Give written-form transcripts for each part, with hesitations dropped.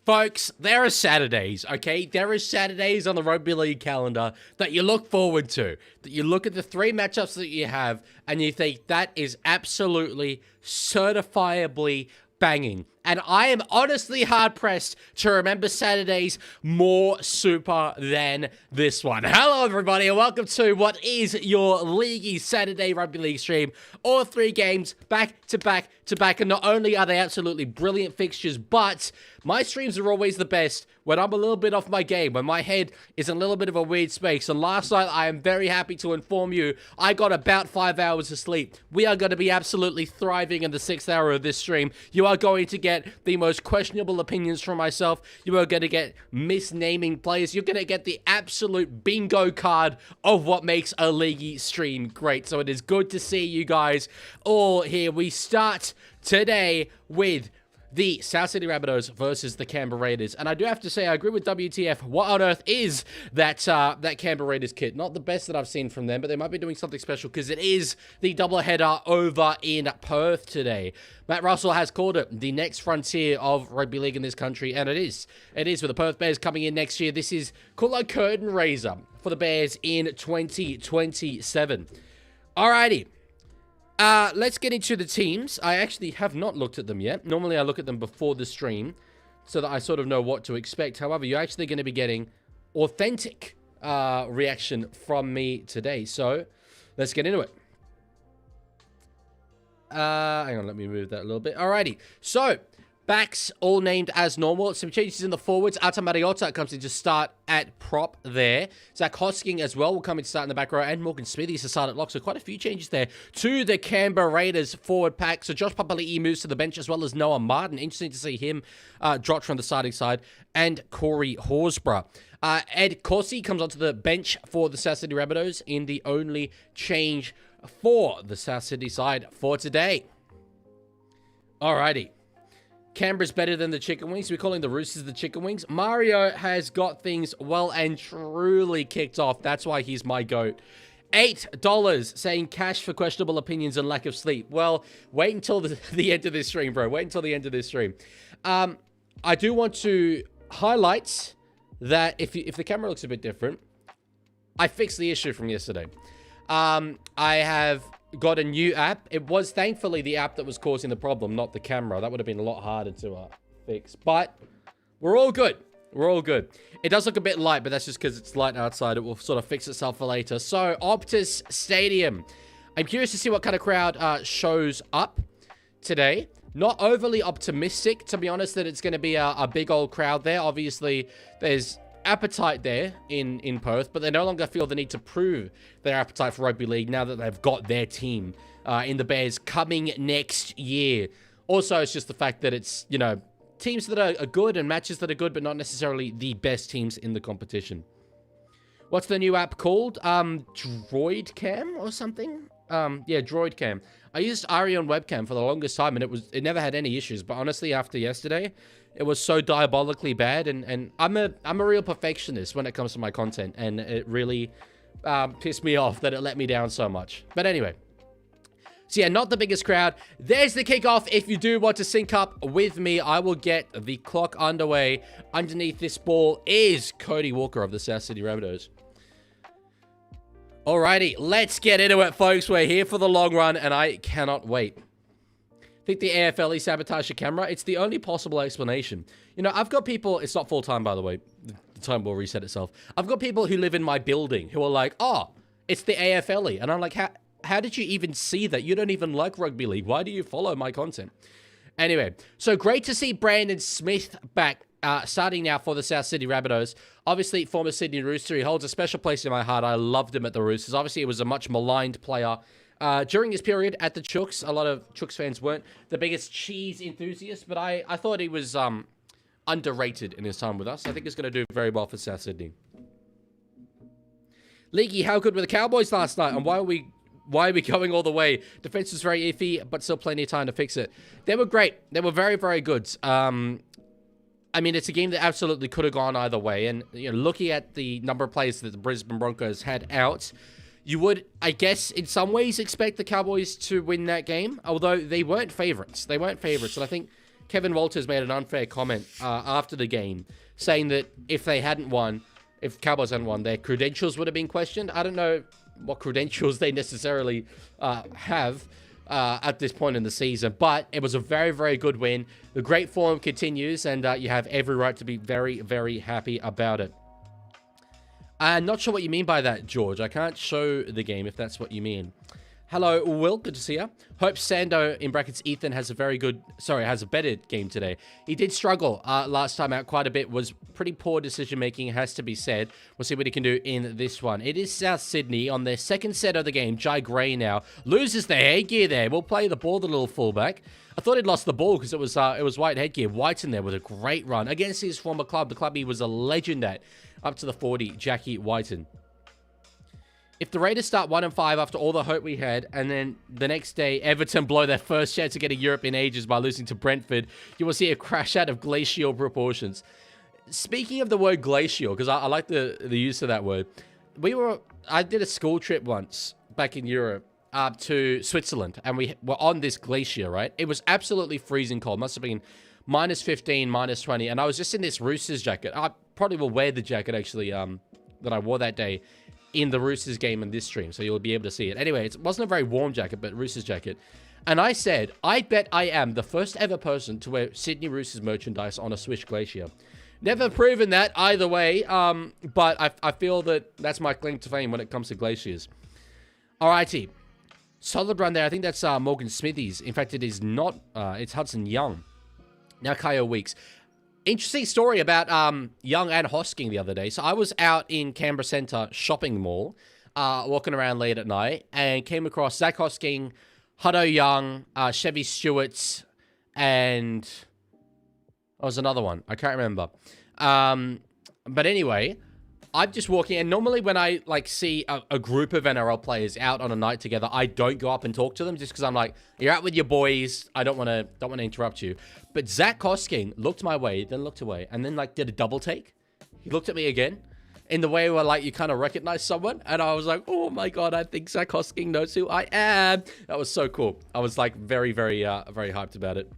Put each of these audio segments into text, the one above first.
Folks, there are Saturdays, okay? There are Saturdays on the Rugby League calendar that you look forward to. That you look at the 3 matchups that you have and you think that is absolutely certifiably banging. And I am honestly hard-pressed to remember Saturdays more super than this one. Hello, everybody, and welcome to what is your Leaguie Saturday Rugby League stream. All 3 games back to back to back, and not only are they absolutely brilliant fixtures, but my streams are always the best when I'm a little bit off my game, when my head is in a little bit of a weird space. And last night, I am very happy to inform you, I got about 5 hours of sleep. We are going to be absolutely thriving in the 6th hour of this stream. You are going to get the most questionable opinions from myself. You are going to get misnaming players. You're going to get the absolute bingo card of what makes a Leaguie stream great. So it is good to see you guys all here. We start today with the South Sydney Rabbitohs versus the Canberra Raiders. And I do have to say, I agree with WTF. What on earth is that Canberra Raiders kit? Not the best that I've seen from them, but they might be doing something special because it is the doubleheader over in Perth today. Matt Russell has called it the next frontier of rugby league in this country, and it is. It is with the Perth Bears coming in next year. This is called a curtain raiser for the Bears in 2027. Alrighty. Let's get into the teams. I actually have not looked at them yet. Normally, I look at them before the stream so that I sort of know what to expect. However, you're actually going to be getting authentic reaction from me today. So, let's get into it. Hang on, let me move that a little bit. Alrighty. So, backs all named as normal. Some changes in the forwards. Ata Mariota comes in to start at prop there. Zach Hosking as well will come in to start in the back row. And Morgan Smithies to start at lock. So quite a few changes there to the Canberra Raiders forward pack. So Josh Papali'i moves to the bench as well as Noah Martin. Interesting to see him dropped from the starting side. And Corey Horsburgh. Ed Corsi comes onto the bench for the South Sydney Rabbitohs in the only change for the South Sydney side for today. Alrighty. Canberra's better than the chicken wings. We're calling the Roosters the chicken wings. Mario has got things well and truly kicked off. That's why he's my GOAT. $8 saying cash for questionable opinions and lack of sleep. Well, wait until the end of this stream, bro. Wait until the end of this stream. I do want to highlight that if the camera looks a bit different, I fixed the issue from yesterday. I have got a new app. It was thankfully the app that was causing the problem, not the camera. That would have been a lot harder to fix. But we're all good. We're all good. It does look a bit light, but that's just because it's light outside. It will sort of fix itself for later. So, Optus Stadium. I'm curious to see what kind of crowd shows up today. Not overly optimistic, to be honest, that it's going to be a big old crowd there. Obviously, there's appetite there in Perth, but they no longer feel the need to prove their appetite for rugby league now that they've got their team in the Bears coming next year. Also, it's just the fact that it's, you know, teams that are good and matches that are good, but not necessarily the best teams in the competition. What's the new app called? Droid Cam or something? Yeah, Droid Cam. I used Ari on webcam for the longest time, and it never had any issues. But honestly, after yesterday, it was so diabolically bad, and I'm a real perfectionist when it comes to my content, and it really pissed me off that it let me down so much. But anyway, so yeah, not the biggest crowd. There's the kickoff. If you do want to sync up with me, I will get the clock underway. Underneath this ball is Cody Walker of the South Sydney Rabbitohs. Alrighty, let's get into it, folks. We're here for the long run, and I cannot wait. Think the AFLE sabotaged your camera? It's the only possible explanation. You know, I've got people... It's not full-time, by the way. The time will reset itself. I've got people who live in my building who are like, oh, it's the AFLE. And I'm like, how did you even see that? You don't even like rugby league. Why do you follow my content? Anyway, so great to see Brandon Smith back. Starting now for the South Sydney Rabbitohs. Obviously, former Sydney Rooster. He holds a special place in my heart. I loved him at the Roosters. Obviously, he was a much maligned player. During his period at the Chooks, a lot of Chooks fans weren't the biggest cheese enthusiasts, but I thought he was underrated in his time with us. I think he's going to do very well for South Sydney. Leaguie, how good were the Cowboys last night, and why are we going all the way? Defense was very iffy, but still plenty of time to fix it. They were great. They were very, very good. I mean, it's a game that absolutely could have gone either way. And, you know, looking at the number of players that the Brisbane Broncos had out, you would, I guess, in some ways expect the Cowboys to win that game. Although they weren't favourites. They weren't favourites. And I think Kevin Walters made an unfair comment after the game, saying that if they hadn't won, if Cowboys hadn't won, their credentials would have been questioned. I don't know what credentials they necessarily have at this point in the season, but it was a very, very good win. The great form continues, and you have every right to be very, very happy about it. I'm not sure what you mean by that, George. I can't show the game if that's what you mean. Hello, Will. Good to see you. Hope Sando, in brackets, Ethan, has a better game today. He did struggle last time out quite a bit. Was pretty poor decision-making, has to be said. We'll see what he can do in this one. It is South Sydney on their second set of the game. Jai Gray now loses the headgear there. We'll play the ball, the little fullback. I thought he'd lost the ball because it was white headgear. White's in there with a great run against his former club, the club he was a legend at, up to the 40, Jackie Whiten. If the Raiders start 1-5 after all the hope we had, and then the next day Everton blow their first chance to get a Europe in ages by losing to Brentford, you will see a crash out of glacial proportions. Speaking of the word glacial, because I like the use of that word, I did a school trip once back in Europe to Switzerland, and we were on this glacier, right? It was absolutely freezing cold. Must have been -15, -20, and I was just in this Roosters jacket. I probably will wear the jacket, actually, that I wore that day in the Roosters game in this stream, so you'll be able to see it. Anyway, it wasn't a very warm jacket, but Roosters jacket. And I said, I bet I am the first ever person to wear Sydney Roosters merchandise on a Swiss glacier. Never proven that either way, but I feel that that's my claim to fame when it comes to glaciers. Alrighty. Solid run there. I think that's Morgan Smithies. In fact, it is not. It's Hudson Young. Now Kyle Weeks. Interesting story about Young and Hosking the other day. So I was out in Canberra Centre shopping mall, walking around late at night, and came across Zach Hosking, Hutto Young, Chevy Stewart's, and there was another one. I can't remember. But anyway, I'm just walking, and normally when I see a group of NRL players out on a night together, I don't go up and talk to them just because I'm like, you're out with your boys. I don't want to interrupt you. But Zach Hosking looked my way, then looked away, and then did a double take. He looked at me again in the way where you kind of recognize someone, and I was like, oh my god, I think Zach Hosking knows who I am. That was so cool. I was very, very, very hyped about it.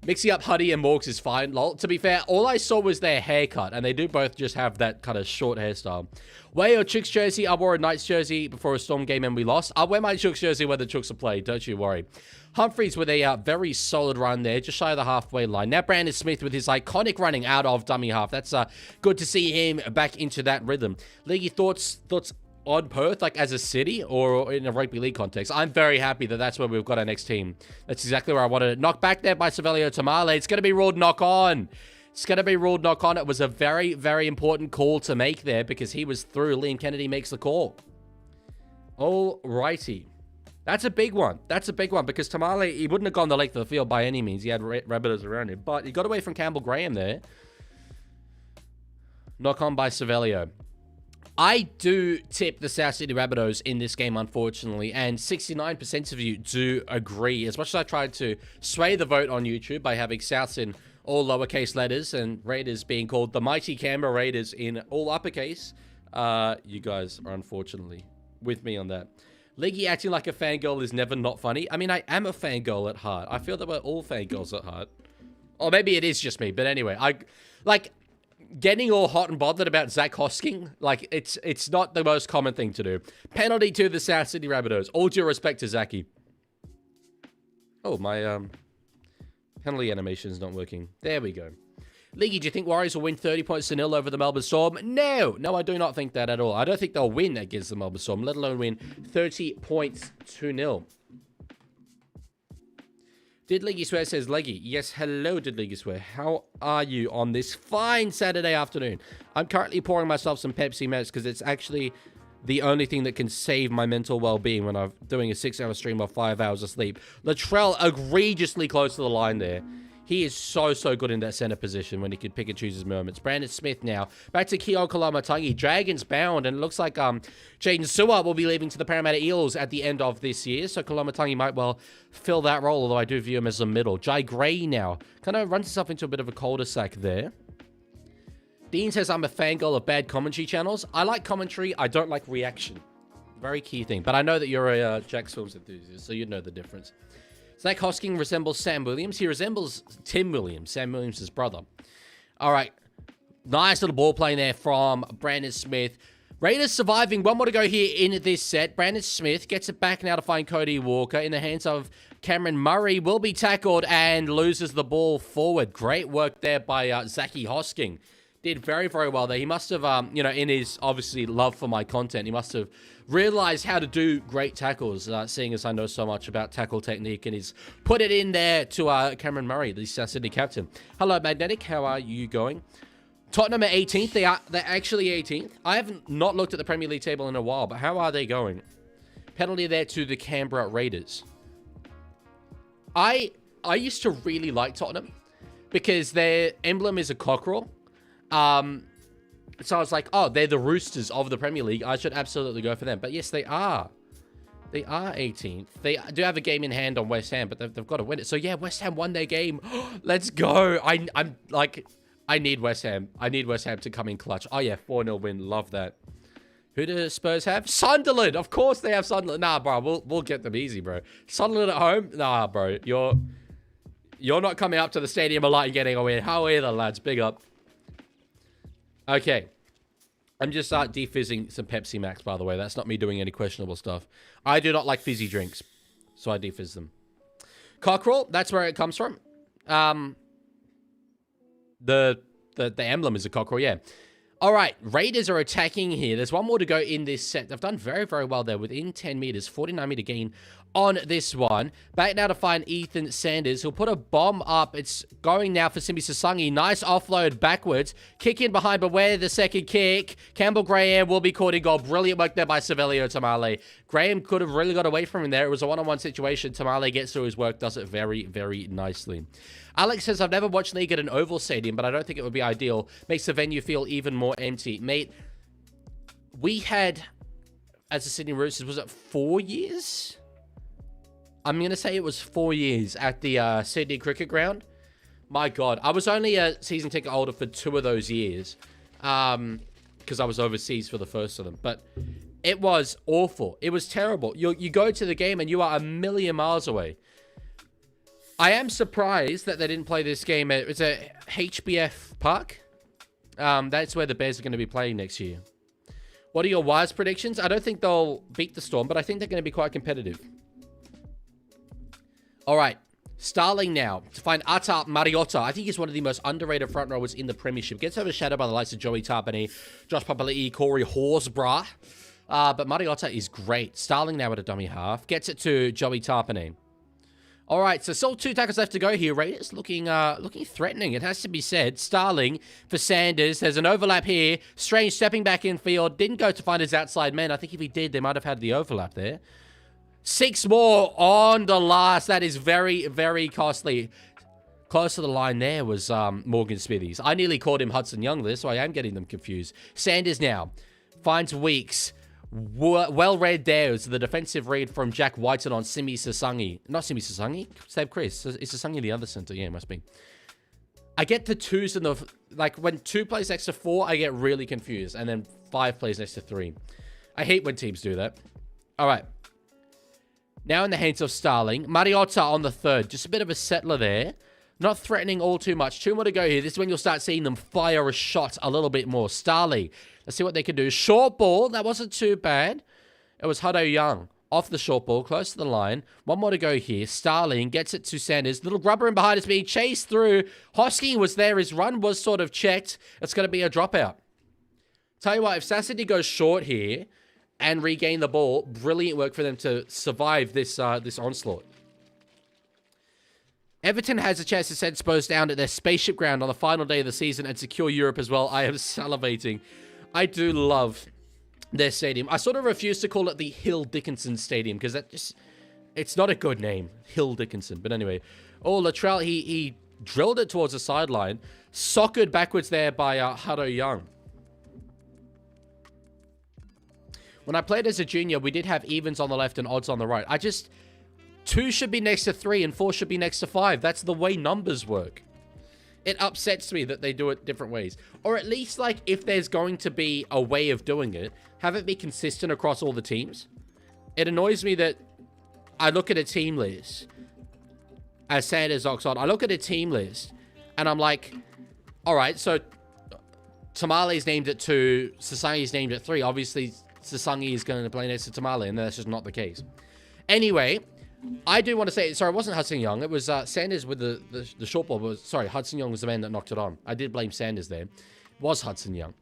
Mixing up Huddy and Morgs is fine, lol. To be fair, all I saw was their haircut, and they do both just have that kind of short hairstyle. Wear your Chooks jersey. I wore a Knights jersey before a Storm game and we lost. I'll wear my Chooks jersey when the Chooks are played, don't you worry. Humphreys with a very solid run there, just shy of the halfway line. Now Brandon Smith with his iconic running out of dummy half. That's good to see him back into that rhythm. Leaguie, thoughts on Perth, as a city or in a rugby league context? I'm very happy that that's where we've got our next team. That's exactly where I wanted it. Knocked back there by Savelio Tamale. It's going to be ruled knock on. It's going to be ruled knock on. It was a very, very important call to make there because he was through. Liam Kennedy makes the call. Alrighty. That's a big one. That's a big one because Tamale, he wouldn't have gone the length of the field by any means. He had Rabbitohs around him, but he got away from Campbell Graham there. Knock on by Savelio. I do tip the South Sydney Rabbitohs in this game, unfortunately, and 69% of you do agree. As much as I tried to sway the vote on YouTube by having Souths in all lowercase letters and Raiders being called the mighty Canberra Raiders in all uppercase, you guys are unfortunately with me on that. Leaguie acting like a fangirl is never not funny. I mean, I am a fangirl at heart. I feel that we're all fangirls at heart. Or maybe it is just me, but anyway, getting all hot and bothered about Zach Hosking, it's not the most common thing to do. Penalty to the South Sydney Rabbitohs. All due respect to Zachy. Oh, my penalty animation is not working. There we go. Leaguie, do you think Warriors will win 30 points to 0 over the Melbourne Storm? No, I do not think that at all. I don't think they'll win against the Melbourne Storm, let alone win 30 points to 0. Did Leaguie Swear says, Leaguie. Yes, hello, Did Leaguie Swear. How are you on this fine Saturday afternoon? I'm currently pouring myself some Pepsi Max because it's actually the only thing that can save my mental well-being when I'm doing a 6-hour stream of 5 hours of sleep. Latrell egregiously close to the line there. He is so good in that center position when he can pick and choose his moments. Brandon Smith now. Back to Keon Kalamatangi. Dragons bound. And it looks like Jaden Sewer will be leaving to the Parramatta Eels at the end of this year. So Kalamatangi might well fill that role, although I do view him as a middle. Jai Gray now. Kind of runs himself into a bit of a cul-de-sac there. Dean says, I'm a fangirl of bad commentary channels. I like commentary. I don't like reaction. Very key thing. But I know that you're a Jack's Films enthusiast, so you know the difference. Zach Hosking resembles Sam Williams. He resembles Tim Williams, Sam Williams' brother. All right. Nice little ball playing there from Brandon Smith. Raiders surviving. One more to go here in this set. Brandon Smith gets it back now to find Cody Walker in the hands of Cameron Murray. Will be tackled and loses the ball forward. Great work there by Zachy Hosking. Did very, very well there. He must have, you know, in his, obviously, love for my content, he must have realized how to do great tackles, seeing as I know so much about tackle technique, and he's put it in there to Cameron Murray, the Sydney captain. Hello, Magnetic. How are you going? Tottenham are 18th. They're actually 18th. I haven't not looked at the Premier League table in a while, but how are they going? Penalty there to the Canberra Raiders. I used to really like Tottenham because their emblem is a cockerel. So I was like, oh, they're the Roosters of the Premier League. I should absolutely go for them. But yes, they are. They are 18th. They do have a game in hand on West Ham, but they've got to win it. So yeah, West Ham won their game. Let's go. I'm like, I need West Ham. I need West Ham to come in clutch. Oh yeah, 4-0 win. Love that. Who do Spurs have? Sunderland. Of course they have Sunderland. Nah, bro. We'll get them easy, bro. Sunderland at home? Nah, bro. You're not coming up to the stadium a lot and getting a win. How are the lads? Big up. Okay. I'm just defizzing some Pepsi Max, by the way. That's not me doing any questionable stuff. I do not like fizzy drinks, so I defizz them. Cockerel, that's where it comes from. The emblem is a cockerel, yeah. All right, Raiders are attacking here. There's one more to go in this set. They've done very, very well there within 10 meters. 49-meter gain on this one. Back now to find Ethan Sanders. He'll put a bomb up. It's going now for Simi Sasangi. Nice offload backwards. Kick in behind, but where the second kick? Campbell Graham will be caught in goal. Brilliant work there by Savelio Tamale. Graham could have really got away from him there. It was a one-on-one situation. Tamale gets through his work, does it very, very nicely. Alex says, I've never watched League at an oval stadium, but I don't think it would be ideal. Makes the venue feel even more empty. Mate, we had, as the Sydney Roosters, was it 4 years? I'm going to say it was 4 years at the Sydney Cricket Ground. My God, I was only a season ticket holder for 2 of those years because I was overseas for the first of them. But it was awful. It was terrible. You go to the game and you are a million miles away. I am surprised that they didn't play this game. It's a HBF Park. That's where the Bears are going to be playing next year. What are your Wise predictions? I don't think they'll beat the Storm, but I think they're going to be quite competitive. All right. Starling now to find Ata Mariotta. I think he's one of the most underrated front rowers in the Premiership. Gets overshadowed by the likes of Joey Tarpany, Josh Papali'i, Corey Horsburgh. But Mariotta is great. Starling now at a dummy half. Gets it to Joey Tarpany. All right, so still 2 tackles left to go here. Raiders looking threatening, it has to be said. Starling for Sanders. There's an overlap here. Strange stepping back in field. Didn't go to find his outside man. I think if he did, they might have had the overlap there. 6 more on the last. That is very, very costly. Close to the line there was Morgan Smithies. I nearly called him Hudson Young there, so I am getting them confused. Sanders now finds Weeks. Well read there. It was the defensive read from Jack Whiten on Simi Sasangi. Not Simi Sasangi. Save Chris. Is Sasangi the other center? Yeah, it must be. I get the 2s in the... Like, when 2 plays next to 4, I get really confused. And then 5 plays next to 3. I hate when teams do that. All right. Now in the hands of Starling. Mariotta on the 3rd. Just a bit of a settler there. Not threatening all too much. 2 more to go here. This is when you'll start seeing them fire a shot a little bit more. Starling. Let's see what they can do. Short ball. That wasn't too bad. It was Huddo Young. Off the short ball. Close to the line. 1 more to go here. Starling gets it to Sanders. Little rubber in behind is being chased through. Hosking was there. His run was sort of checked. It's going to be a dropout. Tell you what, if Sassity goes short here and regain the ball, brilliant work for them to survive this onslaught. Everton has a chance to send Spurs down at their spaceship ground on the final day of the season and secure Europe as well. I am salivating. I do love their stadium. I sort of refuse to call it the Hill Dickinson Stadium because that just... It's not a good name. Hill Dickinson. But anyway. Oh, Latrell, he drilled it towards the sideline. Soccered backwards there by Huddo Young. When I played as a junior, we did have evens on the left and odds on the right. 2 should be next to 3 and 4 should be next to 5. That's the way numbers work. It upsets me that they do it different ways. Or at least, like, if there's going to be a way of doing it, have it be consistent across all the teams. It annoys me that I look at a team list as Sanders knocks on. I look at the team list, and I'm like, all right, so Tamale's named at 2, Sasangi's named at 3. Obviously, Sasangi is going to play next to Tamale, and that's just not the case. Anyway, I do want to say, sorry, it wasn't Hudson Young. It was Sanders with the short ball. But sorry, Hudson Young was the man that knocked it on. I did blame Sanders there. It was Hudson Young.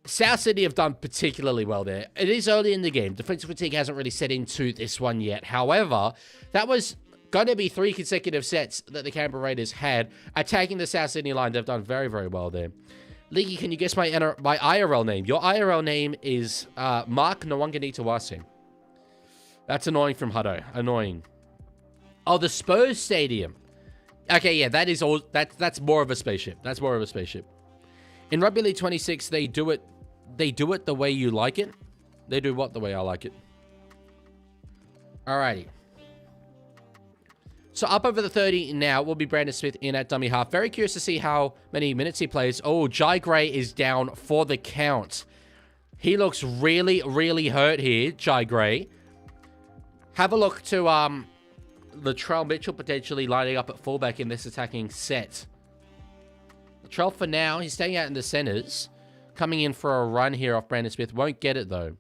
South Sydney have done particularly well there. It is early in the game. Defensive fatigue hasn't really set into this one yet. However, that was going to be 3 consecutive sets that the Canberra Raiders had. Attacking the South Sydney line, they've done very, very well there. Leaguie, can you guess my IRL name? Your IRL name is Mark Nwanganitawase. That's annoying from Hutto. Annoying. Oh, the Spurs Stadium. Okay, yeah, that is all. That's more of a spaceship. That's more of a spaceship. In Rugby League 26, they do it the way you like it. They do what the way I like it. Alrighty. So up over the 30 now will be Brandon Smith in at dummy half. Very curious to see how many minutes he plays. Oh, Jai Gray is down for the count. He looks really, really hurt here, Jai Gray. Have a look to Latrell Mitchell potentially lining up at fullback in this attacking set. Latrell for now, he's staying out in the centers. Coming in for a run here off Brandon Smith. Won't get it though.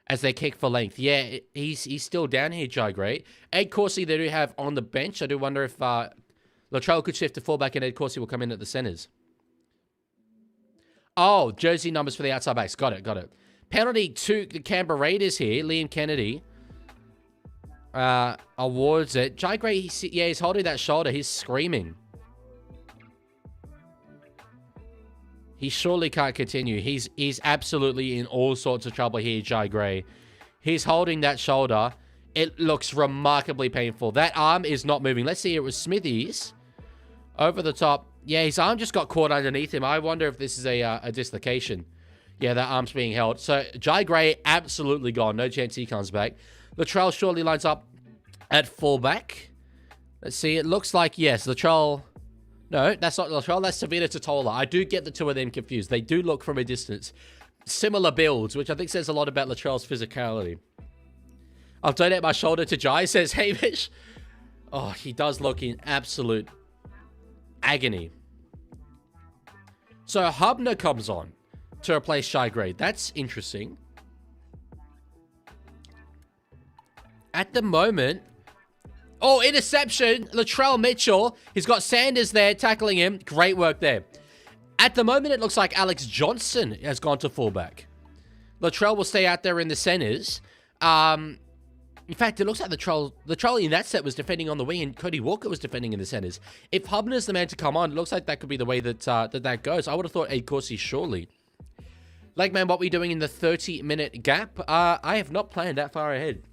As they kick for length. Yeah, he's still down here, Jai Gray. Ed Corsi they do have on the bench. I do wonder if Latrell could shift to fullback and Ed Corsi will come in at the centers. Oh, jersey numbers for the outside backs. Got it, got it. Penalty to the Canberra Raiders here. Liam Kennedy awards it. Jai Gray, he's holding that shoulder. He's screaming. He surely can't continue. He's absolutely in all sorts of trouble here, Jai Gray. He's holding that shoulder. It looks remarkably painful. That arm is not moving. Let's see. It was Smithies. Over the top. Yeah, his arm just got caught underneath him. I wonder if this is a dislocation. Yeah, that arm's being held. So, Jai Gray, absolutely gone. No chance he comes back. Latrell surely lines up at fullback. Let's see. It looks like, yes, Latrell... No, that's not Latrell. That's Savita Totola. I do get the two of them confused. They do look from a distance. Similar builds, which I think says a lot about Latrell's physicality. I'll donate my shoulder to Jai, says Hamish. Oh, he does look in absolute agony. So Hubner comes on to replace Jai Gray. That's interesting. At the moment... Oh, interception. Latrell Mitchell. He's got Sanders there tackling him. Great work there. At the moment, it looks like Alex Johnson has gone to fullback. Latrell will stay out there in the centers. In fact, it looks like Latrell in that set was defending on the wing and Cody Walker was defending in the centers. If Hubner's the man to come on, it looks like that could be the way that that goes. I would have thought Ed Corsi surely. Like, man, what we're doing in the 30-minute gap, I have not planned that far ahead.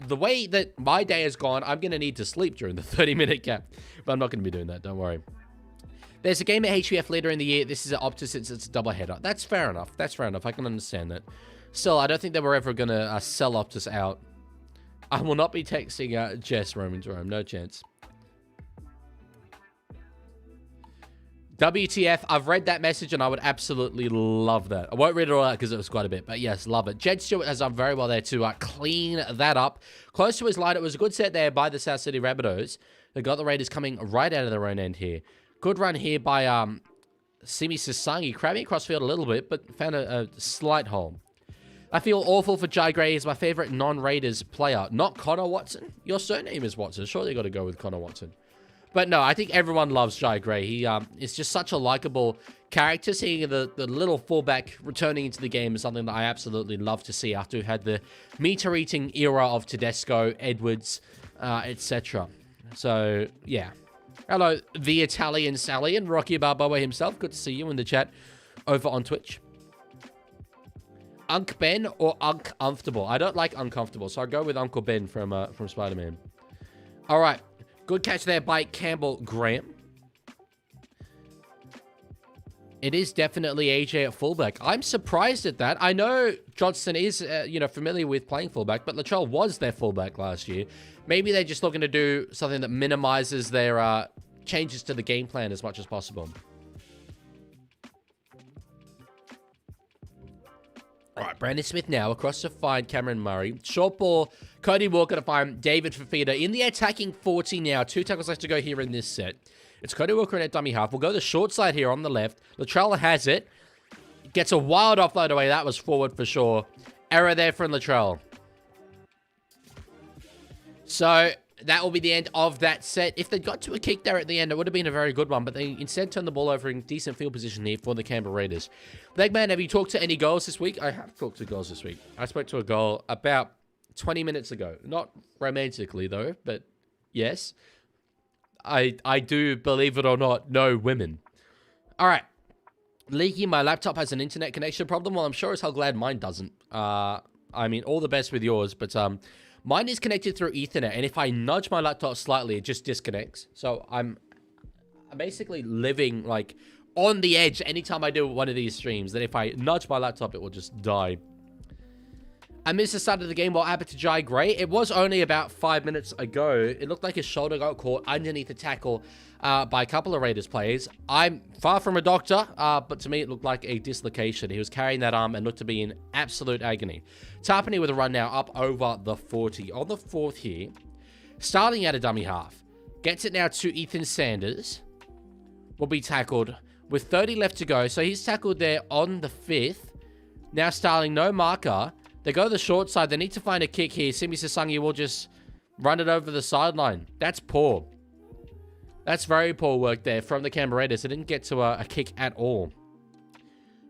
The way that my day has gone, I'm going to need to sleep during the 30-minute gap. But I'm not going to be doing that, don't worry. There's a game at HBF later in the year. This is at Optus since it's a doubleheader. That's fair enough. That's fair enough. I can understand that. Still, I don't think that we're ever going to sell Optus out. I will not be texting Jess Roman Jerome. No chance. WTF, I've read that message and I would absolutely love that. I won't read it all out because it was quite a bit, but yes, love it. Jed Stewart has done very well there to clean that up. Close to his line, it was a good set there by the South Sydney Rabbitohs. They got the Raiders coming right out of their own end here. Good run here by Simi Sasangi, crabbing across field a little bit, but found a slight hole. I feel awful for Jai Gray. He's my favorite non-Raiders player. Not Connor Watson. Your surname is Watson. Surely you got to go with Connor Watson. But no, I think everyone loves Jai Gray. He is just such a likable character. Seeing the little fullback returning into the game is something that I absolutely love to see after we had the meter-eating era of Tedesco, Edwards, etc. So, yeah. Hello, the Italian Sally and Rocky Balboa himself. Good to see you in the chat over on Twitch. Unc Ben or Unc Uncomfortable? I don't like uncomfortable, so I'll go with Uncle Ben from Spider-Man. All right. Good catch there by Campbell Graham. It is definitely AJ at fullback. I'm surprised at that. I know Johnston is, familiar with playing fullback, but Latrell was their fullback last year. Maybe they're just looking to do something that minimizes their changes to the game plan as much as possible. All right, Brandon Smith now across to find Cameron Murray. Short ball, Cody Walker to find David Fafita in the attacking 40 now. 2 tackles left to go here in this set. It's Cody Walker in at dummy half. We'll go the short side here on the left. Latrell has it. Gets a wild offload away. That was forward for sure. Error there from Latrell. So that will be the end of that set. If they got to a kick there at the end, it would have been a very good one, but they instead turned the ball over in decent field position here for the Canberra Raiders. Legman, have you talked to any girls this week? I have talked to girls this week. I spoke to a girl about 20 minutes ago. Not romantically, though, but yes. I do, believe it or not, know women. All right. Leaguie, my laptop has an internet connection problem. Well, I'm sure as hell glad mine doesn't. I mean, all the best with yours, but mine is connected through Ethernet, and if I nudge my laptop slightly, it just disconnects. So I'm basically living, like, on the edge anytime I do one of these streams, that if I nudge my laptop, it will just die. I missed the start of the game. What happened to Jai Gray? It was only about 5 minutes ago. It looked like his shoulder got caught underneath the tackle by a couple of Raiders players. I'm far from a doctor, but to me it looked like a dislocation. He was carrying that arm and looked to be in absolute agony. Tarpany with a run now up over the 40. On the 4th here, starting at a dummy half. Gets it now to Ethan Sanders. Will be tackled with 30 left to go. So he's tackled there on the 5th. Now starting, no marker. They go to the short side. They need to find a kick here. Simi Sasangi will just run it over the sideline. That's poor. That's very poor work there from the Canberra Raiders. They didn't get to a kick at all.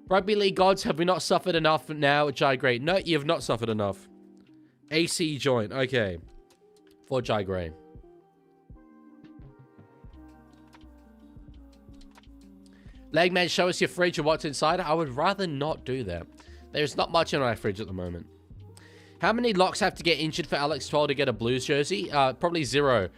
Rugby League gods, have we not suffered enough now, Jai Gray? No, you have not suffered enough. AC joint. Okay. For Jai Gray. Legman, show us your fridge and what's inside. I would rather not do that. There's not much in my fridge at the moment. How many locks have to get injured for Alex Twell to get a Blues jersey? Probably 0.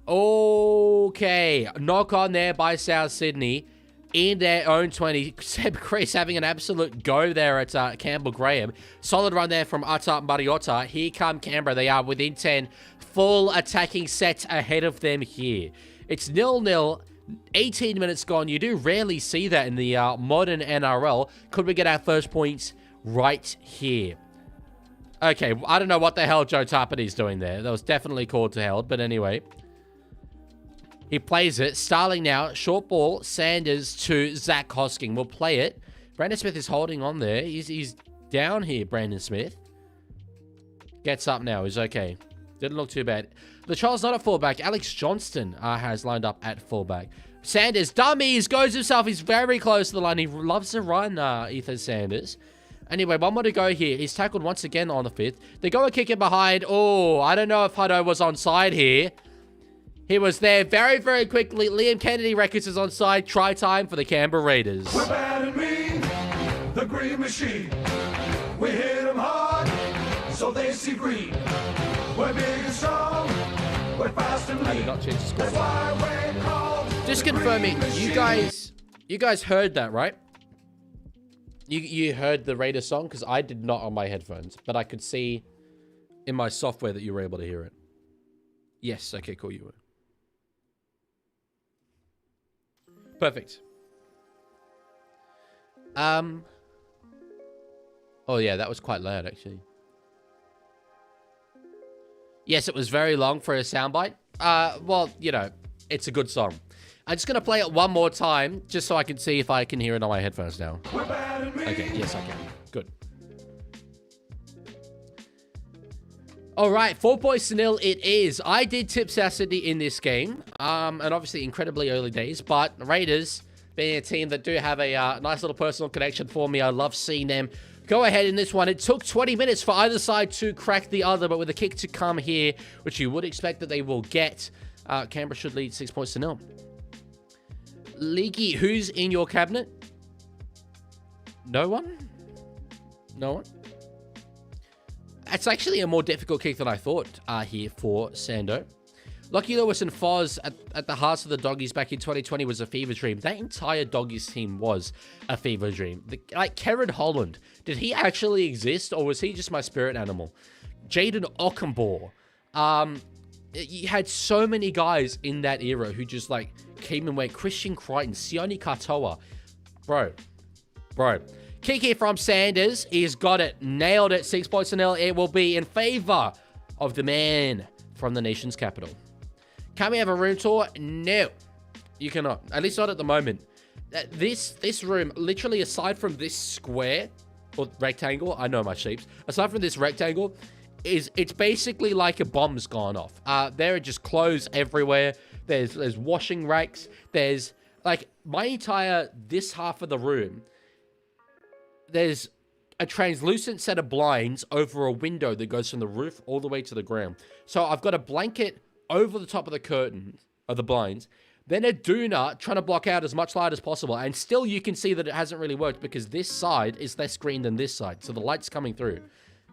Okay. Knock on there by South Sydney in their own 20. Seb Chris having an absolute go there at Campbell Graham. Solid run there from Ata Mariota. Here come Canberra. They are within 10. Full attacking set ahead of them here. It's 0-0. 18 minutes gone. You do rarely see that in the modern NRL. Could we get our first points right here? Okay, I don't know what the hell Joe Tarpany's doing there. That was definitely called to held, but anyway. He plays it. Starling now. Short ball. Sanders to Zach Hosking. We'll play it. Brandon Smith is holding on there. He's down here, Brandon Smith. Gets up now. He's okay. Didn't look too bad. The Charles not at fullback. Alex Johnston has lined up at fullback. Sanders, dummies, goes himself. He's very close to the line. He loves to run, Ethan Sanders. Anyway, one more to go here. He's tackled once again on the 5th. They go a kick it behind. Oh, I don't know if Hutto was onside here. He was there very, very quickly. Liam Kennedy records is onside. Try time for the Canberra Raiders. We're bad and mean, the green machine. We hit them hard, so they see green. We're big and strong, we're fast and lean. Not change the score. That's why we're called just confirming, you guys heard that, right? You heard the Raiders song? Because I did not on my headphones, but I could see in my software that you were able to hear it. Yes, okay, cool, you were. Perfect. Oh yeah, that was quite loud, actually. Yes, it was very long for a soundbite. Well, you know, it's a good song. I'm just going to play it one more time, just so I can see if I can hear it on my headphones now. Okay, yes, I can. Good. All right, 4-0 it is. I did tip South Sydney in this game, and obviously incredibly early days, but Raiders, being a team that do have a nice little personal connection for me, I love seeing them go ahead in this one. It took 20 minutes for either side to crack the other, but with a kick to come here, which you would expect that they will get, Canberra should lead 6-0. Leaguie, who's in your cabinet? No one? No one? It's actually a more difficult kick than I thought here for Sando. Lockie Lewis and Foz at the hearts of the Doggies back in 2020 was a fever dream. That entire Doggies team was a fever dream. Like, Kerrod Holland, did he actually exist, or was he just my spirit animal? Jaden Ockenbaugh. You had so many guys in that era who just, like, came and went. Christian Crichton, Sione Katoa. Bro. Kick here from Sanders. He's got it. Nailed it. 6 points to nil. It will be in favor of the man from the nation's capital. Can we have a room tour? No. You cannot. At least not at the moment. This room, literally aside from this square or rectangle, I know my shapes. Aside from this rectangle, it's basically like a bomb's gone off. There are just clothes everywhere. There's washing racks. There's like my entire this half of the room. There's a translucent set of blinds over a window that goes from the roof all the way to the ground. So I've got a blanket over the top of the curtains of the blinds. Then a doona trying to block out as much light as possible. And still you can see that it hasn't really worked because this side is less green than this side. So the light's coming through.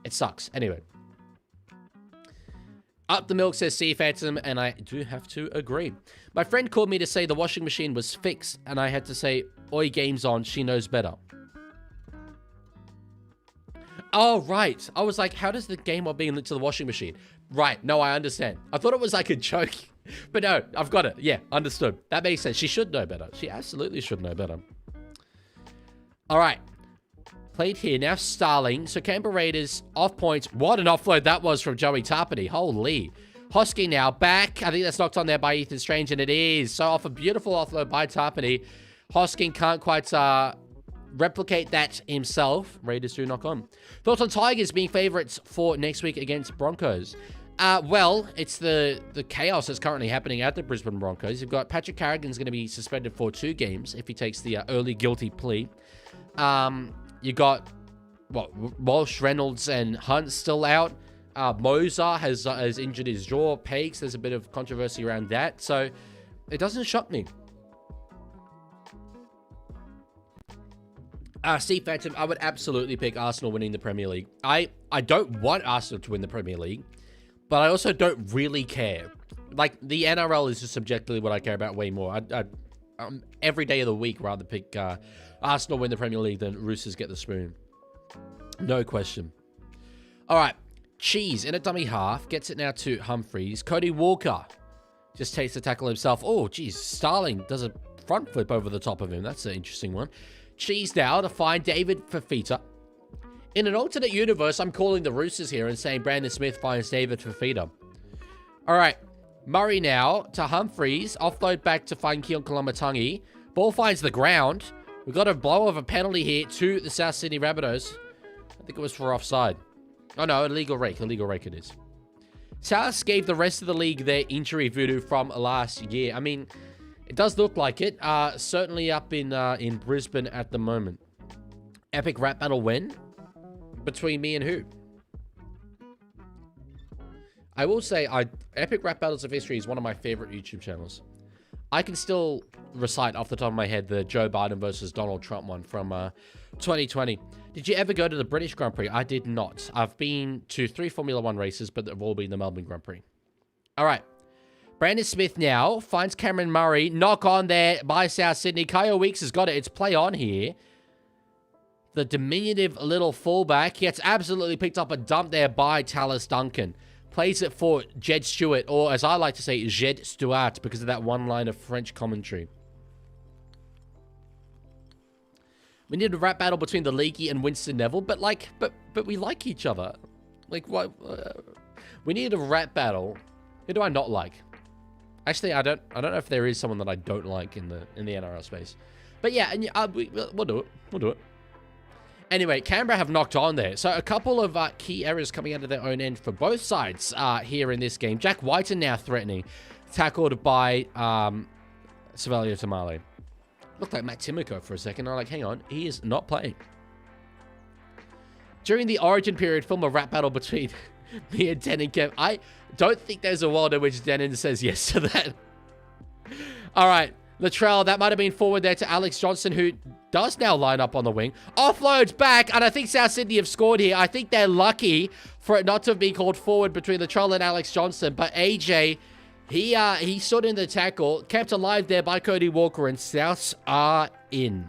It sucks. Anyway. Up the milk, says Sea Phantom, and I do have to agree. My friend called me to say the washing machine was fixed, and I had to say, oi, game's on, she knows better. Oh, right. I was like, how does the game while being linked to the washing machine? Right. No, I understand. I thought it was like a joke. But no, I've got it. Yeah, understood. That makes sense. She should know better. She absolutely should know better. All right. Played here. Now Starling. So Canberra Raiders off points. What an offload that was from Joey Tarpany. Holy. Hosking now back. I think that's knocked on there by Ethan Strange, and it is. So off a beautiful offload by Tarpany. Hosking can't quite replicate that himself. Raiders do knock on. Thoughts on Tigers being favourites for next week against Broncos? Well, it's the chaos that's currently happening at the Brisbane Broncos. You've got Patrick Carrigan's going to be suspended for 2 games if he takes the early guilty plea. You got, Walsh, Reynolds, and Hunt still out. Moser has injured his jaw. Pakes, there's a bit of controversy around that. So, it doesn't shock me. Steve Phantom, I would absolutely pick Arsenal winning the Premier League. I don't want Arsenal to win the Premier League, but I also don't really care. Like, the NRL is just subjectively what I care about way more. Every day of the week, rather pick Arsenal win the Premier League than Roosters get the spoon. No question. All right. Cheese in a dummy half. Gets it now to Humphreys. Cody Walker just takes the tackle himself. Oh, geez. Starling does a front flip over the top of him. That's an interesting one. Cheese now to find David Fafita. In an alternate universe, I'm calling the Roosters here and saying Brandon Smith finds David Fafita. All right. Murray now to Humphreys. Offload back to find Keon Kalamatangi. Ball finds the ground. We've got a blow of a penalty here to the South Sydney Rabbitohs. I think it was for offside. Oh no, illegal rake. Illegal rake it is. South gave the rest of the league their injury voodoo from last year. I mean, it does look like it. Certainly up in Brisbane at the moment. Epic rap battle when? Between me and who? I will say, Epic Rap Battles of History is one of my favorite YouTube channels. I can still recite off the top of my head the Joe Biden versus Donald Trump one from 2020. Did you ever go to the British Grand Prix? I did not. I've been to 3 Formula 1 races, but they've all been the Melbourne Grand Prix. All right. Brandon Smith now finds Cameron Murray. Knock on there by South Sydney. Kyle Weeks has got it. It's play on here. The diminutive little fullback gets absolutely picked up and dumped there by Tallis Duncan. Plays it for Jed Stewart, or as I like to say, Jed Stuart, because of that one line of French commentary. We need a rap battle between the Leaguie and Winston Neville, but we like each other. Like, what? We need a rap battle. Who do I not like? Actually, I don't know if there is someone that I don't like in the NRL space. But yeah, and we'll do it. We'll do it. Anyway, Canberra have knocked on there. So a couple of key errors coming out of their own end for both sides here in this game. Jack Whiten now threatening. Tackled by Savelio Tamale. Looked like Matt Timoko for a second. I'm like, hang on. He is not playing. During the Origin period, film a rap battle between me and Den and Kev. I don't think there's a world in which Denon says yes to that. All right. Latrell, that might have been forward there to Alex Johnson, who does now line up on the wing. Offloads back, and I think South Sydney have scored here. I think they're lucky for it not to have been called forward between Latrell and Alex Johnson. But AJ, he stood in the tackle, kept alive there by Cody Walker, and Souths are in.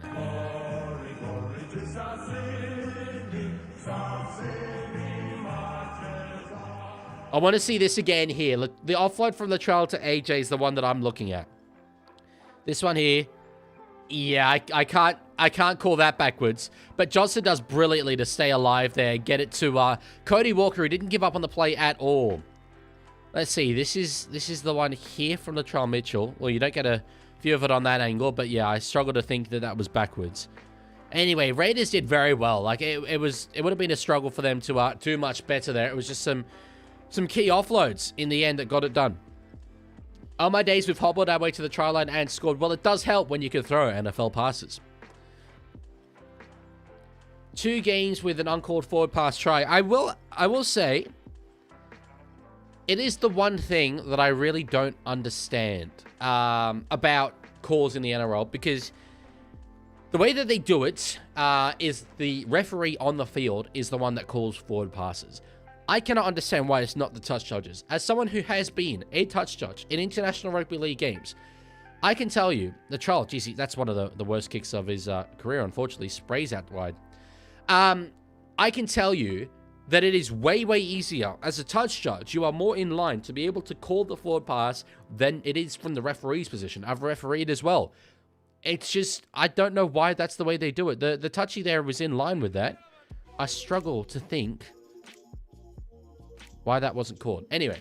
I want to see this again here. Look, the offload from Latrell to AJ is the one that I'm looking at. This one here. Yeah, I can't call that backwards. But Johnson does brilliantly to stay alive there, get it to Cody Walker, who didn't give up on the play at all. Let's see, this is the one here from Latrell Mitchell. Well, you don't get a view of it on that angle, but yeah, I struggle to think that that was backwards. Anyway, Raiders did very well. Like it would have been a struggle for them to do much better there. It was just some key offloads in the end that got it done. On my days, we've hobbled our way to the try line and scored. Well, it does help when you can throw NFL passes. 2 games with an uncalled forward pass try. I will say, it is the one thing that I really don't understand about calls in the NRL, because the way that they do it is the referee on the field is the one that calls forward passes. I cannot understand why it's not the touch judges. As someone who has been a touch judge in International Rugby League games, I can tell you, the trial, geez, that's one of the worst kicks of his career, unfortunately, sprays out wide. I can tell you that it is way, way easier. As a touch judge, you are more in line to be able to call the forward pass than it is from the referee's position. I've refereed as well. It's just, I don't know why that's the way they do it. The touchy there was in line with that. I struggle to think why that wasn't called. Anyway.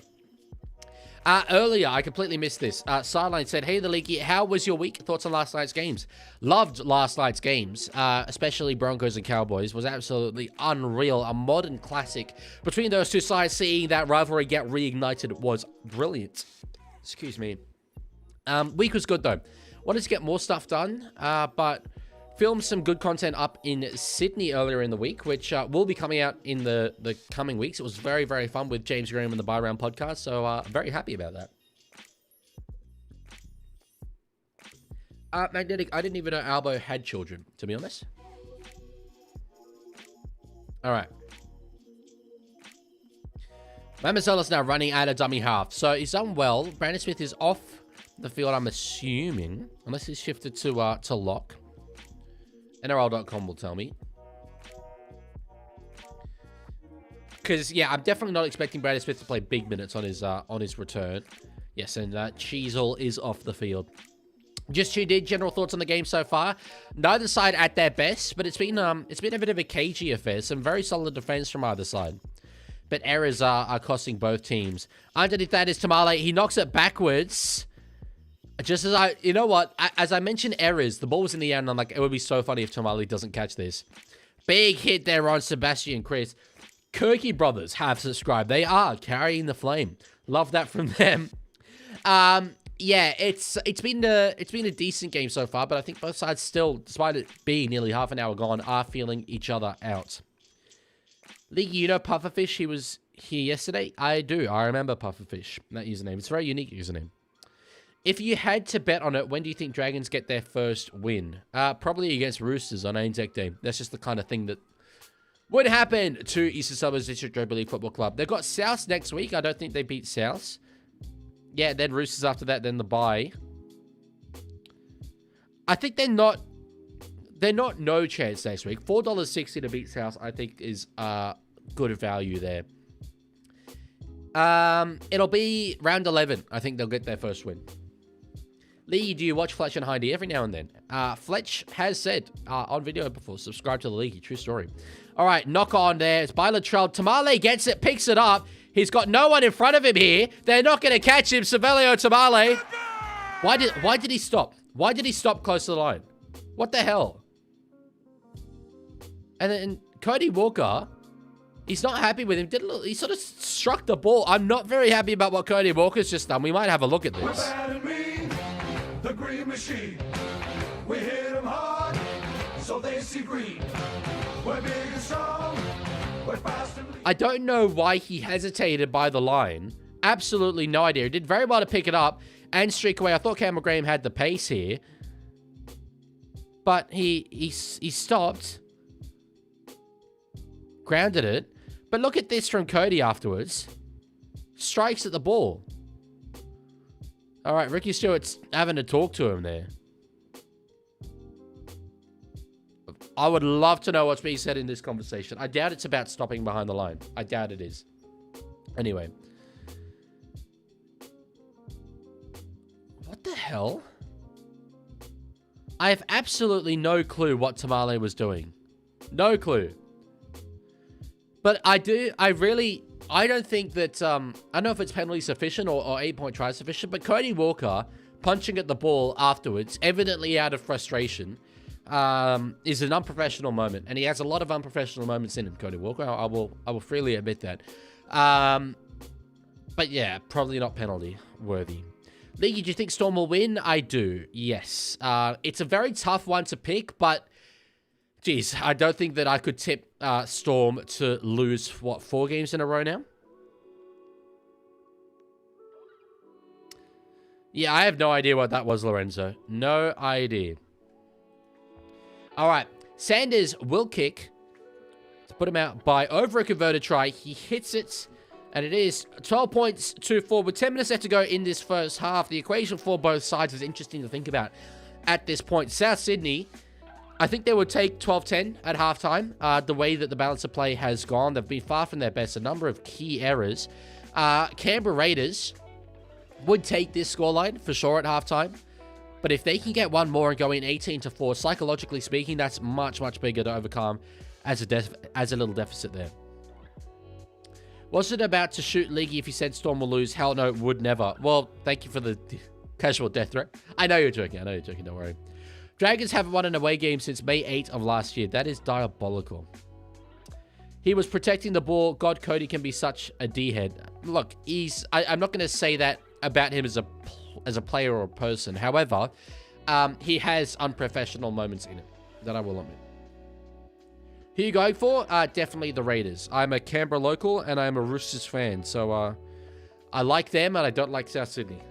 Earlier, I completely missed this. Sideline said, hey, the Leaguie, how was your week? Thoughts on last night's games? Loved last night's games, especially Broncos and Cowboys. Was absolutely unreal. A modern classic. Between those two sides, seeing that rivalry get reignited was brilliant. Excuse me. Week was good, though. Wanted to get more stuff done, but filmed some good content up in Sydney earlier in the week, which will be coming out in the coming weeks. It was very, very fun with James Graham and the Buy Round podcast, so I'm very happy about that. Magnetic, I didn't even know Albo had children, to be honest. All right. Mamazola's now running at a dummy half, so he's done well. Brandon Smith is off the field, I'm assuming, unless he's shifted to lock. NRL.com will tell me. Because, yeah, I'm definitely not expecting Brandon Smith to play big minutes on his return. Yes, and Cheezel is off the field. Just tuned in. General thoughts on the game so far. Neither side at their best, but it's been a bit of a cagey affair. Some very solid defense from either side. But errors are costing both teams. Underneath that is Tamale. He knocks it backwards. Just as you know what, as I mentioned errors, the ball was in the air, and I'm like, it would be so funny if Tamale doesn't catch this. Big hit there on Sebastian Chris. Kirky brothers have subscribed. They are carrying the flame. Love that from them. Yeah, it's been a decent game so far, but I think both sides still, despite it being nearly half an hour gone, are feeling each other out. League, you know Pufferfish? He was here yesterday. I do. I remember Pufferfish. That username. It's a very unique username. If you had to bet on it, when do you think Dragons get their first win? Probably against Roosters on Anzac Day. That's just the kind of thing that would happen to Eastern Suburbs District Rugby League Football Club. They've got South next week. I don't think they beat South. Yeah, then Roosters after that, then the bye. I think they're not no chance next week. $4.60 to beat South, I think, is good value there. It'll be round 11. I think they'll get their first win. Lee, do you watch Fletch and Hindy every now and then? Fletch has said on video before, subscribe to the League. True story. All right, knock on there. It's by Latrell. Tamale gets it, picks it up. He's got no one in front of him here. They're not going to catch him. Savelio Tamale. Why did he stop? Why did he stop close to the line? What the hell? And then Cody Walker, he's not happy with him. He sort of struck the ball. I'm not very happy about what Cody Walker's just done. We might have a look at this. The green machine. We hit them hard, so they see green. We're big and strong. We're fast and I don't know why he hesitated by the line. Absolutely no idea. He did very well to pick it up and streak away. I thought Cameron Graham had the pace here. But he stopped. Grounded it. But look at this from Cody afterwards. Strikes at the ball. All right, Ricky Stewart's having to talk to him there. I would love to know what's being said in this conversation. I doubt it's about stopping behind the line. I doubt it is. Anyway. What the hell? I have absolutely no clue what Tamale was doing. No clue. But I don't think that, I don't know if it's penalty sufficient or 8-point try sufficient, but Cody Walker punching at the ball afterwards, evidently out of frustration, is an unprofessional moment. And he has a lot of unprofessional moments in him, Cody Walker. I will freely admit that. But yeah, probably not penalty worthy. Leaguie, do you think Storm will win? I do, yes. It's a very tough one to pick, but geez, I don't think that I could tip Storm to lose, what, 4 games in a row now? Yeah, I have no idea what that was, Lorenzo. No idea. All right, Sanders will kick to put him out by over a converted try. He hits it, and it is 12 points to 4 with 10 minutes left to go in this first half. The equation for both sides is interesting to think about at this point. South Sydney, I think they would take 12-10 at halftime. The way that the balance of play has gone, they've been far from their best. A number of key errors. Canberra Raiders would take this scoreline for sure at halftime. But if they can get one more and go in 18-4, psychologically speaking, that's much, much bigger to overcome as a little deficit there. Was it about to shoot Leaguie if you said Storm will lose? Hell no, would never. Well, thank you for the casual death threat. I know you're joking. I know you're joking. Don't worry. Dragons haven't won an away game since May 8 of last year. That is diabolical. He was protecting the ball. God, Cody can be such a D-head. Look, I'm not going to say that about him as a player or a person. However, he has unprofessional moments in it. That I will admit. Who are you going for? Definitely the Raiders. I'm a Canberra local and I'm a Roosters fan. So I like them and I don't like South Sydney.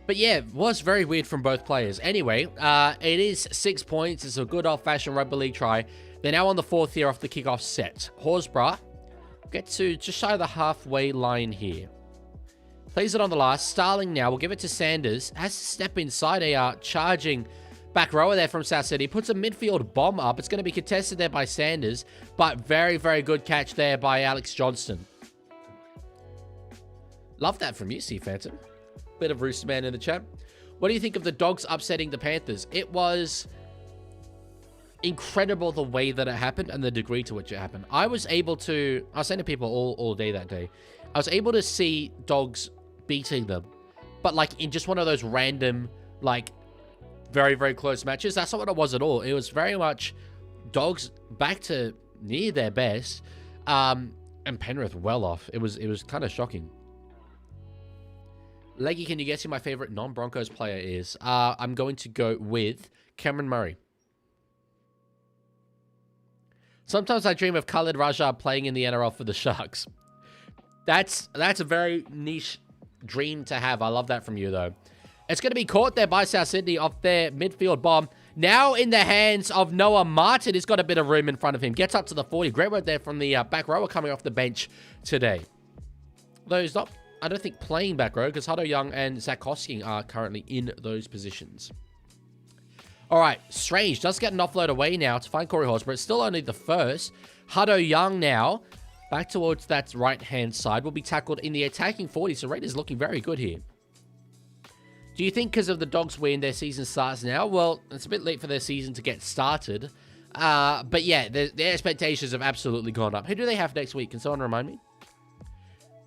But yeah, it was very weird from both players. Anyway, it is 6 points. It's a good old-fashioned rugby league try. They're now on the 4th here off the kickoff set. Horsburgh get to just shy of the halfway line here. Plays it on the last. Starling now. We'll give it to Sanders. Has to step inside a charging back rower there from South City. Puts a midfield bomb up. It's going to be contested there by Sanders. But very, very good catch there by Alex Johnston. Love that from you, C Phantom. Bit of Rooster Man in the chat. What do you think of the Dogs upsetting the Panthers? It was incredible the way that it happened and the degree to which it happened. I was saying to people all day that day, I was able to see Dogs beating them, but like in just one of those random, like very, very close matches. That's not what it was at all. It was very much Dogs back to near their best, and Penrith well off. It was kind of shocking. Leggy, can you guess who my favorite non-Broncos player is? I'm going to go with Cameron Murray. Sometimes I dream of Khalid Rajah playing in the NRL for the Sharks. That's a very niche dream to have. I love that from you, though. It's going to be caught there by South Sydney off their midfield bomb. Now in the hands of Noah Martin. He's got a bit of room in front of him. Gets up to the 40. Great work there from the back rower coming off the bench today. Though he's not, I don't think, playing back row because Hutto Young and Zach Hosking are currently in those positions. All right, Strange does get an offload away now to find Corey Horsburgh. It's still only the first. Hutto Young now back towards that right-hand side will be tackled in the attacking 40. So Raiders looking very good here. Do you think because of the Dogs win, their season starts now? Well, it's a bit late for their season to get started. But yeah, their expectations have absolutely gone up. Who do they have next week? Can someone remind me?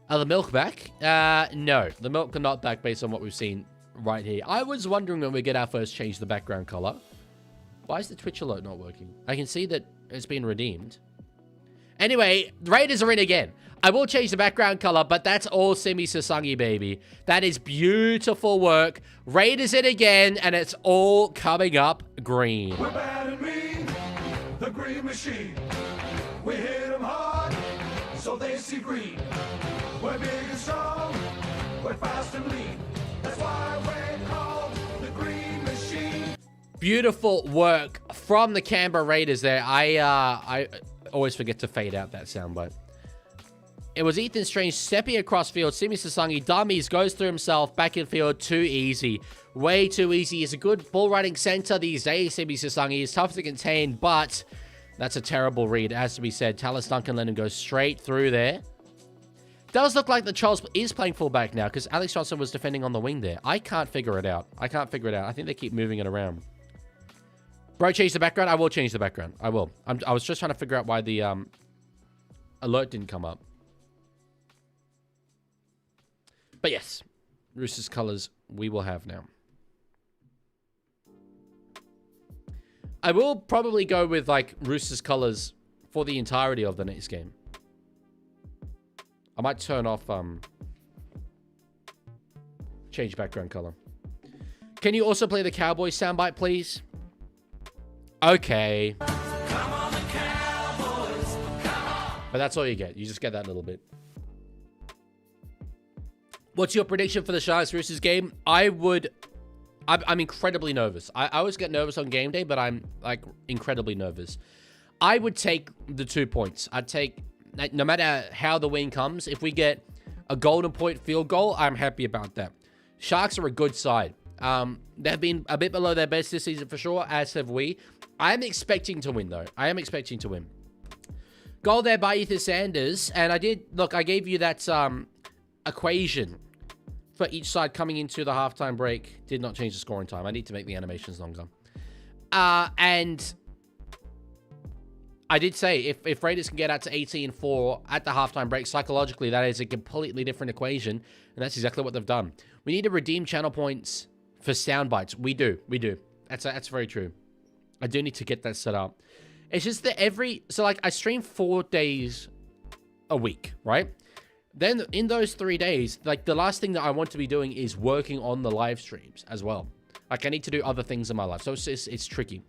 Are the Milk back? No, the Milk are not back based on what we've seen right here. I was wondering when we get our first change the background color. Why is the Twitch alert not working? I can see that it's been redeemed. Anyway, the Raiders are in again. I will change the background color, but that's all Simi Sasangi, baby. That is beautiful work. Raiders in again, and it's all coming up green. We're bad and mean, the green machine. We hit them hard, so they see green. We're big and strong, we're fast and lean. That's why we're called the Green Machine. Beautiful work from the Canberra Raiders there. I always forget to fade out that soundbite. It was Ethan Strange stepping across field. Simi Sasangi dummies, goes through himself. Back in field, too easy. Way too easy. He's a good ball riding center these days, Simi Sasangi. He's tough to contain, but that's a terrible read. It has to be said. Talis Duncan let him go straight through there. Does look like the Charles is playing fullback now because Alex Johnson was defending on the wing there. I can't figure it out. I think they keep moving it around. Bro, change the background? I will change the background. I will. I was just trying to figure out why the alert didn't come up. But yes, Roosters colours we will have now. I will probably go with like Roosters colours for the entirety of the next game. I might turn off change background colour. Can you also play the Cowboys soundbite, please? Okay. Come on, the Cowboys, come on. But that's all you get. You just get that little bit. What's your prediction for the Sharks Roosters game? I'm incredibly nervous. I always get nervous on game day, but I'm like incredibly nervous. I would take the 2 points. I'd take, no matter how the win comes, if we get a golden point field goal, I'm happy about that. Sharks are a good side. They've been a bit below their best this season for sure, as have we. I am expecting to win, though. I am expecting to win. Goal there by Ethan Sanders. And I gave you that equation for each side coming into the halftime break. Did not change the scoring time. I need to make the animations longer. And I did say, if Raiders can get out to 18-4 at the halftime break, psychologically, that is a completely different equation. And that's exactly what they've done. We need to redeem channel points for sound bites. We do. That's very true. I do need to get that set up. It's just that I stream 4 days a week, right? Then in those 3 days, like the last thing that I want to be doing is working on the live streams as well. Like I need to do other things in my life. So it's tricky.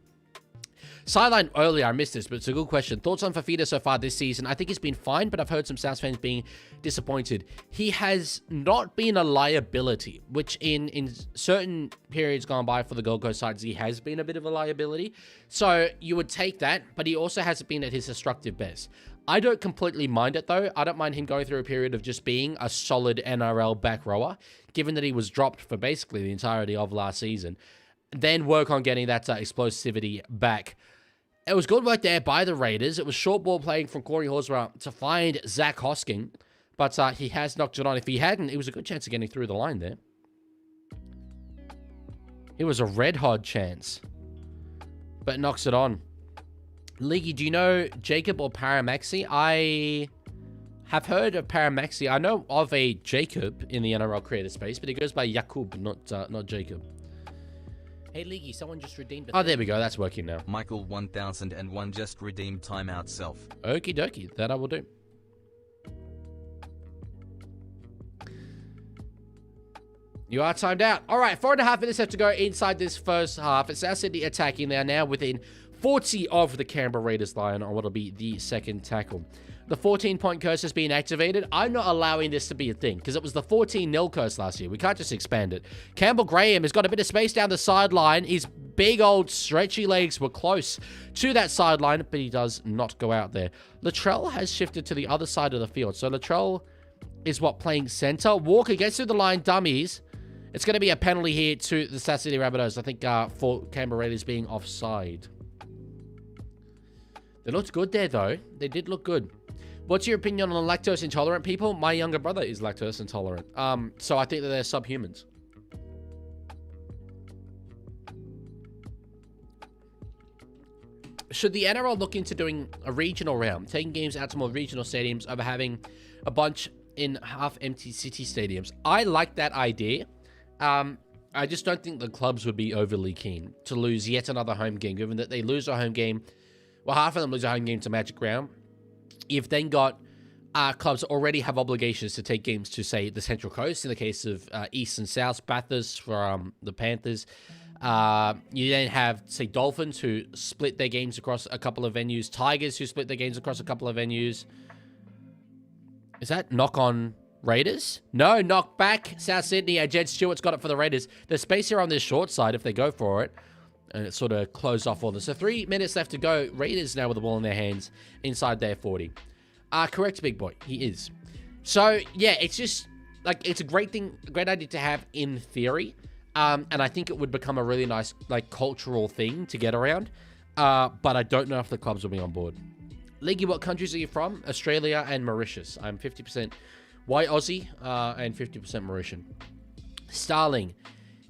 Sideline earlier, I missed this, but it's a good question. Thoughts on Fafita so far this season? I think he's been fine, but I've heard some South fans being disappointed. He has not been a liability, which in certain periods gone by for the Gold Coast sides, he has been a bit of a liability. So you would take that, but he also hasn't been at his destructive best. I don't completely mind it, though. I don't mind him going through a period of just being a solid NRL back rower, given that he was dropped for basically the entirety of last season. Then work on getting that explosivity back. It was good work there by the Raiders. It was short ball playing from Corey Horsburgh to find Zach Hosking, but he has knocked it on. If he hadn't, it was a good chance of getting through the line there. It was a red-hot chance, but knocks it on. Leaguie, do you know Jacob or Paramaxi? I have heard of Paramaxi. I know of a Jacob in the NRL creator space, but it goes by Yakub, not Jacob. Hey, Leaguie, someone just redeemed it. Oh, there we go. That's working now. Michael 1001 just redeemed timeout self. Okie dokie. That I will do. You are timed out. All right, 4.5 minutes left to go inside this first half. It's South Sydney attacking. They are now within 40 of the Canberra Raiders line on what will be the second tackle. The 14-point curse has been activated. I'm not allowing this to be a thing because it was the 14-0 curse last year. We can't just expand it. Campbell Graham has got a bit of space down the sideline. His big old stretchy legs were close to that sideline, but he does not go out there. Latrell has shifted to the other side of the field. So Latrell is playing center. Walker gets through the line, dummies. It's going to be a penalty here to the South Sydney Rabbitohs, I think, for Canberra Raiders being offside. They looked good there, though. They did look good. What's your opinion on lactose intolerant people? My younger brother is lactose intolerant. So I think that they're subhumans. Should the NRL look into doing a regional round, taking games out to more regional stadiums over having a bunch in half-empty city stadiums? I like that idea. I just don't think the clubs would be overly keen to lose yet another home game, given that they lose a home game. Well, half of them lose a home game to Magic Round. You've then got clubs that already have obligations to take games to, say, the Central Coast, in the case of East and South, Bathurst for the Panthers. You then have, say, Dolphins, who split their games across a couple of venues. Tigers, who split their games across a couple of venues. Is that knock on Raiders? No, knock back South Sydney. Jed Stewart's got it for the Raiders. There's space here on this short side if they go for it. And it sort of closed off all this. So 3 minutes left to go. Raiders now with the ball in their hands inside their 40. Correct, big boy. He is. So, yeah, it's just, like, it's a great idea to have in theory. And I think it would become a really nice, like, cultural thing to get around. But I don't know if the clubs will be on board. Leaguie, what countries are you from? Australia and Mauritius. I'm 50% White Aussie and 50% Mauritian. Starling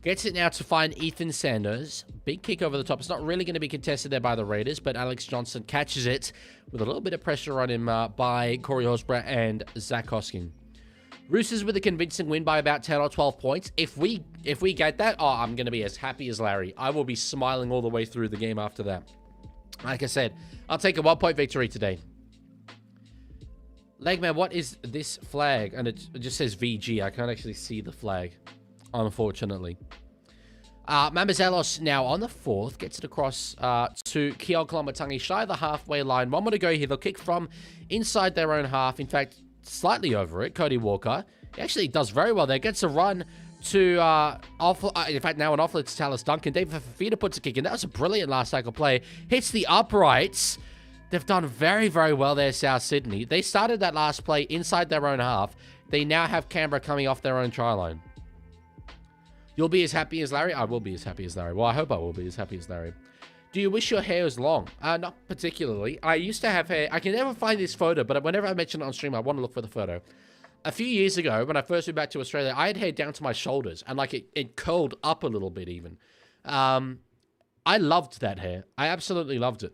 gets it now to find Ethan Sanders. Big kick over the top. It's not really going to be contested there by the Raiders, but Alex Johnson catches it with a little bit of pressure on him by Corey Horsburgh and Zach Hosking. Roosters with a convincing win by about 10 or 12 points. If we get that, oh, I'm going to be as happy as Larry. I will be smiling all the way through the game after that. Like I said, I'll take a 1-point victory today. Legman, what is this flag? And it just says VG. I can't actually see the flag, unfortunately. Mamazzelos now on the 4th. Gets it across to Keol Kolomatangi, shy of the halfway line. 1 more to go here. They'll kick from inside their own half. In fact, slightly over it. Cody Walker. He actually does very well there. Gets a run to, in fact, now an offload to Tallis Duncan. David Fafita puts a kick in. That was a brilliant last tackle play. Hits the uprights. They've done very, very well there, South Sydney. They started that last play inside their own half. They now have Canberra coming off their own try line. You'll be as happy as Larry? I will be as happy as Larry. Well, I hope I will be as happy as Larry. Do you wish your hair was long? Not particularly. I used to have hair. I can never find this photo, but whenever I mention it on stream, I want to look for the photo. A few years ago, when I first moved back to Australia, I had hair down to my shoulders, and like it curled up a little bit even. I loved that hair. I absolutely loved it.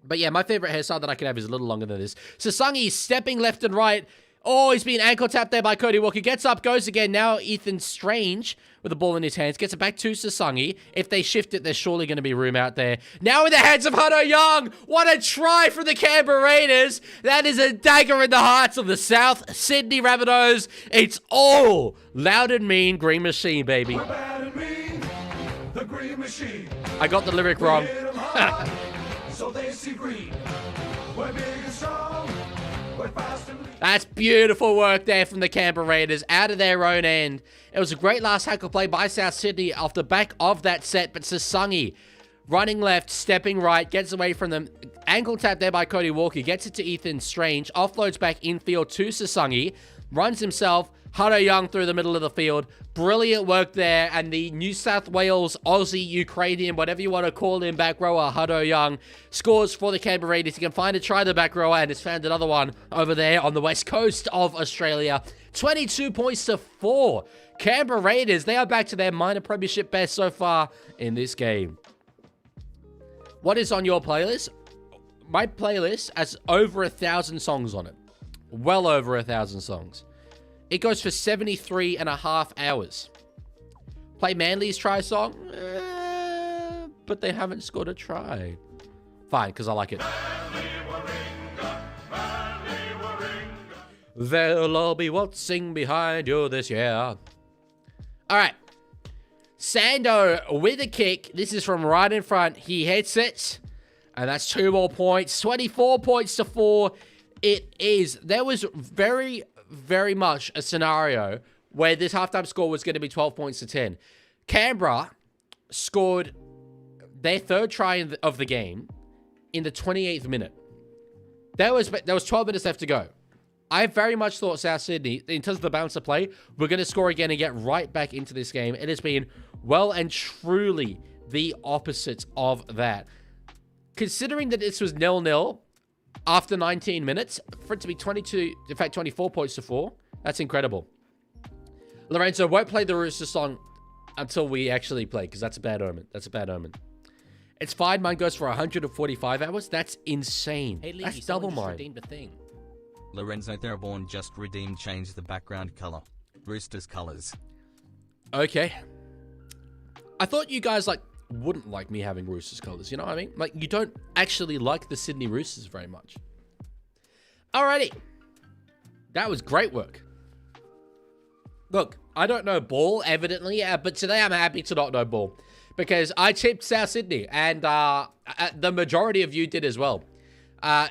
But yeah, my favorite hairstyle that I can have is a little longer than this. Sasangi stepping left and right. Oh, he's being ankle tapped there by Cody Walker. Gets up, goes again. Now Ethan Strange with the ball in his hands. Gets it back to Sasangi. If they shift it, there's surely going to be room out there. Now in the hands of Hutto Young. What a try from the Canberra Raiders. That is a dagger in the hearts of the South Sydney Rabbitohs. It's all loud and mean Green Machine, baby. We're bad and mean, the Green Machine. I got the lyric wrong. So they see green. We're big and strong. We're fast and lean. That's beautiful work there from the Canberra Raiders out of their own end. It was a great last tackle play by South Sydney off the back of that set, but Sasangi running left, stepping right, gets away from them. Ankle tap there by Cody Walker, gets it to Ethan Strange, offloads back infield to Sasangi, runs himself, Hutto Young through the middle of the field. Brilliant work there, and the New South Wales, Aussie, Ukrainian, whatever you want to call him, back rower, Hutto Young, scores for the Canberra Raiders. He can find a try the back rower, and has found another one over there on the west coast of Australia. 22 points to 4. Canberra Raiders, they are back to their minor premiership best so far in this game. What is on your playlist? My playlist has over 1,000 songs on it. Well over 1,000 songs. It goes for 73.5 hours. Play Manly's try song? But they haven't scored a try. Fine, because I like it. They'll all be waltzing behind you this year. All right. Sando with a kick. This is from right in front. He hits it. And that's 2 more points. 24 points to 4. It is. There was very much a scenario where this halftime score was going to be 12 points to 10. Canberra scored their 3rd try of the game in the 28th minute. There was 12 minutes left to go. I very much thought South Sydney, in terms of the balance of play, we're going to score again and get right back into this game. It has been well and truly the opposite of that. Considering that this was 0-0 after 19 minutes, for it to be 22, in fact 24 points to 4, that's incredible. Lorenzo won't play the Roosters song until we actually play, because that's a bad omen. That's a bad omen. It's fine. Mine goes for 145 hours. That's insane. Hey, Leaguie, that's double mine. redeemed a thing. Lorenzo Theraborn just redeemed change the background color. Roosters colors. Okay. I thought you guys, wouldn't like me having Roosters colors, you know what I mean? You don't actually like the Sydney Roosters very much. Alrighty. That was great work. Look, I don't know ball, evidently, but today I'm happy to not know ball. Because I tipped South Sydney, and the majority of you did as well.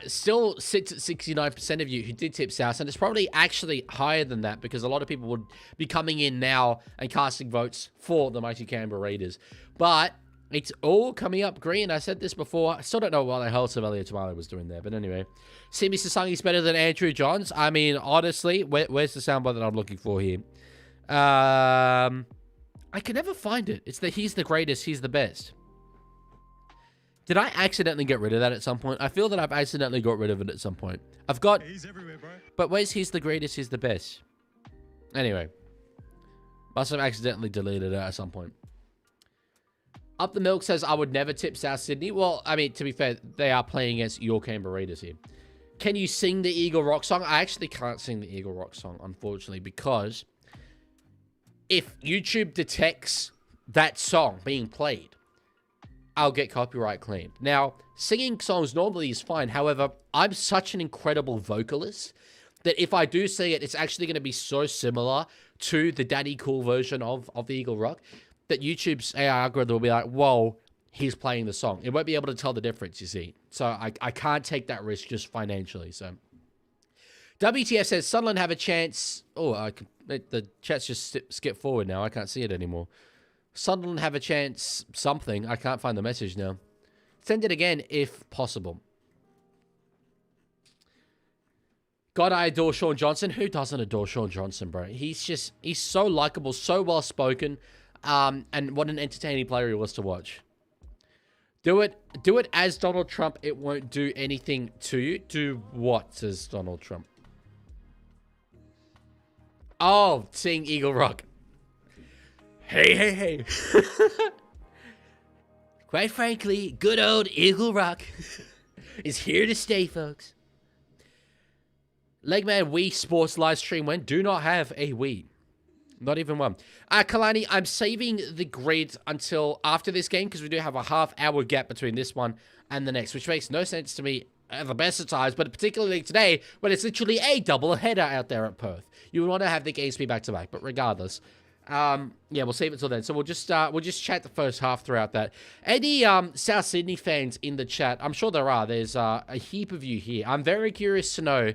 Still sits at 69% of you who did tip South, and it's probably actually higher than that because a lot of people would be coming in now and casting votes for the mighty Canberra Raiders. But it's all coming up green. I said this before. I still don't know what the hell Savalia Tamale was doing there, but anyway. Simi Sasangi's better than Andrew Johns. I mean, honestly, where's the soundbite that I'm looking for here? I can never find it. It's he's the greatest, he's the best. Did I accidentally get rid of that at some point? I feel that I've accidentally got rid of it at some point. I've got... He's everywhere, bro. But where's he's the greatest, he's the best? Anyway. Must have accidentally deleted it at some point. Up the Milk says, I would never tip South Sydney. Well, I mean, to be fair, they are playing against your Canberra Raiders here. Can you sing the Eagle Rock song? I actually can't sing the Eagle Rock song, unfortunately, because if YouTube detects that song being played, I'll get copyright claimed. Now, singing songs normally is fine. However, I'm such an incredible vocalist that if I do sing it, it's actually going to be so similar to the Daddy Cool version of the Eagle Rock that YouTube's AI algorithm will be like, whoa, he's playing the song. It won't be able to tell the difference, you see. So I can't take that risk just financially. So WTF says, Sunderland have a chance. Oh, the chat's just skip forward now. I can't see it anymore. Sunderland have a chance something. I can't find the message now. Send it again if possible. God, I adore Sean Johnson. Who doesn't adore Sean Johnson, bro? He's so likable, so well-spoken, and what an entertaining player he was to watch. Do it as Donald Trump. It won't do anything to you. Do what, says Donald Trump? Oh, sing Eagle Rock. Hey, hey, hey. Quite frankly, good old Eagle Rock is here to stay, folks. Legman Wii Sports live stream when do not have a Wii. Not even one. Kalani, I'm saving the grid until after this game because we do have a half-hour gap between this one and the next, which makes no sense to me at the best of times, but particularly today when it's literally a double header out there at Perth. You would want to have the games be back-to-back, but regardless... yeah, we'll save it till then. So we'll just chat the first half throughout that. Any South Sydney fans in the chat? I'm sure there are. There's a heap of you here. I'm very curious to know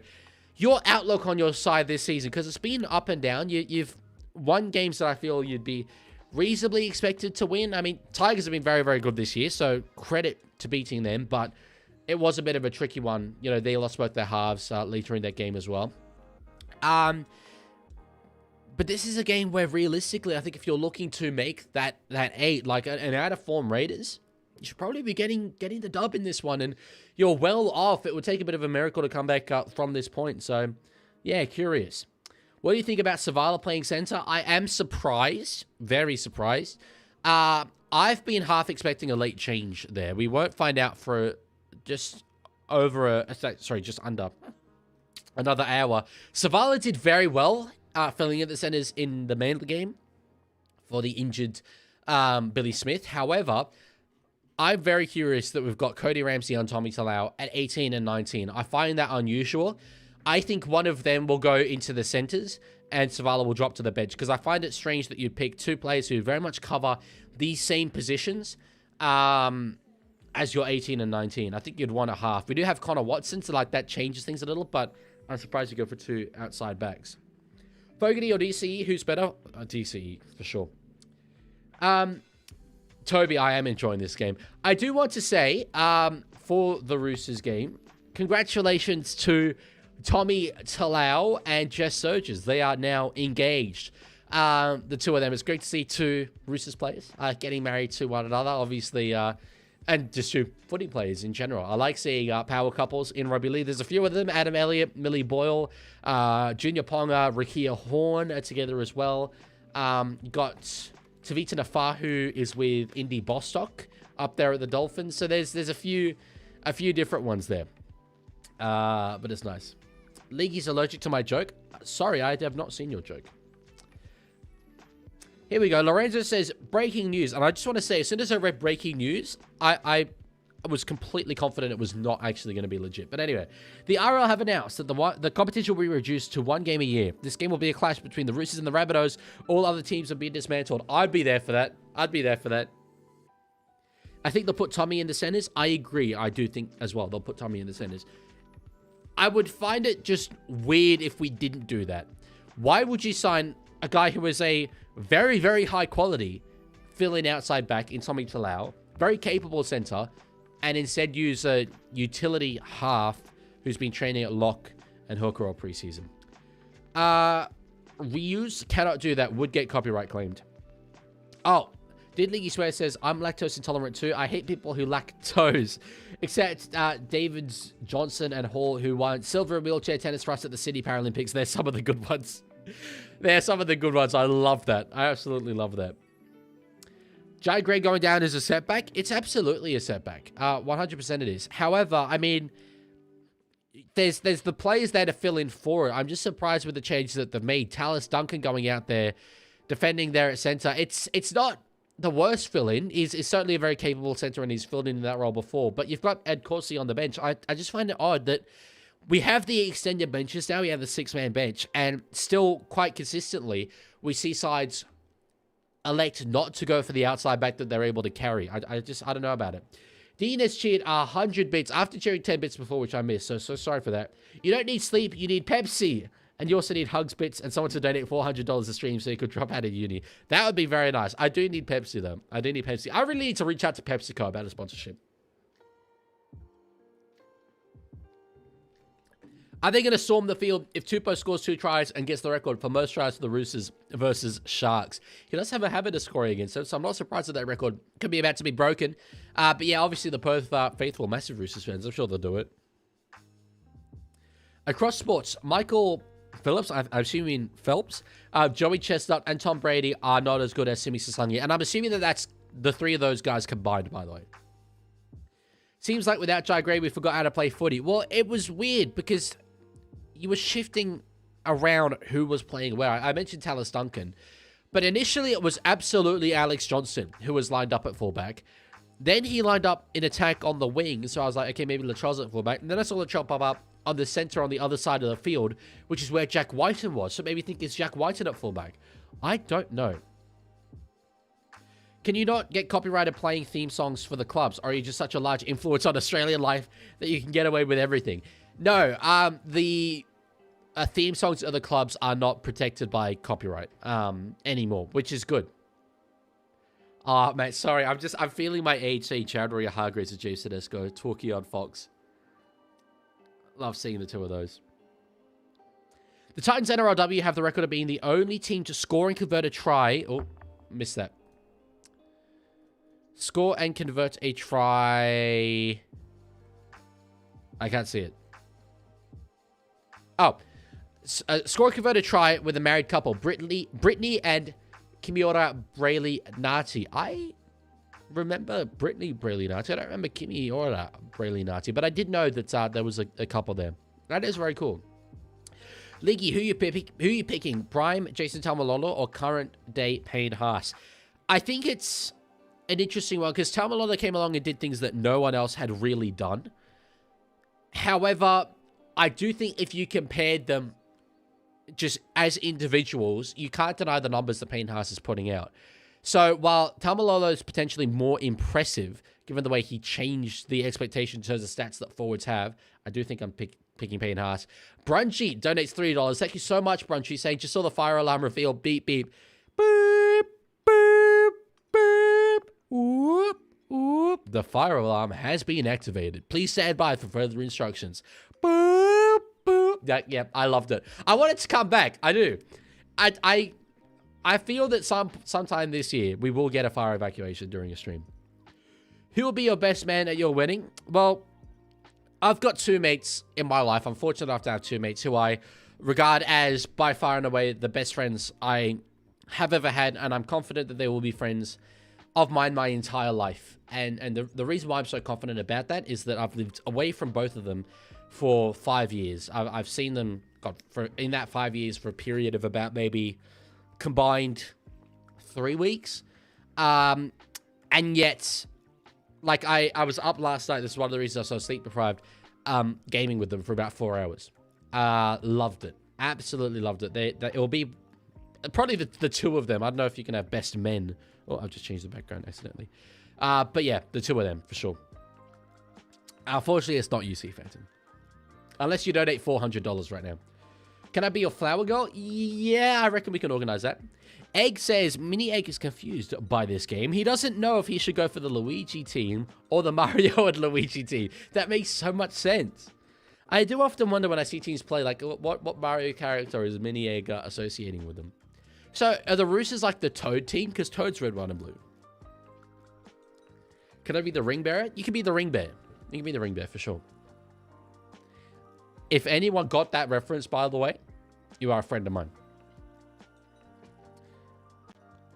your outlook on your side this season because it's been up and down. You've won games that I feel you'd be reasonably expected to win. I mean, Tigers have been very, very good this year, so credit to beating them, but it was a bit of a tricky one. You know, they lost both their halves later in that game as well. But this is a game where realistically, I think if you're looking to make that 8, like an out-of-form Raiders, you should probably be getting the dub in this one. And you're well off. It would take a bit of a miracle to come back up from this point. So, yeah, curious. What do you think about Savala playing center? I am surprised. Very surprised. I've been half expecting a late change there. We won't find out for just under another hour. Savala did very well. Filling in the centers in the Manly game for the injured Billy Smith. However, I'm very curious that we've got Cody Ramsey on Tommy Talau at 18 and 19. I find that unusual. I think one of them will go into the centers and Savala will drop to the bench because I find it strange that you'd pick two players who very much cover these same positions as your 18 and 19. I think you'd want a half. We do have Connor Watson, so like that changes things a little, but I'm surprised you go for two outside backs. Fogarty or DCE, who's better? DCE, for sure. Toby, I am enjoying this game. I do want to say, for the Roosters game, congratulations to Tommy Talau and Jess Surges. They are now engaged. The two of them. It's great to see two Roosters players getting married to one another, obviously, and just two footy players in general. I like seeing power couples in rugby league. There's a few of them. Adam Elliott, Millie Boyle, Junior Ponga, Rikia Horn are together as well. Got Tavita Nafar, who is with Indy Bostock up there at the Dolphins. So there's a few different ones there. But it's nice. Leaguie's allergic to my joke. Sorry, I have not seen your joke. Here we go. Lorenzo says, breaking news. And I just want to say, as soon as I read breaking news, I was completely confident it was not actually going to be legit. But anyway, the RL have announced that the competition will be reduced to one game a year. This game will be a clash between the Roosters and the Rabbitohs. All other teams will be dismantled. I'd be there for that. I'd be there for that. I think they'll put Tommy in the centers. I agree. I do think as well they'll put Tommy in the centers. I would find it just weird if we didn't do that. Why would you sign a guy who is a very, very high quality fill-in outside back in Tommy Talau, very capable center, and instead use a utility half who's been training at lock and hooker all preseason? Reuse cannot do that. Would get copyright claimed. Oh, Did Leaguie Swear says, I'm lactose intolerant too. I hate people who lack toes. Except Davids, Johnson, and Hall, who won silver in wheelchair tennis thrust at the Sydney Paralympics. They're some of the good ones. They're some of the good ones. I love that. I absolutely love that. Jai Gray going down is a setback. It's absolutely a setback. 100% it is. However, I mean, there's the players there to fill in for it. I'm just surprised with the changes that they've made. Tallis Duncan going out there, defending there at centre. It's not the worst fill-in. He's certainly a very capable centre, and he's filled in that role before. But you've got Ed Corsi on the bench. I just find it odd that we have the extended benches now. We have the 6-man bench, and still quite consistently, we see sides elect not to go for the outside back that they're able to carry. I don't know about it. Dean has cheered 100 bits after cheering 10 bits before, which I missed. So sorry for that. You don't need sleep. You need Pepsi. And you also need Hugs bits and someone to donate $400 a stream so you could drop out of uni. That would be very nice. I do need Pepsi, though. I do need Pepsi. I really need to reach out to PepsiCo about a sponsorship. Are they going to storm the field if Tupou scores 2 tries and gets the record for most tries for the Roosters versus Sharks? He does have a habit of scoring against them, so I'm not surprised that record could be about to be broken. But yeah, obviously the Perth faithful, massive Roosters fans, I'm sure they'll do it. Across sports, Michael Phillips, I'm assuming Phelps, Joey Chestnut, and Tom Brady are not as good as Simi Sasangi. And I'm assuming that that's the 3 of those guys combined, by the way. Seems like without Jai Gray, we forgot how to play footy. Well, it was weird because you were shifting around who was playing where. I mentioned Tallis Duncan, but initially it was absolutely Alex Johnson who was lined up at fullback. Then he lined up in attack on the wing, so I was like, okay, maybe Latrell's at fullback. And then I saw Latrell pop up on the center on the other side of the field, which is where Jack Whiten was. So maybe think it's Jack Whiten at fullback. I don't know. Can you not get copyrighted playing theme songs for the clubs? Or are you just such a large influence on Australian life that you can get away with everything? No, the theme songs of the clubs are not protected by copyright anymore, which is good. Mate, sorry, I'm feeling my age saying Chowdhury Hargreaves and James Tedesco, Talkie on Fox. Love seeing the 2 of those. The Titans NRLW have the record of being the only team to score and convert a try. Oh, missed that. Score and convert a try. I can't see it. Oh. Score and convert a try with a married couple. Brittany and Kimiora Brayley Nati. I remember Brittany Brayley Nati. I don't remember Kimiora Brayley Nati, but I did know that there was a couple there. That is very cool. Leaguie, who you picking? Prime Jason Taumalolo or current day Payne Haas? I think it's an interesting one because Taumalolo came along and did things that no one else had really done. However, I do think if you compared them just as individuals, you can't deny the numbers that Payne Haas is putting out. So while Taumalolo is potentially more impressive, given the way he changed the expectation in terms of stats that forwards have, I do think I'm picking Payne Haas. Brunchy donates $3. Thank you so much, Brunchy, saying, just saw the fire alarm reveal. Beep, beep. Boop, boop, boop. Whoop, whoop. The fire alarm has been activated. Please stand by for further instructions. Boop, boop. Yeah, I loved it. I want it to come back. I do. I feel that sometime this year, we will get a fire evacuation during a stream. Who will be your best man at your wedding? Well, I've got 2 mates in my life. I'm fortunate enough to have 2 mates who I regard as by far and away the best friends I have ever had. And I'm confident that they will be friends of mine my entire life. And the reason why I'm so confident about that is that I've lived away from both of them for 5 years. I've seen them in that 5 years for a period of about maybe combined 3 weeks. And yet, like, I was up last night. This is one of the reasons I was so sleep deprived, gaming with them for about 4 hours. Loved it. Absolutely loved it. It will be probably the 2 of them. I don't know if you can have best men. Oh, I've just changed the background accidentally. But yeah, the 2 of them for sure. Unfortunately, it's not UC Phantom. Unless you donate $400 right now. Can I be your flower girl? Yeah, I reckon we can organize that. Egg says, Mini Egg is confused by this game. He doesn't know if he should go for the Luigi team or the Mario and Luigi team. That makes so much sense. I do often wonder when I see teams play, like, what Mario character is Mini Egg associating with them? So, are the Roosters like the Toad team? Because Toad's red, white, and blue. Can I be the ring bearer? You can be the ring bearer. You can be the ring bearer for sure. If anyone got that reference, by the way, you are a friend of mine.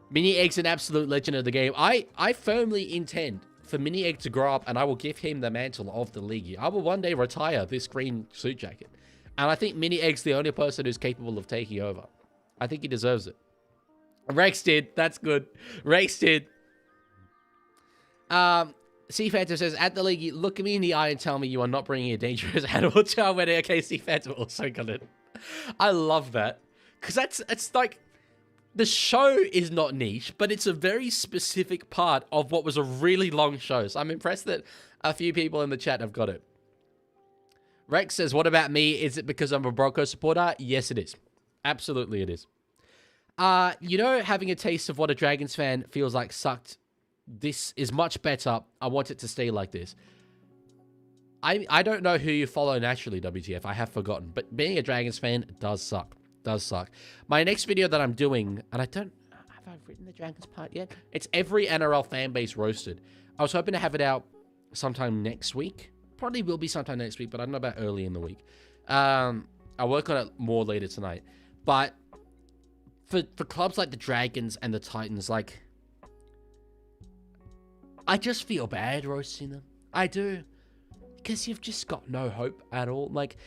Mini Egg's an absolute legend of the game. I firmly intend for Mini Egg to grow up, and I will give him the mantle of the Leaguie. I will one day retire this green suit jacket. And I think Mini Egg's the only person who's capable of taking over. I think he deserves it. Rex did. That's good. Rex did. C Phantom says, at the Leaguie, look at me in the eye and tell me you are not bringing a dangerous animal to our wedding. Okay, C Phantom also got it. I love that. Because it's like, the show is not niche, but it's a very specific part of what was a really long show. So I'm impressed that a few people in the chat have got it. Rex says, what about me? Is it because I'm a Broncos supporter? Yes, it is. Absolutely it is. You know, having a taste of what a Dragons fan feels like sucked. This is much better. I want it to stay like this. I don't know who you follow naturally, WTF. I have forgotten. But being a Dragons fan does suck. Does suck. My next video that I'm doing, and I don't... Have I written the Dragons part yet? It's every NRL fan base roasted. I was hoping to have it out sometime next week. Probably will be sometime next week, but I don't know about early in the week. I'll work on it more later tonight. But for clubs like the Dragons and the Titans, like... I just feel bad roasting them. I do. Because you've just got no hope at all. Like,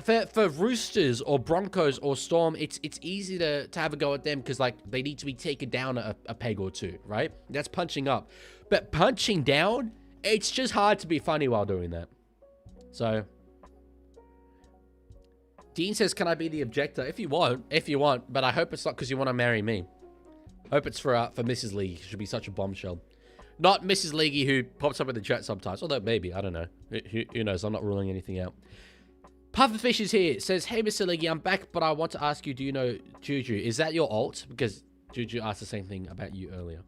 for Roosters or Broncos or Storm, it's easy to have a go at them because, like, they need to be taken down a peg or two, right? That's punching up. But punching down, it's just hard to be funny while doing that. So, Dean says, can I be the objector? If you want, but I hope it's not because you want to marry me. Hope it's for Mrs. League. She should be such a bombshell. Not Mrs. Leaguie, who pops up in the chat sometimes. Although, maybe. I don't know. Who knows? I'm not ruling anything out. Pufferfish is here. Says, hey, Mr. Leaguie, I'm back, but I want to ask you, do you know Juju? Is that your alt? Because Juju asked the same thing about you earlier.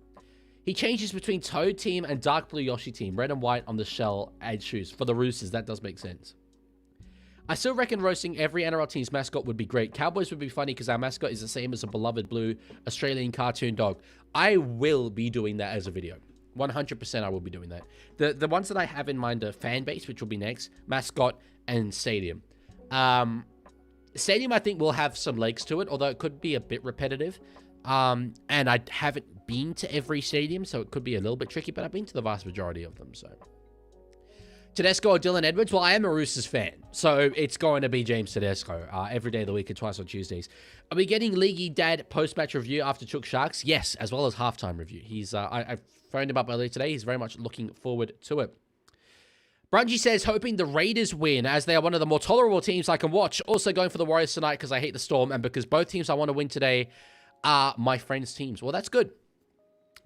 He changes between Toad team and Dark Blue Yoshi team. Red and white on the shell and shoes. For the Roosters, that does make sense. I still reckon roasting every NRL team's mascot would be great. Cowboys would be funny because our mascot is the same as a beloved blue Australian cartoon dog. I will be doing that as a video. 100% I will be doing that. The ones that I have in mind are fan base, which will be next, mascot, and stadium. Stadium I think will have some legs to it, although it could be a bit repetitive. And I haven't been to every stadium, so it could be a little bit tricky, but I've been to the vast majority of them, so. Tedesco or Dylan Edwards? Well, I am a Roosters fan, so it's going to be James Tedesco every day of the week and twice on Tuesdays. Are we getting Leaguie Dad post-match review after Chook Sharks? Yes, as well as halftime review. He's I phoned him up earlier today. He's very much looking forward to it. Brungy says, hoping the Raiders win as they are one of the more tolerable teams I can watch. Also going for the Warriors tonight because I hate the Storm and because both teams I want to win today are my friends' teams. Well, that's good.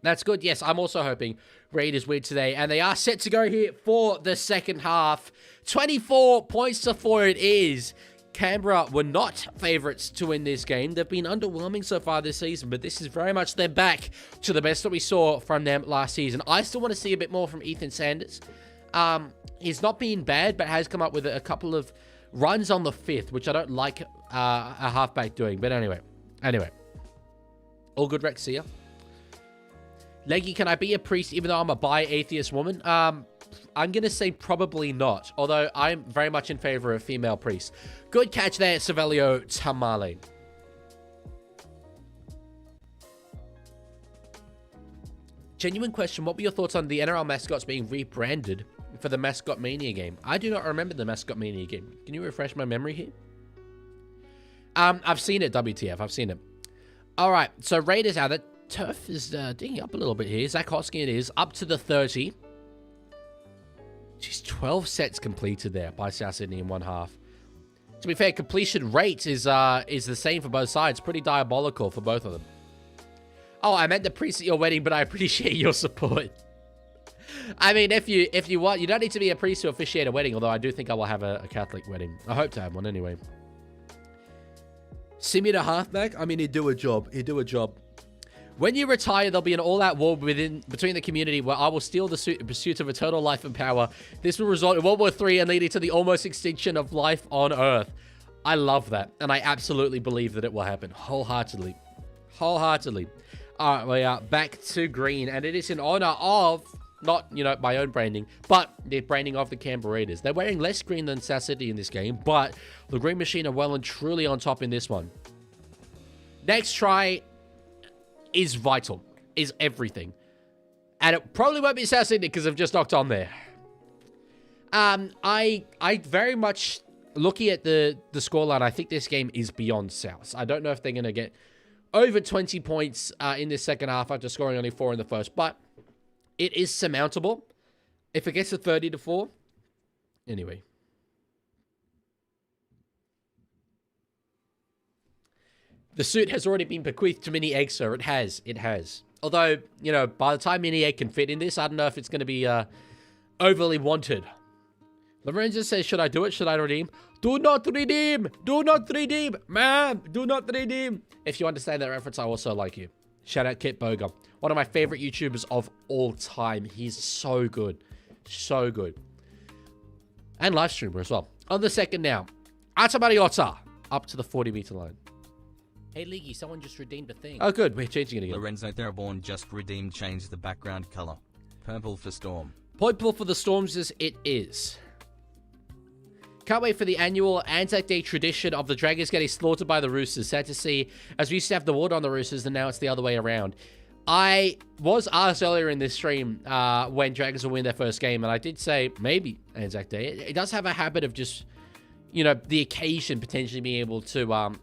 That's good. Yes, I'm also hoping Raiders win today. And they are set to go here for the second half. 24 points to 4 it is. Canberra were not favourites to win this game. They've been underwhelming so far this season, but this is very much their back to the best that we saw from them last season. I still want to see a bit more from Ethan Sanders. He's not been bad, but has come up with a couple of runs on the fifth, which I don't like a halfback doing. But anyway. All good, Rex. See ya. Leggy, can I be a priest even though I'm a bi-atheist woman? I'm going to say probably not, although I'm very much in favor of female priests. Good catch there, Savelio Tamale. Genuine question, what were your thoughts on the NRL mascots being rebranded for the Mascot Mania game? I do not remember the Mascot Mania game. Can you refresh my memory here? I've seen it, WTF. I've seen it. All right, so Raiders out. That turf is digging up a little bit here. Zach Hoskin is up to the 30. Jeez, 12 sets completed there by South Sydney in one half. To be fair, completion rate is the same for both sides. Pretty diabolical for both of them. Oh, I meant the priest at your wedding, but I appreciate your support. I mean, if you want, you don't need to be a priest to officiate a wedding, although I do think I will have a Catholic wedding. I hope to have one anyway. Simi to halfback? I mean, he'd do a job. He'd do a job. When you retire, there'll be an all-out war between the community where I will steal the pursuit of eternal life and power. This will result in World War III and leading to the almost extinction of life on Earth. I love that, and I absolutely believe that it will happen. Wholeheartedly. All right, we are back to green, and it is in honor of Not, you know, my own branding, but the branding of the Canberra Raiders. They're wearing less green than South Sydney in this game, but the Green Machine are well and truly on top in this one. Next try is vital, is everything. And it probably won't be South Sydney because I've just knocked on there. I very much, looking at the scoreline, I think this game is beyond South. I don't know if they're going to get over 20 points in this second half after scoring only 4 in the first, but it is surmountable. If it gets to 30-4, anyway. The suit has already been bequeathed to Mini Egg, sir. It has. It has. Although, you know, by the time Mini Egg can fit in this, I don't know if it's going to be overly wanted. Lorenzo says, should I do it? Should I redeem? Do not redeem! Do not redeem! Ma'am, do not redeem! If you understand that reference, I also like you. Shout out Kit Boga. One of my favorite YouTubers of all time. He's so good. So good. And live streamer as well. On the second now. Atamariota. Up to the 40-meter line. Hey, Leaguie, someone just redeemed a thing. Oh, good. We're changing it again. Lorenzo Theraborn just redeemed, changed the background color. Purple for Storm. Purple for the Storms as it is. Can't wait for the annual Anzac Day tradition of the Dragons getting slaughtered by the Roosters. Sad to see, as we used to have the water on the Roosters, and now it's the other way around. I was asked earlier in this stream when Dragons will win their first game, and I did say maybe Anzac Day. It does have a habit of just, you know, the occasion potentially being able to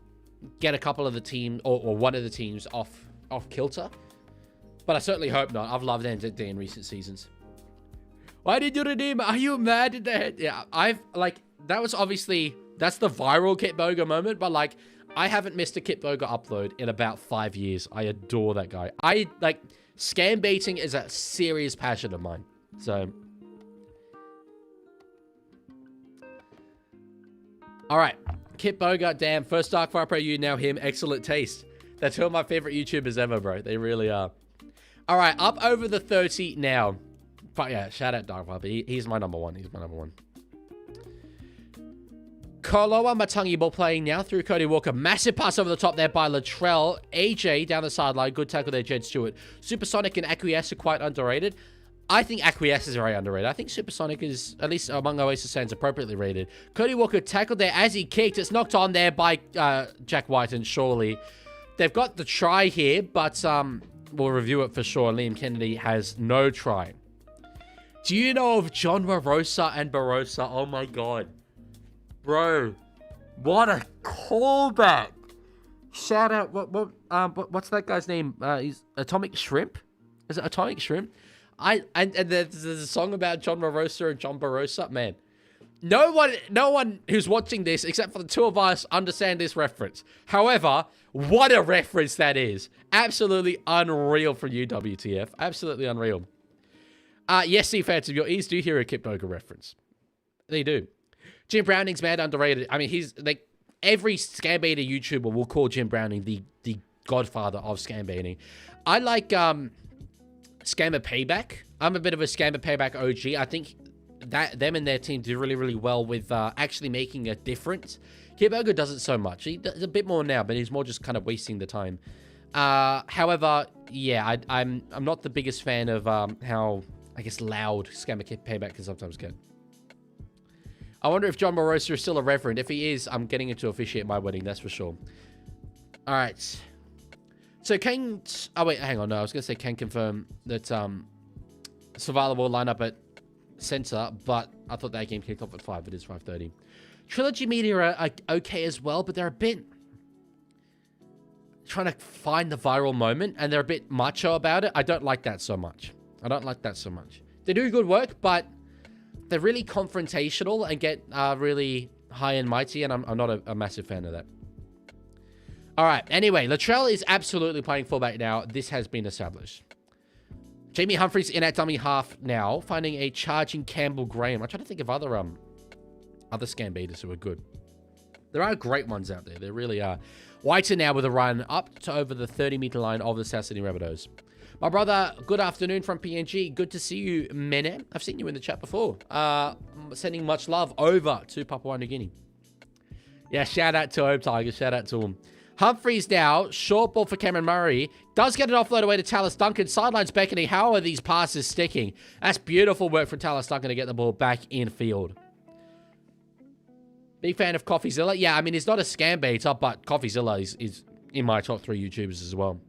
get a couple of the team or one of the teams off kilter. But I certainly hope not. I've loved Anzac Day in recent seasons. Why did you redeem? Are you mad at that? Yeah, that was obviously, that's the viral Kit Boga moment, but like, I haven't missed a Kit Boga upload in about 5 years. I adore that guy. Scam baiting is a serious passion of mine. So. All right. Kit Boga, damn. First Darkfire Pro, you, now him. Excellent taste. They're two of my favorite YouTubers ever, bro. They really are. All right. Up over the 30 now. But yeah, shout out Darkfire. He's my number one. He's my number one. Koloa Matangi ball playing now through Cody Walker. Massive pass over the top there by Latrell. AJ down the sideline. Good tackle there, Jed Stewart. Supersonic and Acquiesce are quite underrated. I think Acquiesce is very underrated. I think Supersonic is, at least among Oasis fans, appropriately rated. Cody Walker tackled there as he kicked. It's knocked on there by Jack White and Shawley. They've got the try here, but we'll review it for sure. Liam Kennedy has no try. Do you know of John Barossa and Barossa? Oh my god. Bro, what a callback! Shout out, what's that guy's name? He's Atomic Shrimp? Is it Atomic Shrimp? And there's a song about John Barossa and John Barossa. Man, no one who's watching this, except for the two of us, understand this reference. However, what a reference that is! Absolutely unreal from you, WTF. Absolutely unreal. Yes, see, fans of your ears do hear a Kit Boga reference. They do. Jim Browning's mad underrated. I mean, he's like, every scam baiter YouTuber will call Jim Browning the godfather of scam baiting. I like Scammer Payback. I'm a bit of a Scammer Payback OG. I think that them and their team do really, really well with actually making a difference. Kit Boga doesn't so much. He does a bit more now, but he's more just kind of wasting the time. However, yeah, I'm not the biggest fan of how, I guess, loud Scammer Payback can sometimes get. I wonder if John Barossa is still a reverend. If he is, I'm getting him to officiate my wedding, that's for sure. All right. So Ken... Oh, wait, hang on. No, I was going to say Ken confirm that Survival will line up at center, but I thought that game kicked off at 5. It is 5:30. Trilogy Media are okay as well, but they're a bit... trying to find the viral moment, and they're a bit macho about it. I don't like that so much. They do good work, but... they're really confrontational and get really high and mighty, and I'm not a massive fan of that. All right. Anyway, Latrell is absolutely playing fullback now. This has been established. Jamie Humphries in at dummy half now, finding a charging Campbell Graham. I'm trying to think of other scam baiters who are good. There are great ones out there. There really are. Whiter now with a run up to over the 30-meter line of the South Sydney Rabbitohs. My brother, good afternoon from PNG. Good to see you, Mene. I've seen you in the chat before. Sending much love over to Papua New Guinea. Yeah, shout out to Home Tiger. Shout out to him. Humphries now, short ball for Cameron Murray. Does get an offload away to Tallis Duncan. Sidelines beckoning. How are these passes sticking? That's beautiful work from Tallis Duncan to get the ball back in field. Big fan of CoffeeZilla. Yeah, I mean, he's not a scam baiter, but CoffeeZilla is in my top 3 YouTubers as well.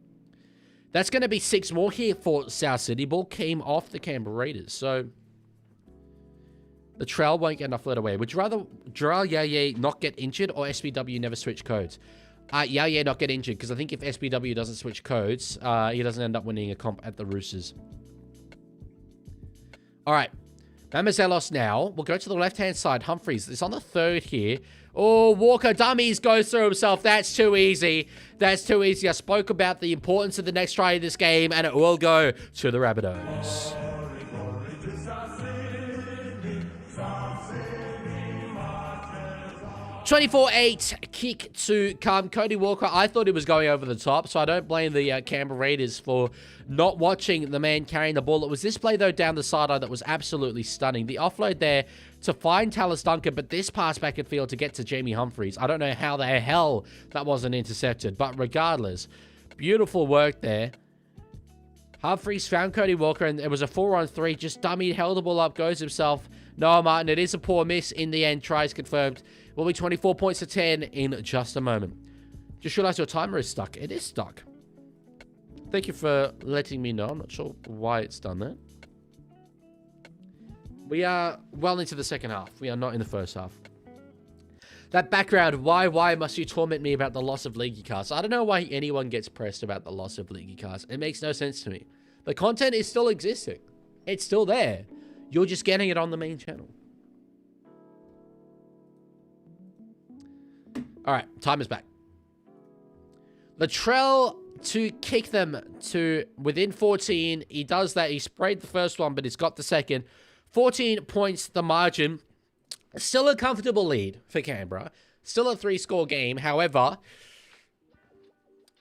That's going to be 6 more here for South Sydney. Ball came off the Canberra Raiders, so the trail won't get enough let away. Would you rather Jarrell Yaya not get injured or SBW never switch codes? Yaya not get injured, because I think if SBW doesn't switch codes, he doesn't end up winning a comp at the Roosters. All right. Mamazelos now. We'll go to the left-hand side. Humphries. It's on the 3rd here. Oh, Walker dummies goes through himself. That's too easy. That's too easy. I spoke about the importance of the next try of this game, and it will go to the Rabbitohs. 24-8 kick to come. Cody Walker, I thought he was going over the top, so I don't blame the Canberra Raiders for not watching the man carrying the ball. It was this play, though, down the sideline that was absolutely stunning. The offload there to find Tallis Duncan, but this pass back at field to get to Jamie Humphries. I don't know how the hell that wasn't intercepted, but regardless, beautiful work there. Humphries found Cody Walker, and it was a 4-on-3. Just dummied, held the ball up, goes himself. Noah Martin, it is a poor miss in the end. Tries confirmed. Will be 24 points to 10 in just a moment. Just realized your timer is stuck. It is stuck. Thank you for letting me know. I'm not sure why it's done that. We are well into the second half. We are not in the first half. That background, why must you torment me about the loss of Leaguie cards? I don't know why anyone gets pressed about the loss of Leaguie cards. It makes no sense to me. The content is still existing. It's still there. You're just getting it on the main channel. All right, time is back. Latrell to kick them to within 14. He does that. He sprayed the first one, but he's got the second. 14 points the margin. Still a comfortable lead for Canberra. Still a 3-score game. However,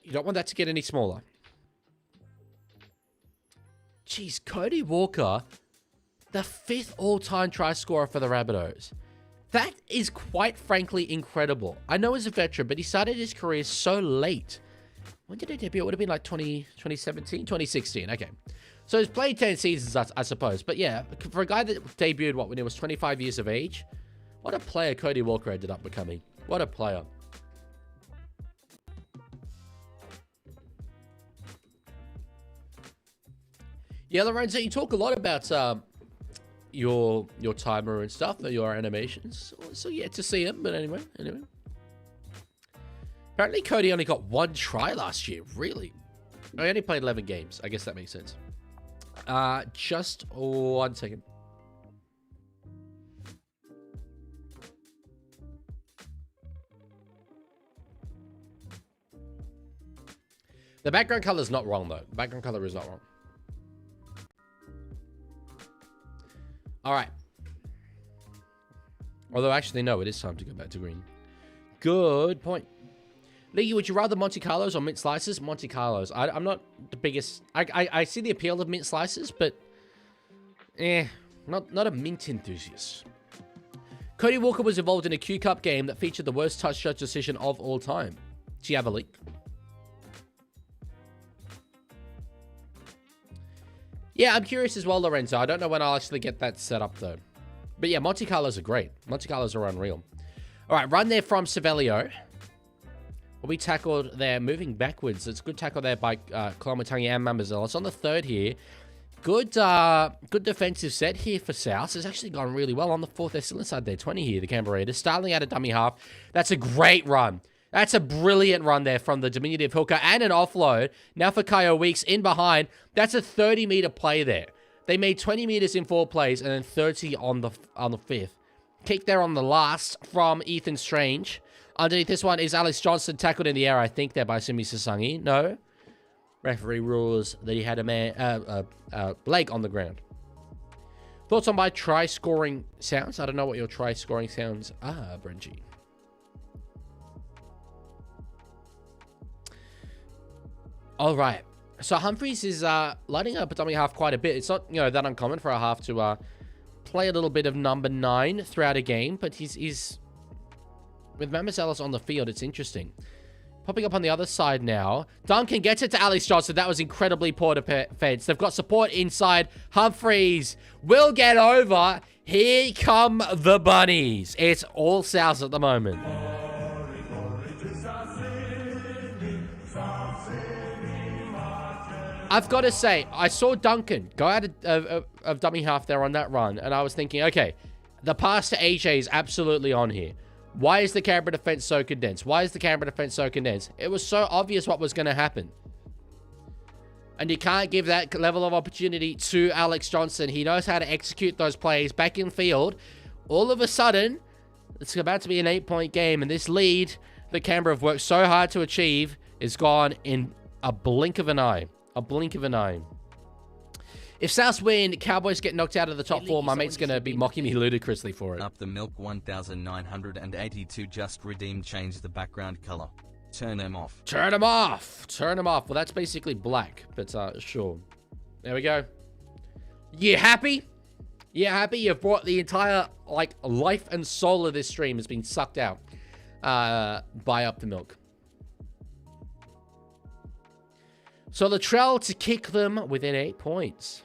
you don't want that to get any smaller. Jeez, Cody Walker, the 5th all-time try scorer for the Rabbitohs. That is quite frankly incredible. I know he's a veteran, but he started his career so late. When did he debut? It would have been like 2017, 2016. Okay. So he's played 10 seasons, I suppose. But yeah, for a guy that debuted, when he was 25 years of age, what a player Cody Walker ended up becoming. What a player. Yeah, Lorenzo, you talk a lot about your timer and stuff, your animations. So yeah, to see him, but anyway. Apparently Cody only got 1 try last year. Really? I only played 11 games. I guess that makes sense. Just 1 second. The background color is not wrong, though. The background color is not wrong. All right. Although, actually, no, it is time to go back to green. Good point. Leaguie, would you rather Monte Carlos or mint slices? Monte Carlos. I'm not the biggest... I see the appeal of mint slices, but... not a mint enthusiast. Cody Walker was involved in a Q Cup game that featured the worst touch judge decision of all time. Do you have a link? Yeah, I'm curious as well, Lorenzo. I don't know when I'll actually get that set up, though. But yeah, Monte Carlos are great. Monte Carlos are unreal. All right, run there from Savelio. Will be tackled there, moving backwards. It's a good tackle there by Colomatangi and Mamazella. It's on the 3rd here. Good defensive set here for South. It's actually gone really well on the 4th. They're still inside their 20 here, the Canberra Raiders. Starling out a dummy half. That's a great run. That's a brilliant run there from the diminutive hooker and an offload. Now for Kyle Weeks in behind. That's a 30-meter play there. They made 20 meters in 4 plays and then 30 on the 5th. Kick there on the last from Ethan Strange. Underneath this one is Alex Johnson, tackled in the air, I think, there by Simi Sasangi. No. Referee rules that he had a leg on the ground. Thoughts on my try-scoring sounds? I don't know what your try-scoring sounds are, Brenji. All right. So Humphries is lighting up a dummy half quite a bit. It's not, that uncommon for a half to play a little bit of number 9 throughout a game, but he's with Mamazelos on the field, it's interesting. Popping up on the other side now. Duncan gets it to Alex Johnson. That was incredibly poor defense. They've got support inside. Humphreys will get over. Here come the Bunnies. It's all Souths at the moment. I've got to say, I saw Duncan go out of dummy half there on that run, and I was thinking, okay, the pass to AJ is absolutely on here. Why is the Canberra defense so condensed? Why is the Canberra defense so condensed? It was so obvious what was going to happen. And you can't give that level of opportunity to Alex Johnson. He knows how to execute those plays back in field. All of a sudden, it's about to be an 8-point game, and this lead that Canberra have worked so hard to achieve is gone in a blink of an eye. A blink of an eye. If Souths win, Cowboys get knocked out of the top 4, my mate's going to be mocking me ludicrously for it. Up the milk 1982 just redeemed, change the background color. Turn them off. Turn them off. Turn them off. Well, that's basically black, but sure. There we go. You happy? You happy? You've brought the entire, like, life and soul of this stream has been sucked out by Up the Milk. So the Latrell to kick them within 8 points.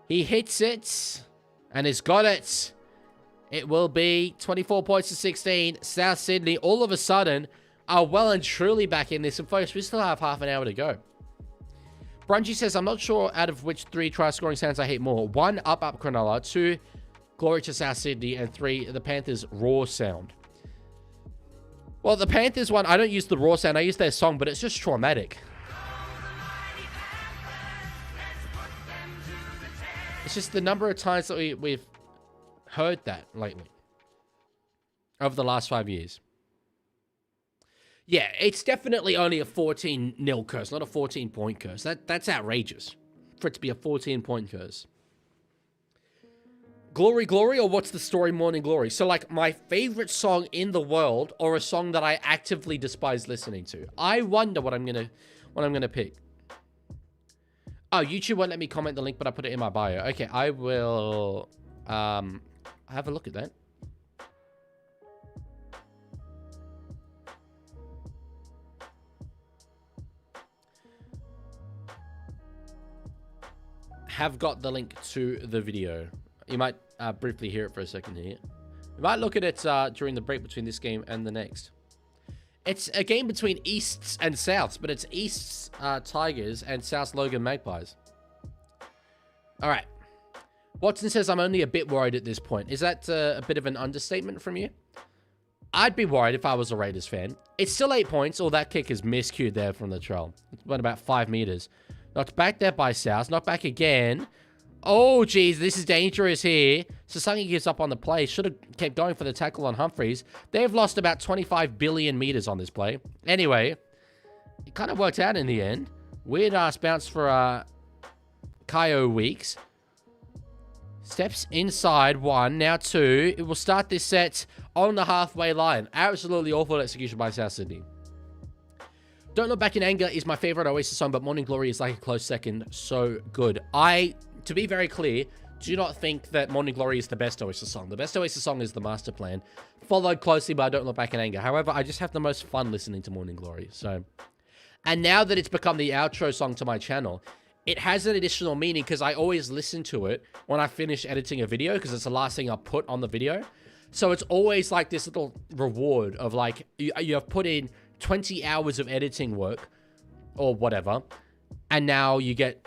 He hits it and has got it. It will be 24 points to 16. South Sydney all of a sudden are well and truly back in this. And folks, we still have half an hour to go. Brungy says, I'm not sure out of which 3 try-scoring sounds I hate more. 1, up Cronulla. 2, glory to South Sydney. And 3, the Panthers' raw sound. Well, the Panthers one, I don't use the raw sound. I use their song, but it's just traumatic. It's just the number of times that we've heard that lately. Over the last 5 years. Yeah, it's definitely only a 14-0 curse, not a 14-point curse. That's outrageous for it to be a 14-point curse. Glory, glory, or what's the story, Morning Glory? So, like, my favorite song in the world, or a song that I actively despise listening to. I wonder what I'm gonna pick. Oh, YouTube won't let me comment the link, but I put it in my bio. Okay, I will have a look at that. Have got the link to the video. You might briefly hear it for a second here. You might look at it during the break between this game and the next. It's a game between Easts and Souths, but it's Easts Tigers and Souths Logan Magpies. All right. Watson says, I'm only a bit worried at this point. Is that a bit of an understatement from you? I'd be worried if I was a Raiders fan. It's still 8 points. Oh, that kick is miscued there from the Latrell. It went about 5 meters. Knocked back there by Souths. Knocked back again. Oh, geez, this is dangerous here. Sasangi gives up on the play. Should have kept going for the tackle on Humphreys. They've lost about 25 billion meters on this play. Anyway, it kind of worked out in the end. Weird-ass bounce for Kyo Weeks. Steps inside, 1, now 2. It will start this set on the halfway line. Absolutely awful execution by South Sydney. Don't Look Back in Anger is my favorite Oasis song, but Morning Glory is like a close second. So good. To be very clear, do not think that Morning Glory is the best Oasis song. The best Oasis song is The Master Plan, followed closely by Don't Look Back in Anger. However, I just have the most fun listening to Morning Glory. So, and now that it's become the outro song to my channel, it has an additional meaning because I always listen to it when I finish editing a video because it's the last thing I put on the video. So it's always like this little reward of like, you have put in 20 hours of editing work or whatever, and now you get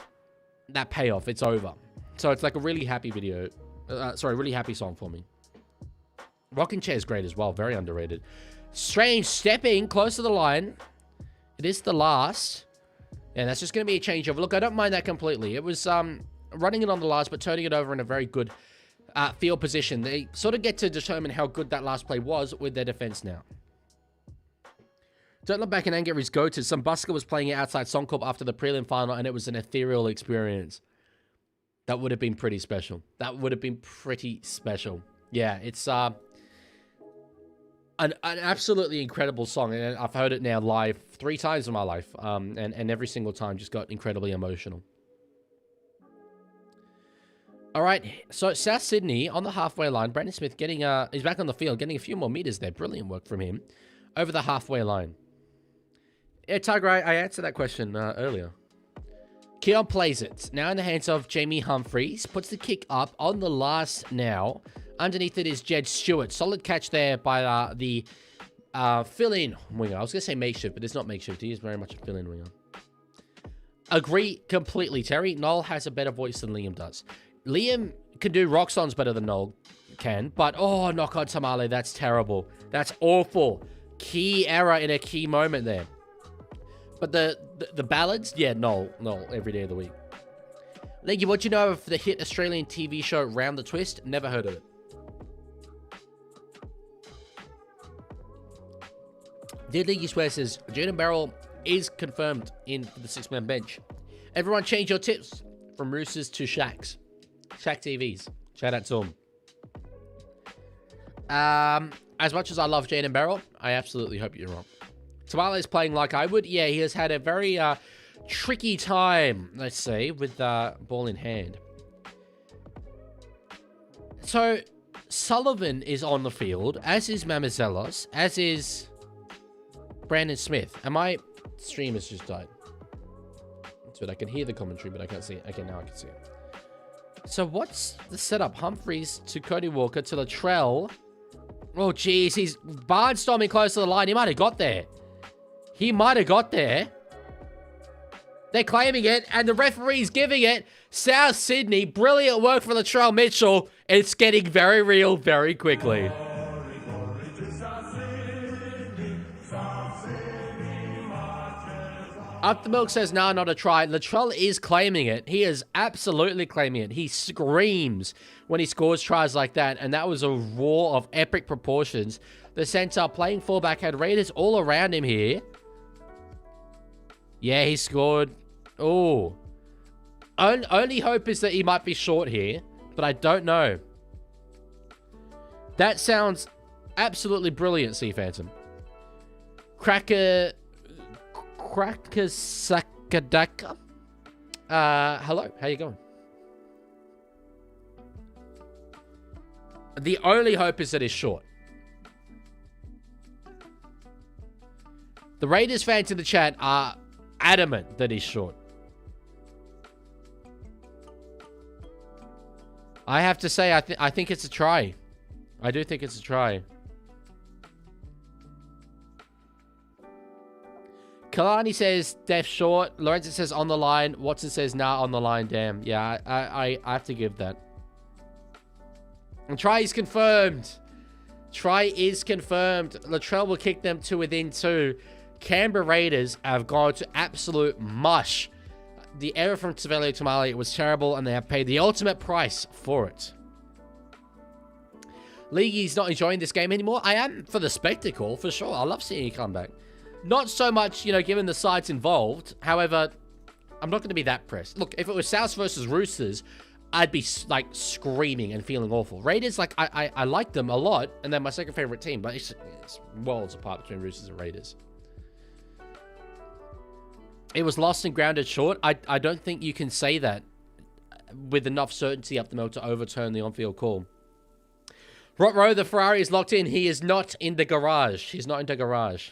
that payoff. It's over. So it's like a really happy video. Really happy song for me. Rocking Chair is great as well. Very underrated. Strange stepping close to the line. It is the last. And that's just going to be a changeover. Look, I don't mind that completely. It was running it on the last, but turning it over in a very good field position. They sort of get to determine how good that last play was with their defense now. Don't Look Back in Anger is goated. Some busker was playing it outside Songcorp after the prelim final, and it was an ethereal experience. That would have been pretty special. That would have been pretty special. Yeah, it's an absolutely incredible song, and I've heard it now live 3 times in my life, and every single time just got incredibly emotional. All right, so South Sydney on the halfway line. Brandon Smith getting, he's back on the field, getting a few more meters there. Brilliant work from him. over the halfway line. Yeah, Tiger, I answered that question earlier. Keon plays it. Now in the hands of Jamie Humphries. Puts the kick up on the last now. Underneath it is Jed Stewart. Solid catch there by the fill-in winger. I was going to say makeshift, but it's not makeshift. He is very much a fill-in winger. Agree completely, Terry. Noel has a better voice than Liam does. Liam can do rock songs better than Noel can, but oh, knock on Tamale, that's terrible. That's awful. Key error in a key moment there. But the ballads, yeah, Noel, every day of the week. Leaguie, what do you know of the hit Australian TV show Round the Twist? Never heard of it. Dear Leaguie Swear says, Jaden Barrell is confirmed in the 6-man bench. Everyone change your tips from Roosters to Shaq's. Shaq TVs. Shout out to him. As much as I love Jaden Barrell, I absolutely hope you're wrong. Tamale is playing like I would. Yeah, he has had a very tricky time, let's say, with ball in hand. So, Sullivan is on the field, as is Mamazelos, as is Brandon Smith. And my stream has just died. That's what I can hear the commentary, but I can't see it. Okay, now I can see it. So what's the setup? Humphries to Cody Walker to Latrell. Oh, jeez. He's barnstorming close to the line. He might have got there. They're claiming it, and the referee's giving it. South Sydney. Brilliant work for Latrell Mitchell. It's getting very real very quickly. Up the Milk says, nah, not a try. Latrell is claiming it. He is absolutely claiming it. He screams when he scores tries like that, and that was a roar of epic proportions. The centre playing fullback had Raiders all around him here. Yeah, he scored. Oh. Only hope is that he might be short here, but I don't know. That sounds absolutely brilliant, Sea Phantom. Krakasakadaka. Hello, how you going? The only hope is that he's short. The Raiders fans in the chat are adamant that he's short. I have to say, I think it's a try. I do think it's a try. Kalani says Def short. Lorenzo says on the line. Watson says nah, on the line. Damn. Yeah, I have to give that. And try is confirmed. Try is confirmed. Latrell will kick them to within 2. Canberra Raiders have gone to absolute mush. The error from Tavelio Tamale was terrible, and they have paid the ultimate price for it. Leaguie's not enjoying this game anymore. I am for the spectacle, for sure. I love seeing you come back. Not so much, given the sides involved. However, I'm not going to be that pressed. Look, if it was South versus Roosters, I'd be, screaming and feeling awful. Raiders, I like them a lot, and they're my second favorite team, but it's worlds apart between Roosters and Raiders. It was lost and grounded short. I don't think you can say that with enough certainty up the middle to overturn the on-field call. Rotro, the Ferrari is locked in. He is not in the garage. He's not in the garage.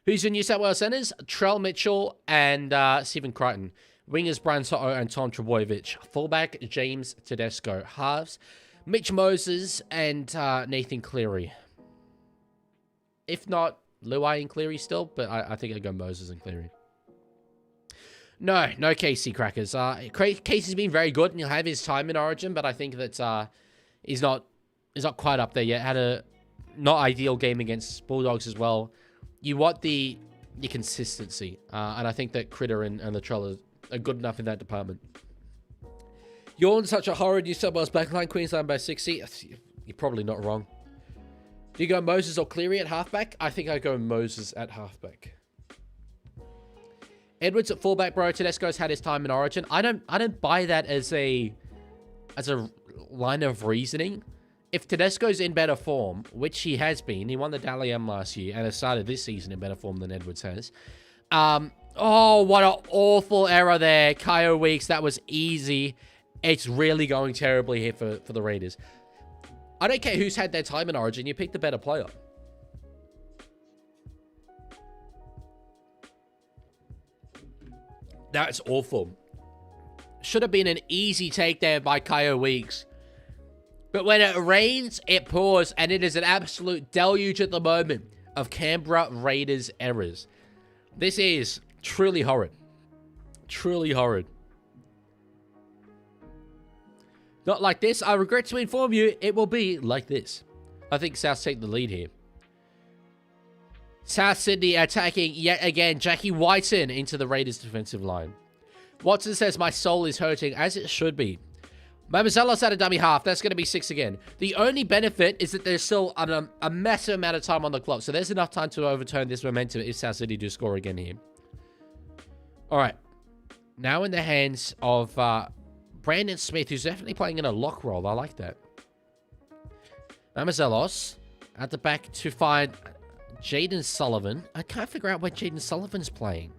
Who's your New South Wales centers? Trell Mitchell and Stephen Crichton. Wingers, Brian Soto and Tom Trebojevic. Fullback, James Tedesco. Halves, Mitch Moses and Nathan Cleary. If not, Luai and Cleary still, but I think I'd go Moses and Cleary. No Casey Crackers. Casey's been very good, and he'll have his time in Origin, but I think that he's not quite up there yet. Had a not ideal game against Bulldogs as well. You want the consistency, and I think that Critter and Latrell are good enough in that department. You're on such a horrid New South Wales backline, Queensland by 60. You're probably not wrong. Do you go Moses or Cleary at halfback? I think I go Moses at halfback. Edwards at fullback, bro. Tedesco's had his time in Origin. I don't buy that as a line of reasoning. If Tedesco's in better form, which he has been, he won the Dally M last year and has started this season in better form than Edwards has. Oh, what an awful error there. Kyo Weeks, that was easy. It's really going terribly here for the Raiders. I don't care who's had their time in Origin. You pick the better player. That's awful. Should have been an easy take there by Kyo Weeks. But when it rains, it pours. And it is an absolute deluge at the moment of Canberra Raiders errors. This is truly horrid. Truly horrid. Not like this. I regret to inform you, it will be like this. I think South take the lead here. South Sydney attacking yet again. Jackie Whiten into the Raiders defensive line. Watson says, my soul is hurting, as it should be. Mamazelos at a dummy half. That's going to be 6 again. The only benefit is that there's still a massive amount of time on the clock. So there's enough time to overturn this momentum if South Sydney do score again here. All right. Now in the hands of Brandon Smith, who's definitely playing in a lock role. I like that. Mamazelos at the back to find Jaden Sullivan. I can't figure out where Jaden Sullivan's playing.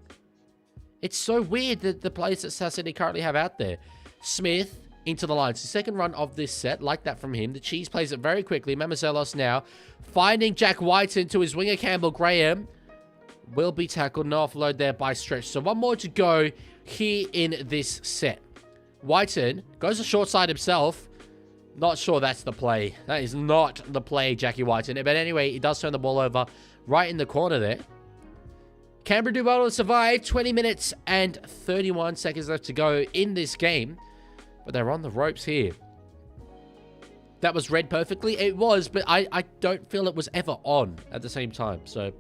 It's so weird that the players that South Sydney currently have out there. Smith into the lines. The second run of this set. Like that from him. The Cheese plays it very quickly. Mamazelos now finding Jack Whiten to his winger Campbell Graham. Will be tackled. No offload there by Stretch. So one more to go here in this set. Whiten goes to short side himself. Not sure that's the play. That is not the play, Jackie Whiten. But anyway, he does turn the ball over right in the corner there. Canberra do well to survive. 20 minutes and 31 seconds left to go in this game. But they're on the ropes here. That was read perfectly. It was, but I don't feel it was ever on at the same time. So,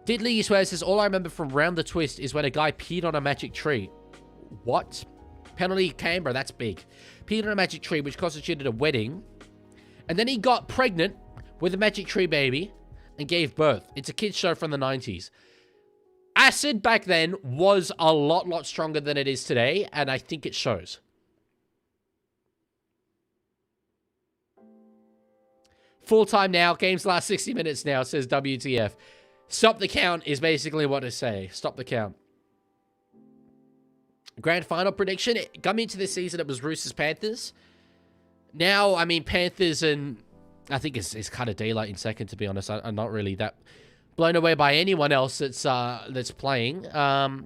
Diddley swears says, all I remember from Round the Twist is when a guy peed on a magic tree. What? Penalty Canberra, that's big. Peed on a magic tree, which constituted a wedding. And then he got pregnant with a magic tree baby and gave birth. It's a kid's show from the 90s. Acid back then was a lot stronger than it is today, and I think it shows. Full time now. Games last 60 minutes now, says WTF. Stop the count is basically what I say. Stop the count. Grand final prediction. Coming into this season, it was Roosters-Panthers. Now, I mean, Panthers and... I think it's kind of daylight in second, to be honest. I'm not really that blown away by anyone else that's playing. I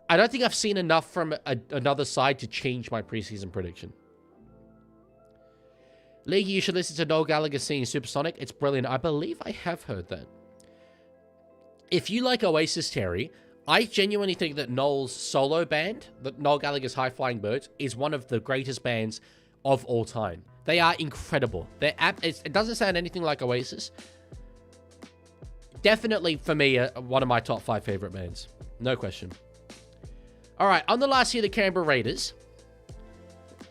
don't think I've seen enough from another side to change my preseason prediction. League, you should listen to Noel Gallagher singing Supersonic. It's brilliant. I believe I have heard that. If you like Oasis, Terry, I genuinely think that Noel's solo band, that Noel Gallagher's High Flying Birds, is one of the greatest bands of all time. They are incredible. It doesn't sound anything like Oasis. Definitely, for me, one of my top 5 favorite bands. No question. All right, on the last year, the Canberra Raiders.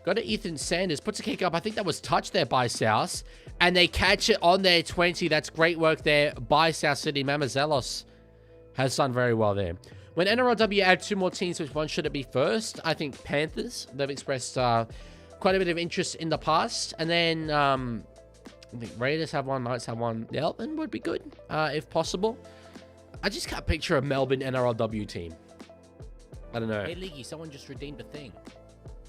Go to Ethan Sanders. Puts a kick up. I think that was touched there by South. And they catch it on their 20. That's great work there by South Sydney. Mamazelos has done very well there. When NRLW add 2 more teams, which one should it be first? I think Panthers. They've expressed quite a bit of interest in the past. And then I think Raiders have one. Knights have one. Melbourne would be good, if possible. I just can't picture a Melbourne NRLW team. I don't know. Hey, Leaguie, someone just redeemed a thing.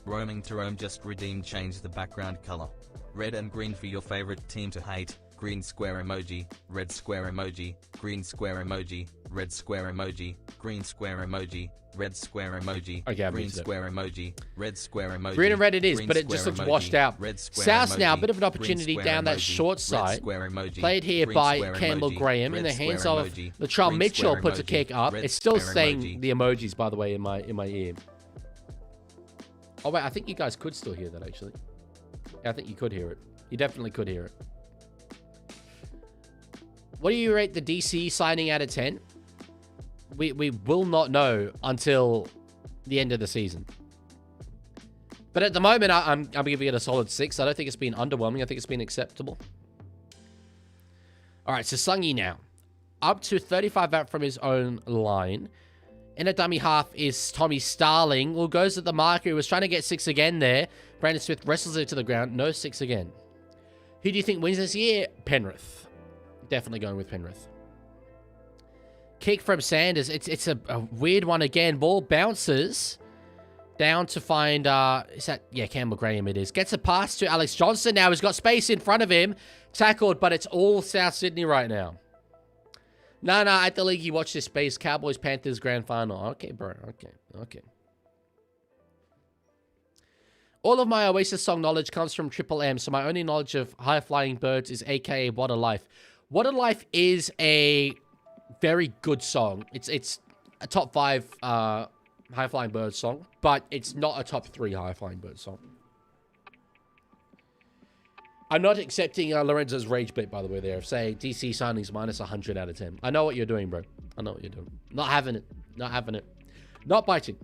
Roaming to Rome just redeemed. Change the background color. Red and green for your favorite team to hate. Green square emoji, red square emoji, green square emoji, red square emoji, green square emoji, red square emoji, okay, green square emoji, red square emoji. Green and red it is, but it just looks washed out. South now, a bit of an opportunity down that short side. Played here by Campbell Graham in the hands of Latrell Mitchell. Puts a kick up. It's still saying the emojis, by the way, in my ear. Oh wait, I think you guys could still hear that actually. Yeah, I think you could hear it. You definitely could hear it. What do you rate the DC signing out of 10? We will not know until the end of the season. But at the moment, I'm giving it a solid 6. I don't think it's been underwhelming. I think it's been acceptable. All right, so Sungi now. Up to 35 out from his own line. In a dummy half is Tommy Starling, who goes at the marker. He was trying to get 6 again there. Brandon Smith wrestles it to the ground. No 6 again. Who do you think wins this year? Penrith. Definitely going with Penrith. Kick from Sanders. It's a weird one again. Ball bounces Down to find, is that, yeah, Campbell Graham it is. Gets a pass to Alex Johnson now. He's got space in front of him. Tackled, but it's all South Sydney right now. No, at the Leaguie, watch this space. Cowboys-Panthers grand final. Okay, bro. Okay. All of my Oasis song knowledge comes from Triple M, so my only knowledge of high-flying birds is AKA What a Life. What a Life is a very good song. It's a top 5, high-flying bird song, but it's not a top 3 high-flying bird song. I'm not accepting Lorenzo's rage bit, by the way, there, of saying DC signings minus 100 out of 10. I know what you're doing, bro. I know what you're doing. Not having it. Not having it. Not biting.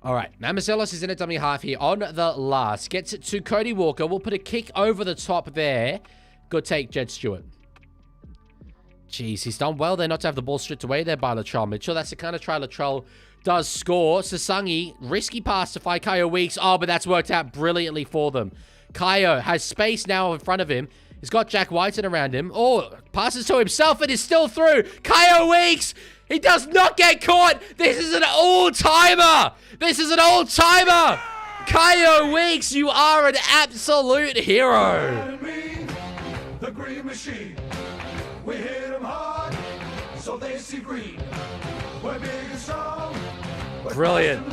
All right. Mamazelos is in a dummy half here on the last. Gets it to Cody Walker. We'll put a kick over the top there. Good take, Jed Stewart. Jeez, he's done well there not to have the ball stripped away there by Latrell Mitchell. That's the kind of try Latrell does score. Sasangi, risky pass to find Kaio Weeks. Oh, but that's worked out brilliantly for them. Kaio has space now in front of him. He's got Jack Whiten around him. Oh, passes to himself and is still through. Kaio Weeks, he does not get caught. This is an all-timer. This is an all-timer. Kaio Weeks, you are an absolute hero. The Green Machine. We hit them hard, so they see green. We're big and strong. We're brilliant.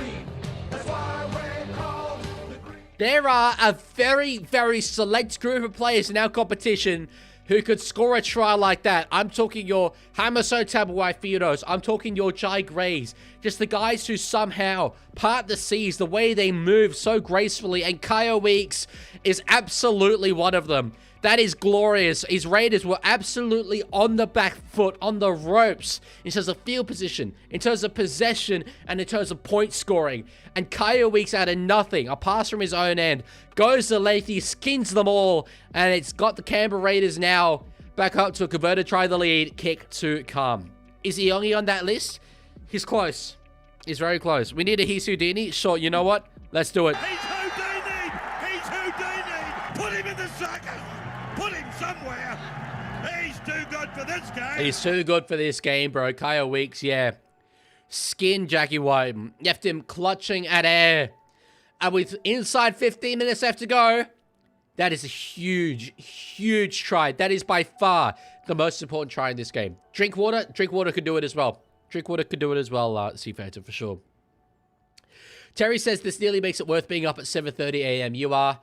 That's why we're called the Green. There are a very, very select group of players in our competition who could score a try like that. I'm talking your Hamaso Tabuai Theodos. I'm talking your Jai Grays. Just the guys who somehow part the seas, the way they move so gracefully. And Kaio Weeks is absolutely one of them. That is glorious. His Raiders were absolutely on the back foot, on the ropes, in terms of field position, in terms of possession, and in terms of point scoring. And Kaio Weeks out of nothing, a pass from his own end, goes to Lathy, skins them all, and it's got the Canberra Raiders now back up to a converted try the lead, kick to come. Is Iongi on that list? He's close. He's very close. We need a Hisudini. Sure, you know what? Let's do it. He's Houdini! He's Houdini! Put him in the circus! Put him somewhere. He's too good for this game. He's too good for this game, bro. Kaio Weeks, yeah. Skin Jackie Whiten. Left him clutching at air. And with inside 15 minutes left to go, that is a huge, huge try. That is by far the most important try in this game. Drinkwater could do it as well. Drinkwater could do it as well, Seafater, for sure. Terry says this nearly makes it worth being up at 7:30 a.m. You are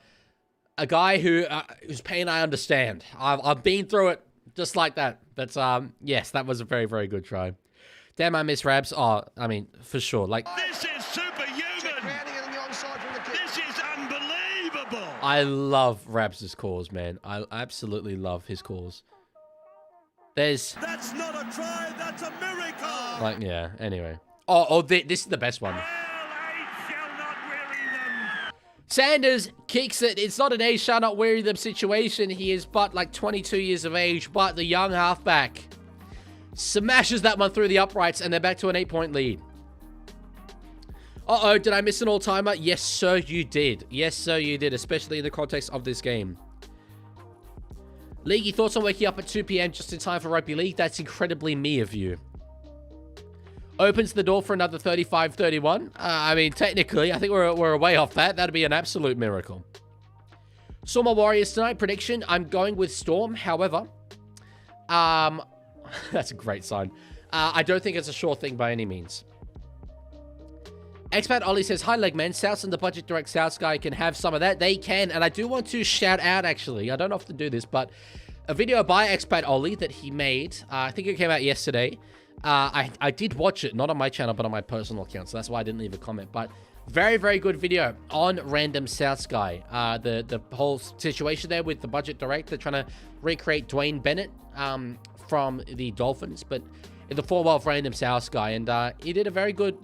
a guy whose pain I understand. I've been through it just like that. But yes, that was a very, very good try. Damn, I miss Rabs. Oh, I mean, for sure. Like, This is superhuman. This is unbelievable. I love Rabs' calls, man. I absolutely love his calls. There's That's not a try. That's a miracle. like, yeah. Anyway. This is the best one. Sanders kicks it. It's not an age shall not weary them situation. He is but like 22 years of age, but the young halfback smashes that one through the uprights, and they're back to an 8-point lead. Uh-oh, did I miss an all-timer? Yes, sir, you did. Yes, sir, you did, especially in the context of this game. Leaguey, thoughts on waking up at 2 p.m. just in time for rugby league? That's incredibly me of you. Opens the door for another 35-31. I mean, technically, I think we're way off that. That'd be an absolute miracle. Storm Warriors tonight. Prediction, I'm going with Storm. However, that's a great sign. I don't think it's a sure thing by any means. Expat Ollie says, hi, Legman. South and the Budget Direct South guy can have some of that. They can. And I do want to shout out, actually. I don't often do this, but a video by Expat Ollie that he made. I think it came out yesterday. I did watch it, not on my channel, but on my personal account. So that's why I didn't leave a comment. But very, very good video on Random South Guy. The whole situation there with the Budget Direct. They're trying to recreate Dwayne Bennett from the Dolphins, but in the form of Random South Guy. And he did a very good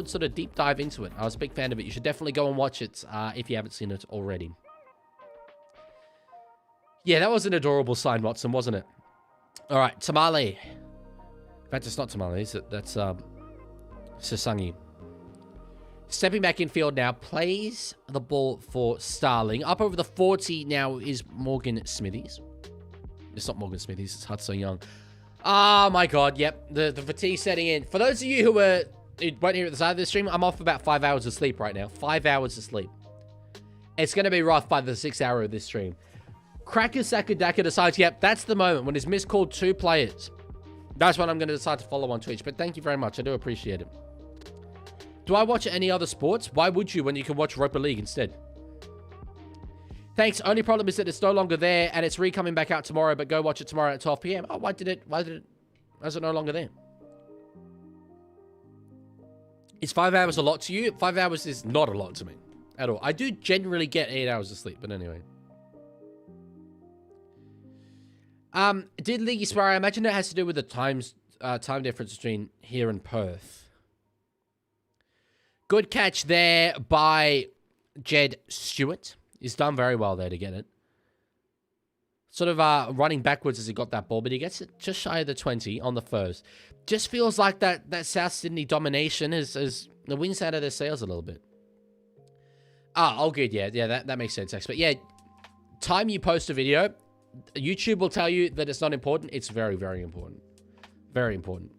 sort of deep dive into it. I was a big fan of it. You should definitely go and watch it if you haven't seen it already. Yeah, that was an adorable sign, Watson, wasn't it? All right, Tamale. In fact, it's not Tamale, is it? That's Sasangi. Stepping back in field now, plays the ball for Starling. Up over the 40 now is Morgan Smithies. It's not Morgan Smithies, it's Hudson Young. Oh my god, yep. The fatigue setting in. For those of you who were you won't hear at the start of this stream, I'm off about 5 hours of sleep right now. 5 hours of sleep. It's going to be rough by the 6th hour of this stream. Cracker Sakadaka decides, yep, that's the moment when he's miscalled 2 players. That's when I'm going to decide to follow on Twitch. But thank you very much. I do appreciate it. Do I watch any other sports? Why would you when you can watch Rugby League instead? Thanks. Only problem is that it's no longer there and it's coming back out tomorrow, but go watch it tomorrow at 12 p.m. Oh, why is it no longer there? Is 5 hours a lot to you? 5 hours is not a lot to me at all. I do generally get 8 hours of sleep, but anyway. Did Leaguie swear? I imagine it has to do with the time difference between here and Perth. Good catch there by Jed Stewart. He's done very well there to get it. Sort of running backwards as he got that ball, but he gets it just shy of the 20 on the first. Just feels like that South Sydney domination is the wind's out of their sails a little bit. Oh, good, yeah, that makes sense, X. But yeah, time you post a video, YouTube will tell you that it's not important. It's very, very important. Very important.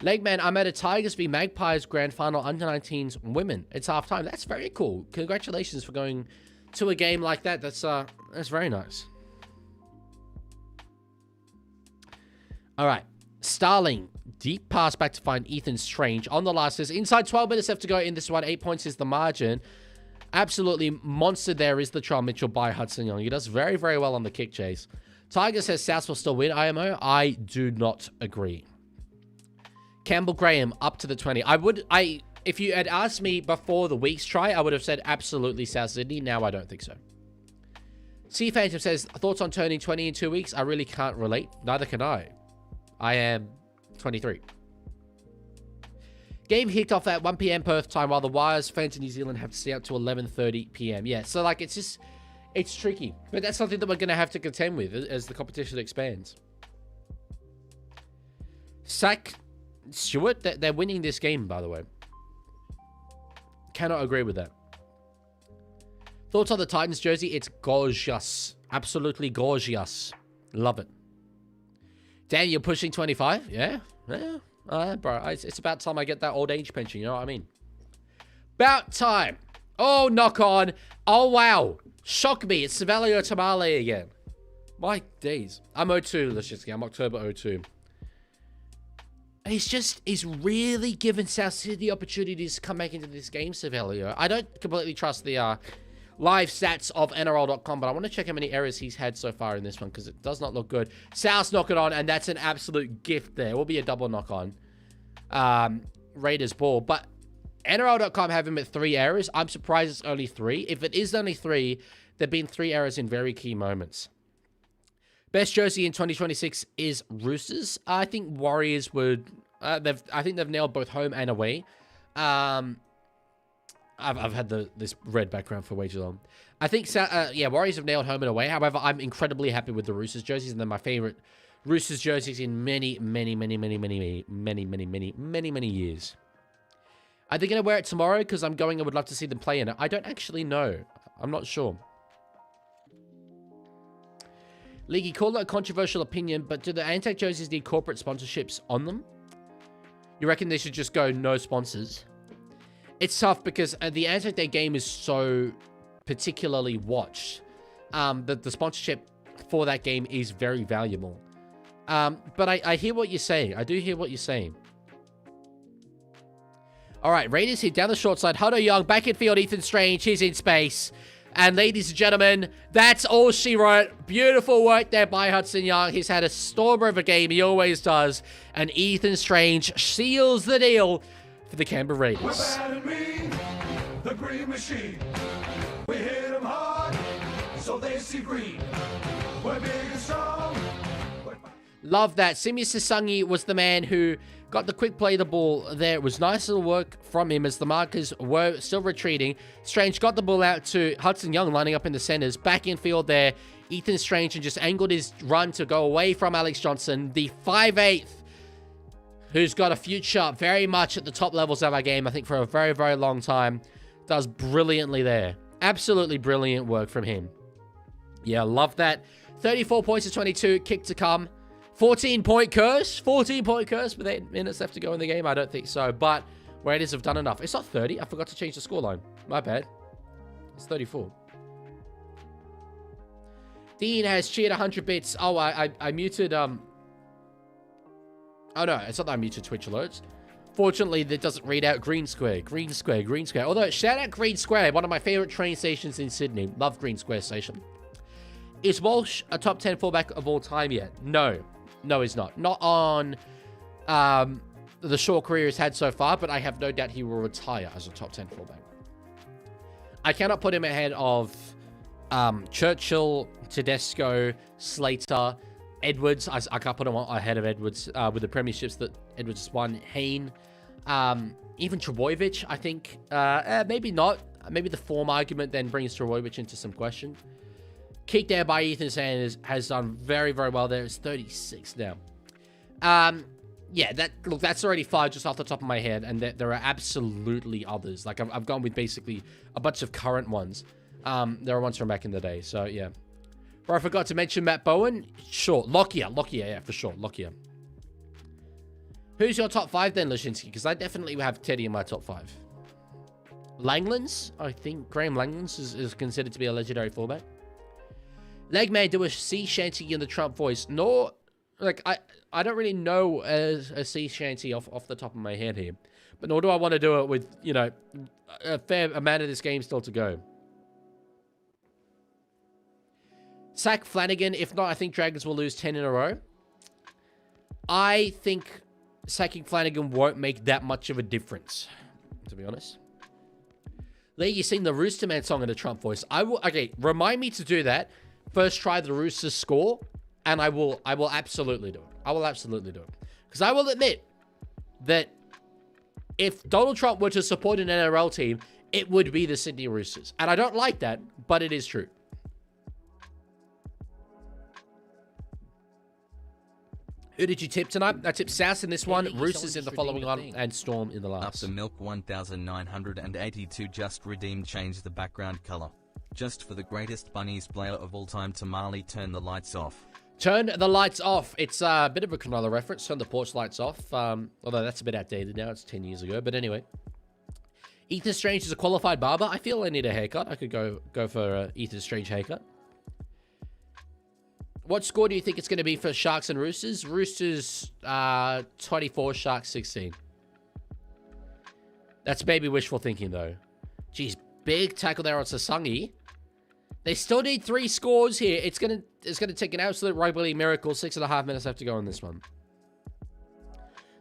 Legman, I'm at a Tigers v Magpies grand final under 19s women. It's half time. That's very cool. Congratulations for going to a game like that. That's very nice. All right. Starling, deep pass back to find Ethan Strange on the last. There's inside 12 minutes left to go in this one. 8 points is the margin. Absolutely monster there is the Latrell Mitchell by Hudson Young. He does very, very well on the kick chase. Tiger says South will still win, IMO. I do not agree. Campbell Graham up to the 20. If you had asked me before the week's try, I would have said absolutely South Sydney. Now I don't think so. Sea Phantom says, thoughts on turning 20 in 2 weeks? I really can't relate. Neither can I. I am 23. Game kicked off at 1 p.m. Perth time, while the Wires, fans in New Zealand have to stay up to 11:30 p.m. Yeah, so like it's tricky. But that's something that we're going to have to contend with as the competition expands. Sack Stewart, they're winning this game, by the way. Cannot agree with that. Thoughts on the Titans jersey? It's gorgeous. Absolutely gorgeous. Love it. Dan, you're pushing 25? Yeah? Yeah. Bro, it's about time I get that old age pension, you know what I mean? About time. Oh, knock on. Oh, wow. Shock me. It's Savelio Tamale again. My days. I'm 02, let's just get. I'm October 02. He's really given South Sydney opportunities to come back into this game, Savelio. I don't completely trust the live stats of NRL.com, but I want to check how many errors he's had so far in this one, because it does not look good. South's knock it on, and that's an absolute gift there. It will be a double knock on. Raiders ball. But NRL.com have him at 3 errors. I'm surprised it's only 3. If it is only 3, there have been 3 errors in very key moments. Best jersey in 2026 is Roosters. I think Warriors would... I think they've nailed both home and away. I've had this red background for way too long. I think, Warriors have nailed home and away. However, I'm incredibly happy with the Roosters jerseys, and they're my favorite Roosters jerseys in many years. Are they going to wear it tomorrow? Because I would love to see them play in it. I don't actually know. I'm not sure. Leaguie, call it a controversial opinion, but do the Anzac jerseys need corporate sponsorships on them? You reckon they should just go no sponsors? It's tough because the Anzac Day game is so particularly watched. The sponsorship for that game is very valuable. But I hear what you're saying. I do hear what you're saying. All right, Raiders here down the short side. Huddo Young, back in field, Ethan Strange. He's in space. And ladies and gentlemen, that's all she wrote. Beautiful work there by Hudson Young. He's had a stormer of a game. He always does. And Ethan Strange seals the deal for the Canberra Raiders. We're bad and mean, the green machine. We hit them hard, so they see green. We're big and strong. Love that. Simi Sasangi was the man who got the quick play the ball there. It was nice little work from him as the markers were still retreating. Strange got the ball out to Hudson Young lining up in the centers. Back in field there. Ethan Strange and just angled his run to go away from Alex Johnson. The 5'8", who's got a future very much at the top levels of our game, I think for a very, very long time. Does brilliantly there. Absolutely brilliant work from him. Yeah, love that. 34 points to 22. Kick to come. 14-point curse. 14-point curse with 8 minutes left to go in the game. I don't think so, but Raiders have done enough. It's not 30. I forgot to change the scoreline. My bad. It's 34. Dean has cheered 100 bits. Oh, I muted, Oh, no. It's not that I muted Twitch alerts. Fortunately, that doesn't read out Green Square. Green Square. Green Square. Although, shout out Green Square. One of my favorite train stations in Sydney. Love Green Square Station. Is Walsh a top 10 fullback of all time yet? No. No, he's not. Not on the short career he's had so far, but I have no doubt he will retire as a top 10 fullback. I cannot put him ahead of Churchill, Tedesco, Slater, Edwards. I can't put him ahead of Edwards with the premierships that Edwards won. Hayne, even Trbojevic, I think. Maybe not. Maybe the form argument then brings Trbojevic into some question. Kicked there by Ethan Sanders has done very, very well there. It's 36 now. Yeah, that's already 5 just off the top of my head, and there are absolutely others. Like, I've gone with basically a bunch of current ones. There are ones from back in the day, so yeah. Bro, I forgot to mention Matt Bowen. Sure, Lockyer, yeah, for sure, Lockyer. Who's your top 5 then, Lashinsky? Because I definitely have Teddy in my top 5. Langlands, I think Graham Langlands is considered to be a legendary fullback. Legman, do a sea shanty in the Trump voice. No, like, I don't really know a sea shanty off the top of my head here. But nor do I want to do it with, you know, a fair amount of this game still to go. Sack Flanagan. If not, I think Dragons will lose 10 in a row. I think sacking Flanagan won't make that much of a difference, to be honest. Lee, you sing the Rooster Man song in the Trump voice. Okay, remind me to do that. First try the Roosters score, and I will absolutely do it. I will absolutely do it. Because I will admit that if Donald Trump were to support an NRL team, it would be the Sydney Roosters. And I don't like that, but it is true. Who did you tip tonight? I tipped South in this one, Roosters in the following one, and Storm in the last. After Milk 1982 just redeemed change the background color. Just for the greatest bunnies player of all time, Tamale, turn the lights off. Turn the lights off. It's a bit of a Cronulla reference. Turn the porch lights off. Although that's a bit outdated now. It's 10 years ago. But anyway. Ethan Strange is a qualified barber. I feel I need a haircut. I could go for a Ethan Strange haircut. What score do you think it's going to be for Sharks and Roosters? Roosters 24, Sharks 16. That's maybe wishful thinking, though. Jeez, big tackle there on Sasangi. They still need 3 scores here. It's gonna take an absolute rugby league miracle. 6.5 minutes left to go on this one.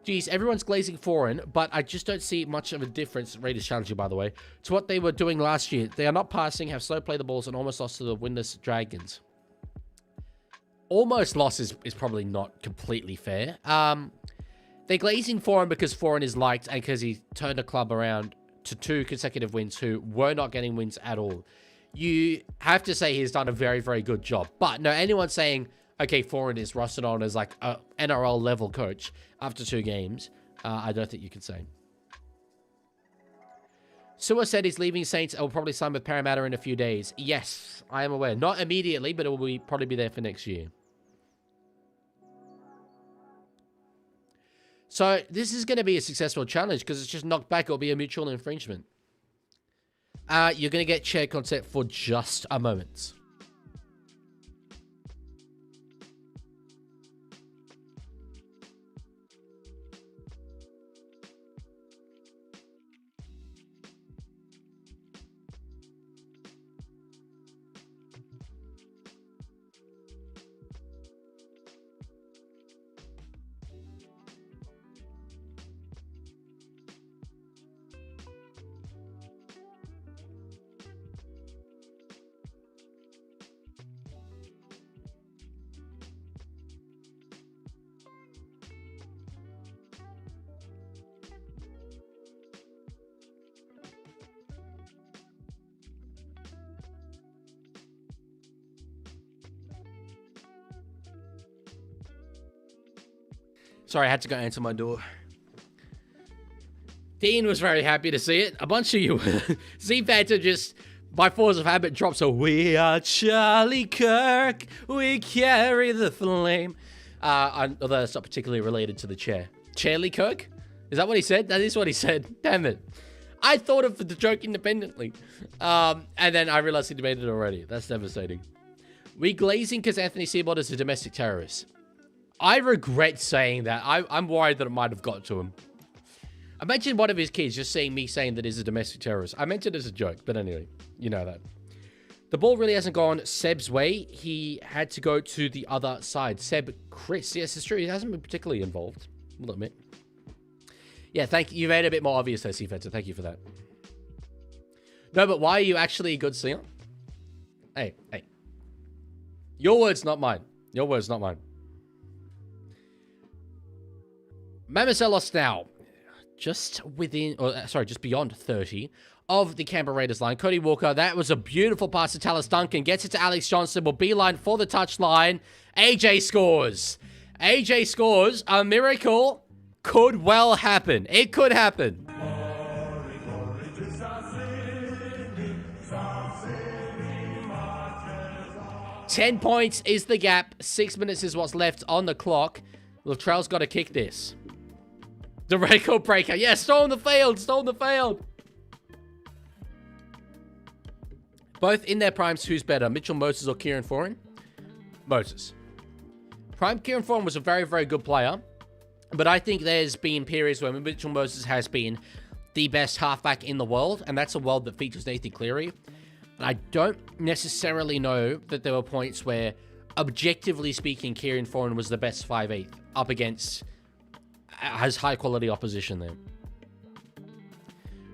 Jeez, everyone's glazing foreign, but I just don't see much of a difference. Raiders challenging, by the way, to what they were doing last year. They are not passing, have slow play the balls, and almost lost to the winless Dragons. Almost loss is probably not completely fair. They're glazing foreign because foreign is liked and because he turned the club around to 2 consecutive wins who were not getting wins at all. You have to say he's done a very, very good job. But no, anyone saying, okay, foreign is rusted on as like a NRL level coach after 2 games, I don't think you can say. Sewer said he's leaving Saints and will probably sign with Parramatta in a few days. Yes, I am aware. Not immediately, but it will probably be there for next year. So this is going to be a successful challenge because it's just knocked back. It'll be a mutual infringement. You're going to get chair content for just a moment. Sorry, I had to go answer my door. Dean was very happy to see it. A bunch of you. Z-Phantom just, by force of habit, drops a "We are Charlie Kirk. We carry the flame." Although that's not particularly related to the chair. Charlie Kirk? Is that what he said? That is what he said. Damn it. I thought of the joke independently. And then I realized he made it already. That's devastating. We glazing because Anthony Seabold is a domestic terrorist. I regret saying that. I'm worried that it might have got to him. Imagine one of his kids just seeing me saying that he's a domestic terrorist. I meant it as a joke, but anyway, you know that. The ball really hasn't gone Seb's way. He had to go to the other side. Seb, Chris. Yes, it's true. He hasn't been particularly involved. We'll admit. Yeah, thank you. You made it a bit more obvious there, Seafencer. Thank you for that. No, but why are you actually a good singer? Hey. Your words, not mine. Your words, not mine. Mamiselos now. Just beyond 30 of the Canberra Raiders line. Cody Walker, that was a beautiful pass to Tallis Duncan. Gets it to Alex Johnson. Will beeline for the touchline. AJ scores. AJ scores. A miracle could well happen. It could happen. 10 points is the gap. 6 minutes is what's left on the clock. Latrell's got to kick this. The record breaker. Yeah, stole the field. Both in their primes, who's better? Mitchell Moses or Kieran Foran? Moses. Prime Kieran Foran was a very, very good player. But I think there's been periods where Mitchell Moses has been the best halfback in the world. And that's a world that features Nathan Cleary. And I don't necessarily know that there were points where, objectively speaking, Kieran Foran was the best 5'8" up against has high quality opposition there.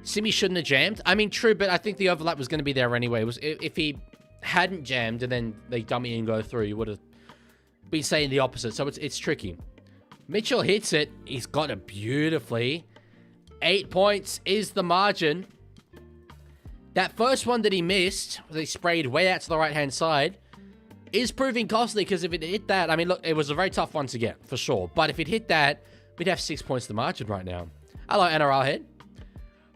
Simi shouldn't have jammed. I mean, true, but I think the overlap was going to be there anyway. If he hadn't jammed and then they dummy and go through, you would have been saying the opposite. So it's tricky. Mitchell hits it. He's got it beautifully. 8 points is the margin. That first one that he missed, they sprayed way out to the right-hand side, is proving costly because if it hit that, I mean, look, it was a very tough one to get, for sure. But if it hit that, we'd have 6 points to margin right now. Hello, NRL head.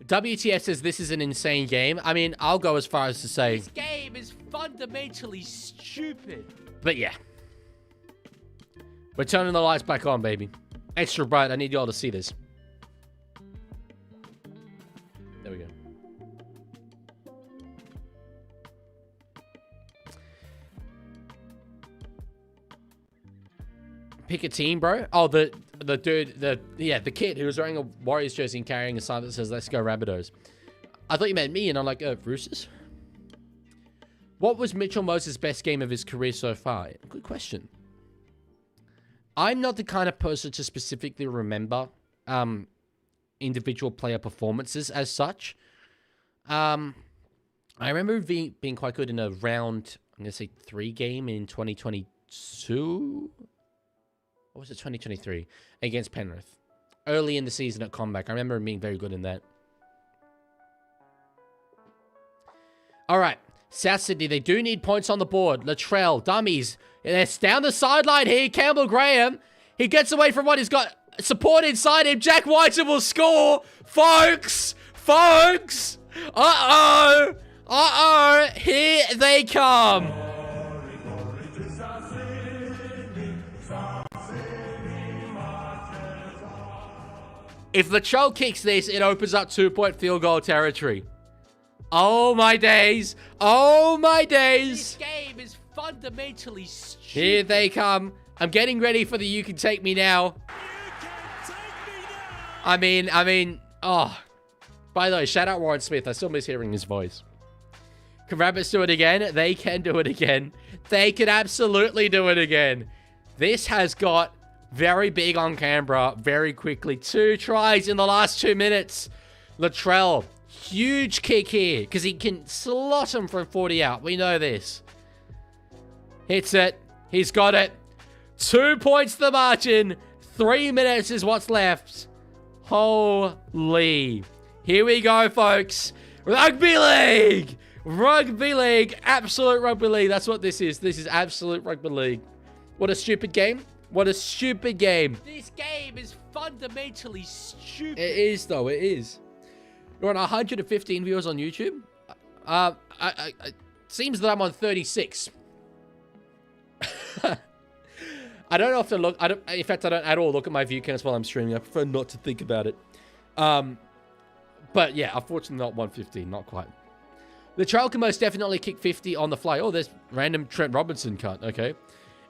WTF says this is an insane game. I mean, I'll go as far as to say... This game is fundamentally stupid. But yeah. We're turning the lights back on, baby. Extra bright. I need y'all to see this. There we go. Pick a team, bro. Oh, the dude, the kid who was wearing a Warriors jersey and carrying a sign that says "Let's go Rabbitohs." I thought you meant me, and I'm like, Roosters. What was Mitchell Moses' best game of his career so far? Good question. I'm not the kind of person to specifically remember individual player performances as such. I remember being quite good in a round, I'm going to say 3 game in 2022. Or was it 2023? Against Penrith. Early in the season at Combank. I remember him being very good in that. All right. South Sydney, they do need points on the board. Latrell, dummies. They're down the sideline here. Campbell Graham. He gets away from what he's got support inside him. Jack Whiten will score. Folks. Uh-oh. Here they come. If Latrell kicks this, it opens up 2-point field goal territory. Oh, my days. This game is fundamentally stupid. Here they come. I'm getting ready for the you can take me now. I mean, oh. By the way, shout out Warren Smith. I still miss hearing his voice. Can Rabbits do it again? They can do it again. They can absolutely do it again. This has got very big on Canberra very quickly. 2 tries in the last 2 minutes. Latrell, huge kick here because he can slot him from 40 out. We know this. Hits it. He's got it. 2 points the margin. 3 minutes is what's left. Holy. Here we go, folks. Rugby League. Rugby League. Absolute Rugby League. That's what this is. This is absolute Rugby League. What a stupid game. What a stupid game. This game is fundamentally stupid. It is, though. It is. You're on 115 viewers on YouTube. Seems that I'm on 36. I don't often look. In fact, I don't at all look at my view counts while I'm streaming. I prefer not to think about it. But yeah, unfortunately not 115. Not quite. Latrell can most definitely kick 50 on the fly. Oh, there's random Trent Robinson cut. Okay.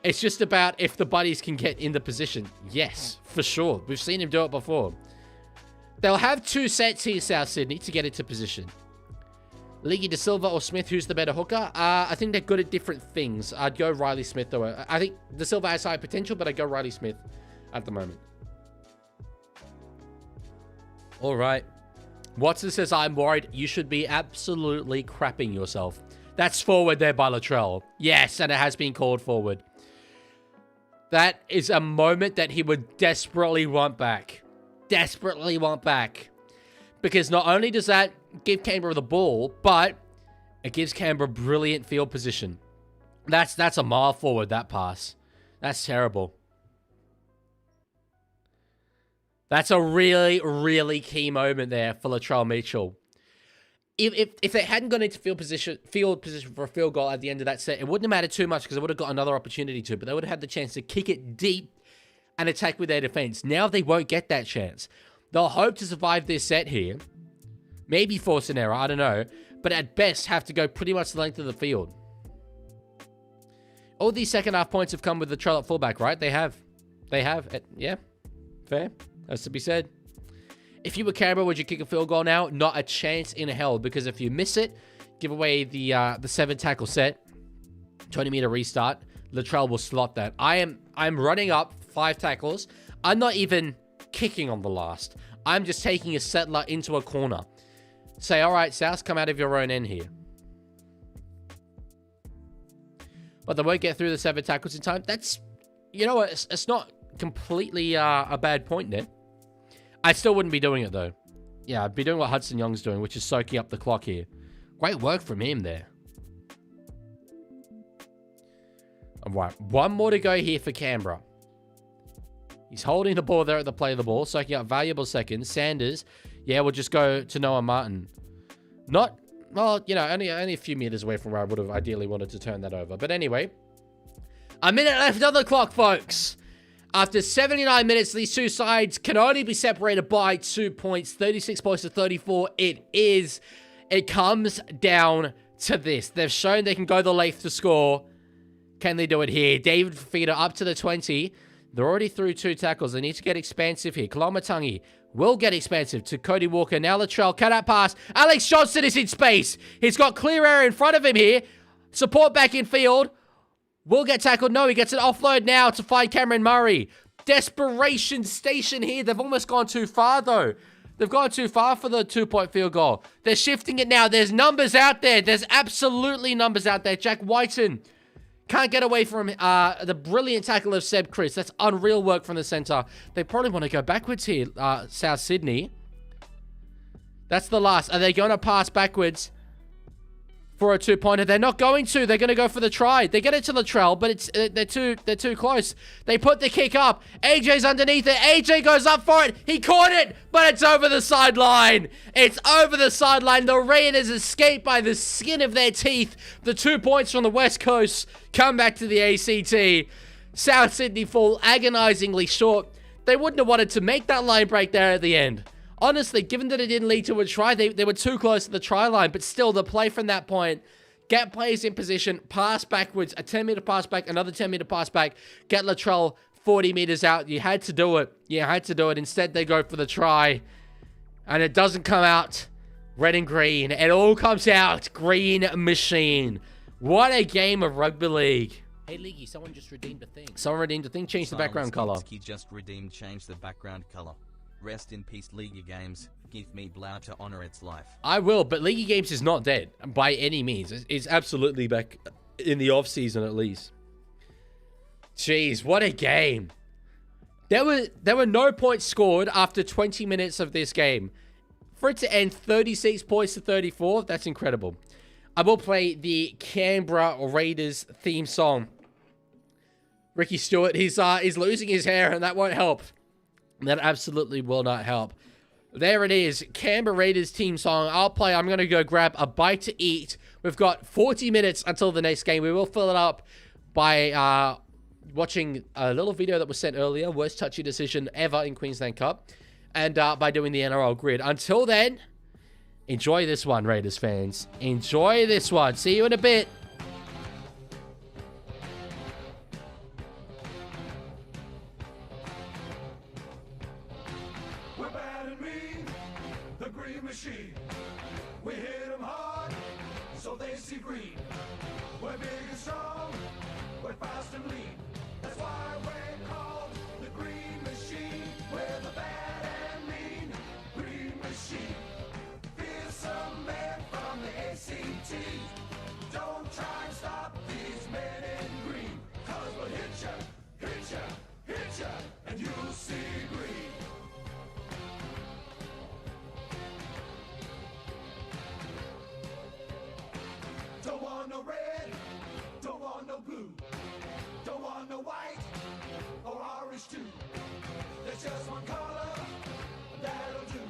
It's just about if the buddies can get in the position. Yes, for sure. We've seen him do it before. They'll have 2 sets here, South Sydney, to get into position. Leaguie De Silva or Smith, who's the better hooker? I think they're good at different things. I'd go Riley Smith, though. I think De Silva has high potential, but I'd go Riley Smith at the moment. All right. Watson says, I'm worried. You should be absolutely crapping yourself. That's forward there by Latrell. Yes, and it has been called forward. That is a moment that he would desperately want back. Desperately want back. Because not only does that give Canberra the ball, but it gives Canberra brilliant field position. That's a mile forward, that pass. That's terrible. That's a really, really key moment there for Latrell Mitchell. If they hadn't gone into field position for a field goal at the end of that set, it wouldn't have mattered too much because they would have got another opportunity to, but they would have had the chance to kick it deep and attack with their defense. Now they won't get that chance. They'll hope to survive this set here. Maybe force an error, I don't know. But at best, have to go pretty much the length of the field. All these second half points have come with the trail at fullback, right? They have. Yeah. Fair. That's to be said. If you were Canberra, would you kick a field goal now? Not a chance in hell, because if you miss it, give away the 7-tackle set, 20-meter restart, Latrell will slot that. I'm running up 5 tackles. I'm not even kicking on the last. I'm just taking a settler into a corner. Say, all right, South, come out of your own end here. But they won't get through the 7 tackles in time. That's, you know what, it's not completely a bad point there. I still wouldn't be doing it, though. Yeah, I'd be doing what Hudson Young's doing, which is soaking up the clock here. Great work from him there. All right, one more to go here for Canberra. He's holding the ball there at the play of the ball, soaking up valuable seconds. Sanders, yeah, we'll just go to Noah Martin. Not, well, you know, only a few meters away from where I would have ideally wanted to turn that over. But anyway, a minute left on the clock, folks. After 79 minutes, these two sides can only be separated by 2 points. 36 points to 34. It comes down to this. They've shown they can go the length to score. Can they do it here? David Fifita up to the 20. They're already through 2 tackles. They need to get expansive here. Kalamatangi will get expansive to Cody Walker. Now Latrell, cut out pass. Alex Johnson is in space. He's got clear area in front of him here. Support back in field. Will get tackled. No, he gets an offload now to find Cameron Murray. Desperation station here. They've almost gone too far, though. They've gone too far for the 2-point field goal. They're shifting it now. There's numbers out there. There's absolutely numbers out there. Jack Whiten can't get away from the brilliant tackle of Seb Chris. That's unreal work from the center. They probably want to go backwards here, South Sydney. That's the last. Are they going to pass backwards for a 2-pointer? They're not going to. They're going to go for the try. They get it to Latrell, but they're too close. They put the kick up. AJ's underneath it. AJ goes up for it. He caught it, but it's over the sideline. It's over the sideline. The Raiders escape by the skin of their teeth. The 2 points from the West Coast come back to the ACT. South Sydney fall agonizingly short. They wouldn't have wanted to make that line break there at the end. Honestly, given that it didn't lead to a try, they were too close to the try line. But still, the play from that point, get players in position, pass backwards, a 10-meter pass back, another 10-meter pass back, get Latrell 40 meters out. You had to do it. You had to do it. Instead, they go for the try. And it doesn't come out red and green. It all comes out green machine. What a game of rugby league. Hey, Leaguie, someone just redeemed a thing. Someone redeemed a thing, changed the background color. Just redeemed, changed the background color. Rest in peace, Leaguie Games. Give me Blau to honor its life. I will, but Leaguie Games is not dead by any means. It's absolutely back in the off-season at least. Jeez, what a game. There were no points scored after 20 minutes of this game. For it to end 36 points to 34, that's incredible. I will play the Canberra Raiders theme song. Ricky Stewart, he's losing his hair, and that won't help. That absolutely will not help. There it is. Canberra Raiders team song. I'll play. I'm going to go grab a bite to eat. We've got 40 minutes until the next game. We will fill it up by watching a little video that was sent earlier, worst touchy decision ever in Queensland Cup, and by doing the NRL grid. Until then, enjoy this one, Raiders fans. Enjoy this one. See you in a bit. We're bad and mean, the green machine. We hit them hard, so they see green. We're big and strong, we're fast and lean. That's why we're called the green machine. We're the bad and mean green machine. Fearsome men from the ACT. Don't try and stop these men in green. 'Cause we'll hit ya, hit ya, hit ya, and you'll see green. Don't want no red, don't want no blue, don't want no white or orange too. There's just one color, that'll do.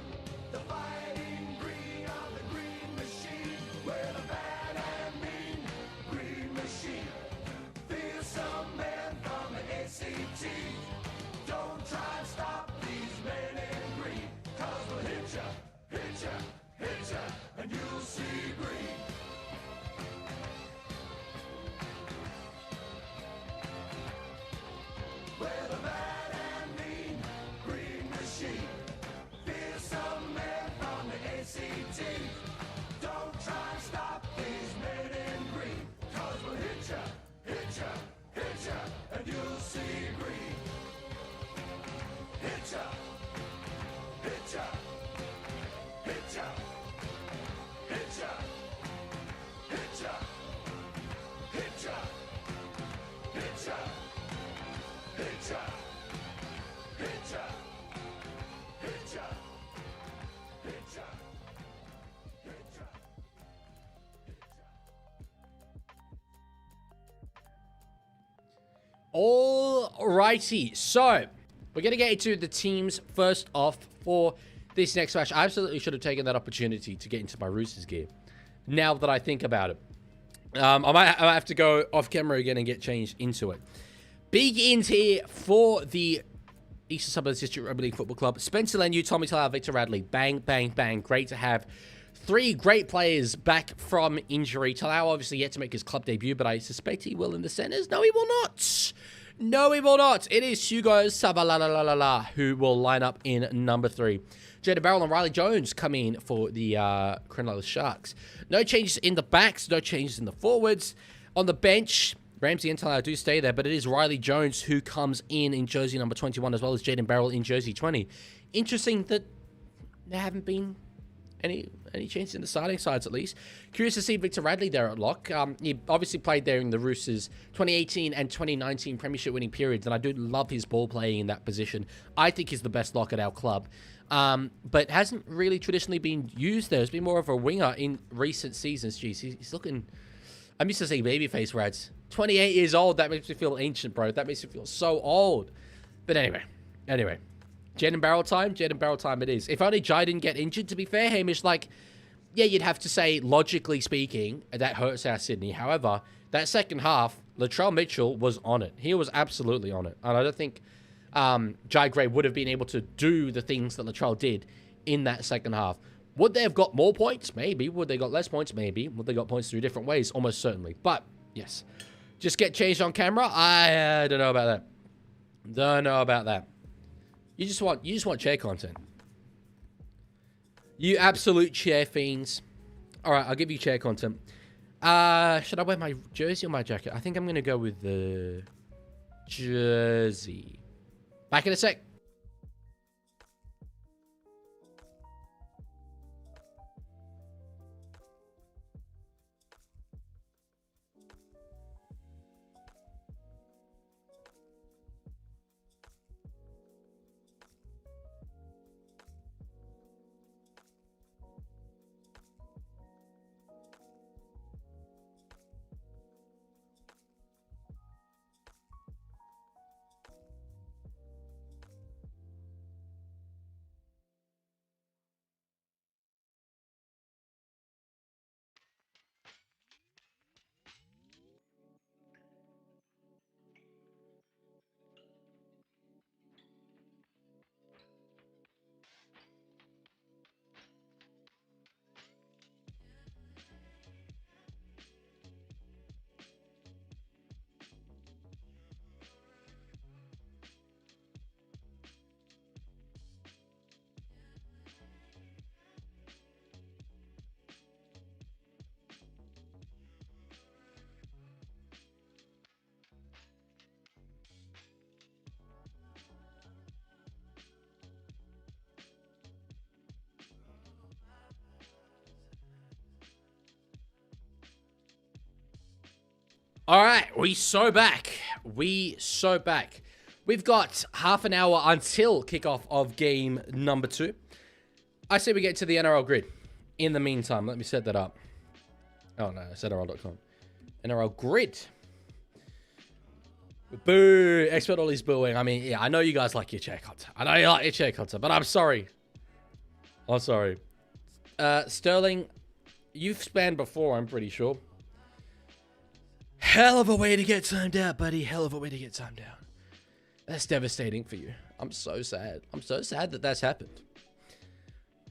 The fighting green of the green machine. We're the bad and mean green machine. Fearsome men from the ACT. Don't try and stop these men in green. 'Cause we'll hit ya, hit ya, hit ya, and you'll see green. We're the bad and mean green machine. Fearsome men from the ACT. Don't try and stop these men in green. 'Cause we'll hit ya, hit ya, hit ya, and you'll see green. Hit ya, hit ya, hit ya, hit ya, hit ya, hit ya, hit ya. Hitcha, hitcha, hitcha, hitcha, hitcha, Alrighty, so we're going to get into the teams first off for this next match. I absolutely should have taken that opportunity to get into my Roosters gear, now that I think about it. I might have to go off camera again and get changed into it. Big ins here for the Eastern Suburbs District Rugby League Football Club. Spencer Leniu, Tommy Talau, Victor Radley. Bang, bang, bang. Great to have three great players back from injury. Talau obviously yet to make his club debut, but I suspect he will in the centres. No, he will not. No, he will not. It is Hugo Savalalala who will line up in number 3. Jaden Barrell and Riley Jones come in for the Cronulla Sharks. No changes in the backs. No changes in the forwards. On the bench, Ramsey and Talau do stay there, but it is Riley Jones who comes in jersey number 21, as well as Jaden Barrell in jersey 20. Interesting that there haven't been any changes in the starting sides, at least. Curious to see Victor Radley there at lock. He obviously played there in the Roosters 2018 and 2019 premiership winning periods, and I do love his ball playing in that position. I think he's the best lock at our club, but hasn't really traditionally been used there. He's been more of a winger in recent seasons. Jeez, he's looking... I'm used to saying babyface, Rads. 28 years old, that makes me feel ancient, bro. That makes me feel so old. But anyway. Jaden Barrell time it is. If only Jai didn't get injured, to be fair, Hamish, like, yeah, you'd have to say, logically speaking, that hurts our Sydney. However, that second half, Latrell Mitchell was on it. He was absolutely on it. And I don't think Jai Gray would have been able to do the things that Latrell did in that second half. Would they have got more points? Maybe. Would they got less points? Maybe. Would they got points through different ways? Almost certainly. But, yes. Just get changed on camera? I don't know about that. Don't know about that. You just want chair content. You absolute chair fiends. Alright, I'll give you chair content. Should I wear my jersey or my jacket? I think I'm going to go with the jersey. Back in a sec. All right, we so back. We've got half an hour until kickoff of game number 2. I say we get to the NRL grid. In the meantime, let me set that up. Oh, no, it's NRL.com. NRL grid. Boo. Expert Ollie's booing. I mean, yeah, I know you guys like your chair cutter. I know you like your chair cutter, but I'm sorry. I'm sorry. Sterling, you've spanned before, I'm pretty sure. Hell of a way to get timed out, buddy. Hell of a way to get timed out. That's devastating for you. I'm so sad. I'm so sad that that's happened.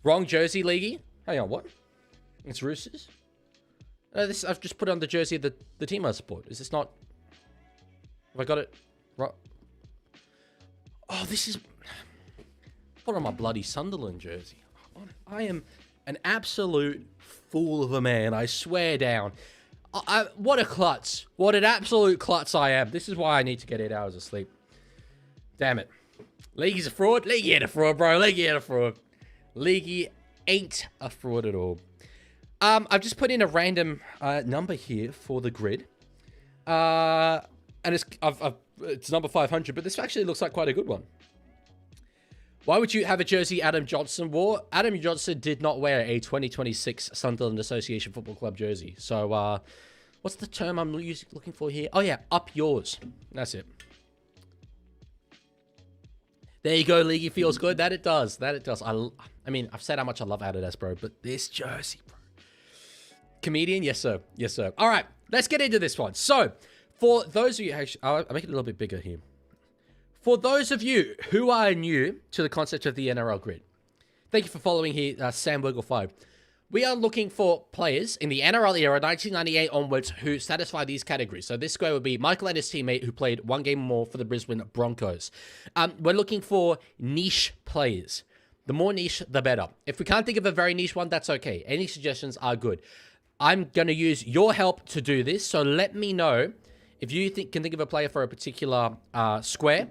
Wrong jersey, Leaguie. Hang on, what? It's Roosters? I've just put on the jersey of the team I support. Is this not... Have I got it right? Oh, this is... Put on my bloody Sunderland jersey. I am an absolute fool of a man. I swear down. What a klutz. What an absolute klutz I am. This is why I need to get 8 hours of sleep. Damn it. League's a fraud. League ain't a fraud, bro. League ain't a fraud. League ain't a fraud at all. I've just put in a random number here for the grid. And it's number 500, but this actually looks like quite a good one. Why would you have a jersey Adam Johnson wore? Adam Johnson did not wear a 2026 Sunderland Association Football Club jersey. So, what's the term I'm looking for here? Oh, yeah, up yours. That's it. There you go, League. It feels good. That it does. That it does. I mean, I've said how much I love Adidas, bro, but this jersey, bro. Comedian? Yes, sir. Yes, sir. All right, let's get into this one. So, for those of you... Actually, I'll make it a little bit bigger here. For those of you who are new to the concept of the NRL grid, thank you for following here, Sam Wiggle 5. We are looking for players in the NRL era, 1998 onwards, who satisfy these categories. So this square would be Michael and his teammate who played one game or more for the Brisbane Broncos. We're looking for niche players. The more niche, the better. If we can't think of a very niche one, that's okay. Any suggestions are good. I'm going to use your help to do this. So let me know if you can think of a player for a particular square.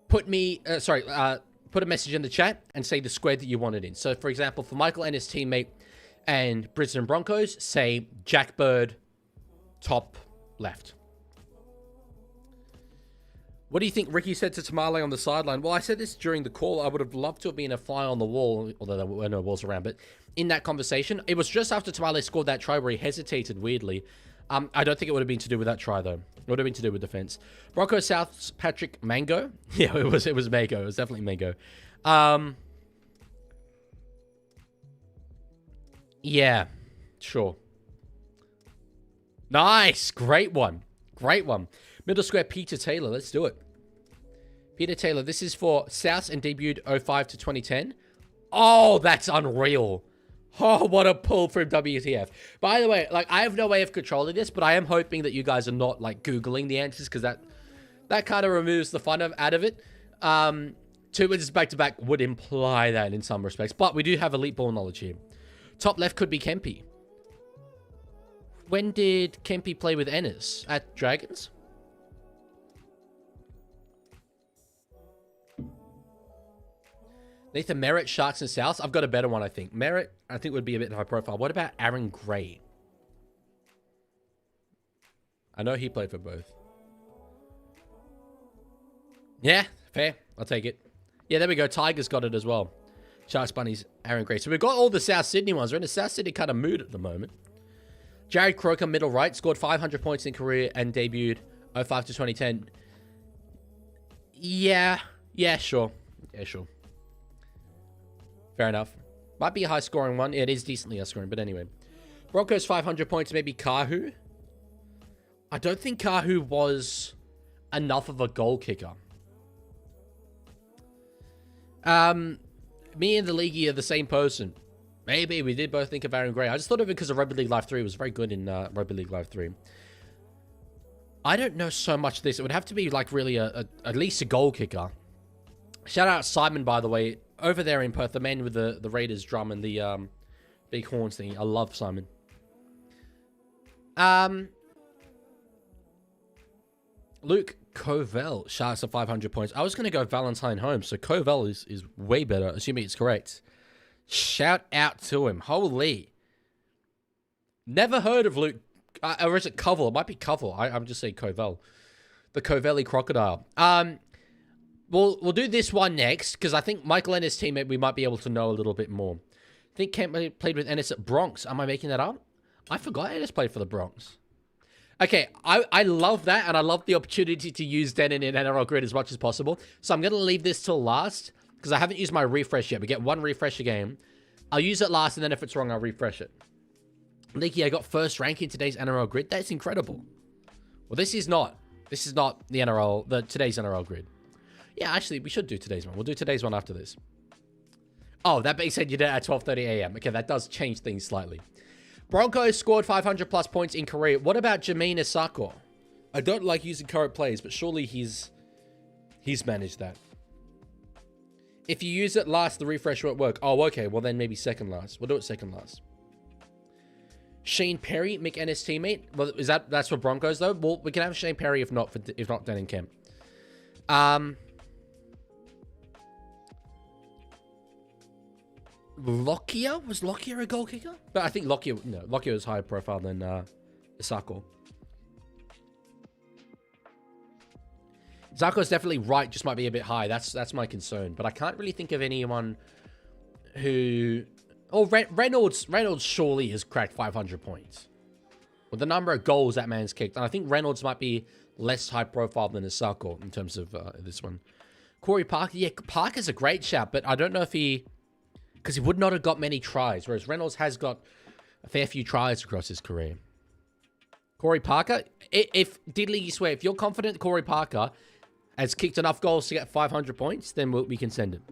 Put a message in the chat and say the square that you want it in. So, for example, for Michael and his teammate and Brisbane Broncos, say Jack Bird, top left. What do you think Ricky said to Tamale on the sideline? Well, I said this during the call. I would have loved to have been a fly on the wall, although there were no walls around. But in that conversation, it was just after Tamale scored that try where he hesitated weirdly. I don't think it would have been to do with that try, though. It would have been to do with defense. Broncos South's Patrick Mango. Yeah, it was Mango. It was definitely Mango. Yeah, sure. Nice. Great one. Great one. Middle square, Peter Taylor. Let's do it. Peter Taylor. This is for Souths and debuted 05 to 2010. Oh, that's unreal. Oh, what a pull from WTF. By the way, like, I have no way of controlling this, but I am hoping that you guys are not, like, Googling the answers, because that kind of removes the fun out of it. 2 wins back-to-back would imply that in some respects, but we do have elite ball knowledge here. Top left could be Kempy. When did Kempy play with Ennis? At Dragons? Nathan Merritt, Sharks and Souths. I've got a better one, I think. Merritt, I think, would be a bit high profile. What about Aaron Gray? I know he played for both. Yeah, fair. I'll take it. Yeah, there we go. Tigers got it as well. Sharks, Bunnies, Aaron Gray. So we've got all the South Sydney ones. We're in a South Sydney kind of mood at the moment. Jared Croker, middle right, scored 500 points in career and debuted 05 to 2010. Yeah, sure. Yeah, sure. Fair enough. Might be a high-scoring one. It is decently high-scoring, but anyway. Broncos, 500 points, maybe Kahu. I don't think Kahu was enough of a goal kicker. Me and the Leaguie are the same person. Maybe we did both think of Aaron Gray. I just thought of it because of Rugby League Live 3. It was very good in Rugby League Live 3. I don't know so much of this. It would have to be, like, really at least a goal kicker. Shout out Simon, by the way. Over there in Perth, the man with the Raiders drum and the big horns thing. I love Simon. Luke Covell, Sharks of 500 points. I was going to go Valentine Holmes, so Covell is way better, assuming it's correct. Shout out to him. Holy. Never heard of Luke Or is it Covel? It might be Covel. I'm just saying Covell. The Covelli Crocodile. We'll do this one next, because I think Michael and his teammate, we might be able to know a little bit more. I think Kemp played with Ennis at Bronx. Am I making that up? I forgot Ennis played for the Bronx. Okay, I love that, and I love the opportunity to use Denon in NRL Grid as much as possible. So I'm going to leave this till last, because I haven't used my refresh yet. We get one refresh a game. I'll use it last, and then if it's wrong, I'll refresh it. Leaguie, I got first rank in today's NRL Grid. That's incredible. Well, this is not. This is not the NRL, today's NRL Grid. Yeah, actually, we should do today's one. We'll do today's one after this. Oh, that being said, you did it at 12:30 a.m. Okay, that does change things slightly. Broncos scored 500 plus points in career. What about Jamin Isako? I don't like using current players, but surely he's managed that. If you use it last, the refresh won't work. Oh, okay. Well, then maybe second last. We'll do it second last. Shane Perry, Mick Ennis teammate. Well, that's for Broncos though? Well, we can have Shane Perry if not Dan and Kemp. Lockyer? Was Lockyer a goal kicker? But I think Lockyer was higher profile than Isako. Isako's definitely right, just might be a bit high. That's my concern. But I can't really think of anyone who... Oh, Reynolds surely has cracked 500 points. With the number of goals that man's kicked. And I think Reynolds might be less high profile than Isako in terms of this one. Corey Parker. Yeah, Parker's a great shout, but I don't know if he... Because he would not have got many tries, whereas Reynolds has got a fair few tries across his career. Corey Parker, if Diddley, you swear, if you're confident Corey Parker has kicked enough goals to get 500 points, then we can send him.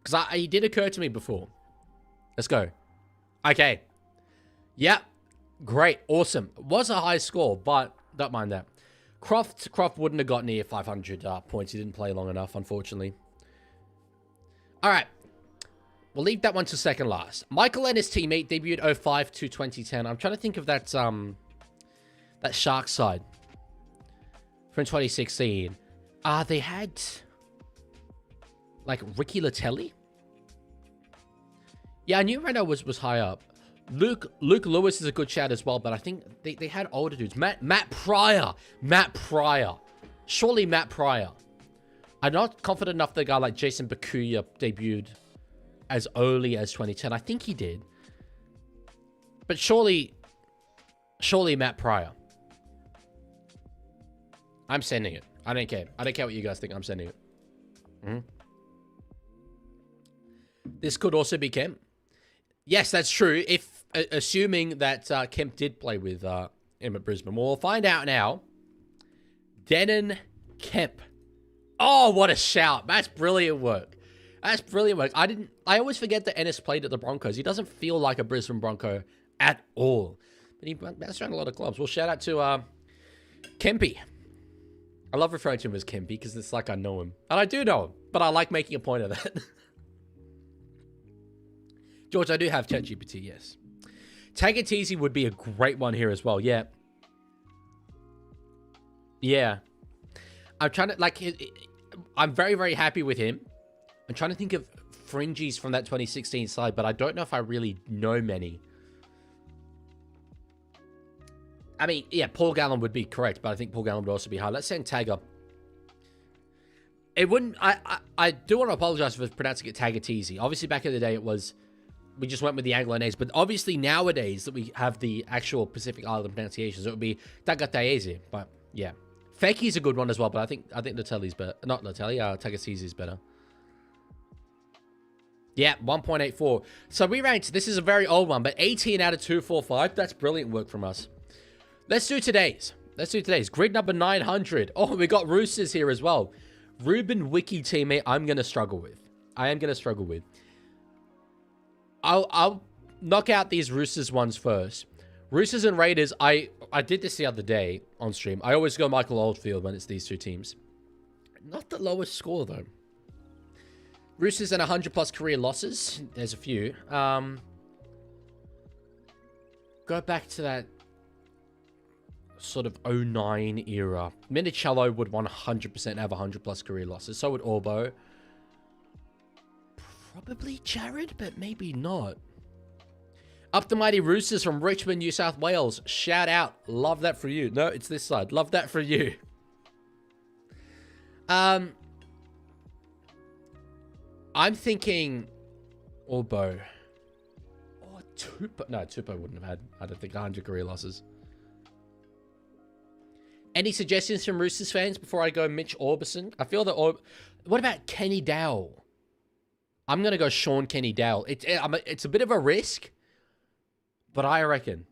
Because he did occur to me before. Let's go. Okay. Yep. Great. Awesome. Was a high score, but don't mind that. Croft wouldn't have got near 500 points. He didn't play long enough, unfortunately. All right. We'll leave that one to second last. Michael and his teammate debuted 05 to 2010. I'm trying to think of that Shark side from 2016. They had like Ricky Latelli. Yeah, I knew Reno was high up. Luke Lewis is a good shout as well, but I think they had older dudes. Matt Pryor. Surely Matt Pryor. I'm not confident enough that a guy like Jason Bakuya debuted as early as 2010. I think he did. But surely Matt Pryor. I'm sending it. I don't care. I don't care what you guys think. I'm sending it. This could also be Kemp. Yes, that's true. If assuming that Kemp did play with him at Brisbane. Well, we'll find out now. Denon Kemp. Oh, what a shout. That's brilliant work. That's brilliant work. I always forget that Ennis played at the Broncos. He doesn't feel like a Brisbane Bronco at all. But he bounced around a lot of clubs. Well, shout out to Kempy. I love referring to him as Kempy because it's like I know him. And I do know him, but I like making a point of that. George, I do have ChatGPT, yes. Tagatese would be a great one here as well, yeah. Yeah. I'm trying to, like, I'm very, very happy with him. I'm trying to think of fringies from that 2016 side, but I don't know if I really know many. I mean, yeah, Paul Gallen would be correct, but I think Paul Gallen would also be high. Let's send Tagger. It wouldn't, I do want to apologize for pronouncing it Tagatese. Obviously, back in the day, it was, we just went with the Anglo names, but obviously nowadays that we have the actual Pacific Island pronunciations, it would be Tagatese, but yeah. Fakey's a good one as well, but I think Latelli's better. Not Latelli, Tagasese's better. Yeah, 1.84. So we ranked, this is a very old one, but 18 out of 245. That's brilliant work from us. Let's do today's. Grid number 900. Oh, we got Roosters here as well. Ruben Wiki teammate, I'm going to struggle with. I'll knock out these Roosters ones first. Roosters and Raiders, I did this the other day on stream. I always go Michael Oldfield when it's these two teams. Not the lowest score, though. Roosters and 100-plus career losses. There's a few. Go back to that sort of 09 era. Minicello would 100% have 100-plus career losses. So would Orbo. Probably Jared, but maybe not. Up the Mighty Roosters from Richmond, New South Wales. Shout out. Love that for you. No, it's this side. Love that for you. I'm thinking Orbo. Or Tupou. No, Tupou wouldn't have had, I don't think, 100 career losses. Any suggestions from Roosters fans before I go Mitch Orbison? I feel that... What about Kenny Dowell? I'm going to go Sean Kenny Dowell. It's a bit of a risk, but I reckon.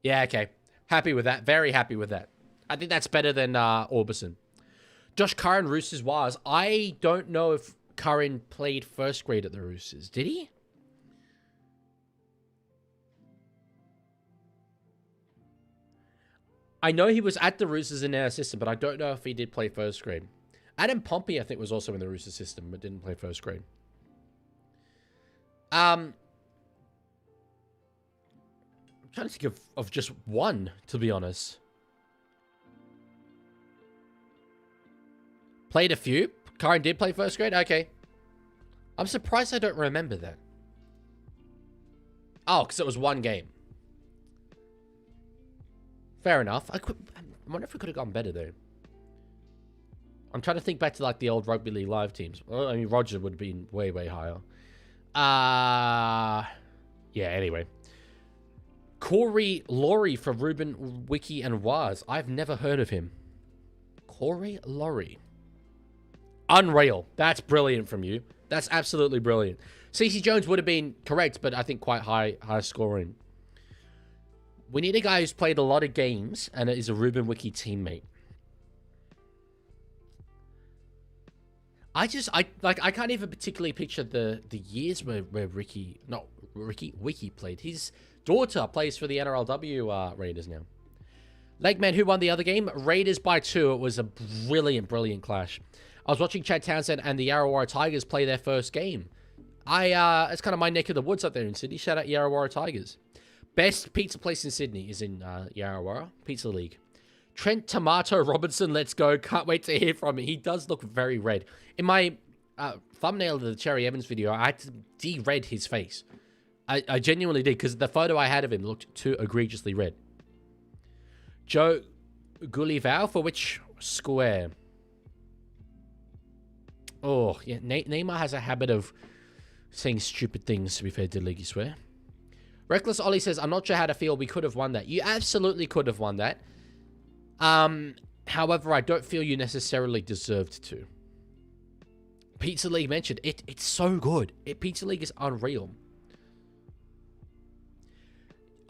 Yeah, okay. Happy with that. Very happy with that. I think that's better than Orbison. Josh Curran, Roosters Wires. I don't know if Curran played first grade at the Roosters. Did he? I know he was at the Roosters in our system, but I don't know if he did play first grade. Adam Pompey, I think, was also in the Roosters system, but didn't play first grade. I'm trying to think of just one, to be honest. Played a few. Curran did play first grade? Okay. I'm surprised I don't remember that. Oh, because it was one game. Fair enough. I wonder if we could have gone better, though. I'm trying to think back to, like, the old Rugby League Live teams. Well, I mean, Roger would have been way, way higher. Yeah, anyway. Corey Laurie for Ruben, Wiki, and Waz. I've never heard of him. Corey Laurie. Unreal. That's brilliant from you. That's absolutely brilliant. CeCe Jones would have been correct, but I think quite high scoring. We need a guy who's played a lot of games and is a Ruben Wiki teammate. I can't even particularly picture the years where Wiki played. His daughter plays for the NRLW Raiders now. Legman, who won the other game? Raiders by 2. It was a brilliant, brilliant clash. I was watching Chad Townsend and the Yarrawarra Tigers play their first game. It's kind of my neck of the woods up there in Sydney. Shout out Yarrawarra Tigers. Best pizza place in Sydney is in Yarrawarra. Pizza League. Trent Tomato Robinson, let's go. Can't wait to hear from him. He does look very red. In my thumbnail of the Cherry Evans video, I had to de-red his face. I genuinely did, because the photo I had of him looked too egregiously red. Joe Gullival, for which square? Oh, yeah. Neymar has a habit of saying stupid things, to be fair to Leaguie swear. Reckless Ollie says, I'm not sure how to feel. We could have won that. You absolutely could have won that. However, I don't feel you necessarily deserved to. Pizza League mentioned, it's so good. Pizza League is unreal.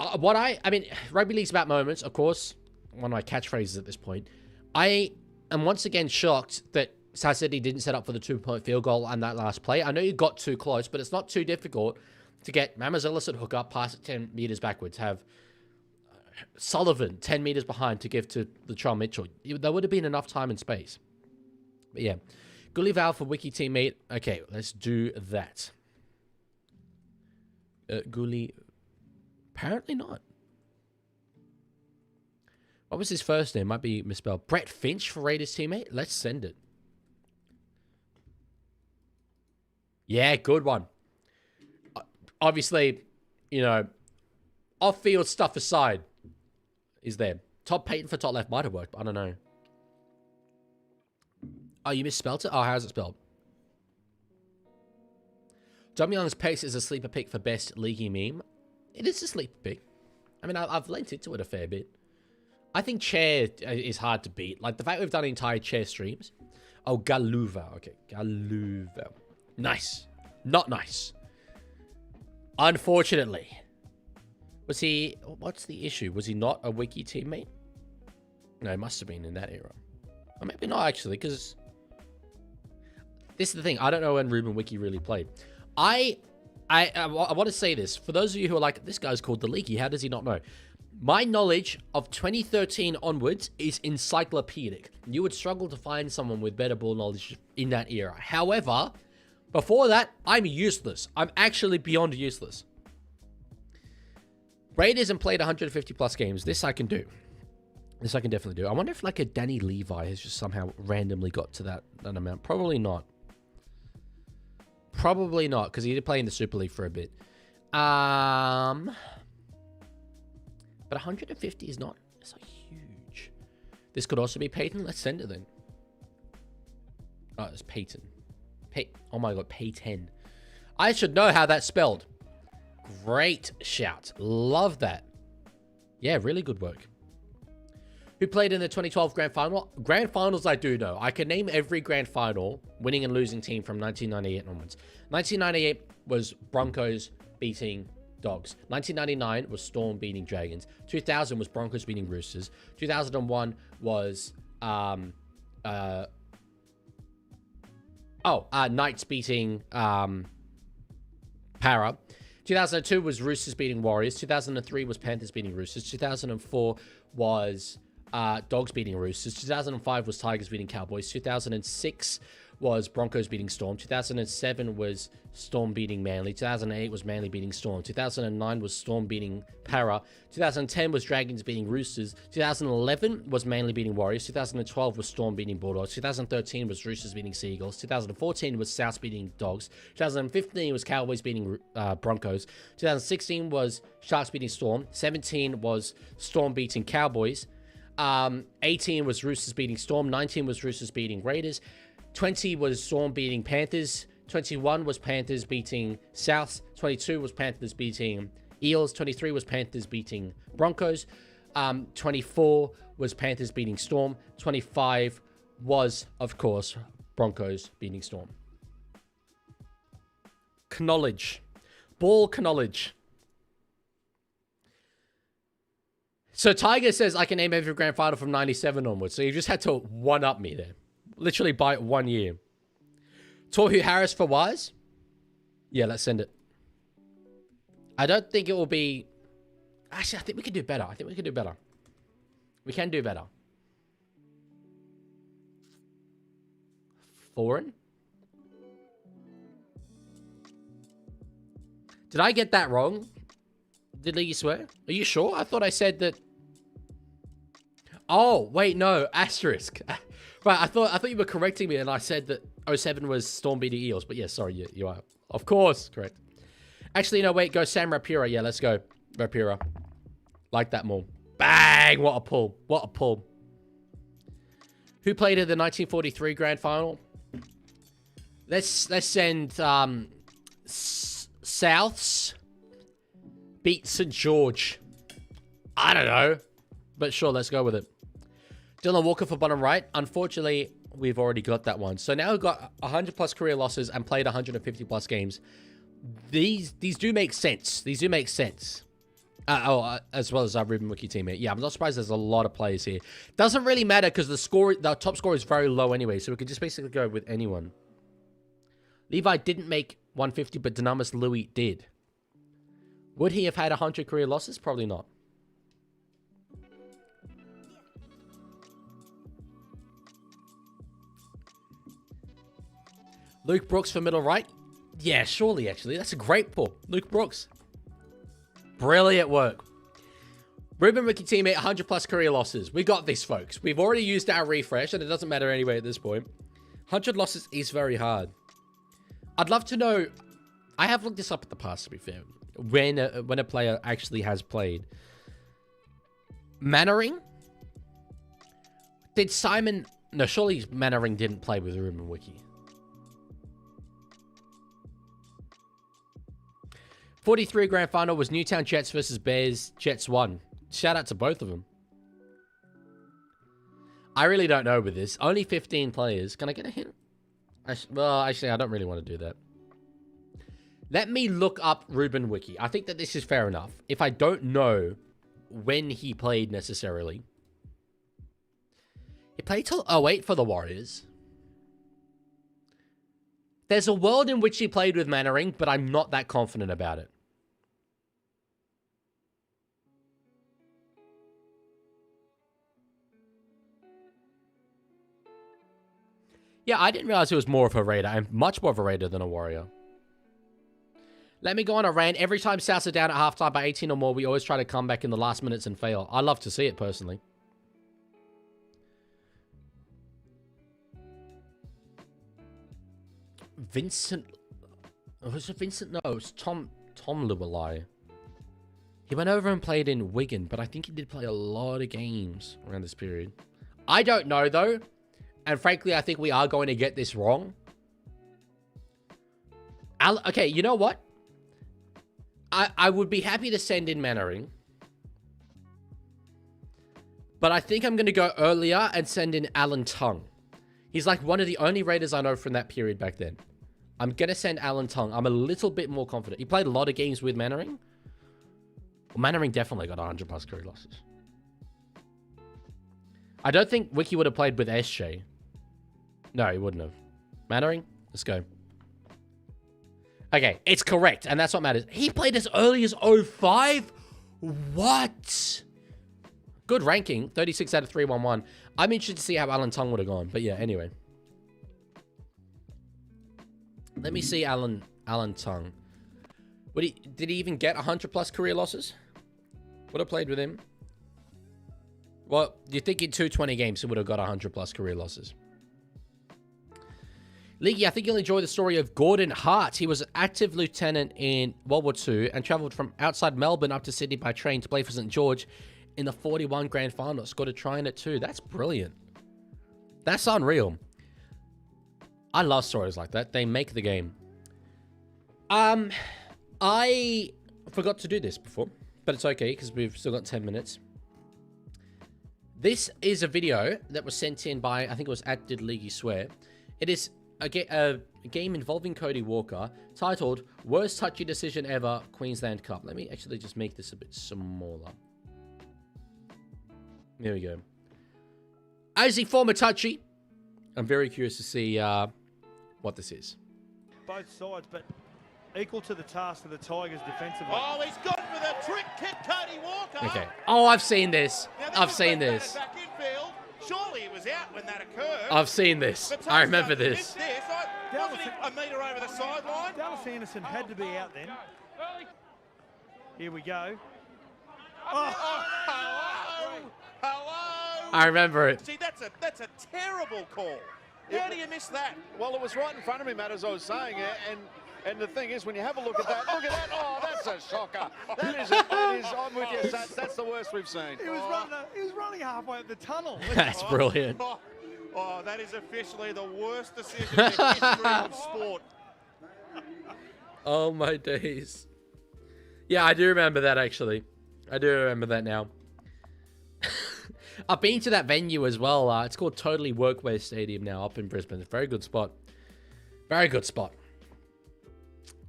I mean, Rugby League's about moments, of course. One of my catchphrases at this point. I am once again shocked that South Sydney didn't set up for the 2-point field goal on that last play. I know you got too close, but it's not too difficult to get Mamazillis at hookup, pass it 10 meters backwards, have Sullivan 10 meters behind to give to Latrell Mitchell. There would have been enough time and space. But yeah. Gullival for Wiki teammate. Okay, let's do that. Gully. Apparently not. What was his first name? Might be misspelled. Brett Finch for Raiders teammate. Let's send it. Yeah, good one. Obviously, you know, off-field stuff aside, is there. Todd Payton for top left might have worked, but I don't know. Oh, you misspelled it? Oh, how's it spelled? Dom Young's pace is a sleeper pick for best Leaguie meme. It is a sleeper pick. I mean, I've lent into it a fair bit. I think Chair is hard to beat. Like, the fact we've done entire Chair streams. Oh, Galuva. Okay, Galuva. Nice. Not nice. Unfortunately. Was he... What's the issue? Was he not a Wiki teammate? No, he must have been in that era. Or maybe not, actually, because... This is the thing. I don't know when Ruben Wiki really played. I want to say this. For those of you who are like, this guy's called the Leaguie, how does he not know? My knowledge of 2013 onwards is encyclopedic. You would struggle to find someone with better ball knowledge in that era. However, before that, I'm useless. I'm actually beyond useless. Raiders and played 150 plus games. This I can do. This I can definitely do. I wonder if like a Danny Levi has just somehow randomly got to that amount. Probably not. Probably not, because he did play in the Super League for a bit. But 150 is not so huge. This could also be Peyton. Let's send it then. Oh, it's Peyton. Oh my god, Peyton. I should know how that's spelled. Great shout. Love that. Yeah, really good work. Who played in the 2012 Grand Final? Grand Finals I do know. I can name every Grand Final winning and losing team from 1998 onwards. 1998 was Broncos beating Dogs. 1999 was Storm beating Dragons. 2000 was Broncos beating Roosters. 2001 was Knights beating Para. 2002 was Roosters beating Warriors. 2003 was Panthers beating Roosters. 2004 was Dogs beating Roosters. 2005 was Tigers beating Cowboys. 2006 was Broncos beating Storm. 2007 was Storm beating Manly. 2008 was Manly beating Storm. 2009 was Storm beating Para. 2010 was Dragons beating Roosters. 2011 was Manly beating Warriors. 2012 was Storm beating Bulldogs. 2013 was Roosters beating Seagulls. 2014 was Souths beating Dogs. 2015 was Cowboys beating Broncos. 2016 was Sharks beating Storm. 17 was Storm beating Cowboys. 18 was Roosters beating Storm. 19 was Roosters beating Raiders. 20 was Storm beating Panthers. 21 was Panthers beating Souths. 22 was Panthers beating Eels. 23 was Panthers beating Broncos. 24 was Panthers beating Storm. 25 was, of course, Broncos beating Storm. Knowledge. Ball knowledge. So Tiger says I can name every grand final from 97 onwards. So you just had to one-up me there. Literally by 1 year. Tohu Harris for Wise? Yeah, let's send it. I don't think it will be... Actually, I think we can do better. We can do better. Foreign? Did I get that wrong? Did Leaguie swear? Are you sure? I thought I said that... Oh, wait, no. Asterisk. Right, I thought you were correcting me and I said that 07 was Storm beating Eels. But yeah, sorry, you are. Of course, correct. Actually, no, wait, go Sam Rapira. Yeah, let's go. Rapira. Like that more. Bang! What a pull. What a pull. Who played in the 1943 Grand Final? Let's send Souths beat St. George. I don't know. But sure, let's go with it. Dylan Walker for bottom right. Unfortunately, we've already got that one. So now we've got 100 plus career losses and played 150 plus games. These do make sense. These do make sense. As well as our Ruben Wiki teammate. Yeah, I'm not surprised there's a lot of players here. Doesn't really matter because the top score is very low anyway. So we can just basically go with anyone. Levi didn't make 150, but Dynamis Louis did. Would he have had 100 career losses? Probably not. Luke Brooks for middle right? Yeah, surely, actually. That's a great pull. Luke Brooks. Brilliant work. Ruben Ricky teammate, 100 plus career losses. We got this, folks. We've already used our refresh, and it doesn't matter anyway at this point. 100 losses is very hard. I'd love to know... I have looked this up in the past, to be fair. When a player actually has played. Mannering? Did Simon... No, surely Mannering didn't play with Ruben Wiki. 43 grand final was Newtown Jets versus Bears. Jets won. Shout out to both of them. I really don't know with this. Only 15 players. Can I get a hint? Well, actually, I don't really want to do that. Let me look up Ruben Wiki. I think that this is fair enough. If I don't know when he played necessarily. He played till 08 for the Warriors. There's a world in which he played with Mannering, but I'm not that confident about it. Yeah, I didn't realize he was more of a Raider. I'm much more of a Raider than a Warrior. Let me go on a rant. Every time Souths are down at halftime by 18 or more, we always try to come back in the last minutes and fail. I love to see it, personally. Vincent... Was it Vincent? No, it was Tom Tom Lualai. He went over and played in Wigan, but I think he did play a lot of games around this period. I don't know, though. And frankly, I think we are going to get this wrong. Okay, you know what? I would be happy to send in Mannering. But I think I'm going to go earlier and send in Alan Tongue. He's like one of the only Raiders I know from that period back then. I'm going to send Alan Tongue. I'm a little bit more confident. He played a lot of games with Mannering. Well, Mannering definitely got 100 plus career losses. I don't think Wiki would have played with SJ. No, he wouldn't have. Mannering, let's go. Okay, it's correct, and that's what matters. He played as early as 05? What? Good ranking, 36 out of 311. I'm interested to see how Alan Tongue would have gone, but yeah, anyway. Let me see Alan Tongue. Did he even get 100 plus career losses? Would have played with him. Well, do you think in 220 games he would have got 100 plus career losses? Leaguie, I think you'll enjoy the story of Gordon Hart. He was an active lieutenant in World War II and travelled from outside Melbourne up to Sydney by train to play for St. George in the 41 grand final. Scored a try in it too. That's brilliant. That's unreal. I love stories like that. They make the game. I forgot to do this before, but it's okay because we've still got 10 minutes. This is a video that was sent in by, I think it was @Did Leaguie Swear. It is a game involving Cody Walker titled Worst Touchy Decision Ever, Queensland Cup. Let me actually just make this a bit smaller. There we go. As a former touchy, I'm very curious to see what this is. Both sides, but equal to the task of the Tigers defensively. Oh, he's gone for the trick kick, Cody Walker. Okay. Oh, I've seen this. Now, I've seen this. Back infield. Surely he was out when that occurred. I've seen this. The I remember touchdown this. missed this. Wasn't he a metre over the sideline? Dallas Anderson had to be out then. Here we go. Oh. Hello. Hello. I remember it. See, that's a terrible call. How do you miss that? Well, it was right in front of him, Matt, as I was saying, and the thing is, when you have a look at that, oh, that's a shocker. That is, I'm with you, Sats, that's the worst we've seen. He was running halfway up the tunnel. That's brilliant. Oh, that is officially the worst decision in the history of sport. Oh, my days. Yeah, I do remember that, actually. I do remember that now. I've been to that venue as well. It's called Totally Workwear Stadium now up in Brisbane. It's a very good spot. Very good spot.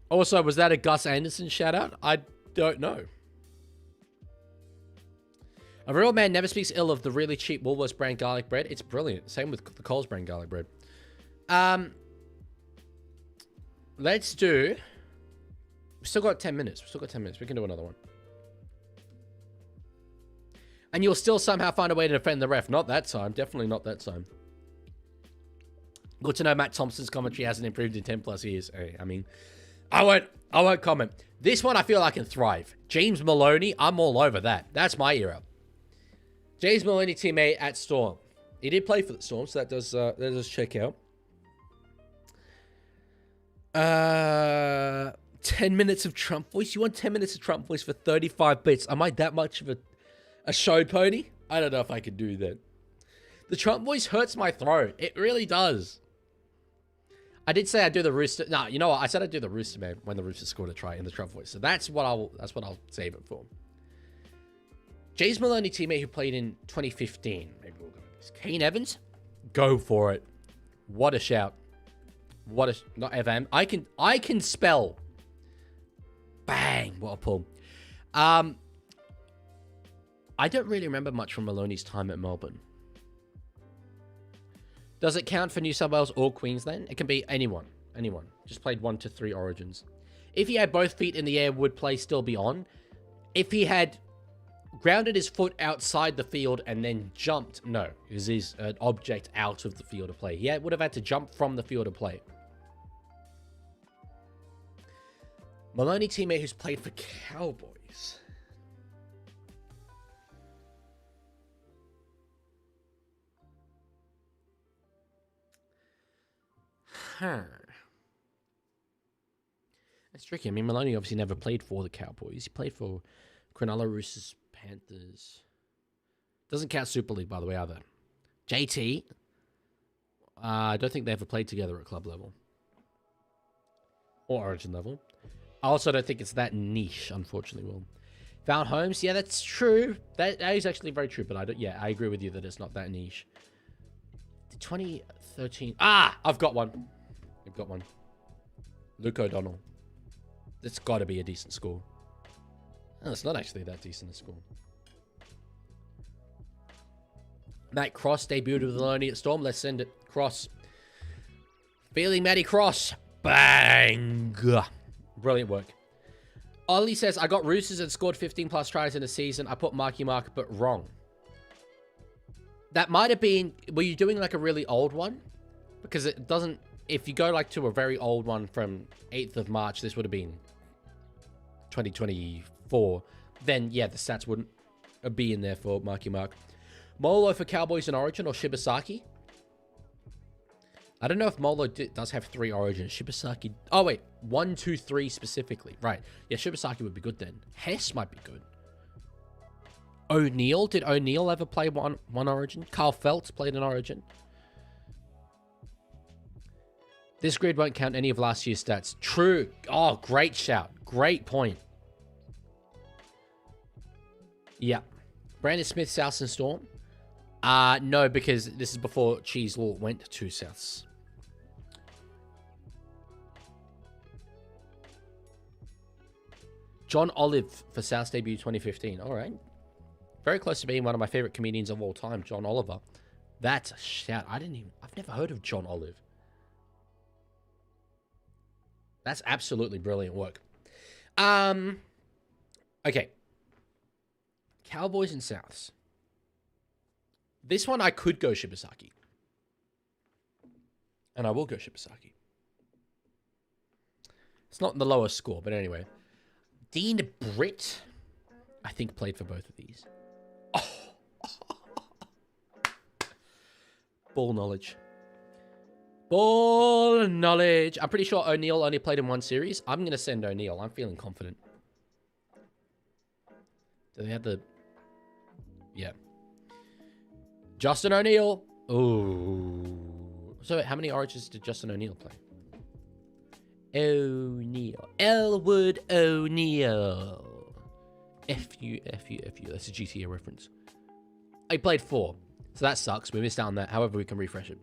Also, was that a Gus Anderson shout-out? I don't know. A real man never speaks ill of the really cheap Woolworths brand garlic bread. It's brilliant. Same with the Coles brand garlic bread. Let's do... We've still got 10 minutes. We can do another one. And you'll still somehow find a way to defend the ref. Not that time. Definitely not that time. Good to know Matt Thompson's commentary hasn't improved in 10 plus years. Hey, I mean, I won't comment. This one I feel I can thrive. James Maloney, I'm all over that. That's my era. James Maloney, teammate at Storm. He did play for the Storm, so that does check out. 10 minutes of Trump voice. You want 10 minutes of Trump voice for 35 bits? Am I that much of a show pony? I don't know if I could do that. The Trump voice hurts my throat. It really does. I did say I'd do the Rooster. No, you know what? I said I'd do the Rooster Man when the Roosters scored a try in the Trump voice. So that's what I'll save it for. James Maloney, teammate who played in 2015. Maybe we'll go with this. Kane Evans, go for it. What a shout. Not FM. I can spell. Bang. What a pull. I don't really remember much from Maloney's time at Melbourne. Does it count for New South Wales or Queensland? It can be anyone. Anyone. Just played 1 to 3 origins. If he had both feet in the air, would play still be on? If he had grounded his foot outside the field and then jumped, no. Because he's an object out of the field of play. He would have had to jump from the field of play. Maloney, teammate who's played for Cowboys. It's tricky. I mean, Maloney obviously never played for the Cowboys. He played for Cronulla, Roosters, Panthers. Doesn't count Super League, by the way, either. JT. I don't think they ever played together at club level. Or Origin level. I also don't think it's that niche, unfortunately, Will. Val Holmes, yeah, that's true. That is actually very true, but I agree with you that it's not that niche. 2013. I've got one. Luke O'Donnell. That's got to be a decent score. Oh, it's not actually that decent a score. Matt Cross debuted with Maloney at Storm. Let's send it. Cross. Feeling Matty Cross. Bang. Brilliant work. Ollie says, I got Roosters and scored 15 plus tries in a season. I put Marky Mark, but wrong. That might have been... Were you doing like a really old one? Because it doesn't... If you go like to a very old one from 8th of March, this would have been 2024. Then, yeah, the stats wouldn't be in there for Marky Mark. Molo for Cowboys in Origin or Shibasaki? I don't know if Molo does have 3 Origins. Shibasaki... Oh, wait. 1, 2, 3 specifically. Right. Yeah, Shibasaki would be good then. Hess might be good. O'Neill? Did O'Neill ever play one Origin? Carl Feltz played an Origin. This grid won't count any of last year's stats. True. Oh, great shout. Great point. Yeah. Brandon Smith, Souths and Storm? No, because this is before Cheese Law went to Souths. John Olive for Souths debut 2015. All right. Very close to being one of my favorite comedians of all time, John Oliver. That's a shout. I've never heard of John Olive. That's absolutely brilliant work. Okay. Cowboys and Souths. This one I could go Shibasaki. And I will go Shibasaki. It's not the lowest score, but anyway. Dean Britt, I think, played for both of these. Oh. Ball knowledge. Ball knowledge. I'm pretty sure O'Neill only played in 1 series. I'm going to send O'Neill. I'm feeling confident. Do they have the... Yeah. Justin O'Neill. Ooh. So how many Origins did Justin O'Neill play? O'Neill. Elwood O'Neill. F-U. That's a GTA reference. I played 4. So that sucks. We missed out on that. However, we can refresh it.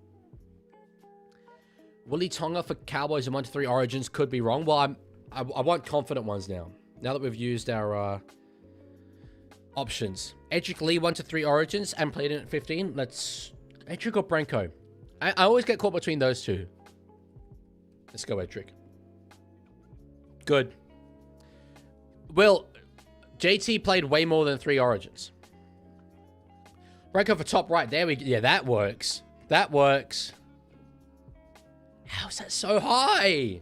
Willie Tonga for Cowboys and 1 to 3 Origins. Could be wrong. Well, I want confident ones now. Now that we've used our options. Edric Lee 1 to 3 Origins and played in at 15. Let's... Edric or Branko? I always get caught between those two. Let's go Edric. Good. Will, JT played way more than 3 Origins. Branko for top right. There we go. Yeah, that works. That works. How's that so high?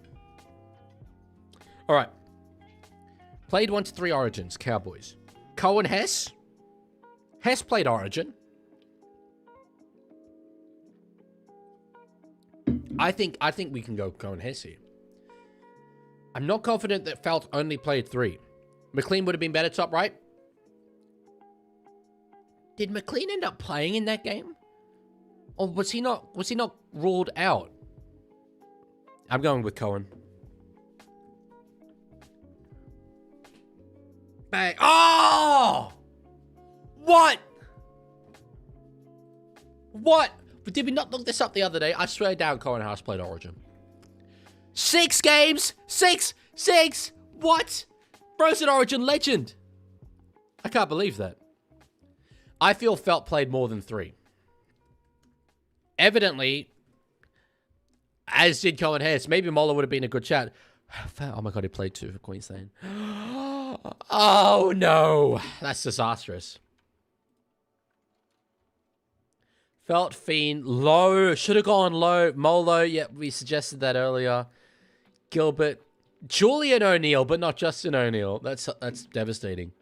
All right. Played 1 to 3 Origins. Cowboys. Cohen Hess. Hess played Origin. I think we can go Cohen Hess here. I'm not confident that Felt only played 3. McLean would have been better top right. Did McLean end up playing in that game? Or was he not ruled out? I'm going with Cohen. Bang. Oh! What? What? But did we not look this up the other day? I swear down Cohen House played Origin. 6 games? 6! What? Bro's an Origin legend. I can't believe that. I feel Felt played more than 3. Evidently, as did Cohen Hess. Maybe Moller would have been a good chat. Oh my god, he played 2 for Queensland. Oh no. That's disastrous. Felt Fiend. Low. Should have gone low. Molo. Yeah, we suggested that earlier. Gilbert. Julian O'Neill, but not Justin O'Neill. That's devastating.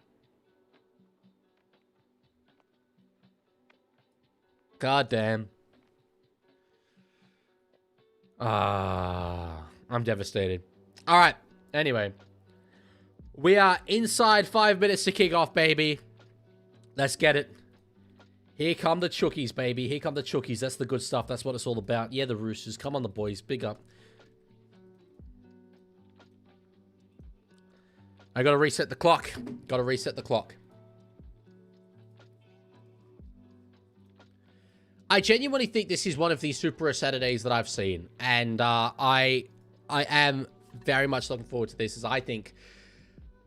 God damn. I'm devastated. All right. Anyway. We are inside 5 minutes to kick off, baby. Let's get it. Here come the Chookies, baby. Here come the Chookies. That's the good stuff. That's what it's all about. Yeah, the Roosters. Come on, the boys. Big up. I gotta reset the clock. Gotta reset the clock. I genuinely think this is one of the Super Saturdays that I've seen. And I am very much looking forward to this, as I think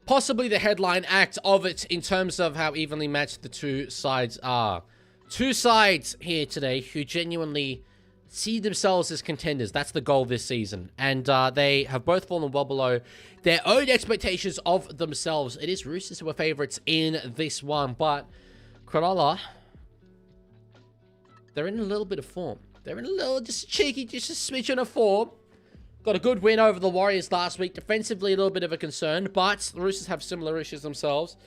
possibly the headline act of it in terms of how evenly matched the two sides are. Two sides here today who genuinely see themselves as contenders. That's the goal this season. And they have both fallen well below their own expectations of themselves. It is Roosters who are favourites in this one. But Cronulla, they're in a little bit of form. They're in a little, just cheeky, just a smidgen of form. Got a good win over the Warriors last week. Defensively, a little bit of a concern, but the Roosters have similar issues themselves.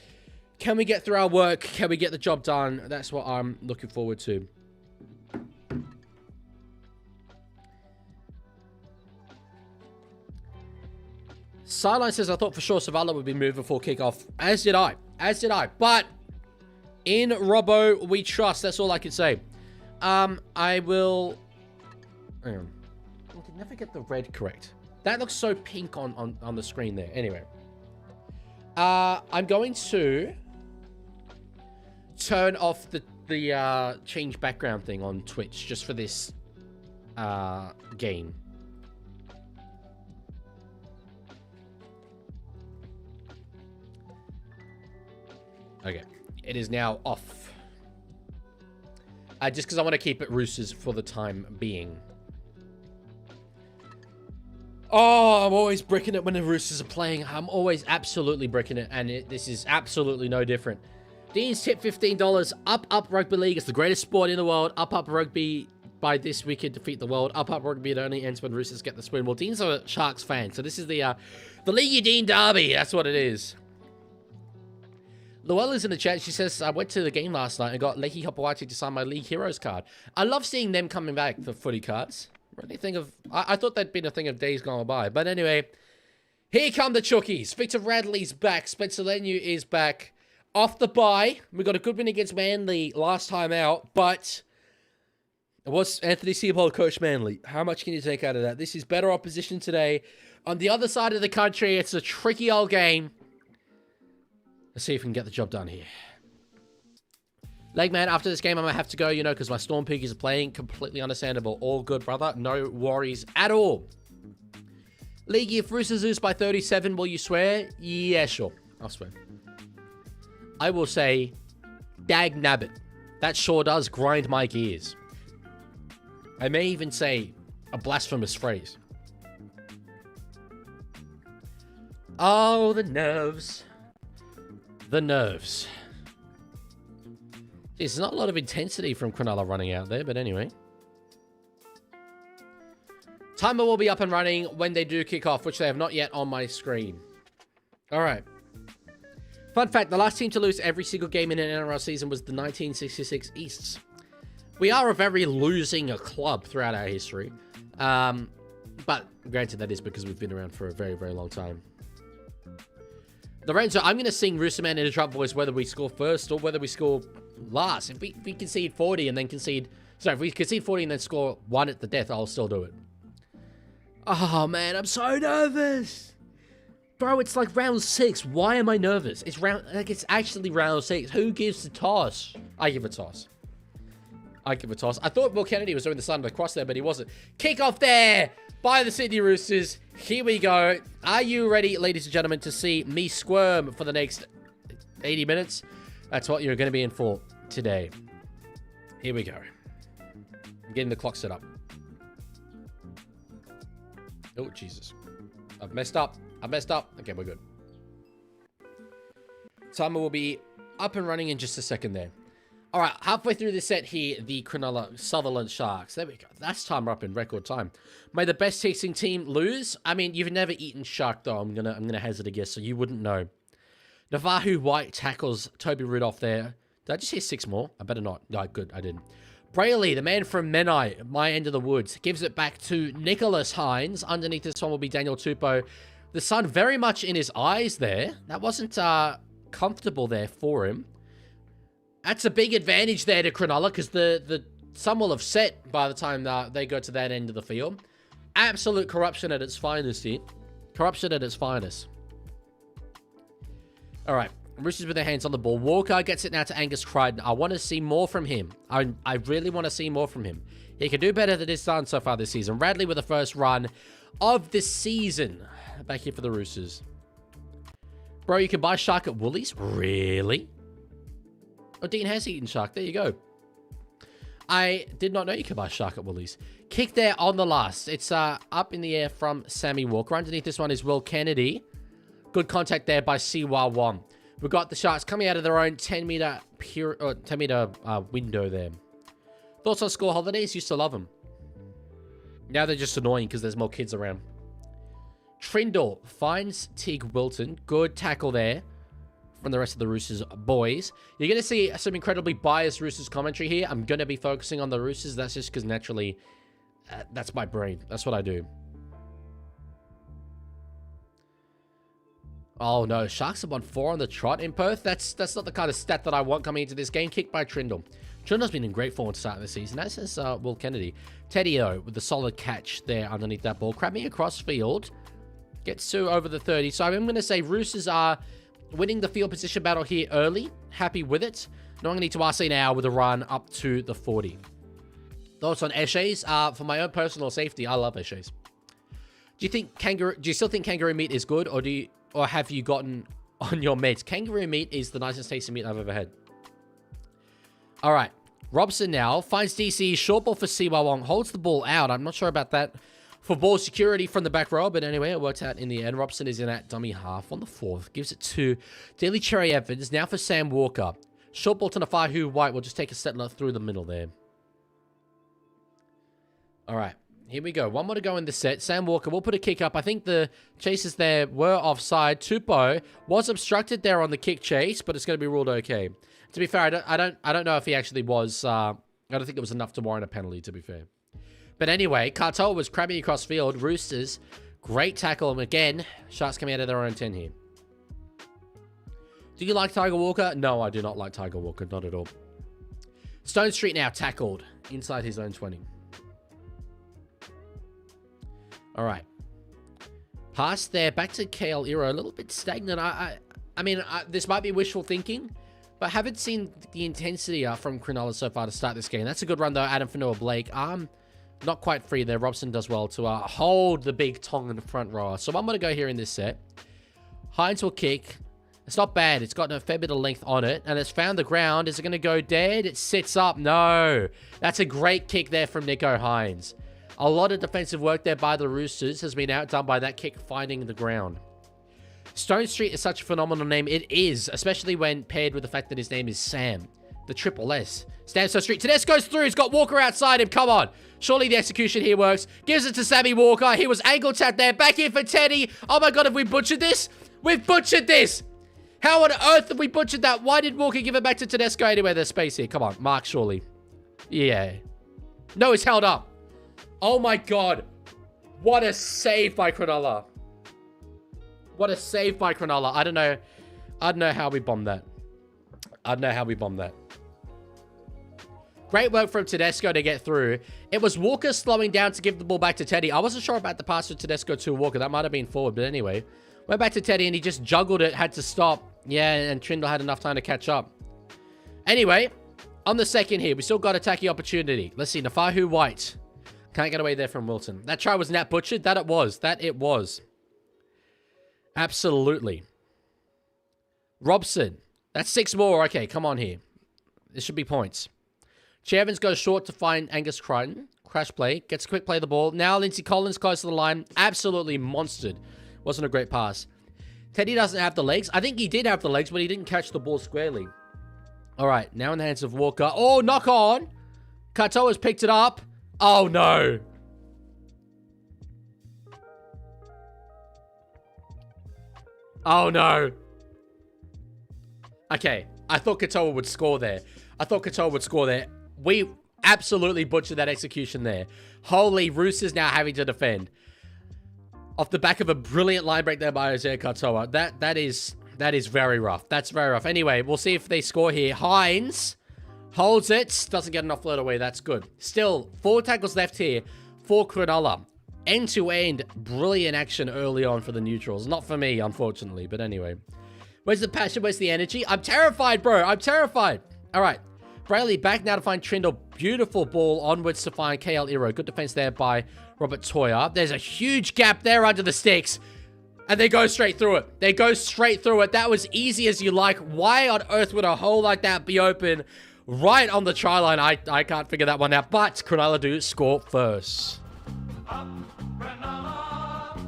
Can we get through our work? Can we get the job done? That's what I'm looking forward to. Sideline says, I thought for sure Savala would be moved before kickoff. As did I. As did I. But in Robbo, we trust. That's all I can say. I will... Hang on. I can never get the red correct. That looks so pink on the screen there. Anyway. I'm going to turn off the change background thing on Twitch just for this game. Okay. It is now off. Just because I want to keep it Roosters for the time being. Oh, I'm always bricking it when the Roosters are playing. I'm always absolutely bricking it, and this is absolutely no different. Dean's tip $15. Up Rugby League. It's the greatest sport in the world. Up Rugby. By this, we can defeat the world. Up Rugby. It only ends when Roosters get the win. Well, Dean's a Sharks fan, so this is the Leaguie Dean Derby. That's what it is. Luella's in the chat. She says, I went to the game last night and got Leaky Hopawati to sign my League Heroes card. I love seeing them coming back for footy cards. Really think of... I thought that'd been a thing of days gone by. But anyway, here come the Chookies. Victor Radley's back. Spencer Leniu is back. Off the bye. We got a good win against Manly last time out. But it was Anthony Seibold, Coach Manly. How much can you take out of that? This is better opposition today. On the other side of the country, it's a tricky old game. Let's see if we can get the job done here. Legman, after this game, I might have to go, because my Storm Piggies are playing. Completely understandable. All good, brother. No worries at all. Leaguie, if Roosters lose by 37, will you swear? Yeah, sure. I'll swear. I will say, dag nabbit. That sure does grind my gears. I may even say a blasphemous phrase. Oh, the nerves. The nerves. There's not a lot of intensity from Cronulla running out there, but anyway. Timer will be up and running when they do kick off, which they have not yet on my screen. All right. Fun fact, the last team to lose every single game in an NRL season was the 1966 Easts. We are a very losing club throughout our history. But granted, that is because we've been around for a very, very long time. Lorenzo, I'm going to sing Roosterman in a drop voice whether we score first or whether we score last. If we concede 40 and then concede... Sorry, if we concede 40 and then score 1 at the death, I'll still do it. Oh, man, I'm so nervous. Bro, it's like round 6. Why am I nervous? It's actually round 6. Who gives the toss? I give a toss. I give a toss. I thought Will Kennedy was doing the sign of the cross there, but he wasn't. Kick off there by the Sydney Roosters. Here we go. Are you ready, ladies and gentlemen, to see me squirm for the next 80 minutes? That's what you're going to be in for today. Here we go. I'm getting the clock set up. Oh, Jesus. I've messed up. Okay, we're good. Timer will be up and running in just a second there. All right, halfway through the set here, the Cronulla-Sutherland Sharks. There we go. That's timer up in record time. May the best tasting team lose. I mean, you've never eaten shark, though. I'm gonna hazard a guess, so you wouldn't know. Navahu White tackles Toby Rudolph there. Did I just hear 6 more? I better not. No, good, I didn't. Brayley, the man from Menai, my end of the woods, gives it back to Nicholas Hines. Underneath this one will be Daniel Tupou. The sun very much in his eyes there. That wasn't comfortable there for him. That's a big advantage there to Cronulla because the sun will have set by the time they go to that end of the field. Absolute corruption at its finest here. Corruption at its finest. All right. Roosters with their hands on the ball. Walker gets it now to Angus Crichton. I want to see more from him. I really want to see more from him. He can do better than he's done so far this season. Radley with the first run of the season. Back here for the Roosters. Bro, you can buy shark at Woolies? Really? Oh, Dean has eaten shark. There you go. I did not know you could buy shark at Woolies. Kick there on the last. It's up in the air from Sammy Walker. Underneath this one is Will Kennedy. Good contact there by Siwa Wong. We've got the Sharks coming out of their own 10-meter window there. Thoughts on school holidays? Used to love them. Now they're just annoying because there's more kids around. Trindle finds Teague Wilton. Good tackle there from the rest of the Roosters boys. You're going to see some incredibly biased Roosters commentary here. I'm going to be focusing on the Roosters. That's just because naturally, that's my brain. That's what I do. Oh no, Sharks have won 4 on the trot in Perth. That's not the kind of stat that I want coming into this game. Kicked by Trindle. Trindle's been in great form to start the season, as is Will Kennedy. Teddy, though, with the solid catch there underneath that ball. Crabbing across field. Gets to over the 30. So I'm going to say Roosters are winning the field position battle here early. Happy with it. Now I'm going to need to RC now with a run up to the 40. Thoughts on Eshays? For my own personal safety, I love Eshays. Do you still think kangaroo meat is good, or have you gotten on your meds? Kangaroo meat is the nicest tasty meat I've ever had. All right. Robson now finds DC. Short ball for Siwa Wong. Holds the ball out. I'm not sure about that for ball security from the back row. But anyway, it worked out in the end. Robson is in at dummy half on the 4th. Gives it to Daly Cherry Evans. Now for Sam Walker. Short ball to Nafahu White. Will just take a settler through the middle there. All right. Here we go. One more to go in the set. Sam Walker will put a kick up. I think the chases there were offside. Tupou was obstructed there on the kick chase, but it's going to be ruled okay. To be fair, I don't know if he actually was. I don't think it was enough to warrant a penalty, to be fair. But anyway, Cartel was crabbing across field. Roosters, great tackle. And again, Sharks coming out of their own 10 here. Do you like Tiger Walker? No, I do not like Tiger Walker. Not at all. Stone Street now tackled inside his own 20. All right. Pass there. Back to KL Iro. A little bit stagnant. I mean, this might be wishful thinking, but I haven't seen the intensity from Cronulla so far to start this game. That's a good run, though. Adam Fanua-Blake. Not quite free there. Robson does well to hold the big Tongan front rower. So I'm going to go here in this set. Hines will kick. It's not bad. It's got a fair bit of length on it, and it's found the ground. Is it going to go dead? It sits up. No. That's a great kick there from Nico Hines. A lot of defensive work there by the Roosters has been outdone by that kick finding the ground. Stone Street is such a phenomenal name. It is, especially when paired with the fact that his name is Sam. The Triple S. Stan Stone Street. Tedesco's through. He's got Walker outside him. Come on. Surely the execution here works. Gives it to Sammy Walker. He was angle tapped there. Back in for Teddy. Oh my god, have we butchered this? We've butchered this. How on earth have we butchered that? Why did Walker give it back to Tedesco? Anyway, there's space here. Come on. Mark, surely. Yeah. No, he's held up. Oh my god. What a save by Cronulla. What a save by Cronulla. I don't know how we bombed that. I don't know how we bombed that. Great work from Tedesco to get through. It was Walker slowing down to give the ball back to Teddy. I wasn't sure about the pass from Tedesco to Walker. That might have been forward, but anyway. Went back to Teddy and he just juggled it. Had to stop. Yeah, and Trindle had enough time to catch up. Anyway, on the second here, we still got attacking opportunity. Let's see. Nafahu White. Can't get away there from Wilton. That try was Nat butchered. That it was. That it was. Absolutely. Robson. That's 6 more. Okay, come on here. This should be points. Evans goes short to find Angus Crichton. Crash play. Gets a quick play of the ball. Now Lindsay Collins close to the line. Absolutely monstered. Wasn't a great pass. Teddy doesn't have the legs. I think he did have the legs, but he didn't catch the ball squarely. All right, now in the hands of Walker. Oh, knock on. Katoa's picked it up. Oh, no. Oh, no. Okay, I thought Katoa would score there. We absolutely butchered that execution there. Holy, Roosters now having to defend. Off the back of a brilliant line break there by Isaiah Katoa. That is very rough. That's very rough. Anyway, we'll see if they score here. Hines holds it. Doesn't get an offload away. That's good. Still, 4 tackles left here for Cronulla. End-to-end, brilliant action early on for the neutrals. Not for me, unfortunately, but anyway. Where's the passion? Where's the energy? I'm terrified, bro. I'm terrified. All right. Brayley back now to find Trindle. Beautiful ball onwards to find KL Iro. Good defense there by Robert Toyer. There's a huge gap there under the sticks. And they go straight through it. They go straight through it. That was easy as you like. Why on earth would a hole like that be open right on the try line? I can't figure that one out. But Cronulla do score first. Up, Cronulla,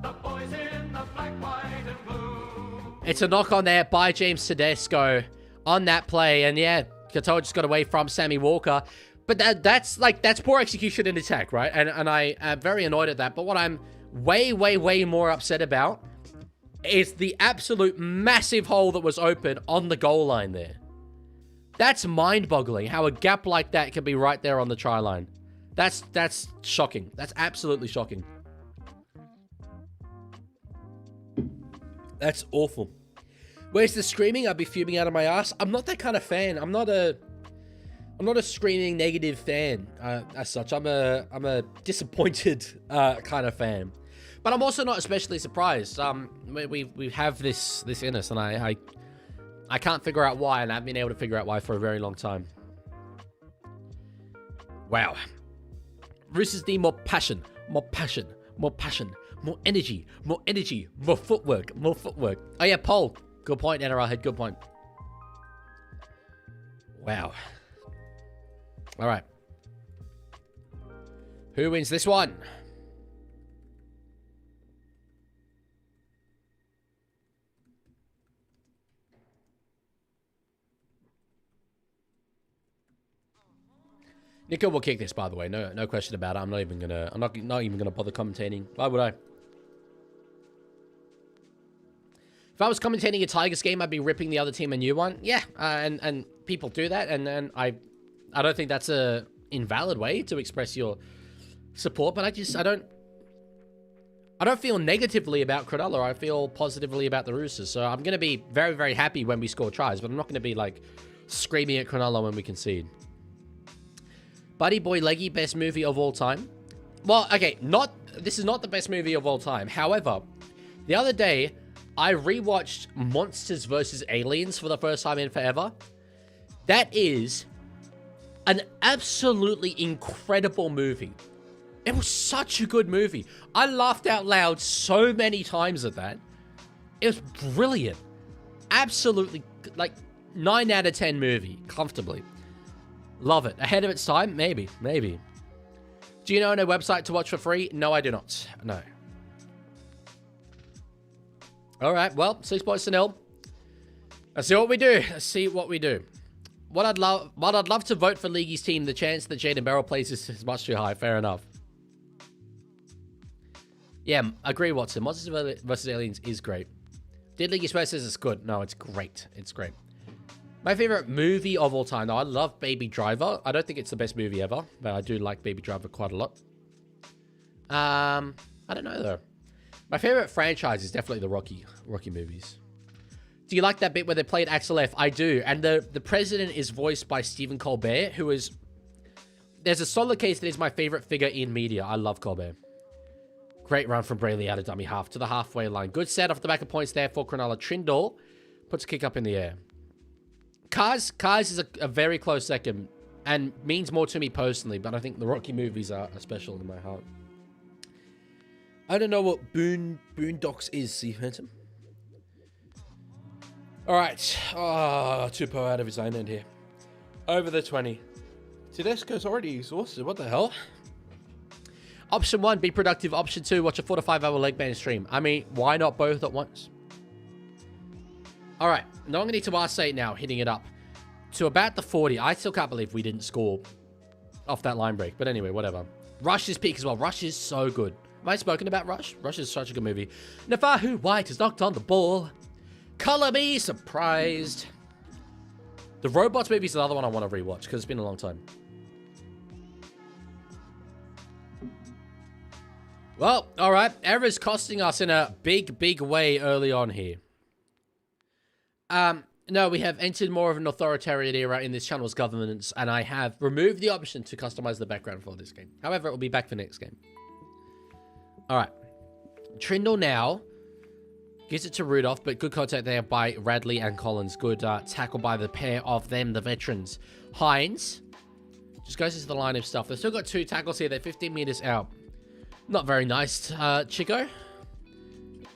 the boys in the black, white, and blue. It's a knock on there by James Tedesco on that play. And yeah, Katoa just got away from Sammy Walker. But that's poor execution in attack, right? And I am very annoyed at that. But what I'm way more upset about is the absolute massive hole that was open on the goal line there. That's mind-boggling how a gap like that can be right there on the try line. That's shocking. That's absolutely shocking. That's awful. Where's the screaming? I'd be fuming out of my ass. I'm not that kind of fan. I'm not a screaming negative fan as such. I'm a disappointed kind of fan. But I'm also not especially surprised. We have this in us, and I can't figure out why, and I haven't been able to figure out why for a very long time. Wow. Roosters need more passion, more energy, more footwork. Oh yeah, Paul. Good point, NRL head. Good point. Wow. All right. Who wins this one? Nico will kick this, by the way. No question about it. I'm not even gonna bother commentating. Why would I? If I was commentating a Tigers game, I'd be ripping the other team a new one. Yeah, and people do that, and I don't think that's a invalid way to express your support. But I don't feel negatively about Cronulla. I feel positively about the Roosters. So I'm gonna be very happy when we score tries, but I'm not gonna be like screaming at Cronulla when we concede. Buddy Boy Leaguie, best movie of all time. Well, okay, this is not the best movie of all time. However, the other day, I rewatched Monsters vs. Aliens for the first time in forever. That is an absolutely incredible movie. It was such a good movie. I laughed out loud so many times at that. It was brilliant. Absolutely, like, 9 out of 10 movie, comfortably. Love it. Ahead of its time? Maybe. Do you know a website to watch for free? No, I do not. No. All right, well, 6 points to 0. Let's see what we do. What I'd love to vote for League's team. The chance that Jaden Barrell plays is much too high. Fair enough. Yeah, agree, Watson. Monsters vs. Aliens is great. Did League Express says it's good? No, it's great. It's great. My favorite movie of all time, though, I love Baby Driver. I don't think it's the best movie ever, but I do like Baby Driver quite a lot. I don't know, though. My favorite franchise is definitely the Rocky movies. Do you like that bit where they played Axel F? I do. And the president is voiced by Stephen Colbert, who is... There's a solid case that is my favorite figure in media. I love Colbert. Great run from Brayley out of dummy half to the halfway line. Good set off the back of points there for Cronulla. Trindle puts a kick up in the air. Cars is a very close second and means more to me personally, but I think the Rocky movies are special in my heart. I don't know what Boondocks is, see, Phantom. All right. Oh, Tupou out of his own end here. Over the 20. Tedesco's already exhausted. What the hell? Option 1, be productive. Option 2, watch a 4 to 5 hour leg band stream. I mean, why not both at once? All right. Now I'm going to need to R8 now, hitting it up to about the 40. I still can't believe we didn't score off that line break. But anyway, whatever. Rush is peak as well. Rush is so good. Have I spoken about Rush? Rush is such a good movie. Nafahu White has knocked on the ball. Color me surprised. The Robots movie is another one I want to rewatch because it's been a long time. Well, all right. Errors costing us in a big, big way early on here. No, we have entered more of an authoritarian era in this channel's governance, and I have removed the option to customize the background for this game. However, it will be back for next game. All right. Trindle now gives it to Rudolph, but good contact there by Radley and Collins. Good tackle by the pair of them, the veterans. Hines just goes into the line of stuff. They've still got 2 tackles here. They're 15 meters out. Not very nice, Chico.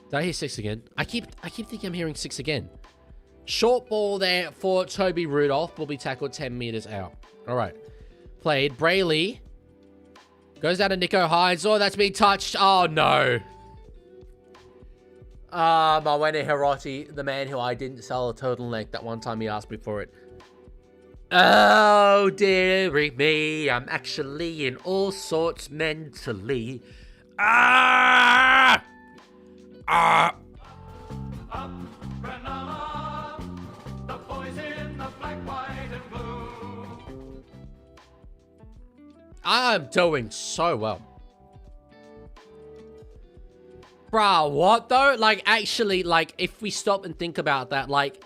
Did I hear 6 again? I keep thinking I'm hearing 6 again. Short ball there for Toby Rudolph. Will be tackled 10 meters out. All right. Played. Brayley goes down to Nico Hines. Oh, that's being touched. Oh, no. Mawene Hiroti, the man who I didn't sell a turtleneck that one time he asked me for it. Oh, dearie me. I'm actually in all sorts mentally. Ah! Ah! Up, Cronulla, the boys in the black, white, and blue. I'm doing so well. Bruh, what though? Like, actually, like, if we stop and think about that, like,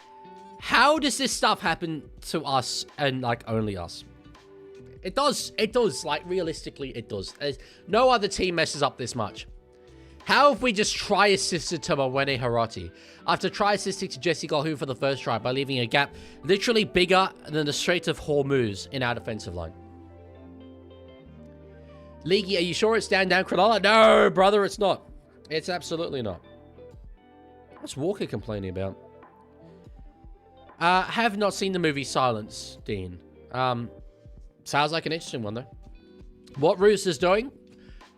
how does this stuff happen to us and, like, only us? It does. It does. Like, realistically, it does. No other team messes up this much. How have we just try-assisted to Mawene Hiroti after try-assisting to Jesse Golhu for the first try by leaving a gap literally bigger than the Strait of Hormuz in our defensive line? Leaguie, are you sure it's down Cronulla? No, brother, it's not. It's absolutely not. What's Walker complaining about? Have not seen the movie Silence, Dean. Sounds like an interesting one, though. What Roosters doing?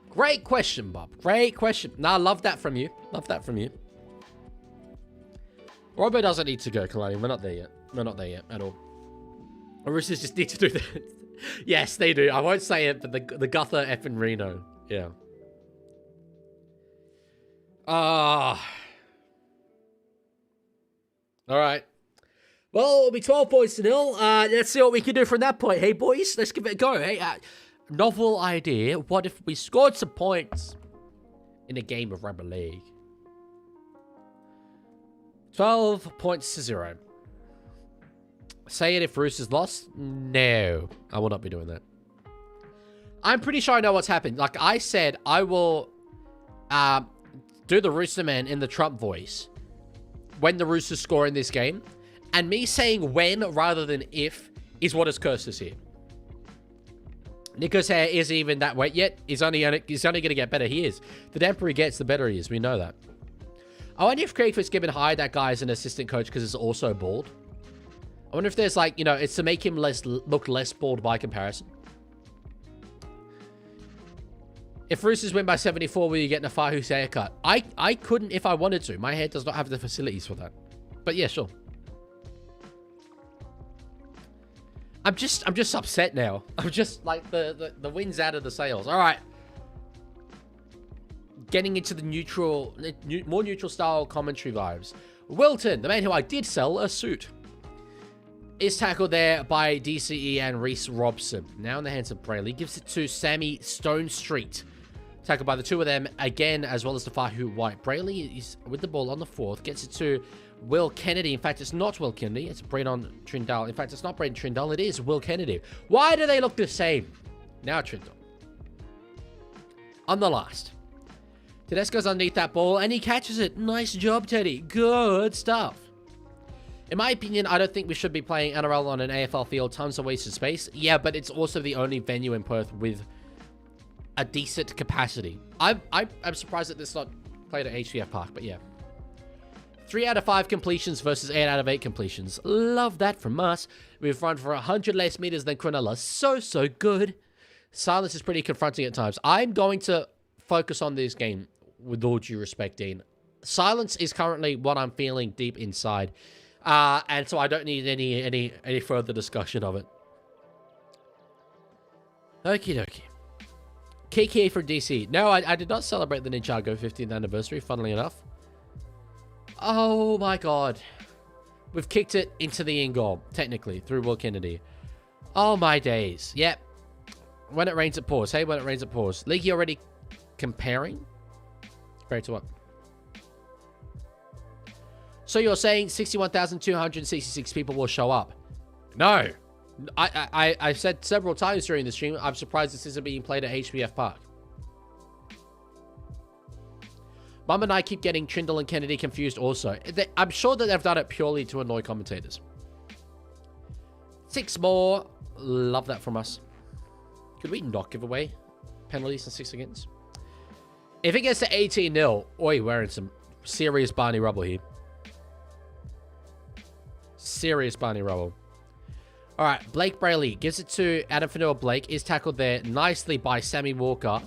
Great question, Bob. Great question. Nah, love that from you. Love that from you. Robbo doesn't need to go, Kalani. We're not there yet. We're not there yet at all. The Roosters just need to do that. Yes, they do. I won't say it, but the Guther effing Reno. Yeah. All right. Well, it'll be 12 points to 0. Let's see what we can do from that point. Hey, boys, let's give it a go. Hey, novel idea. What if we scored some points in a game of Rugby League? 12 points to 0. Say it if Roosters lost? No, I will not be doing that. I'm pretty sure I know what's happened. Like I said, I will do the Rooster Man in the Trump voice when the Roosters score in this game. And me saying when rather than if is what has cursed us here. Nico's hair isn't even that wet yet. He's only going to get better. He is. The damper he gets, the better he is. We know that. I wonder if Craig Fitzgibbon hired that guy as an assistant coach because he's also bald. I wonder if there's like, you know, it's to make him look less bald by comparison. If Roosters win by 74, will you get Nafahu's haircut? I couldn't if I wanted to. My hair does not have the facilities for that. But yeah, sure. I'm just upset now. I'm just like the wind's out of the sails. All right. Getting into the more neutral style commentary vibes. Wilton, the man who I did sell a suit, is tackled there by DCE and Reece Robson. Now in the hands of Brayley. Gives it to Sammy Stone Street. Tackled by the two of them again, as well as Tafahu White. Brayley is with the ball on the 4th. Gets it to Will Kennedy. In fact, it's not Will Kennedy. It's Braydon Trindall. In fact, it's not Braydon Trindall. It is Will Kennedy. Why do they look the same? Now Trindall. On the last. Tedesco's underneath that ball, and he catches it. Nice job, Teddy. Good stuff. In my opinion, I don't think we should be playing NRL on an AFL field. Tons of wasted space. Yeah, but it's also the only venue in Perth with a decent capacity. I'm surprised that this not played at HCF Park, but yeah. 3 out of 5 completions versus 8 out of 8 completions. Love that from us. We've run for 100 less meters than Cronulla. So good. Silence is pretty confronting at times. I'm going to focus on this game with all due respect, Dean. Silence is currently what I'm feeling deep inside. And so I don't need any further discussion of it. Okie dokie. KK for DC. No, I did not celebrate the Ninjago 15th anniversary, funnily enough. Oh my god. We've kicked it into the in goal, technically, through Will Kennedy. Oh my days. Yep. When it rains, it pours. Hey, when it rains, it pours. Leaguie already comparing? Compared to what? So you're saying 61,266 people will show up? No. I've said several times during the stream, I'm surprised this isn't being played at HBF Park. Mum and I keep getting Trindle and Kennedy confused also. I'm sure that they've done it purely to annoy commentators. 6 more. Love that from us. Could we not give away penalties and 6 against? If it gets to 18-0, oi, we're in some serious Barney rubble here. Serious Barney rubble. All right, Blake Brayley gives it to Adam Fanua-Blake. Is tackled there nicely by Sammy Walker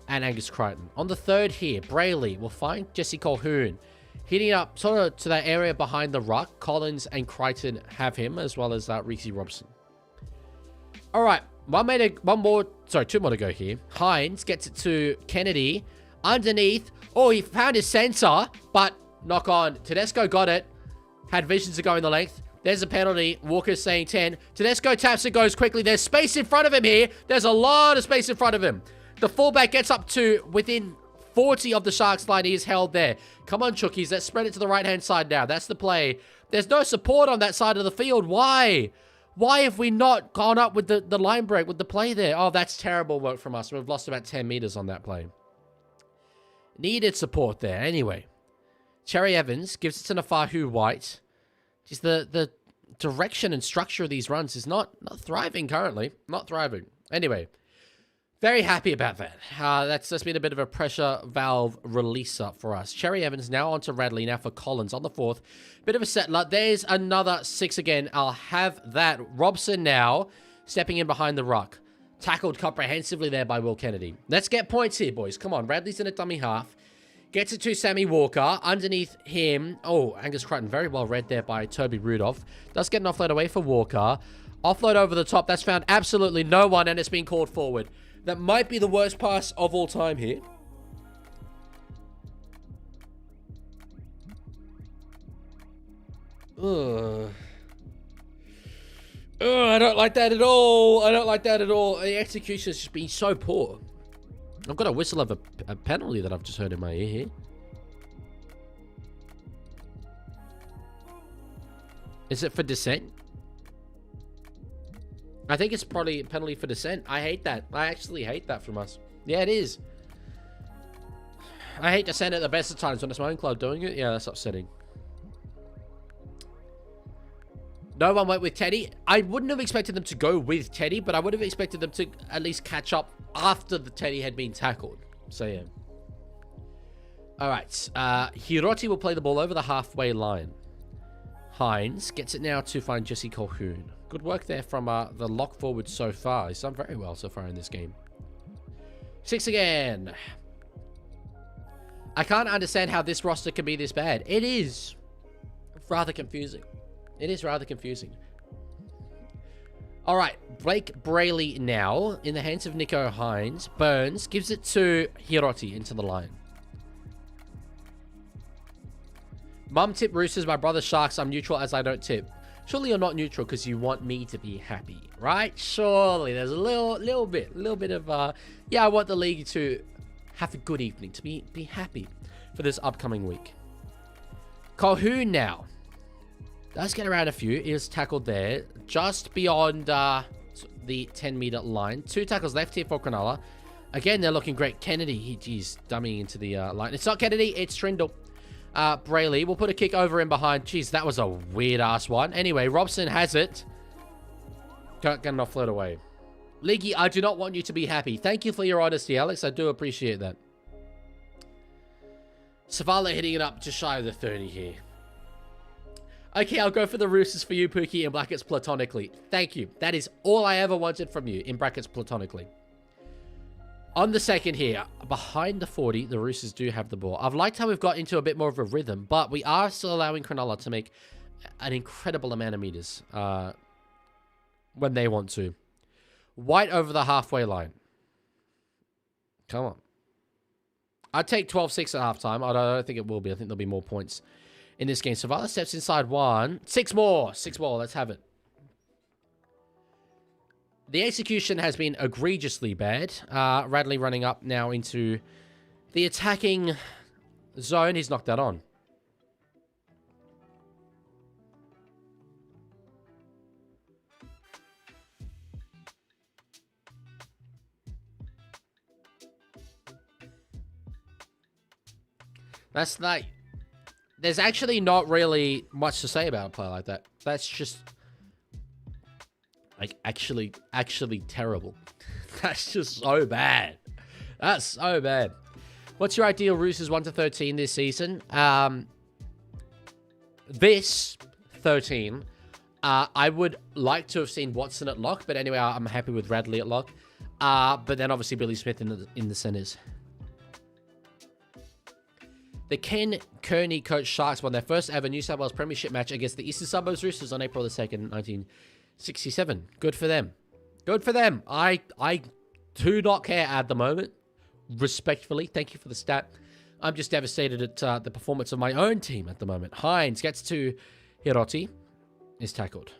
and Angus Crichton. On the third here, Brayley will find Jesse Colquhoun. Hitting up sort of to that area behind the ruck. Collins and Crichton have him, as well as Reece Robson. All right, two more to go here. Hines gets it to Kennedy. Underneath. Oh, he found his sensor, but knock on. Tedesco got it. Had visions to go in the length. There's a penalty. Walker's saying 10. Tedesco taps it, goes quickly. There's space in front of him here. There's a lot of space in front of him. The fullback gets up to within 40 of the Sharks line. He is held there. Come on, Chookies. Let's spread it to the right-hand side now. That's the play. There's no support on that side of the field. Why? Why have we not gone up with the line break, with the play there? Oh, that's terrible work from us. We've lost about 10 meters on that play. Needed support there. Anyway, Cherry Evans gives it to Nafahu White. Just the direction and structure of these runs is not thriving currently. Not thriving. Anyway, very happy about that. That's been a bit of a pressure valve releaser for us. Cherry Evans now onto Radley. Now for Collins on the fourth. Bit of a settler. There's another 6 again. I'll have that. Robson now stepping in behind the ruck. Tackled comprehensively there by Will Kennedy. Let's get points here, boys. Come on. Radley's in a dummy half. Gets it to Sammy Walker. Underneath him. Oh, Angus Crichton. Very well read there by Toby Rudolph. Does get an offload away for Walker. Offload over the top. That's found absolutely no one, and it's been called forward. That might be the worst pass of all time here. Ugh. I don't like that at all. I don't like that at all. The execution has just been so poor. I've got a whistle of a penalty that I've just heard in my ear here. Is it for dissent? I think it's probably a penalty for dissent. I hate that. I actually hate that from us. Yeah, it is. I hate dissent at the best of times when it's my own club doing it. Yeah, that's upsetting. No one went with Teddy. I wouldn't have expected them to go with Teddy, but I would have expected them to at least catch up after the Teddy had been tackled. So, yeah. All right. Hiroti will play the ball over the halfway line. Hines gets it now to find Jesse Colquhoun. Good work there from the lock forward so far. He's done very well so far in this game. 6 again. I can't understand how this roster can be this bad. It is rather confusing. It is rather confusing. All right, Blake Brayley now in the hands of Nico Hines. Burns gives it to Hiroti into the line. Mum tip Roosters, my brother Sharks. I'm neutral as I don't tip. Surely you're not neutral because you want me to be happy, right? Surely there's a little bit of yeah, I want the league to have a good evening, to be happy for this upcoming week. Colquhoun now. Does get around a few. He is tackled there. Just beyond the 10-meter line. 2 tackles left here for Cronulla. Again, they're looking great. Kennedy, he's dummying into the line. It's not Kennedy, it's Trindle. Brayley will put a kick over in behind. Jeez, that was a weird-ass one. Anyway, Robson has it. Can't get an offload away. Leaguie, I do not want you to be happy. Thank you for your honesty, Alex. I do appreciate that. Savala hitting it up just shy of the 30 here. Okay, I'll go for the Roosters for you, Pookie, in brackets platonically. Thank you. That is all I ever wanted from you, in brackets platonically. On the second here, behind the 40, the Roosters do have the ball. I've liked how we've got into a bit more of a rhythm, but we are still allowing Cronulla to make an incredible amount of meters when they want to. White over the halfway line. Come on. I'd take 12-6 at halftime. I don't think it will be. I think there'll be more points in this game. Savala steps inside 1. 6 more. 6 more. Let's have it. The execution has been egregiously bad. Radley running up now into the attacking zone. He's knocked that on. That's like... There's actually not really much to say about a play like that. That's just... Like, actually terrible. That's just so bad. That's so bad. What's your ideal Roosters 1 to 13 this season? This 13, I would like to have seen Watson at lock, but anyway, I'm happy with Radley at lock. But then obviously Billy Smith in the centers. The Ken Kearney coached Sharks won their first ever New South Wales Premiership match against the Eastern Suburbs Roosters on April the 2nd, 1967. Good for them. Good for them. I do not care at the moment. Respectfully, thank you for the stat. I'm just devastated at the performance of my own team at the moment. Hines gets to Hiroti. Is tackled.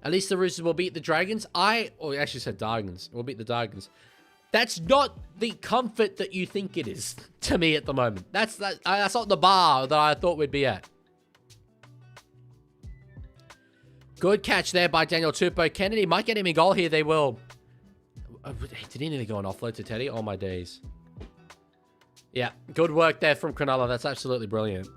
At least the Roosters will beat the Dragons. Or actually said Dragons. We'll beat the Dragons. That's not the comfort that you think it is to me at the moment. That's not the bar that I thought we'd be at. Good catch there by Daniel Tupou. Kennedy might get him in goal here. They will. Did he nearly go on offload to Teddy? Oh, my days. Yeah, good work there from Cronulla. That's absolutely brilliant.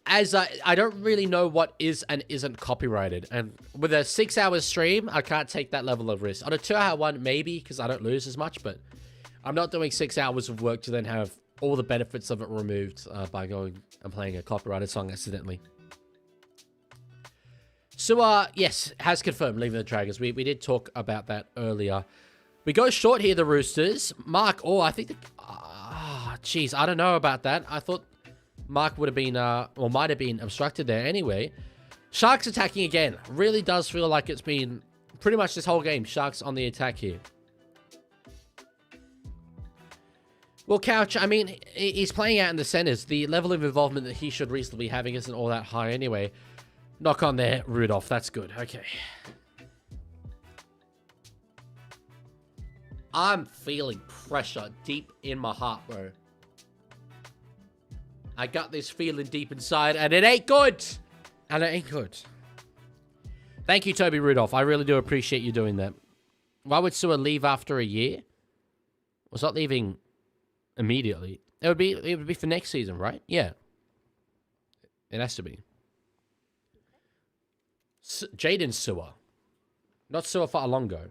As I don't really know what is and isn't copyrighted. And with a 6-hour stream, I can't take that level of risk. On a 2-hour one, maybe, because I don't lose as much. But I'm not doing 6 hours of work to then have all the benefits of it removed by going and playing a copyrighted song accidentally. So, yes, has confirmed leaving the Dragons. We did talk about that earlier. We go short here, the Roosters. Mark, I think... Jeez, I don't know about that. I thought Mark would have been, or might have been obstructed there anyway. Sharks attacking again. Really does feel like it's been pretty much this whole game. Sharks on the attack here. Well, Couch, I mean, he's playing out in the centers. The level of involvement that he should reasonably be having isn't all that high anyway. Knock on there, Rudolph. That's good. Okay. I'm feeling pressure deep in my heart, bro. I got this feeling deep inside, and it ain't good. And it ain't good. Thank you, Toby Rudolph. I really do appreciate you doing that. Why would Sewer leave after a year? Was not leaving immediately. It would be for next season, right? Yeah. It has to be. Jaden Sewer. Not Sewer for Alongo.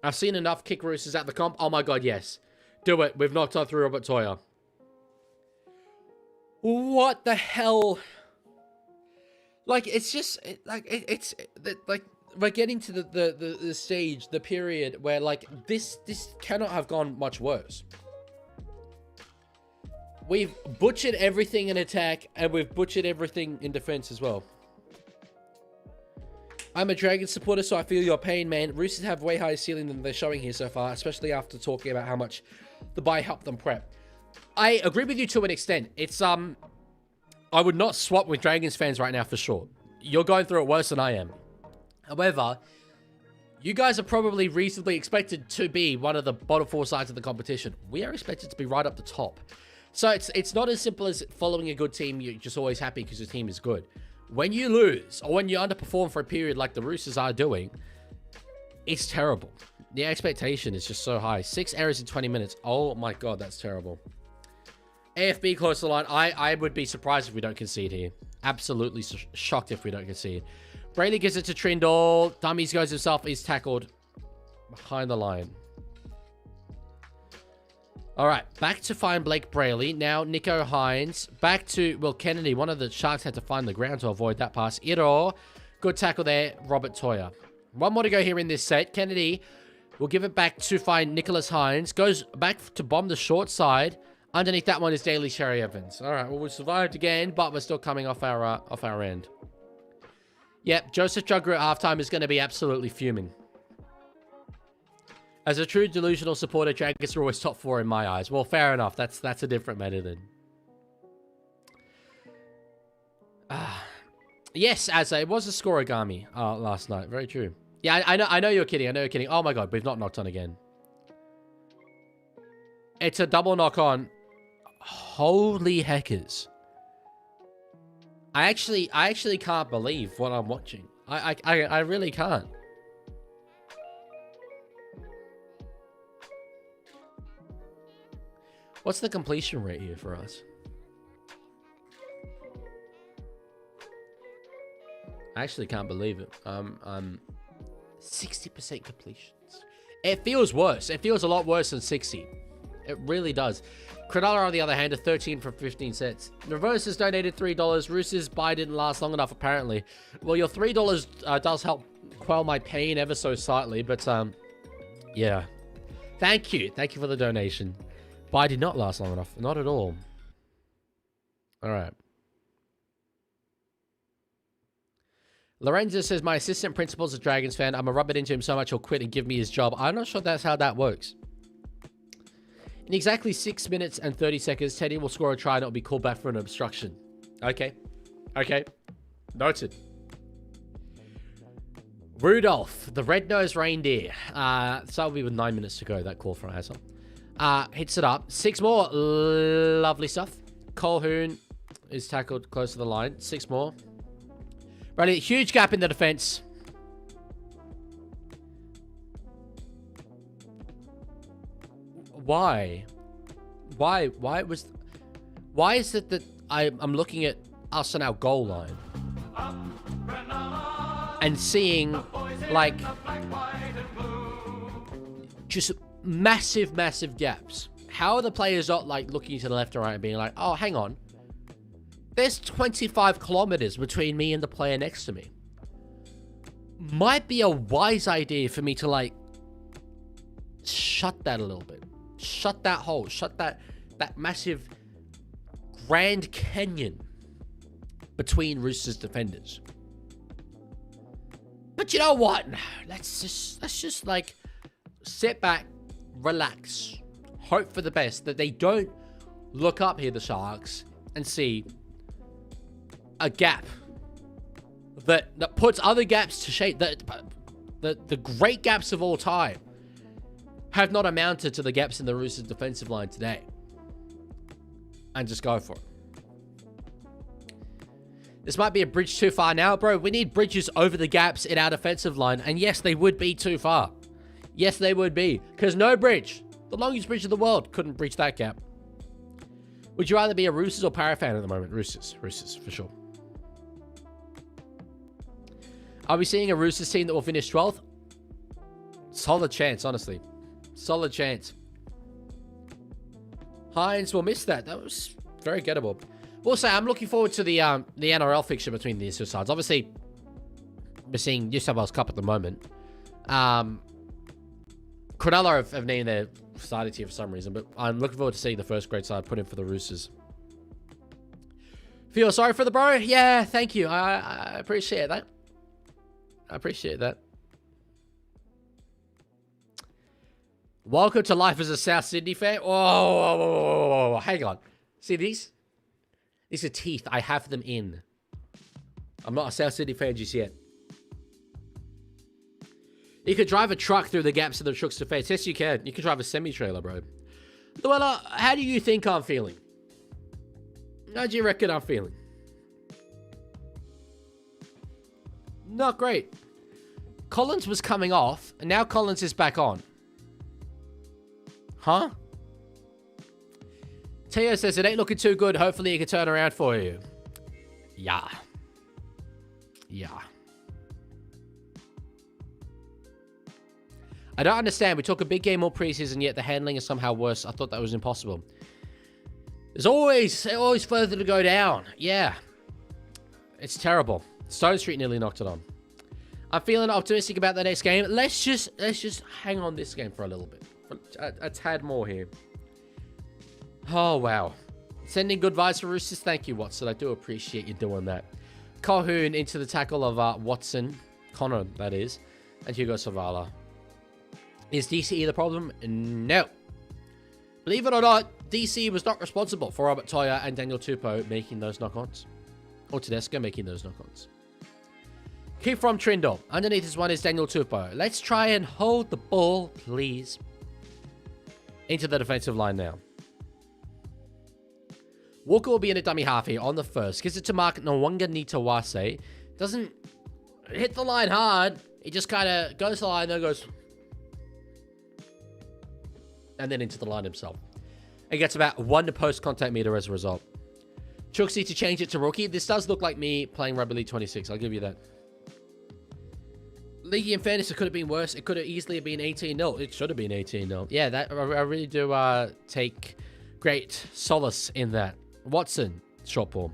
I've seen enough kick Roosters at the comp. Oh my god, yes. Do it. We've knocked on through Robert Toya. What the hell? Like, it's just... It's we're getting to the stage, the period where, like, this cannot have gone much worse. We've butchered everything in attack, and we've butchered everything in defense as well. I'm a Dragon supporter, so I feel your pain, man. Roosters have way higher ceiling than they're showing here so far, especially after talking about how much the bye helped them prep. I agree with you to an extent. It's, I would not swap with Dragons fans right now for sure. You're going through it worse than I am. However, you guys are probably reasonably expected to be one of the bottom 4 sides of the competition. We are expected to be right up the top. So it's not as simple as following a good team. You're just always happy because your team is good. When you lose, or when you underperform for a period like the Roosters are doing, it's terrible. The expectation is just so high. 6 errors in 20 minutes. Oh my god, that's terrible. AFB close to the line. I would be surprised if we don't concede here. Absolutely shocked if we don't concede. Braley gives it to Trindle. Dummies goes himself. He's tackled behind the line. All right, back to find Blake Braley. Now, Nico Hines. Back to, well, Kennedy. One of the Sharks had to find the ground to avoid that pass. Iro. Good tackle there. Robert Toya. One more to go here in this set. Kennedy will give it back to find Nicholas Hines. Goes back to bomb the short side. Underneath that one is Daly Cherry Evans. All right, well, we survived again, but we're still coming off our end. Yep, Joseph Jugger at halftime is going to be absolutely fuming. As a true delusional supporter, Dragons are always top 4 in my eyes. Well, fair enough. That's a different matter then. Yes, Asa, it was a scoregami last night. Very true. Yeah, I know you're kidding. I know you're kidding. Oh my god, we've not knocked on again. It's a double knock on. Holy heckers. I actually can't believe what I'm watching. I really can't. What's the completion rate here for us? I actually can't believe it. 60% completions. It feels worse. It feels a lot worse than 60. It really does. Cronulla, on the other hand, are 13 from 15 cents. Reverse has donated $3. Roosters buy didn't last long enough, apparently. Well, your $3 does help quell my pain ever so slightly, but, yeah. Thank you. Thank you for the donation. Buy did not last long enough. Not at all. All right. Lorenzo says, my assistant principal's a Dragons fan. I'm a rub it into him so much he'll quit and give me his job. I'm not sure that's how that works. In exactly 6 minutes and 30 seconds, Teddy will score a try and it'll be called back for an obstruction. Okay. Okay. Noted. Rudolph, the red-nosed reindeer. So that'll be with 9 minutes to go, that call from Asa. Hits it up. 6 more. Lovely stuff. Colhoun is tackled close to the line. 6 more. Right, huge gap in the defense. Why? Why is it that I'm looking at us on our goal line and seeing, like, just massive gaps? How are the players not, like, looking to the left or right and being like, oh, hang on. There's 25 kilometers between me and the player next to me. Might be a wise idea for me to, like, shut that a little bit. Shut that hole. Shut that massive Grand Canyon between Roosters defenders. But you know what? Let's just like sit back, relax, hope for the best, that they don't look up here, the Sharks, and see a gap that puts other gaps to shape. The great gaps of all time have not amounted to the gaps in the Roosters defensive line today. And just go for it. This might be a bridge too far now, bro. We need bridges over the gaps in our defensive line. And yes, they would be too far. Yes, they would be. Because no bridge, the longest bridge in the world, couldn't breach that gap. Would you rather be a Roosters or Para fan at the moment? Roosters. Roosters, for sure. Are we seeing a Roosters team that will finish 12th? Solid chance, honestly. Solid chance. Hines will miss that. That was very gettable. We'll say I'm looking forward to the NRL fixture between these two sides. Obviously, we're seeing New South Wales Cup at the moment. Cronulla have named their side tier for some reason, but I'm looking forward to seeing the first grade side put in for the Roosters. Feel sorry for the bro? Yeah, thank you. I appreciate that. I appreciate that. Welcome to life as a South Sydney fan. Oh, hang on. See these? These are teeth. I have them in. I'm not a South Sydney fan just yet. You could drive a truck through the gaps of the Shooks defense. Yes, you can. You can drive a semi-trailer, bro. Well, how do you think I'm feeling? How do you reckon I'm feeling? Not great. Collins was coming off, and now Collins is back on. Huh? Teo says, it ain't looking too good. Hopefully it can turn around for you. Yeah. Yeah. I don't understand. We took a big game all preseason, yet the handling is somehow worse. I thought that was impossible. There's always further to go down. Yeah. It's terrible. Stone Street nearly knocked it on. I'm feeling optimistic about the next game. Let's just hang on this game for a little bit. A tad more here. Oh, wow. Sending good vibes for Roosters. Thank you, Watson. I do appreciate you doing that. Colhoun into the tackle of Watson. Connor, that is. And Hugo Savala. Is DCE the problem? No. Believe it or not, DC was not responsible for Robert Toya and Daniel Tupou making those knock-ons. Or Tedesco making those knock-ons. Keep from Trindle. Underneath this one is Daniel Tupou. Let's try and hold the ball, please. Into the defensive line now. Walker will be in a dummy half here on the first. Gives it to Mark Nwanganitawase. Doesn't hit the line hard. He just kind of goes to the line, then goes... and then into the line himself. And gets about 1 post-contact meter as a result. Chooks need to change it to rookie. This does look like me playing Rugby League 26. I'll give you that. Leaguie, in fairness, it could have been worse. It could have easily been 18-0. It should have been 18-0. Yeah, that I really do take great solace in that. Watson, short ball.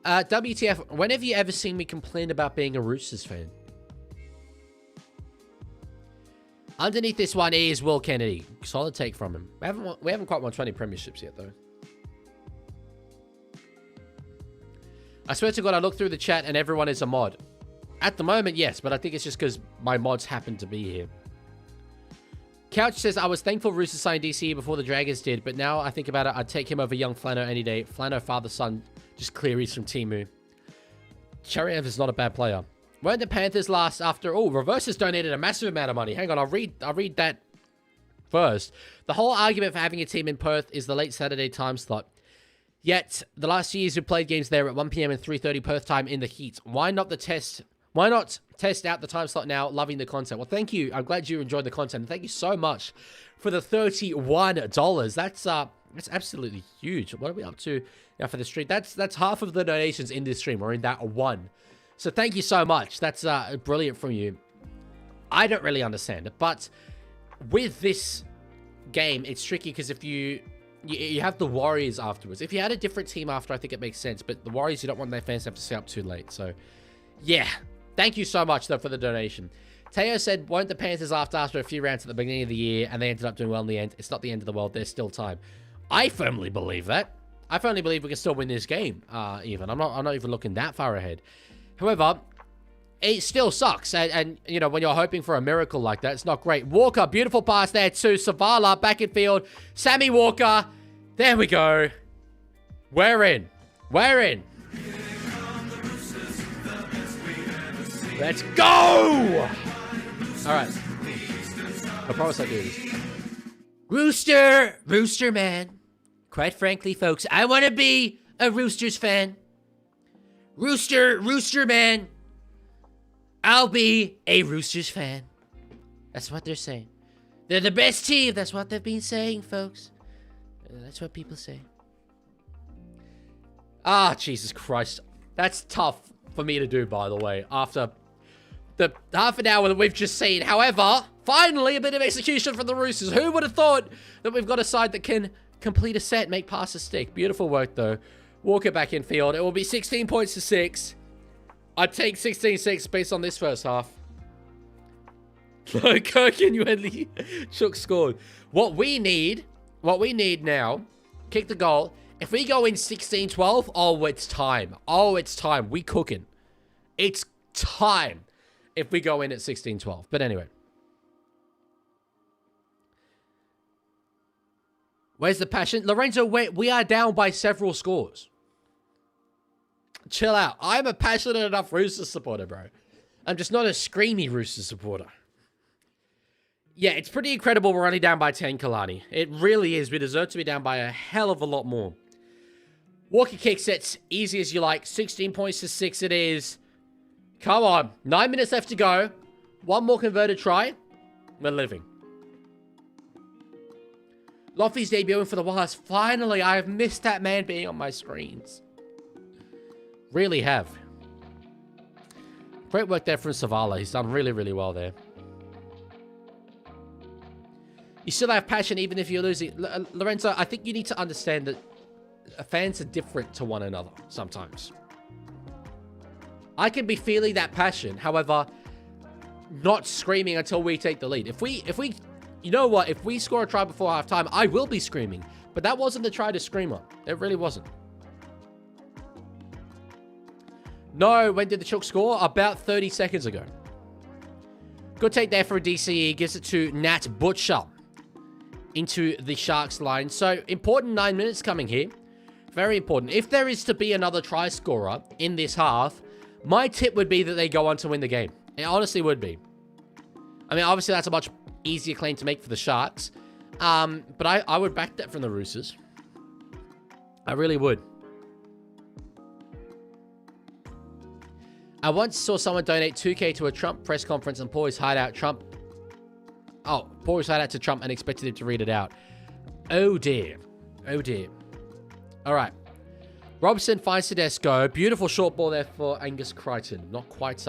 WTF, when have you ever seen me complain about being a Roosters fan? Underneath this one is Will Kennedy. Solid take from him. We haven't quite won 20 premierships yet, though. I swear to God, I look through the chat and everyone is a mod. At the moment, yes, but I think it's just because my mods happen to be here. Couch says, I was thankful Roosters signed DCE before the Dragons did, but now I think about it, I'd take him over young Flano any day. Flano, father-son, just Cleary's from Timu. Cheriev is not a bad player. Weren't the Panthers last after... Oh, Reverse has donated a massive amount of money. Hang on, I'll read that first. The whole argument for having a team in Perth is the late Saturday time slot. Yet, the last 2 years we played games there at 1 p.m. and 3:30 Perth time in the heat. Why not test out the time slot now? Loving the content. Well, thank you. I'm glad you enjoyed the content. Thank you so much for the $31. That's absolutely huge. What are we up to now for the stream? That's half of the donations in this stream. We're in that one. So thank you so much. That's brilliant from you. I don't really understand it, but with this game, it's tricky because if you have the Warriors afterwards. If you had a different team after, I think it makes sense. But the Warriors, you don't want their fans to have to stay up too late. So, yeah. Thank you so much, though, for the donation. Teo said, weren't the Panthers after a few rounds at the beginning of the year, and they ended up doing well in the end? It's not the end of the world. There's still time. I firmly believe that. I firmly believe we can still win this game, even. I'm not even looking that far ahead. However, it still sucks. And you know, when you're hoping for a miracle like that, it's not great. Walker, beautiful pass there to Savala, back in field. Sammy Walker. There we go. We're in. We're in. Let's go! All right. I promise I'll do this. Rooster man. Quite frankly, folks, I want to be a Roosters fan. Rooster man. I'll be a Roosters fan. That's what they're saying. They're the best team. That's what they've been saying, folks. That's what people say. Ah, Jesus Christ. That's tough for me to do, by the way, after the half an hour that we've just seen. However, finally, a bit of execution from the Roosters. Who would have thought that we've got a side that can complete a set, make passes stick? Beautiful work, though. Walker back in field. It will be 16 points to 6. I'd take 16-6 based on this first half. Kirk and Yuenli Chook scored. What we need now, kick the goal. If we go in 16-12, oh, it's time. Oh, it's time. We cooking. It's time if we go in at 16-12. But anyway. Where's the passion? Lorenzo, we are down by several scores. Chill out. I'm a passionate enough Roosters supporter, bro. I'm just not a screamy Roosters supporter. Yeah, it's pretty incredible we're only down by 10, Kalani. It really is. We deserve to be down by a hell of a lot more. Walker kicks it. Easy as you like. 16 points to 6 it is. Come on. 9 minutes left to go. One more converted try. We're living. Loffy's debuting for the Wildcats. Finally, I have missed that man being on my screens. Really have. Great work there from Savala. He's done really, really well there. You still have passion even if you're losing. Lorenzo, I think you need to understand that fans are different to one another sometimes. I can be feeling that passion, however, not screaming until we take the lead. If we, you know what? If we score a try before halftime, I will be screaming. But that wasn't the try to scream on. It really wasn't. No, when did the Chook score? About 30 seconds ago. Good take there for a DCE. Gives it to Nat Butcher into the Sharks line. So, important 9 minutes coming here. Very important. If there is to be another try scorer in this half, My tip would be that they go on to win the game. It honestly would be. I mean, obviously, that's a much easier claim to make for the Sharks. But I would back that from the Roosters. I really would. I once saw someone donate 2K to a Trump press conference and pour his heart out to Trump and expected him to read it out. Oh, dear. Oh, dear. All right. Robson finds Tedesco. Beautiful short ball there for Angus Crichton. Not quite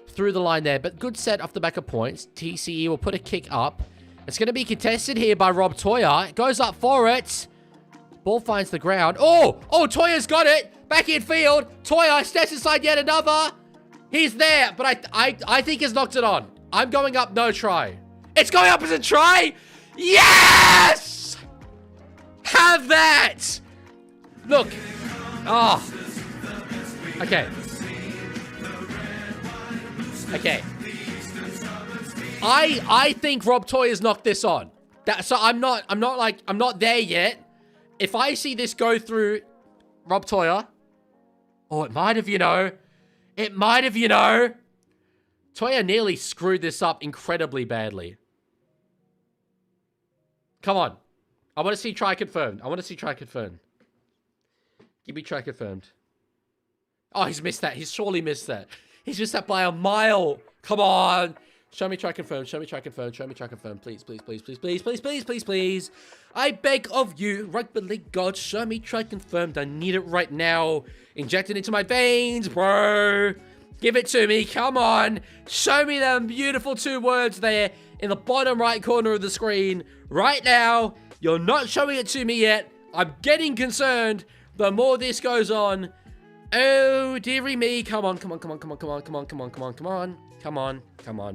through the line there, but good set off the back of points. TCE will put a kick up. It's going to be contested here by Rob Toya. Goes up for it. Ball finds the ground. Oh, Toya's got it. Back in field. Toya steps inside yet another. He's there, but I think he's knocked it on. I'm going up, no try. It's going up as a try. Yes! Have that. Look. Oh. Okay. Okay. I think Rob Toya's knocked this on. So I'm not there yet. If I see this go through Rob Toya, it might have, It might have, Toya nearly screwed this up incredibly badly. Come on. I want to see try confirmed. Give me try confirmed. Oh, he's missed that. He's surely missed that. He's missed that by a mile. Come on. Show me try confirmed. Please, please, please, please, please, please, please, please, please. I beg of you, Rugby League God, show me try confirmed. I need it right now. Inject it into my veins, bro. Give it to me. Come on. Show me them beautiful 2 words there in the bottom right corner of the screen right now. You're not showing it to me yet. I'm getting concerned the more this goes on. Oh, dearie me. Come on.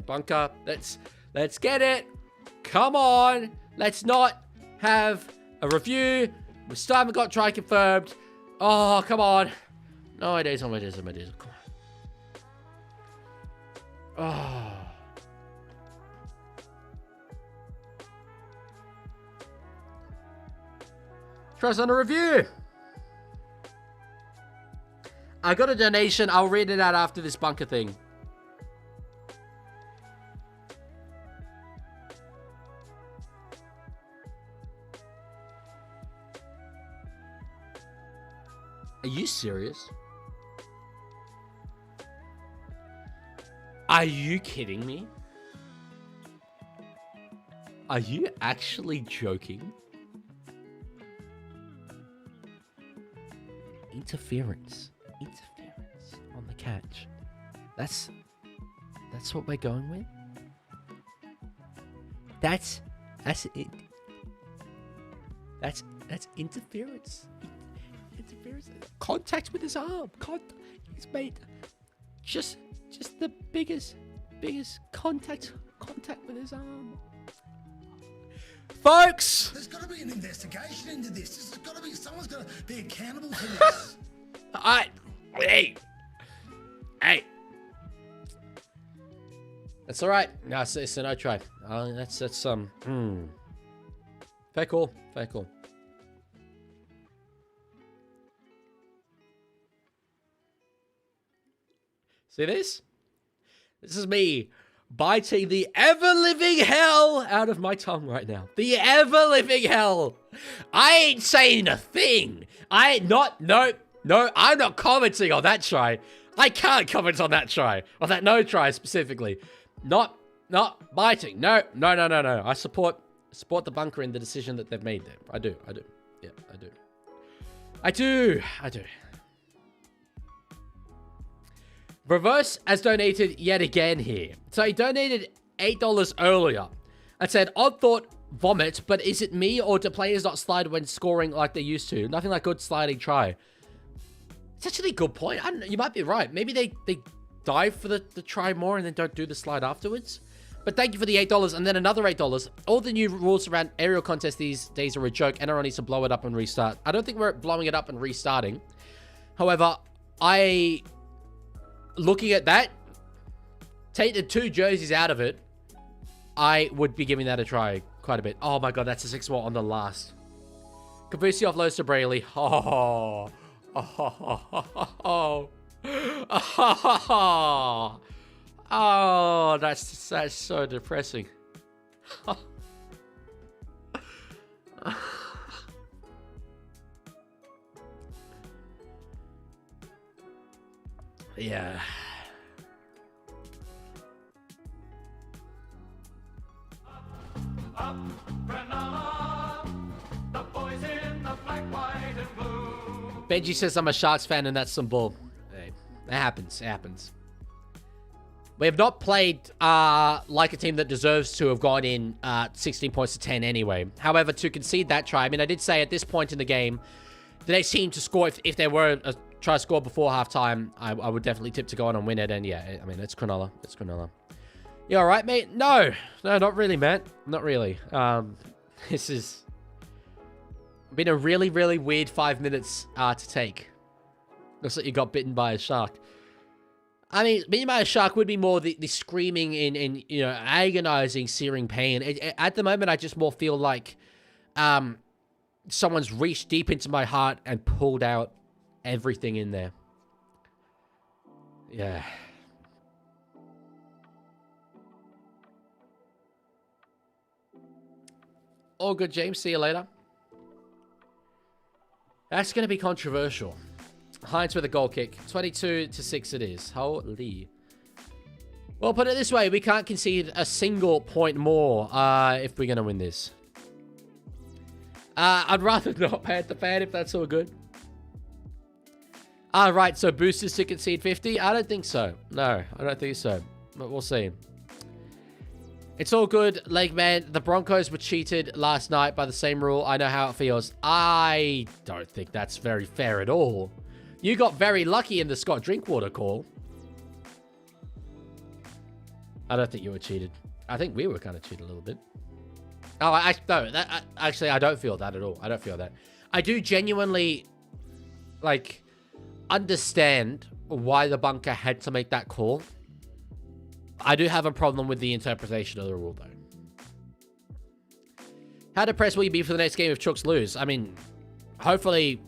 Bunker. Let's get it. Come on. Let's not have a review. We still haven't got try confirmed. Oh, come on. No, it is. Come on. Oh. Tries on a review. I got a donation. I'll read it out after this bunker thing. Are you serious? Are you kidding me? Are you actually joking? Interference on the catch. That's what we're going with. That's it. That's interference. Interference. Contact with his arm. He's made just the biggest contact with his arm. Folks! There's got to be an investigation into this. There's got to be, someone's got to be accountable for this. Hey. That's all right. No, it's a no try. That's fair call. See this? This is me biting the ever-living hell out of my tongue right now. The ever-living hell. I ain't saying a thing. I'm not commenting on that try. I can't comment on that try. On that no try specifically. Not biting. No. I support the bunker in the decision that they've made there. I do. Yeah, I do. Reverse has donated yet again here. So he donated $8 earlier and said, odd thought, vomit, but is it me or do players not slide when scoring like they used to? Nothing like good sliding try. It's actually a good point. I don't know, you might be right. Maybe they dive for the try more and then don't do the slide afterwards. But thank you for the $8 and then another $8. All the new rules around aerial contests these days are a joke. NRL needs to blow it up and restart. I don't think we're blowing it up and restarting. However, looking at that, take the 2 jerseys out of it, I would be giving that a try quite a bit. Oh my god, that's a 6-1 on the last. Kavusi offloads to Brayley. Oh. Oh, that's so depressing. Yeah. Up, Cronulla, the boys in the black, white, and blue. Benji says I'm a Sharks fan and that's some bull. Hey, it happens. It happens. We have not played like a team that deserves to have gone in 16 points to 10 anyway. However, to concede that try, I mean, I did say at this point in the game, the next team to score, if there were a try score before halftime, I would definitely tip to go on and win it. And yeah, I mean, it's Cronulla. It's Cronulla. You all right, mate? No, not really, man. Not really. This has been a really, really weird 5 minutes to take. Looks like you got bitten by a shark. I mean, bitten by a shark would be more the screaming in you know, agonizing, searing pain. At the moment, I just more feel like someone's reached deep into my heart and pulled out everything in there. Yeah. All good, James. See you later. That's going to be controversial. Hines with a goal kick. 22-6 it is. Holy. Well, put it this way. We can't concede a single point more if we're going to win this. I'd rather not pay the fan if that's all good. Right. So boosters to concede 50? I don't think so. No, I don't think so. But we'll see. It's all good, leg man. The Broncos were cheated last night by the same rule. I know how it feels. I don't think that's very fair at all. You got very lucky in the Scott Drinkwater call. I don't think you were cheated. I think we were kind of cheated a little bit. Oh, actually, I don't feel that at all. I don't feel that. I do genuinely, like, understand why the bunker had to make that call. I do have a problem with the interpretation of the rule, though. How depressed will you be for the next game if Chooks lose? I mean, hopefully,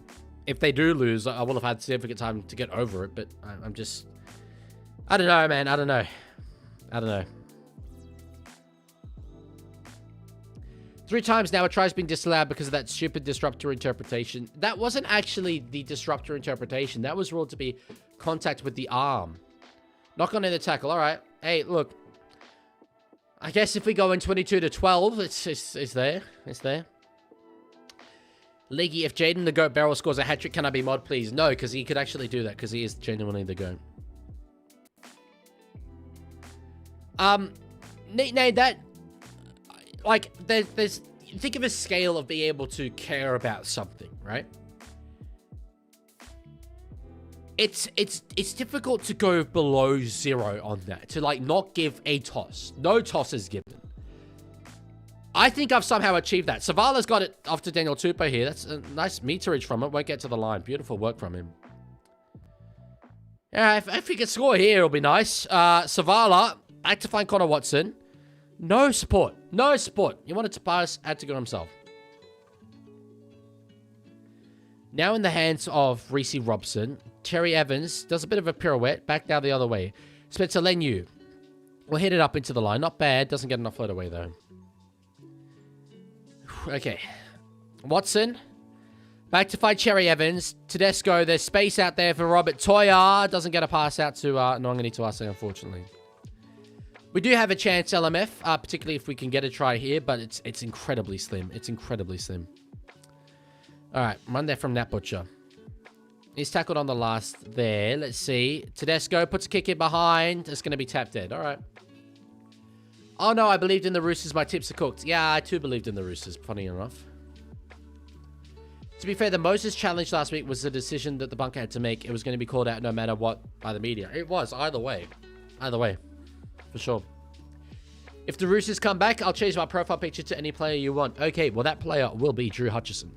if they do lose, I will have had significant time to get over it, but I'm just... I don't know, man. I don't know. 3 times now a try's been disallowed because of that stupid disruptor interpretation. That wasn't actually the disruptor interpretation. That was ruled to be contact with the arm. Knock on in the tackle. All right. Hey, look. I guess if we go in 22-12, it's there. It's there. Leaguie, if Jaden the Goat Barrel scores a hat-trick, can I be mod, please? No, because he could actually do that, because he is genuinely the Goat. Nate, that... Like, there's... Think of a scale of being able to care about something, right? It's difficult to go below 0 on that. To, like, not give a toss. No toss is given. I think I've somehow achieved that. Savala's got it off to Daniel Tupou here. That's a nice meterage from it. Won't get to the line. Beautiful work from him. Yeah, if he can score here, it'll be nice. Savala, had to find Connor Watson. No support. No support. He wanted to pass, had to go himself. Now in the hands of Reece Robson. Cherry Evans does a bit of a pirouette. Back down the other way. Spencer Leniu will hit it up into the line. Not bad. Doesn't get enough float away, though. Okay. Watson. Back to fight Cherry Evans. Tedesco. There's space out there for Robert Toya. Doesn't get a pass out to Nongani Tuase, unfortunately. We do have a chance, LMF, particularly if we can get a try here, but it's incredibly slim. It's incredibly slim. All right, run there from Nat Butcher. He's tackled on the last there. Let's see. Tedesco puts a kick in behind. It's going to be tapped dead. All right. Oh, no, I believed in the Roosters. My tips are cooked. Yeah, I too believed in the Roosters, funny enough. To be fair, the Moses challenge last week was a decision that the bunker had to make. It was going to be called out no matter what by the media. It was, either way. Either way. For sure. If the Roosters come back, I'll change my profile picture to any player you want. Okay, well, that player will be Drew Hutchison.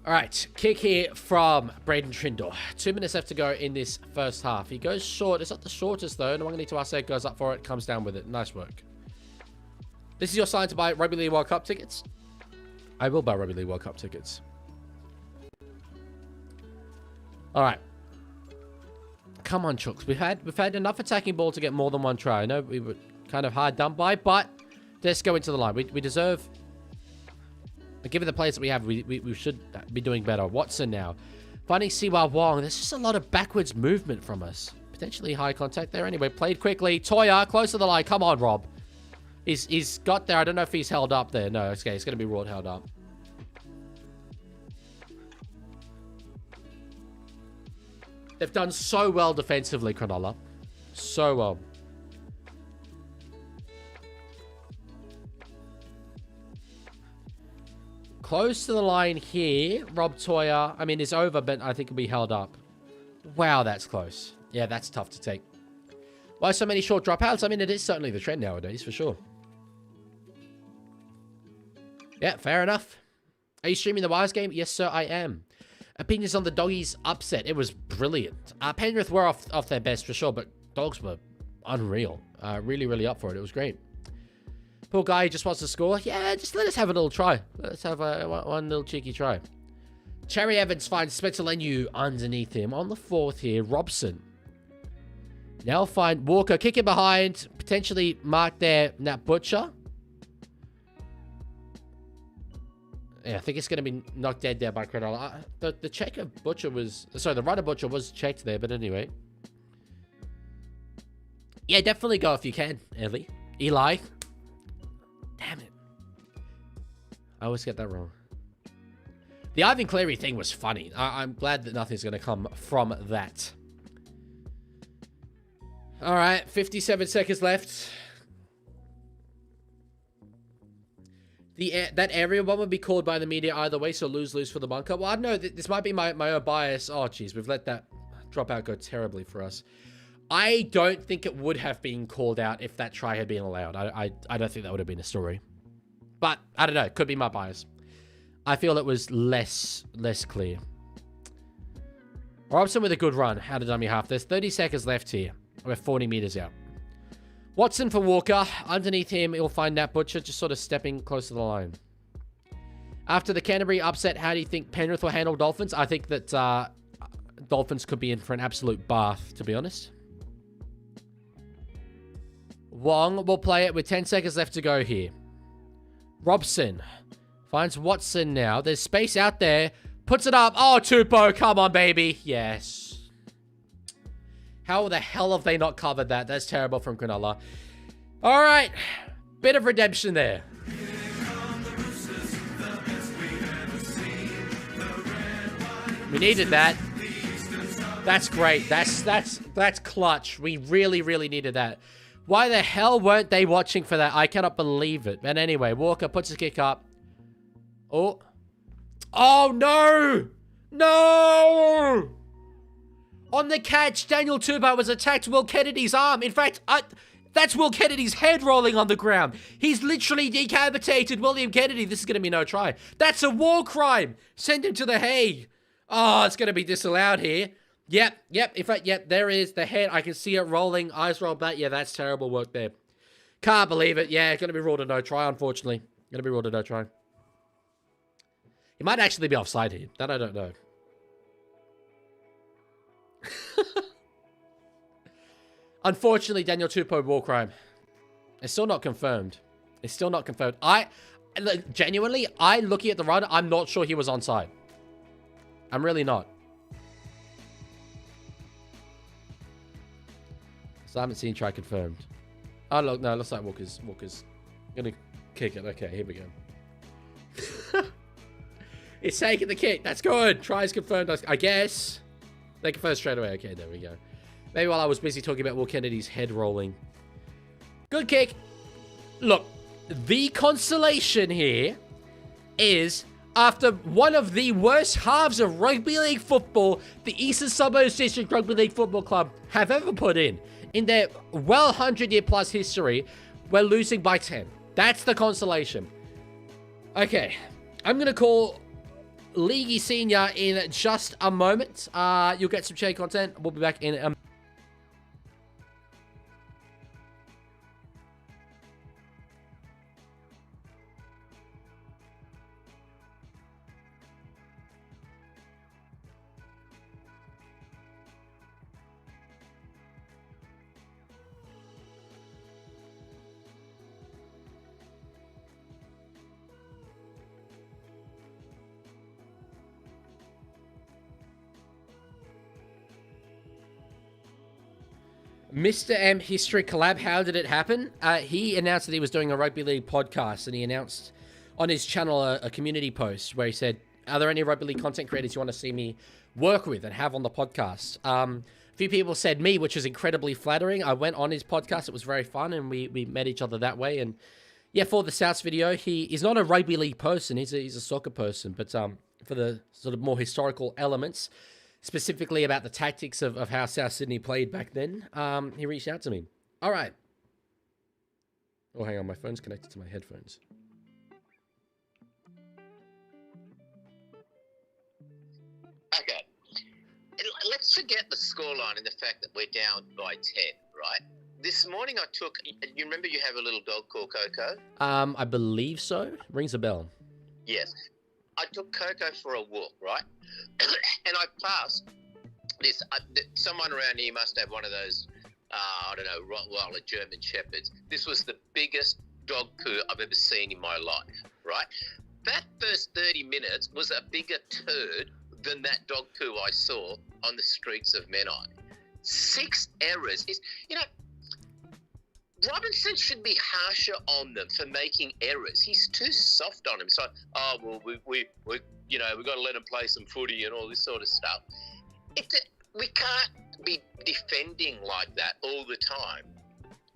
All right, kick here from Braden Trindle. 2 minutes left to go in this first half. He goes short. It's not the shortest, though. Nwangani Tuase goes up for it, comes down with it. Nice work. This is your sign to buy Rugby League World Cup tickets? I will buy Rugby League World Cup tickets. All right. Come on, Chooks. We've had enough attacking ball to get more than one try. I know we were kind of hard done by, but let's go into the line. We deserve... Given the players that we have, we should be doing better. Watson now. Finding Siwa Wong. There's just a lot of backwards movement from us. Potentially high contact there. Anyway, played quickly. Toya, close to the line. Come on, Rob. He's got there. I don't know if he's held up there. No, okay. He's going to be raw held up. They've done so well defensively, Cronulla. So well. Close to the line here. Rob Toya. I mean, it's over, but I think it'll be held up. Wow, that's close. Yeah, that's tough to take. Why so many short dropouts? I mean, it is certainly the trend nowadays, for sure. Yeah, fair enough. Are you streaming the Wires game? Yes, sir, I am. Opinions on the Doggies upset. It was brilliant. Penrith were off their best for sure, but Dogs were unreal. Really, really up for it. It was great. Poor guy just wants to score. Yeah, just let us have a little try. Let's have one little cheeky try. Cherry Evans finds Spencer Leniu underneath him. On the fourth here, Robson. Now find Walker. Kick it behind. Potentially mark there, Nat Butcher. Yeah, I think it's going to be knocked dead there by Cronulla. The checker Butcher was... Sorry, the runner Butcher was checked there, but anyway. Yeah, definitely go if you can, Eli. Damn it. I always get that wrong. The Ivan Cleary thing was funny. I'm glad that nothing's going to come from that. All right, 57 seconds left. That area one would be called by the media either way, so lose for the bunker. Well, I don't know. This might be my own bias. Oh, jeez. We've let that dropout go terribly for us. I don't think it would have been called out if that try had been allowed. I don't think that would have been a story. But, I don't know. It could be my bias. I feel it was less clear. Robson with a good run out of dummy half. There's 30 seconds left here. We're 40 meters out. Watson for Walker. Underneath him, he'll find Nat Butcher just sort of stepping close to the line. After the Canterbury upset, how do you think Penrith will handle Dolphins? I think that Dolphins could be in for an absolute bath, to be honest. Wong will play it with 10 seconds left to go here. Robson finds Watson now. There's space out there. Puts it up. Oh, Tupou. Come on, baby. Yes. How the hell have they not covered that? That's terrible from Cronulla. All right. Bit of redemption there. We needed that. That's great. That's clutch. We really needed that. Why the hell weren't they watching for that? I cannot believe it. But anyway, Walker puts his kick up. Oh. Oh, no. No. On the catch, Daniel Tupou was attacked Will Kennedy's arm. In fact, that's Will Kennedy's head rolling on the ground. He's literally decapitated William Kennedy. This is going to be no try. That's a war crime. Send him to the Hague. Oh, it's going to be disallowed here. Yep. In fact, yep, there is the head. I can see it rolling. Eyes roll back. Yeah, that's terrible work there. Can't believe it. Yeah, going to be ruled a no try, unfortunately. Going to be ruled a no try. He might actually be offside here. That I don't know. Unfortunately, Daniel Tupou war crime. It's still not confirmed. It's still not confirmed. Genuinely, looking at the run, I'm not sure he was onside. I'm really not. So I haven't seen try confirmed. Oh, look, no, it looks like Walker's gonna kick it. Okay, here we go. It's taking the kick. That's good. Try's confirmed, I guess. They confirmed straight away. Okay, there we go. Maybe while I was busy talking about Will Kennedy's head rolling. Good kick. Look, the consolation here is after one of the worst halves of rugby league football the Eastern Suburbs District Rugby League Football Club have ever put in their 100-year-plus history, we're losing by 10. That's the consolation. Okay, I'm going to call Leaguie Senior in just a moment. You'll get some chat content. We'll be back in a Mr. M History Collab, how did it happen? He announced that he was doing a rugby league podcast, and he announced on his channel a community post where he said, are there any rugby league content creators you want to see me work with and have on the podcast? A few people said me, which was incredibly flattering. I went on his podcast. It was very fun, and we met each other that way. And yeah, for the Souths video, he's not a rugby league person. He's a soccer person. But for the sort of more historical elements, specifically about the tactics of how South Sydney played back then, he reached out to me. All right. Oh, hang on. My phone's connected to my headphones. Okay. Let's forget the scoreline and the fact that we're down by 10, right? This morning I took... You remember you have a little dog called Coco? I believe so. Rings a bell. Yes. I took Coco for a walk, right? And I passed this... someone around here must have one of those, I don't know, Rottweiler German Shepherds. This was the biggest dog poo I've ever seen in my life, right? That first 30 minutes was a bigger turd than that dog poo I saw on the streets of Menai. 6 errors. Robinson should be harsher on them for making errors. He's too soft on him. So, we got to let him play some footy and all this sort of stuff. We can't be defending like that all the time.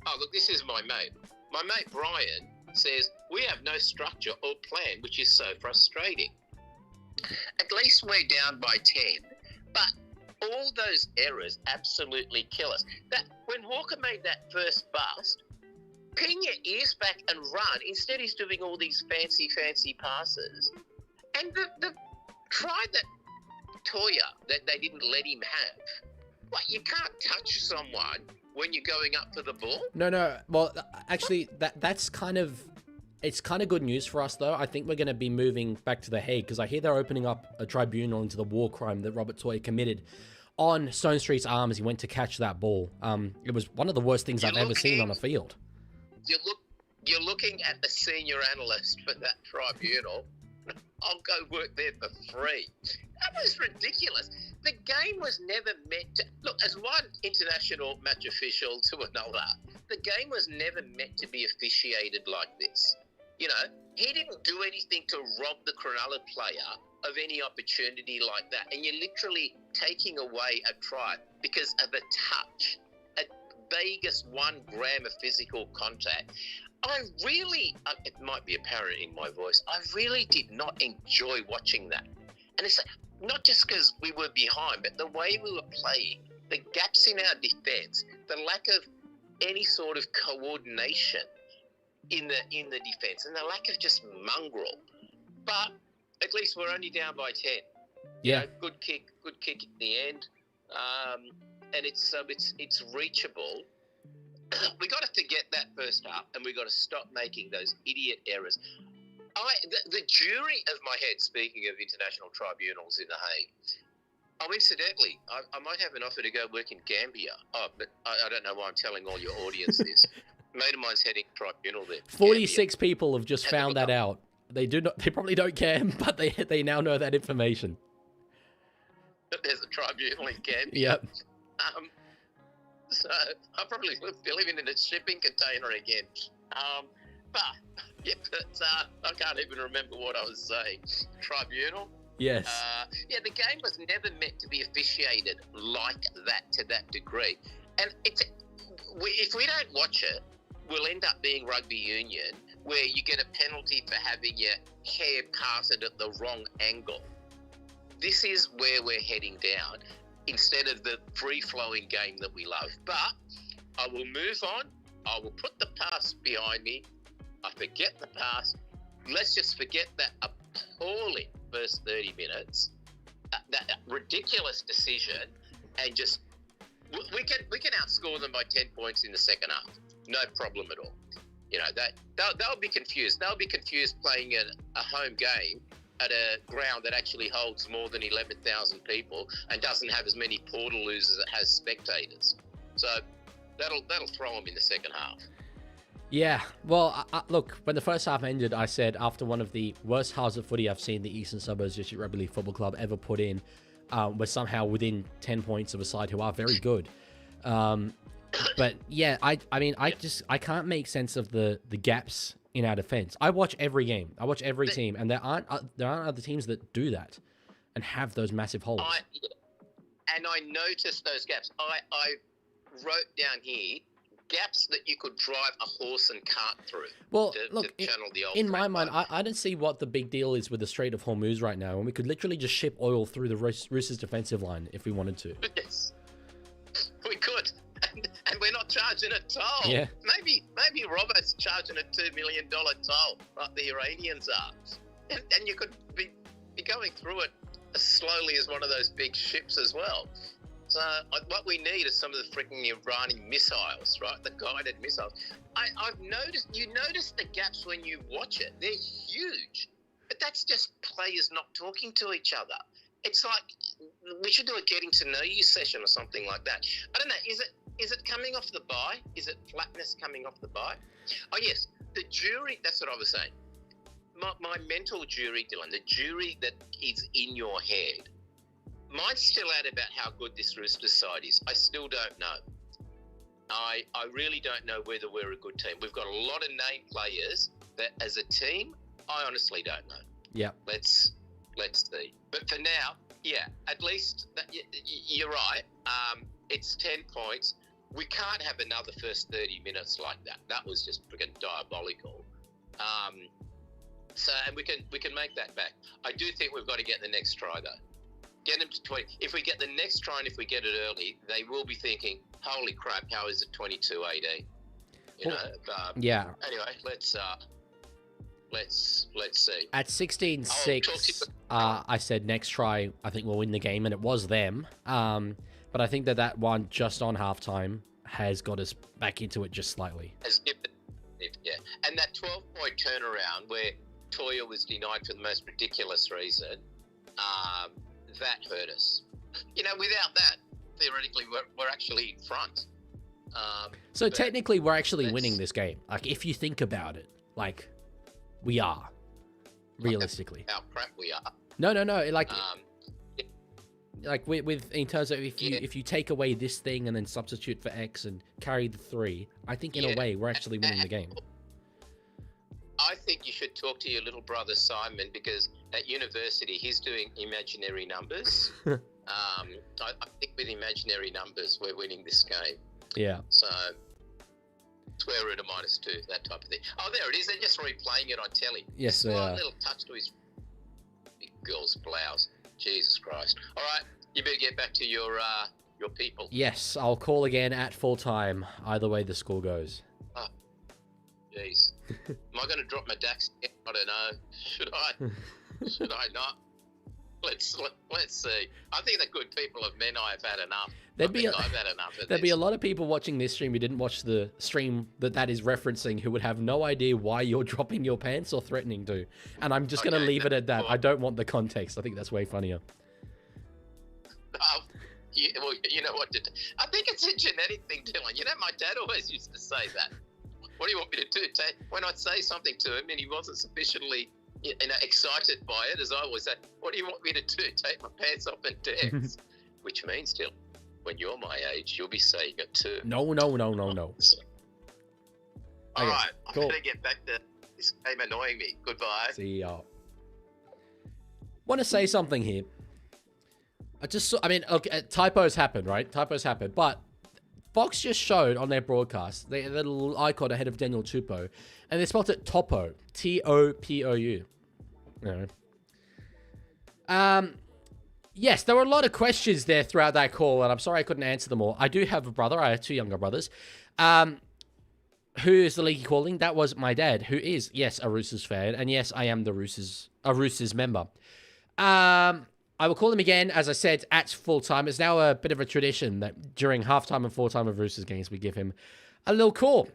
Oh, look, this is my mate. My mate Brian says, we have no structure or plan, which is so frustrating. At least we're down by 10, but all those errors absolutely kill us. That when Hawker made that first bust, pin your ears back and run. Instead, he's doing all these fancy passes. And the try that Toya that they didn't let him have. What, you can't touch someone when you're going up for the ball? No. Well, actually, that's kind of... It's kind of good news for us, though. I think we're going to be moving back to The Hague because I hear they're opening up a tribunal into the war crime that Robert Toy committed on Stone Street's arm as he went to catch that ball. It was one of the worst things I've ever seen on a field. You're looking at the senior analyst for that tribunal. I'll go work there for free. That was ridiculous. The game was never meant to... Look, as one international match official to another, the game was never meant to be officiated like this. You know, he didn't do anything to rob the Cronulla player of any opportunity like that. And you're literally taking away a try because of a touch, a vaguest 1 gram of physical contact. I really, it might be apparent in my voice, I really did not enjoy watching that. And it's not just because we were behind, but the way we were playing, the gaps in our defence, the lack of any sort of coordination in the defence, and the lack of just mongrel. But at least we're only down by 10. Yeah. You know, good kick at the end, and it's reachable. We got to forget that first half, and we got to stop making those idiot errors. The jury of my head, speaking of international tribunals in The Hague. Oh, incidentally, I might have an offer to go work in Gambia. Oh, but I don't know why I'm telling all your audience this. A mate of mine's heading tribunal there. 46 people have just found that out. They probably don't care, but they now know that information. There's a tribunal in Gambia. Yep. So I'll probably be living in a shipping container again. But I can't even remember what I was saying. Tribunal? Yes. The game was never meant to be officiated like that to that degree. And if we don't watch it, we'll end up being rugby union, where you get a penalty for having your hair parted at the wrong angle. This is where we're heading down, instead of the free-flowing game that we love. But I will move on. I will put the past behind me. I forget the past. Let's just forget that appalling first 30 minutes, that ridiculous decision, and just we can outscore them by 10 points in the second half. No problem at all. You know, they'll be confused. They'll be confused playing a home game at a ground that actually holds more than 11,000 people and doesn't have as many portaloos as it has spectators. So that'll throw them in the second half. Yeah, well, look, when the first half ended, I said after one of the worst halves of footy I've seen the Eastern Suburbs District Rugby League Football Club ever put in, we're somehow within 10 points of a side who are very good. But yeah, I mean, I can't make sense of the gaps in our defense. I watch every game. I watch every team, and there aren't other teams that do that and have those massive holes. And I noticed those gaps. I wrote down here gaps that you could drive a horse and cart through. Well, to look, channel the old in my track mind, line. I don't see what the big deal is with the Strait of Hormuz right now, and we could literally just ship oil through the Roosters defensive line if we wanted to. Yes, we could. And we're not charging a toll. Yeah. Maybe Robbo's charging a $2 million toll, like the Iranians are. And you could be going through it as slowly as one of those big ships as well. So what we need is some of the freaking Iranian missiles, right? The guided missiles. I've noticed, you notice the gaps when you watch it. They're huge. But that's just players not talking to each other. It's like we should do a getting to know you session or something like that. I don't know. Is it coming off the bye? Is it flatness coming off the bye? Oh, yes. The jury, that's what I was saying. My mental jury, Dylan, the jury that is in your head, mine's still out about how good this Roosters side is. I still don't know. I really don't know whether we're a good team. We've got a lot of name players that as a team, I honestly don't know. Yeah. Let's see. But for now, yeah, at least you're right. It's 10 points. We can't have another first 30 minutes like that. That was just freaking diabolical. And we can make that back. I do think we've got to get the next try though. Get them to 20. If we get the next try and if we get it early, they will be thinking, "Holy crap! How is it 22-18?" You know. Yeah. Anyway, let's see. At 16-6, I said next try, I think we'll win the game, and it was them. But I think that one just on halftime has got us back into it just slightly. Yeah. And that 12-point turnaround where Toya was denied for the most ridiculous reason, that hurt us. You know, without that, theoretically, we're actually in front. So technically, we're actually winning this game. Like, if you think about it, like, we are, realistically. How crap we are. No. Like with in terms of if you take away this thing and then substitute for X and carry the 3, I think in a way we're actually winning the game. I think you should talk to your little brother Simon because at university he's doing imaginary numbers. I think with imaginary numbers we're winning this game. Yeah. So square root of -2, that type of thing. Oh, there it is. They're just replaying it on telly. Yes, they are. A little touch to his big girl's blouse. Jesus Christ. All right, you better get back to your people. Yes, I'll call again at full time. Either way the score goes. Oh, jeez. Am I going to drop my DAX? I don't know. Should I? Should I not? Let's see. I think the good people of Menai have had enough. I've had enough of There'd be a lot of people watching this stream who didn't watch the stream that is referencing who would have no idea why you're dropping your pants or threatening to. And I'm just going to leave it at that. I don't want the context. I think that's way funnier. You know what? I think it's a genetic thing, Dylan. You know, my dad always used to say that. What do you want me to do? When I'd say something to him and he wasn't sufficiently excited by it, as I always say, what do you want me to do? Take my pants off and dance? Which means, Dylan, when you're my age, you'll be saying it too. No. So, all right, cool. I'm going to get back to this game annoying me. Goodbye. See ya. Want to say something here. Okay, typos happen, right? Typos happen, but Fox just showed on their broadcast the little icon ahead of Daniel Tupou, and they spelled it Topo, T-O-P-O-U. Yes, there were a lot of questions there throughout that call, and I'm sorry I couldn't answer them all. I do have a brother. I have 2 younger brothers. Who is the Leaguie calling? That was my dad, who is, yes, a Roosters fan, and yes, I am a Roosters member. I will call him again, as I said, at full time. It's now a bit of a tradition that during halftime and full time of Roosters games, we give him a little call.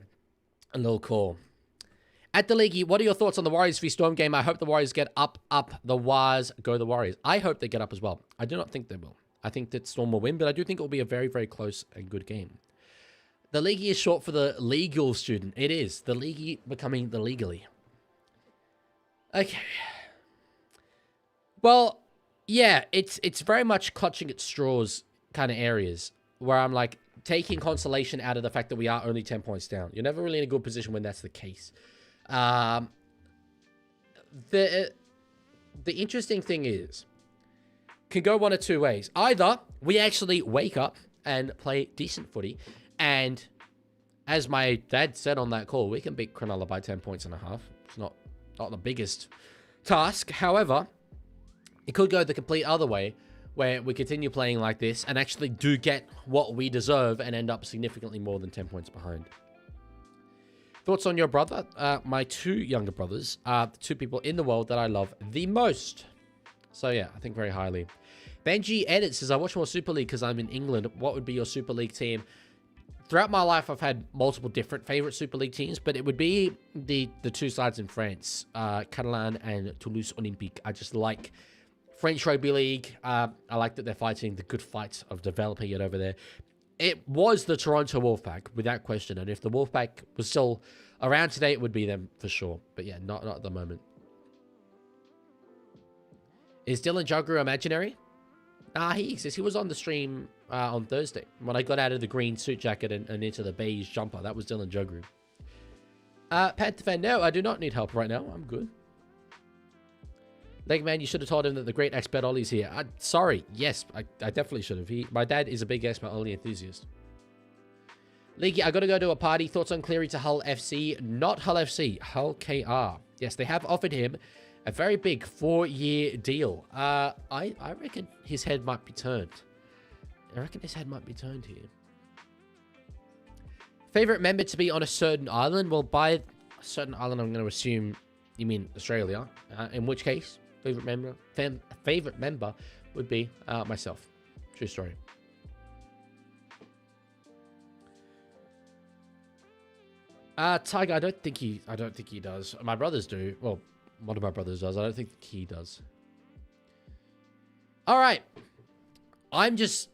At the Leaguie, what are your thoughts on the Warriors v Storm game? I hope the Warriors get up. The Wars, go the Warriors. I hope they get up as well. I do not think they will. I think that Storm will win, but I do think it will be a very, very close and good game. The Leaguie is short for the legal student. It is. The Leaguie becoming the legally. Okay. Well, yeah, it's very much clutching at straws kind of areas where I'm like, taking consolation out of the fact that we are only 10 points down. You're never really in a good position when that's the case. The interesting thing is, can go one of two ways. Either we actually wake up and play decent footy, and as my dad said on that call, we can beat Cronulla by 10 points and a half. It's not the biggest task. However, it could go the complete other way, where we continue playing like this and actually do get what we deserve and end up significantly more than 10 points behind. Thoughts on your brother? My two younger brothers are the two people in the world that I love the most. So yeah, I think very highly. Benji Edit says, I watch more Super League because I'm in England. What would be your Super League team? Throughout my life, I've had multiple different favorite Super League teams, but it would be the two sides in France, Catalan and Toulouse Olympique. I just like French Rugby League. I like that they're fighting the good fight of developing it over there. It was the Toronto Wolfpack, without question. And if the Wolfpack was still around today, it would be them for sure. But yeah, not at the moment. Is Dylan Jugger imaginary? Nah, he exists. He was on the stream on Thursday when I got out of the green suit jacket and into the beige jumper. That was Dylan Jugger. Panther fan, no, I do not need help right now. I'm good. Leg man, you should have told him that the great expert Ollie's here. Sorry. Yes, I definitely should have. My dad is a big expert Ollie enthusiast. Leaguie, I got to go to a party. Thoughts on Cleary to Hull FC? Not Hull FC. Hull KR. Yes, they have offered him a very big 4-year deal. I reckon his head might be turned. I reckon his head might be turned here. Favorite member to be on a certain island? Well, by a certain island, I'm going to assume you mean Australia. In which case, favorite member would be myself. True story. Tiger, I don't think he does. My brothers do. Well, one of my brothers does. I don't think he does. All right. I'm just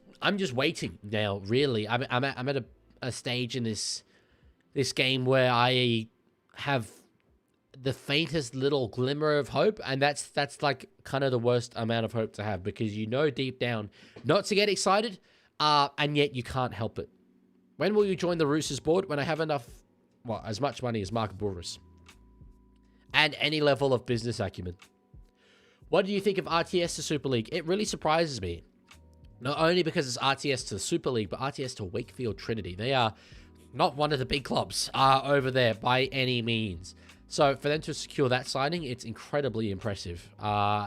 waiting now, really. I'm at a stage in this game where I have the faintest little glimmer of hope, and that's like kind of the worst amount of hope to have, because you know deep down not to get excited, and yet you can't help it. When will you join the Roosters board? When I have enough, well, as much money as Mark Burris, and any level of business acumen. What do you think of RTS to Super League? It really surprises me. Not only because it's RTS to the Super League, but RTS to Wakefield Trinity. They are not one of the big clubs over there by any means. So for them to secure that signing, it's incredibly impressive.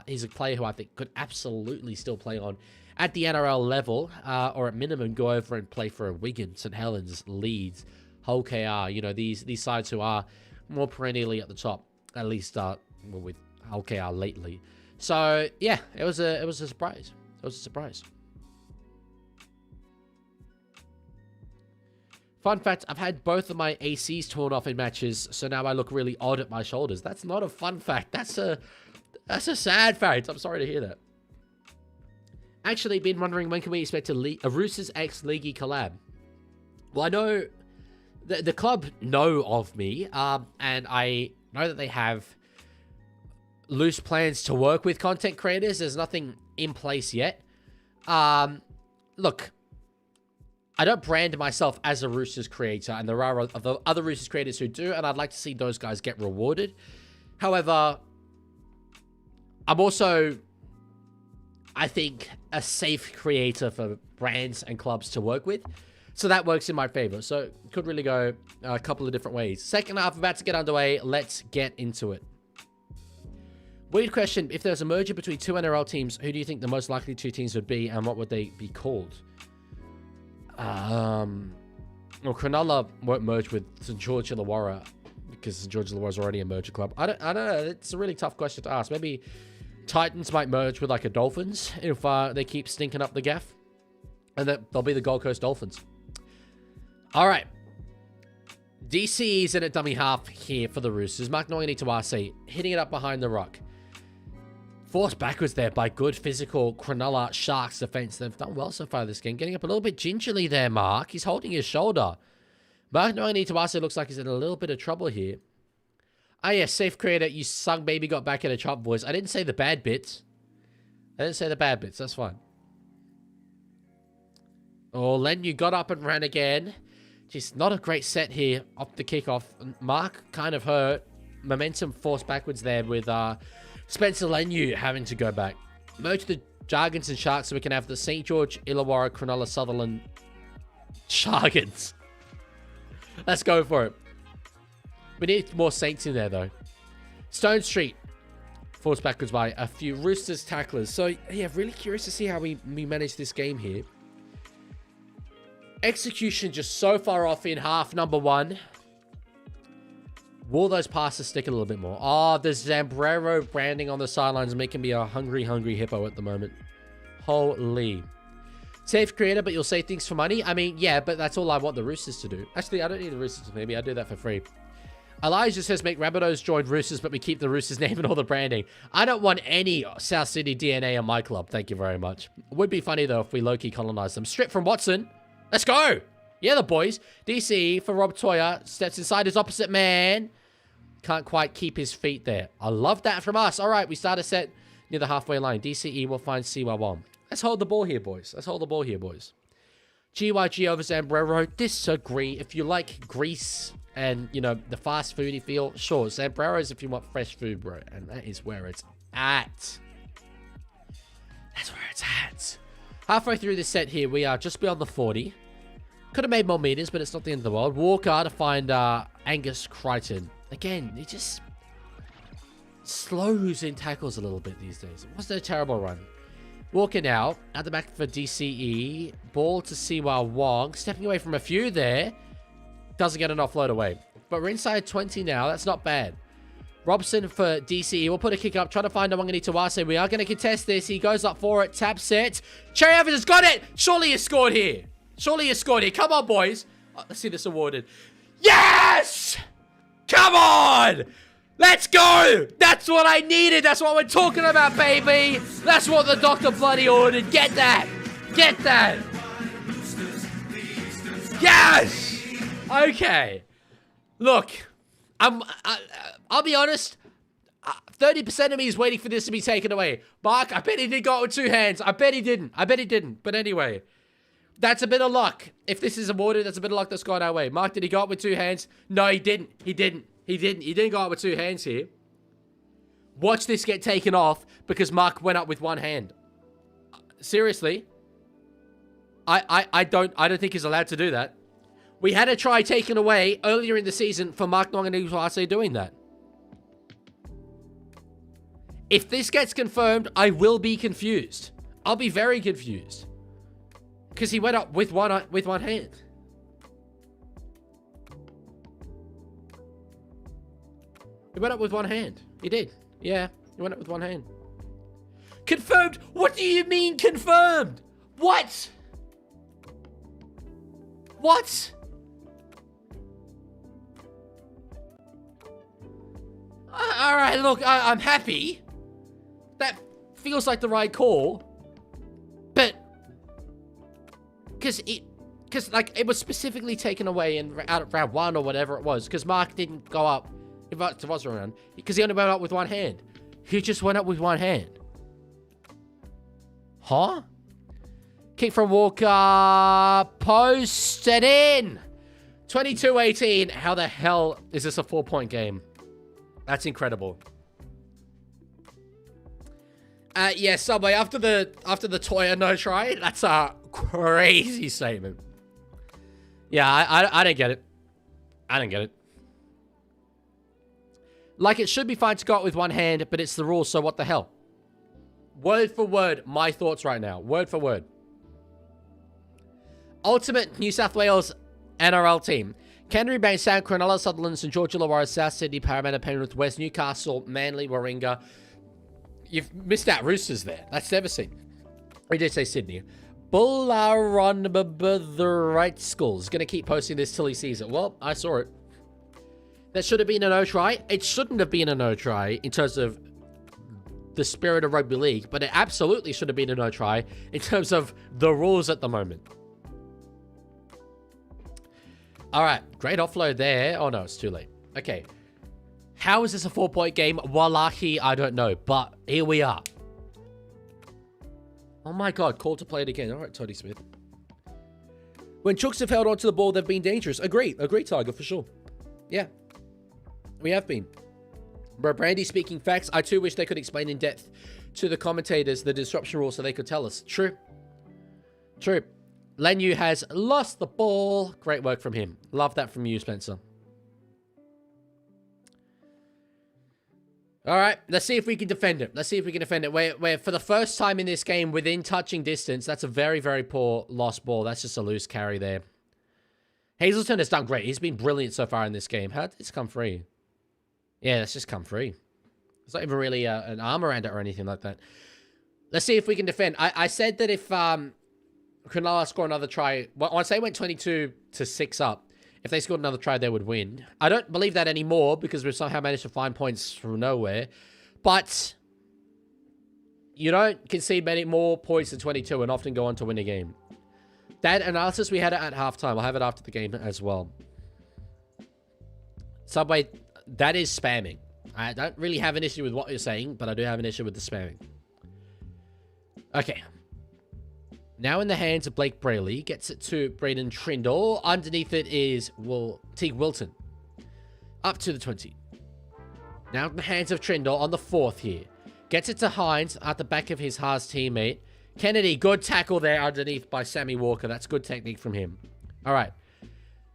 He's a player who I think could absolutely still play on at the NRL level, or at minimum go over and play for a Wigan, St Helens, Leeds, Hull KR. You know, these sides who are more perennially at the top, at least with Hull KR lately. So yeah, it was a surprise. It was a surprise. Fun fact, I've had both of my ACs torn off in matches, so now I look really odd at my shoulders. That's not a fun fact. That's a sad fact. I'm sorry to hear that. Actually, been wondering when can we expect a Roosters X Leaguie collab? Well, I know the club know of me, and I know that they have loose plans to work with content creators. There's nothing in place yet. Look, I don't brand myself as a Roosters creator, and there are other Roosters creators who do, and I'd like to see those guys get rewarded. However, I'm also, I think, a safe creator for brands and clubs to work with. So that works in my favor. So it could really go a couple of different ways. Second half about to get underway. Let's get into it. Weird question. If there's a merger between two NRL teams, who do you think the most likely two teams would be, and what would they be called? Well, Cronulla won't merge with St George Illawarra because St George Illawarra is already a merger club. I don't know. It's a really tough question to ask. Maybe Titans might merge with like a Dolphins if they keep stinking up the gaff, and they'll be the Gold Coast Dolphins. All right. DC's in at dummy half here for the Roosters. Mark Noyani to RC, hitting it up behind the ruck. Forced backwards there by good physical Cronulla Sharks defense. They've done well so far this game. Getting up a little bit gingerly there, Mark. He's holding his shoulder. Mark Noyani to RC looks like he's in a little bit of trouble here. Ah, yeah, safe creator. You sung baby got back in a chop voice. I didn't say the bad bits. That's fine. Oh, Len, you got up and ran again. Just not a great set here off the kickoff. Mark kind of hurt. Momentum forced backwards there with Spencer Lenu having to go back. Merge the Jargons and Sharks so we can have the St. George, Illawarra, Cronulla-Sutherland Jargons. Let's go for it. We need more Saints in there, though. Stone Street forced backwards by a few Roosters tacklers. So, yeah, really curious to see how we manage this game here. Execution just so far off in half number 1. Will those passes stick a little bit more? Oh, the Zambrero branding on the sidelines making me a hungry, hungry hippo at the moment. Holy. Safe creator, but you'll say things for money? I mean, yeah, but that's all I want the Roosters to do. Actually, I don't need the Roosters to maybe. I do that for free. Elijah says, make Rabbitohs join Roosters, but we keep the Roosters name and all the branding. I don't want any South Sydney DNA on my club. Thank you very much. Would be funny, though, if we low-key colonize them. Strip from Watson. Let's go. Yeah, the boys. DCE for Rob Toya. Steps inside his opposite man. Can't quite keep his feet there. I love that from us. All right, we start a set near the halfway line. DCE will find CY1. Let's hold the ball here, boys. Let's hold the ball here, boys. GYG over Zambrero. Disagree. If you like Greece and, you know, the fast foody feel, sure. Zambrero's if you want fresh food, bro. And that is where it's at. That's where it's at. Halfway through this set here, we are just beyond the 40. Could have made more meters, but it's not the end of the world. Walker to find Angus Crichton. Again, he just slows in tackles a little bit these days. It wasn't a terrible run. Walker now, at the back for DCE. Ball to Siwa Wong. Stepping away from a few there. Doesn't get an offload away. But we're inside 20 now. That's not bad. Robson for DCE. We'll put a kick up. Try to find Awangani Tawase. We are going to contest this. He goes up for it. Tap set. Cherry Evans has got it. Surely he scored here. Surely he scored here. Come on, boys. Oh, let's see this awarded. Yes! Come on! Let's go! That's what I needed. That's what we're talking about, baby. That's what the doctor bloody ordered. Get that. Get that. Yes! Okay. Look, I'll be honest. 30% of me is waiting for this to be taken away. Mark, I bet he did go with 2 hands. I bet he didn't. I bet he didn't. But anyway, that's a bit of luck. If this is awarded, that's a bit of luck that's gone our way. Mark, did he go up with 2 hands? No, he didn't. He didn't. He didn't. He didn't go up with 2 hands here. Watch this get taken off because Mark went up with 1 hand. Seriously. I don't think he's allowed to do that. We had a try taken away earlier in the season for Mark Nongani doing that. If this gets confirmed, I will be confused. I'll be very confused. Because he went up with one hand. He went up with 1 hand. He did. Yeah, he went up with 1 hand. Confirmed? What do you mean confirmed? What? What? Alright, look, I'm happy. That feels like the right call. But because it was specifically taken away out of round 1 or whatever it was. Because Mark didn't go up. If it was around. Because he only went up with 1 hand. He just went up with 1 hand. Huh? Kick from Walker. Posted in. 22-18. How the hell is this a 4-point game? That's incredible. Yeah, Subway, after the Toya no try, that's a crazy statement. Yeah, I don't get it. I don't get it. Like, it should be fine to go out with 1 hand, but it's the rule, so what the hell? Word for word, my thoughts right now. Word for word. Ultimate New South Wales NRL team. Canterbury, Bankstown, Cronulla-Sutherland, St. George, Illawarra, South Sydney, Parramatta, Penrith, West, Newcastle, Manly, Warringah. You've missed out Roosters there. That's devastating. We did say Sydney. Bullaron, the right schools. Going to keep posting this till he sees it. Well, I saw it. That should have been a no try. It shouldn't have been a no try in terms of the spirit of rugby league, but it absolutely should have been a no try in terms of the rules at the moment. All right, great offload there. Oh no, it's too late. Okay. How is this a 4-point game? Wallahi, I don't know, but here we are. Oh my God, call to play it again. All right, Toddy Smith. When Chooks have held onto the ball, they've been dangerous. Agree, Tiger, for sure. Yeah, we have been. Bro, Brandy speaking facts. I too wish they could explain in depth to the commentators the disruption rule so they could tell us. True. Lenu has lost the ball. Great work from him. Love that from you, Spencer. All right, let's see if we can defend it. We're for the first time in this game within touching distance. That's a very, very poor lost ball. That's just a loose carry there. Hazelton has done great. He's been brilliant so far in this game. How did this come free? Yeah, that's just come free. It's not even really an arm around it or anything like that. Let's see if we can defend. I said that if Cronulla score another try, once they went 22-6 up, if they scored another try, they would win. I don't believe that anymore because we've somehow managed to find points from nowhere. But you don't concede many more points than 22 and often go on to win a game. That analysis, we had it at halftime. I'll have it after the game as well. Subway, that is spamming. I don't really have an issue with what you're saying, but I do have an issue with the spamming. Okay. Now in the hands of Blake Brayley. Gets it to Braden Trindle. Underneath it is Teague Wilton. Up to the 20. Now in the hands of Trindle on the 4th here. Gets it to Hines at the back of his Haas teammate. Kennedy, good tackle there underneath by Sammy Walker. That's good technique from him. All right.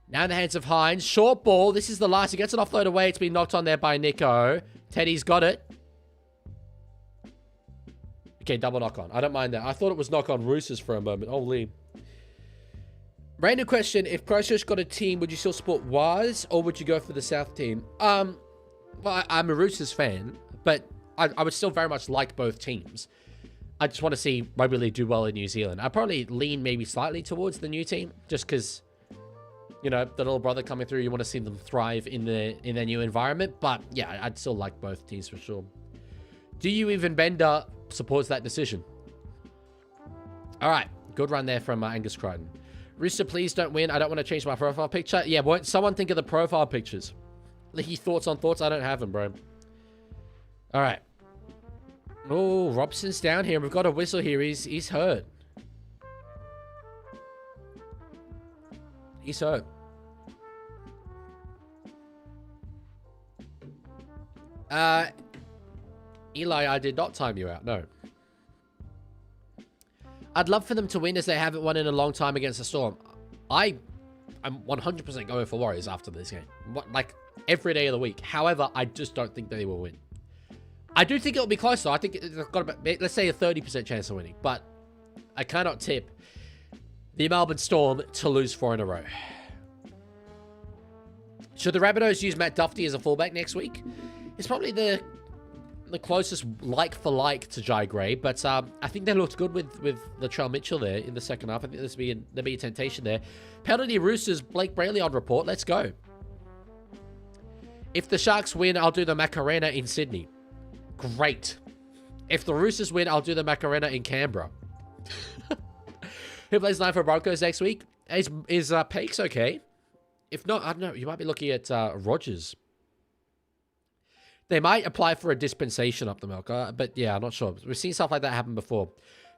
Now in the hands of Hines. Short ball. This is the last. He gets an offload away. It's been knocked on there by Nico. Teddy's got it. Okay, double knock on. I don't mind that. I thought it was knock on Roosters for a moment. Holy. Random question. If Christchurch got a team, would you still support Waz or would you go for the South team? Well, I'm a Roosters fan, but I would still very much like both teams. I just want to see Rugby League do well in New Zealand. I'd probably lean maybe slightly towards the new team just because, you know, the little brother coming through, you want to see them thrive in their new environment. But yeah, I'd still like both teams for sure. Do you even Bender supports that decision? All right. Good run there from Angus Crichton. Rooster, please don't win. I don't want to change my profile picture. Yeah, won't someone think of the profile pictures? Leaky thoughts on thoughts? I don't have them, bro. All right. Oh, Robson's down here. We've got a whistle here. He's hurt. He's hurt. Eli, I did not time you out. No. I'd love for them to win as they haven't won in a long time against the Storm. I'm 100% going for Warriors after this game. Like, every day of the week. However, I just don't think they will win. I do think it'll be close, though. I think they've got about, let's say, a 30% chance of winning. But I cannot tip the Melbourne Storm to lose 4 in a row. Should the Rabbitohs use Matt Duffy as a fullback next week? It's probably the closest like for like to Jai Gray, but I think they looked good with Latrell Mitchell there in the second half. I think there'll be a temptation there. Penalty Roosters, Blake Brayley on report. Let's go. If the Sharks win, I'll do the Macarena in Sydney. Great. If the Roosters win, I'll do the Macarena in Canberra. Who plays 9 for Broncos next week? Is Pakes okay? If not, I don't know. You might be looking at Rogers. They might apply for a dispensation up the milk, but yeah, I'm not sure. We've seen stuff like that happen before.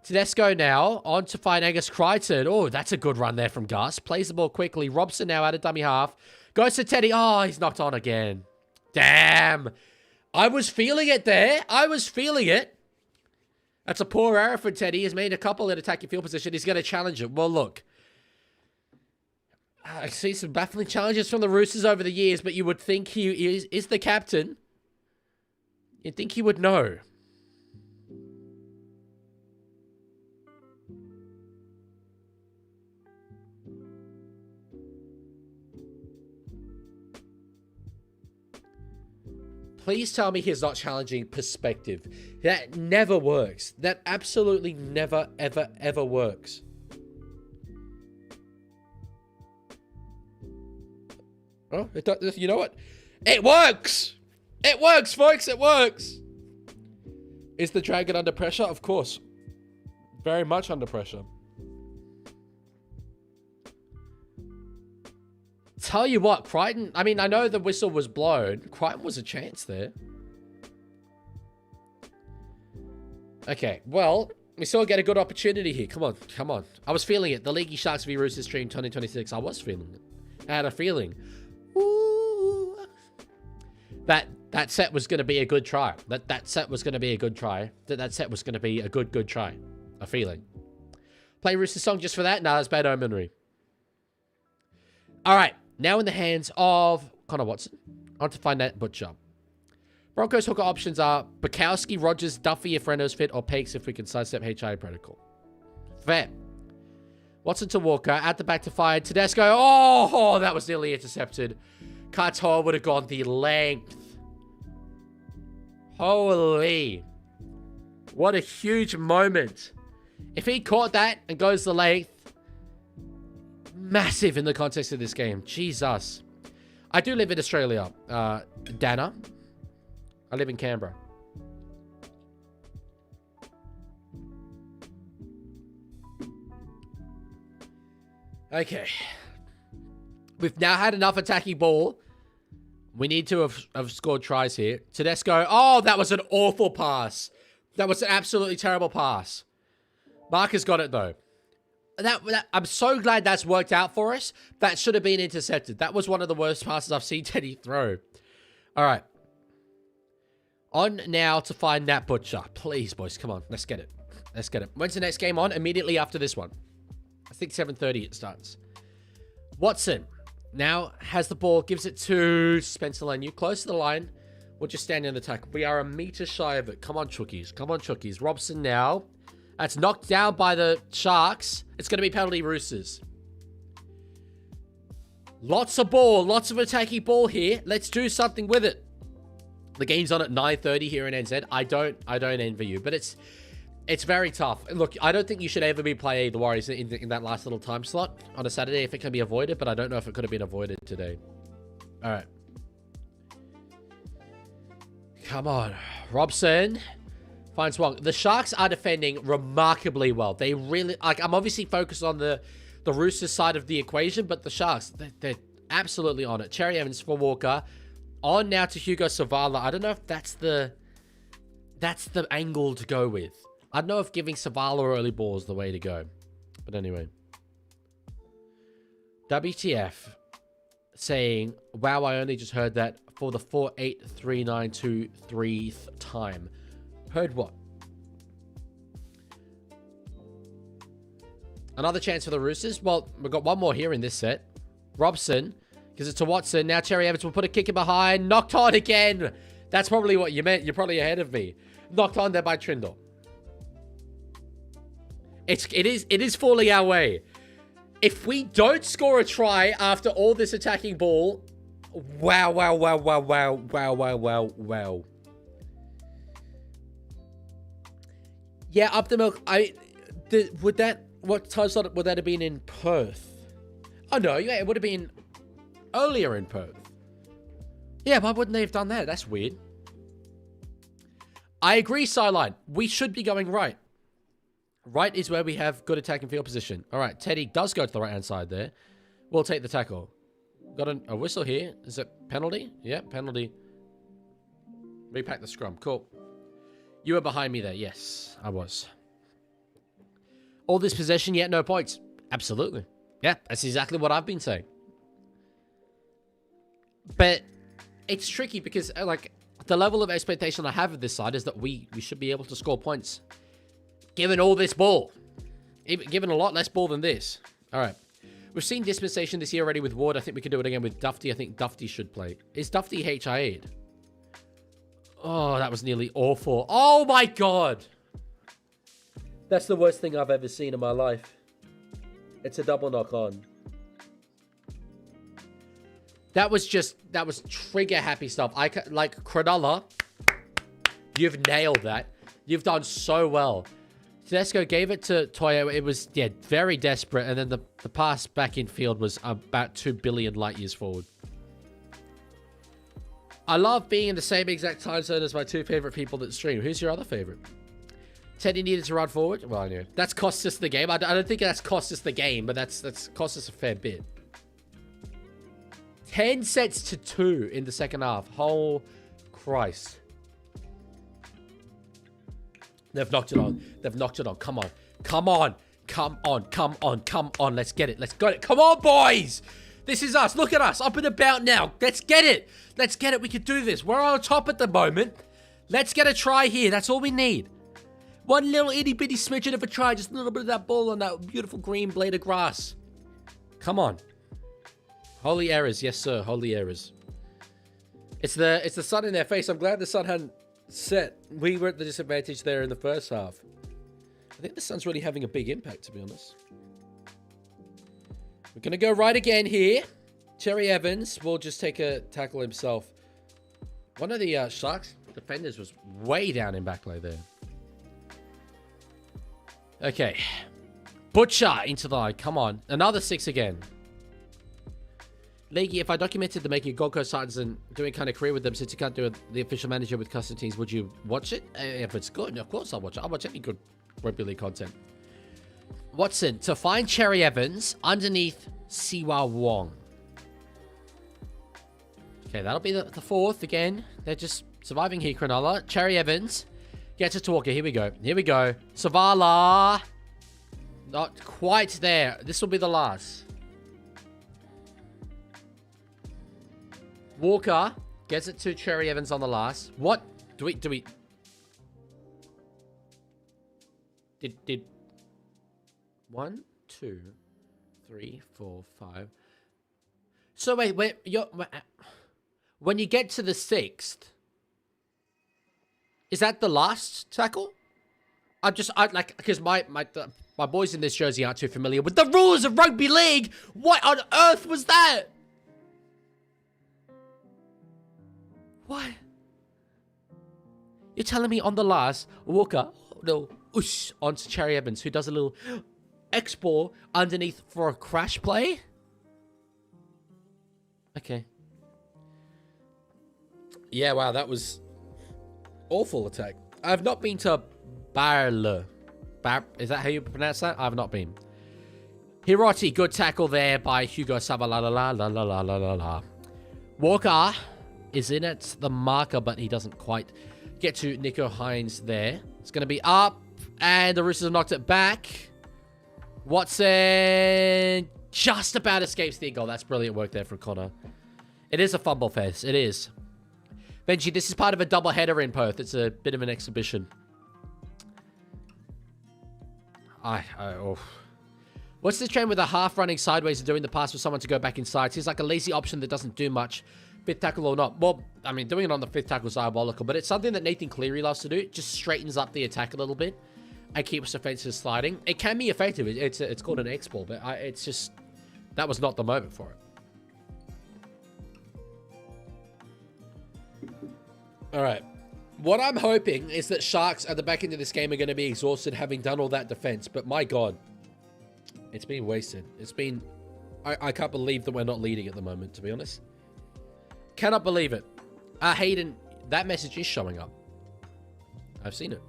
Tedesco now, on to find Angus Crichton. Oh, that's a good run there from Gus. Plays the ball quickly. Robson now out of dummy half. Goes to Teddy. Oh, he's knocked on again. Damn. I was feeling it there. I was feeling it. That's a poor error for Teddy. He's made a couple in attacking field position. He's going to challenge it. Well, look. I see some baffling challenges from the Roosters over the years, but you would think he is the captain. You'd think he would know. Please tell me he's not challenging perspective. That never works. That absolutely never, ever, ever works. Oh, it does, you know what? It works! It works, folks! It works! Is the Dragon under pressure? Of course. Very much under pressure. Tell you what, Crichton... I mean, I know the whistle was blown. Crichton was a chance there. Okay, well... We still get a good opportunity here. Come on, come on. I was feeling it. The Leaguie Sharks v Roosters stream 2026. I was feeling it. I had a feeling. Ooh. That set was going to be a good try. That set was going to be a good try. That set was going to be a good try. A feeling. Play Roosters song just for that? Nah, that's bad omenry. All right. Now in the hands of Connor Watson. On to find that butcher. Broncos hooker options are Bukowski, Rogers, Duffy if Renault's fit, or Peaks if we can sidestep HIA protocol. Fair. Watson to Walker. At the back to Fire. Tedesco. Oh, that was nearly intercepted. Katoa would have gone the length. Holy. What a huge moment. If he caught that and goes the length, massive in the context of this game. Jesus. I do live in Australia, Dana. I live in Canberra. Okay. We've now had enough attacking ball. We need to have scored tries here. Tedesco. Oh, that was an awful pass. That was an absolutely terrible pass. Marcus got it, though. I'm so glad that's worked out for us. That should have been intercepted. That was one of the worst passes I've seen Teddy throw. All right. On now to find that butcher. Please, boys. Come on. Let's get it. Let's get it. When's the next game on? Immediately after this one. I think 7:30 it starts. Watson now has the ball. Gives it to Spencer Lane. You close to the line. We'll just stand in the tackle. We are a meter shy of it. Come on, Chookies. Come on, Chookies. Robson now. That's knocked down by the Sharks. It's going to be penalty Roosters. Lots of ball. Lots of attacking ball here. Let's do something with it. The game's on at 9:30 here in NZ. I don't envy you, but it's very tough. Look, I don't think you should ever be playing the Warriors in that last little time slot on a Saturday if it can be avoided, but I don't know if it could have been avoided today. All right. Come on. Robson finds Wong. The Sharks are defending remarkably well. They really... Like, I'm obviously focused on the Roosters side of the equation, but the Sharks, they're absolutely on it. Cherry Evans for Walker. On now to Hugo Savala. I don't know if that's the angle to go with. I don't know if giving Savala early ball is the way to go. But anyway. WTF saying, wow, I only just heard that for the 48392 time. Heard what? Another chance for the Roosters? Well, we've got one more here in this set. Robson gives it to Watson. Now Cherry Evans will put a kick in behind. Knocked on again. That's probably what you meant. You're probably ahead of me. Knocked on there by Trindle. It is falling our way. If we don't score a try after all this attacking ball, wow. Yeah, up the milk. What time slot would that have been in Perth? Oh no, yeah, it would have been earlier in Perth. Yeah, why wouldn't they have done that? That's weird. I agree, sideline. We should be going right. Right is where we have good attacking field position. All right, Teddy does go to the right-hand side there. We'll take the tackle. Got a whistle here. Is it penalty? Yeah, penalty. Repack the scrum. Cool. You were behind me there. Yes, I was. All this possession, yet no points. Absolutely. Yeah, that's exactly what I've been saying. But it's tricky because, like, the level of expectation I have of this side is that we should be able to score points. Given all this ball. Given a lot less ball than this. All right. We've seen dispensation this year already with Ward. I think we can do it again with Dufty. I think Dufty should play. Is Dufty HIA'd? Oh, that was nearly awful. Oh, my God. That's the worst thing I've ever seen in my life. It's a double knock on. That was trigger happy stuff. Like, Cronulla, you've nailed that. You've done so well. Tedesco gave it to Toyo. It was, yeah, very desperate. And then the pass back in field was about 2 billion light years forward. I love being in the same exact time zone as my two favorite people that stream. Who's your other favorite? Teddy needed to run forward. Well, I knew. That's cost us the game. I don't think that's cost us the game, but that's cost us a fair bit. 10 sets to 2 in the second half. Oh, Christ. They've knocked it on. They've knocked it on. Come on. Come on. Come on. Come on. Come on. Let's get it. Let's get it. Come on, boys. This is us. Look at us. Up and about now. Let's get it. Let's get it. We can do this. We're on top at the moment. Let's get a try here. That's all we need. One little itty bitty smidgen of a try. Just a little bit of that ball on that beautiful green blade of grass. Come on. Holy errors. Yes, sir. Holy errors. It's the sun in their face. I'm glad the sun hadn't set. We were at the disadvantage there in the first half. I think the sun's really having a big impact, to be honest. We're going to go right again here. Cherry Evans will just take a tackle himself. One of the Sharks defenders was way down in back line there. Okay. Butcher into the line. Come on. Another 6 again. Leaguie, if I documented the making of Gold Coast Titans and doing kind of career with them since you can't do the official manager with custom teams, would you watch it? If it's good, of course I'll watch it. I'll watch any good rugby league content. Watson, to find Cherry Evans underneath Siwa Wong. Okay, that'll be the 4th again. They're just surviving here, Cronulla. Cherry Evans gets it to Walker. Here we go. Here we go. Savala. Not quite there. This will be the last. Walker gets it to Cherry Evans on the last. What? Do we... Did... 1, 2, 3, 4, 5. So wait, when you get to the 6th, is that the last tackle? Because my boys in this jersey aren't too familiar with the rules of rugby league. What on earth was that? What? You're telling me on the last, Walker, no, oosh, onto Cherry Evans, who does a little X-ball underneath for a crash play? Okay. Yeah, wow, that was awful attack. I've not been to Barle. Is that how you pronounce that? I've not been. Hiroti, good tackle there by Hugo Sabalala. Walker is in at the marker, but he doesn't quite get to Nico Hines there. It's going to be up, and the Roosters have knocked it back. Watson just about escapes the goal. That's brilliant work there from Connor. It is a fumble fest. It is. Benji, this is part of a double header in Perth. It's a bit of an exhibition. What's the trend with a half running sideways and doing the pass for someone to go back inside? Seems like a lazy option that doesn't do much. 5th tackle or not. Well, I mean, doing it on the 5th tackle is diabolical, but it's something that Nathan Cleary loves to do. It just straightens up the attack a little bit and keeps defenses sliding. It can be effective. It's called an X-ball, but it's just... That was not the moment for it. All right. What I'm hoping is that Sharks at the back end of this game are going to be exhausted having done all that defense, but my God, it's been wasted. It's been... I can't believe that we're not leading at the moment, to be honest. Cannot believe it. Hayden, that message is showing up. I've seen it.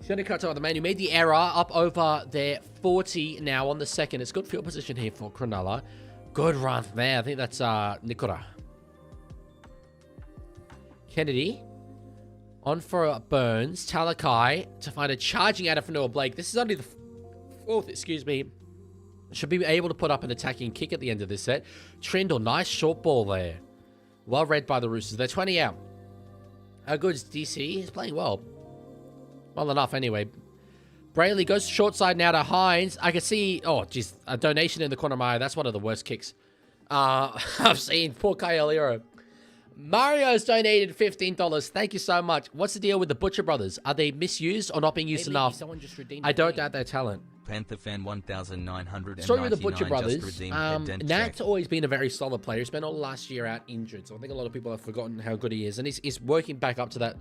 Should have cut to the man who made the error up over there. 40 now on the 2nd. It's good field position here for Cronulla. Good run there. I think that's Nikora. Kennedy. On for Burns. Talakai to find a charging out of Fanua Blake. This is only the 4th, excuse me. Should be able to put up an attacking kick at the end of this set. Trindle, nice short ball there. Well read by the Roosters. They're 20 out. How good is DC? He's playing well. Well enough, anyway. Brayley goes short side now to Hines. I can see... Oh, geez. A donation in the corner of my eye. That's one of the worst kicks I've seen. Poor Kyle Hero. Mario's donated $15. Thank you so much. What's the deal with the Butcher Brothers? Are they misused or not being used enough? I don't doubt their talent. Panther fan 1999 Story with the Butcher just Brothers. redeemed a dent Nat's check. always been a very solid player. He spent all last year out injured, so I think a lot of people have forgotten how good he is, and he's working back up to that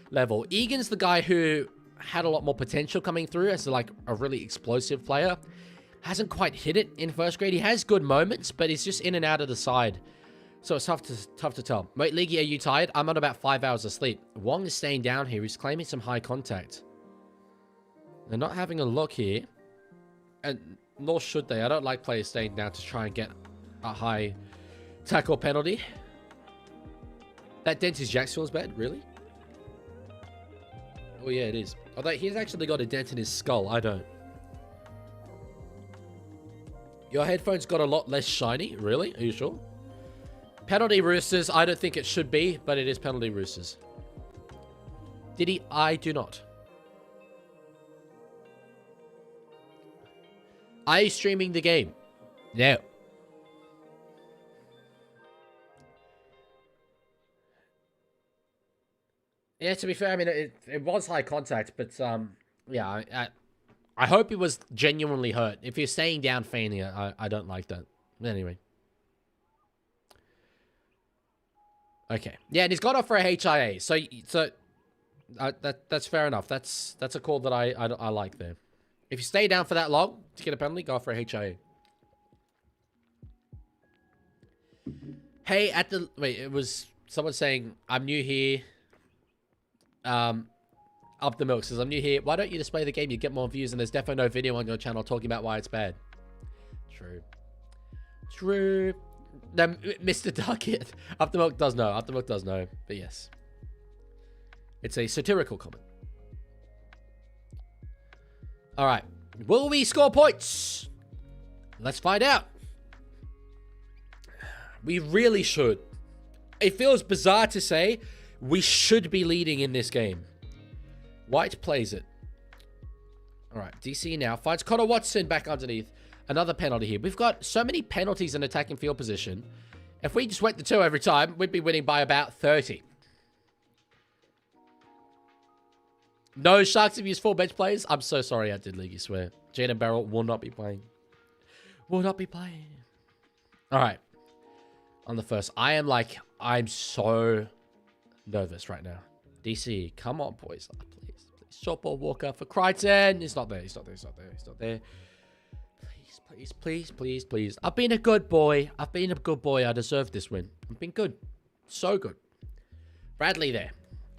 level. Egan's the guy who had a lot more potential coming through as like a really explosive player. Hasn't quite hit it in first grade. He has good moments, but he's just in and out of the side. So it's tough to tell. Wait, Leaguie, are you tired? I'm on about 5 hours of sleep. Wong is staying down here. He's claiming some high contact. They're not having a look here. And nor should they. I don't like players staying down to try and get a high tackle penalty. That dent is Jackson's bed? Really? Oh, yeah, it is. Although he's actually got a dent in his skull. I don't. Your headphones got a lot less shiny. Really? Are you sure? Penalty Roosters. I don't think it should be, but it is penalty Roosters. Did he? I do not. Are you streaming the game? No. Yeah, to be fair, I mean, it was high contact, but, yeah, I hope he was genuinely hurt. If you're staying down feigning it, I don't like that. Anyway. Okay. Yeah, and he's got off for a HIA, so that's fair enough. That's a call that I like there. If you stay down for that long to get a penalty, go for a HIA. Hey, wait, it was someone saying, I'm new here. Up the milk says, I'm new here. Why don't you display the game? You get more views, and there's definitely no video on your channel talking about why it's bad. True. True. No, Mr. Duckett. Up the milk does know. Up the milk does know. But yes. It's a satirical comment. Alright. Will we score points? Let's find out. We really should. It feels bizarre to say we should be leading in this game. White plays it. Alright, DC now finds Connor Watson back underneath. Another penalty here. We've got so many penalties in attacking field position. If we just went the 2 every time, we'd be winning by about 30. No, Sharks have used 4 bench players. I'm so sorry I did, Leaguie, swear. Jaden Barrell will not be playing. Will not be playing. Alright. On the first. I'm so nervous right now. DC, come on, boys. Please. Short ball Walker for Crichton. He's not there. He's not there. He's not there. He's not there. Please, please, please, please, please. I've been a good boy. I've been a good boy. I deserve this win. I've been good. So good. Bradley there.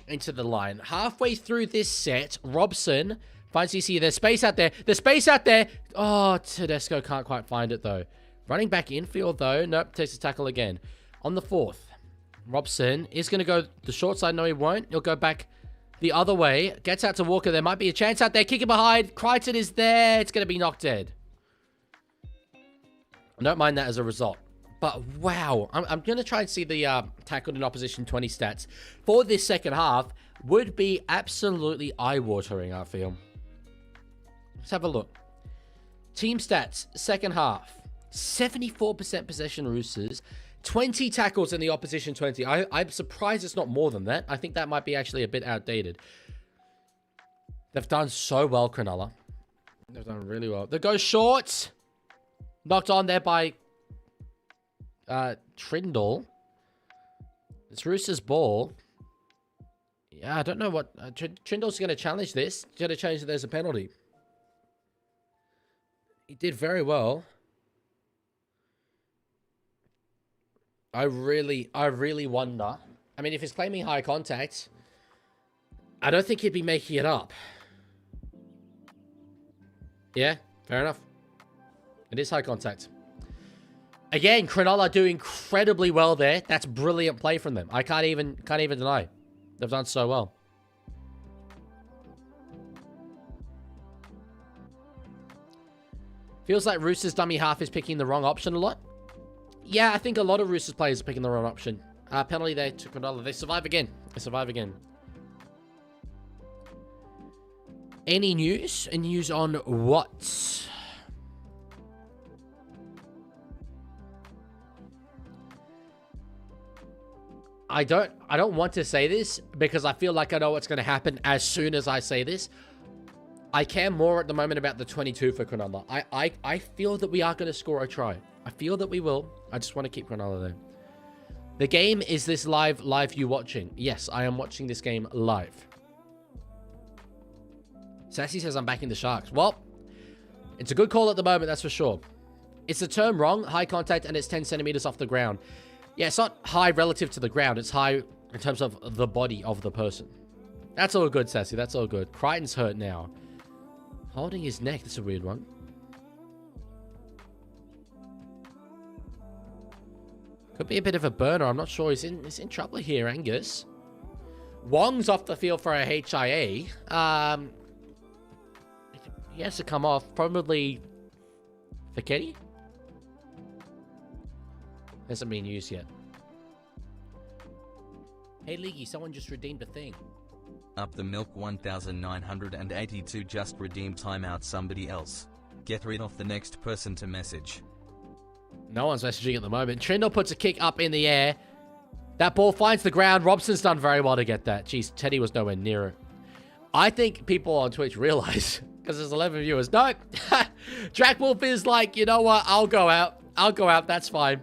Into the line. Halfway through this set, Robson finds DC. There's space out there. There's space out there. Oh, Tedesco can't quite find it, though. Running back infield, though. Nope, takes a tackle again. On the 4th. Robson is going to go the short side. No, he won't. He'll go back the other way. Gets out to Walker. There might be a chance out there. Kicking behind. Crichton is there. It's going to be knocked dead. I don't mind that as a result. But wow. I'm going to try and see the tackled in opposition 20 stats for this second half. Would be absolutely eye-watering, I feel. Let's have a look. Team stats. Second half. 74% possession Roosters. 20 tackles in the opposition 20. I'm surprised it's not more than that. I think that might be actually a bit outdated. They've done so well, Cronulla. They've done really well. They go short. Knocked on there by Trindle. It's Roosters' ball. Yeah, I don't know what... Trindle's going to challenge this. He's going to change that there's a penalty. He did very well. I really wonder. I mean, if he's claiming high contact, I don't think he'd be making it up. Yeah, fair enough. It is high contact. Again, Cronulla do incredibly well there. That's brilliant play from them. I can't even deny. They've done so well. Feels like Roosters dummy half is picking the wrong option a lot. Yeah, I think a lot of Roosters players are picking the wrong option. Penalty there to Cronulla. They survive again. They survive again. Any news? Any news on what? I don't want to say this because I feel like I know what's going to happen as soon as I say this. I care more at the moment about the 22 for Cronulla. I feel that we are going to score a try. I feel that we will. I just want to keep Cronulla there. The game is this live you watching. Yes, I am watching this game live. Sassy says I'm backing the Sharks. Well, it's a good call at the moment, that's for sure. It's the term wrong, high contact, and it's 10 centimeters off the ground. Yeah, it's not high relative to the ground. It's high in terms of the body of the person. That's all good, Sassy. That's all good. Crichton's hurt now. Holding his neck. That's a weird one. Could be a bit of a burner. I'm not sure. He's in trouble here, Angus. Wong's off the field for a HIA. He has to come off. Probably Footy. Hasn't been used yet. Hey, Leaguie, someone just redeemed a thing. Up the milk 1982 just redeemed timeout somebody else. Get rid of the next person to message. No one's messaging at the moment. Trindle puts a kick up in the air. That ball finds the ground. Robson's done very well to get that. Jeez, Teddy was nowhere near it. I think people on Twitch realize, because there's 11 viewers, no, Drac Wolf is like, you know what, I'll go out. I'll go out, that's fine.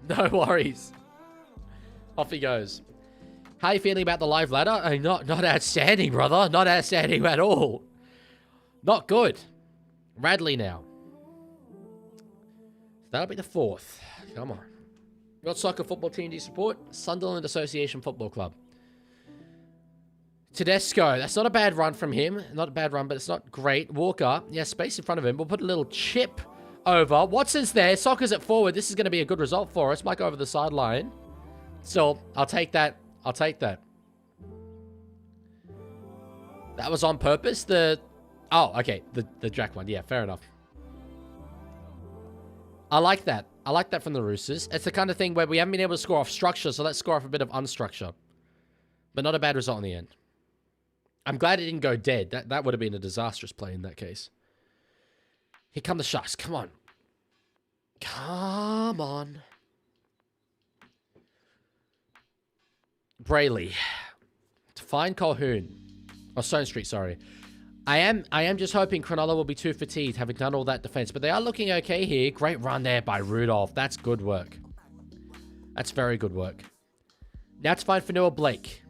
No worries. Off he goes. How are you feeling about the live ladder? Not outstanding, brother. Not outstanding at all. Not good. Radley now. That'll be the 4th. Come on. What soccer football team do you support? Sunderland Association Football Club. Tedesco. That's not a bad run from him. Not a bad run, but it's not great. Walker. Yeah, space in front of him. We'll put a little chip over. Watson's there. Soccer's at forward. This is going to be a good result for us. Might go over the sideline. So, I'll take that. I'll take that. That was on purpose. Oh, okay. The Drac one. Yeah, fair enough. I like that. I like that from the Roosters. It's the kind of thing where we haven't been able to score off structure, so let's score off a bit of unstructure. But not a bad result in the end. I'm glad it didn't go dead. That would have been a disastrous play in that case. Here come the Sharks. Come on. Come on. Brayley. To find Colquhoun. Oh, Stone Street, sorry. I am just hoping Cronulla will be too fatigued, having done all that defense. But they are looking okay here. Great run there by Rudolph. That's good work. That's very good work. Now to find Fanua Blake.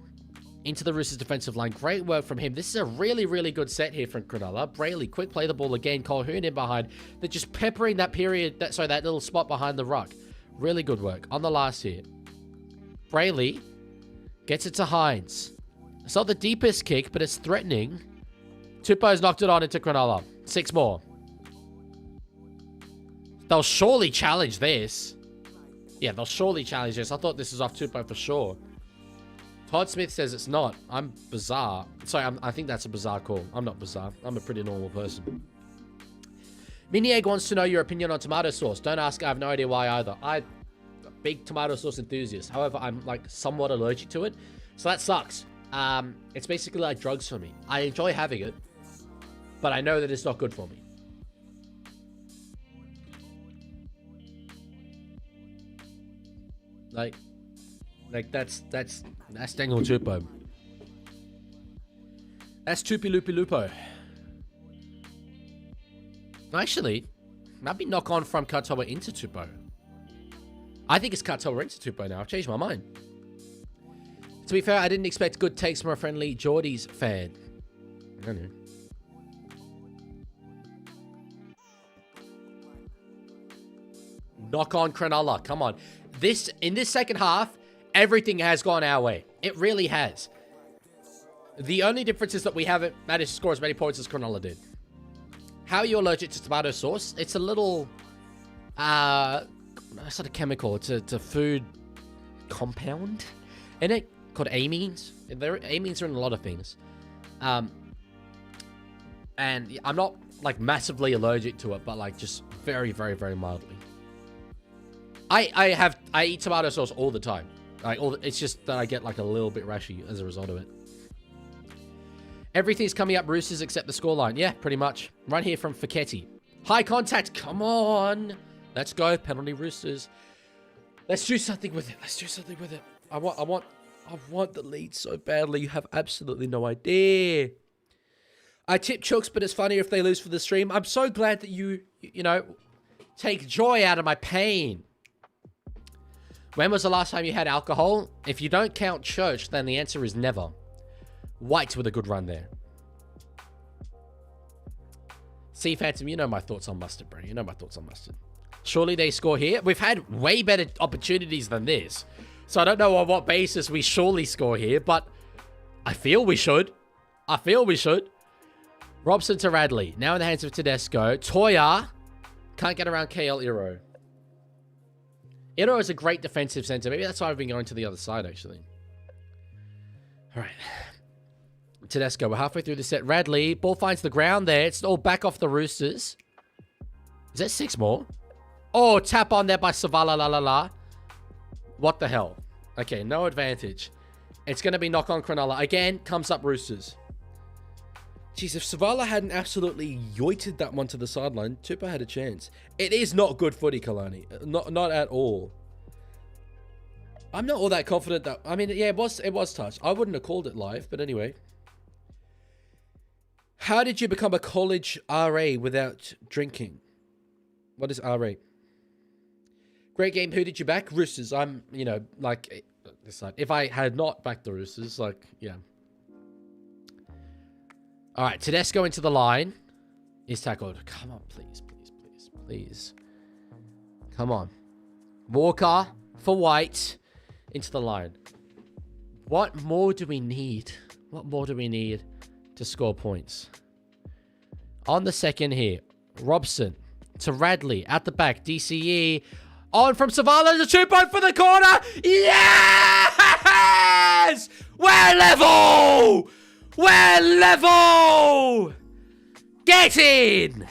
Into the Roosters defensive line. Great work from him. This is a really, really good set here from Cronulla. Brayley, quick play the ball again. Colquhoun in behind. They're just peppering that period, that little spot behind the ruck. Really good work. On the last here. Brayley gets it to Hines. It's not the deepest kick, but it's threatening. Tupou's knocked it on into Cronulla. 6 more. They'll surely challenge this. Yeah, they'll surely challenge this. I thought this was off Tupou for sure. Todd Smith says it's not. I'm bizarre. Sorry, I think that's a bizarre call. I'm not bizarre. I'm a pretty normal person. Mini Egg wants to know your opinion on tomato sauce. Don't ask. I have no idea why either. I'm a big tomato sauce enthusiast. However, I'm like somewhat allergic to it. So that sucks. It's basically like drugs for me. I enjoy having it, but I know that it's not good for me. Like that's Dangle Tupo. That's Tupi Lupi Lupo. Actually, maybe knock on from Katoa into Tupo. I think it's Katoa into Tupo now. I've changed my mind. To be fair, I didn't expect good takes from a friendly Geordies fan. I don't know. Knock on Cronulla. Come on. In this second half, everything has gone our way. It really has. The only difference is that we haven't managed to score as many points as Cronulla did. How are you allergic to tomato sauce? It's a little, it's not a chemical. It's a food compound in it called amines. Amines are in a lot of things. And I'm not like massively allergic to it, but like just very, very, very mildly. I eat tomato sauce all the time. Like it's just that I get like a little bit rashy as a result of it. Everything's coming up Roosters except the scoreline. Yeah, pretty much. Right here from Fiketti. High contact. Come on. Let's go. Penalty Roosters. Let's do something with it. Let's do something with it. I want the lead so badly. You have absolutely no idea. I tip Chooks, but it's funnier if they lose for the stream. I'm so glad that you know, take joy out of my pain. When was the last time you had alcohol? If you don't count church, then the answer is never. White with a good run there. See, Phantom, you know my thoughts on mustard, bro. You know my thoughts on mustard. Surely they score here. We've had way better opportunities than this. So I don't know on what basis we surely score here, but I feel we should. I feel we should. Robson to Radley. Now in the hands of Tedesco. Toya can't get around KL Iro. Iro is a great defensive center. Maybe that's why I've been going to the other side, actually. All right. Tedesco, we're halfway through the set. Radley, ball finds the ground there. It's all back off the Roosters. Is that 6 more? Oh, tap on there by Savala, la la la. What the hell? Okay, no advantage. It's going to be knock on Cronulla. Again, comes up Roosters. Jeez, if Savala hadn't absolutely yoited that one to the sideline, Tupou had a chance. It is not good footy, Kalani. Not at all. I'm not all that confident that... I mean, yeah, it was touch. I wouldn't have called it live, but anyway. How did you become a college RA without drinking? What is RA? Great game. Who did you back? Roosters. I'm, you know, like... If I had not backed the Roosters, like, yeah. All right, Tedesco into the line. He's tackled. Come on, please, please, please, please. Come on. Walker for White into the line. What more do we need? What more do we need to score points? On the second here, Robson to Radley at the back. DCE on from Savala to Tupou for the corner. Yes! We're level! We're level! Get in!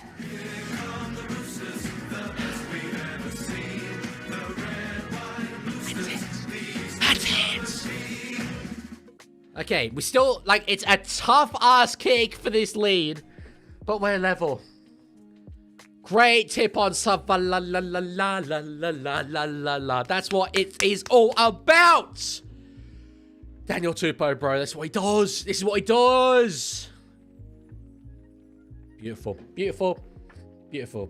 That's it. Okay, we still, like, it's a tough-ass kick for this lead, but we're level. Great tip on Savala, la la la la la la la la la. That's what it is all about. Daniel Tupou, bro. That's what he does. This is what he does. Beautiful. Beautiful. Beautiful.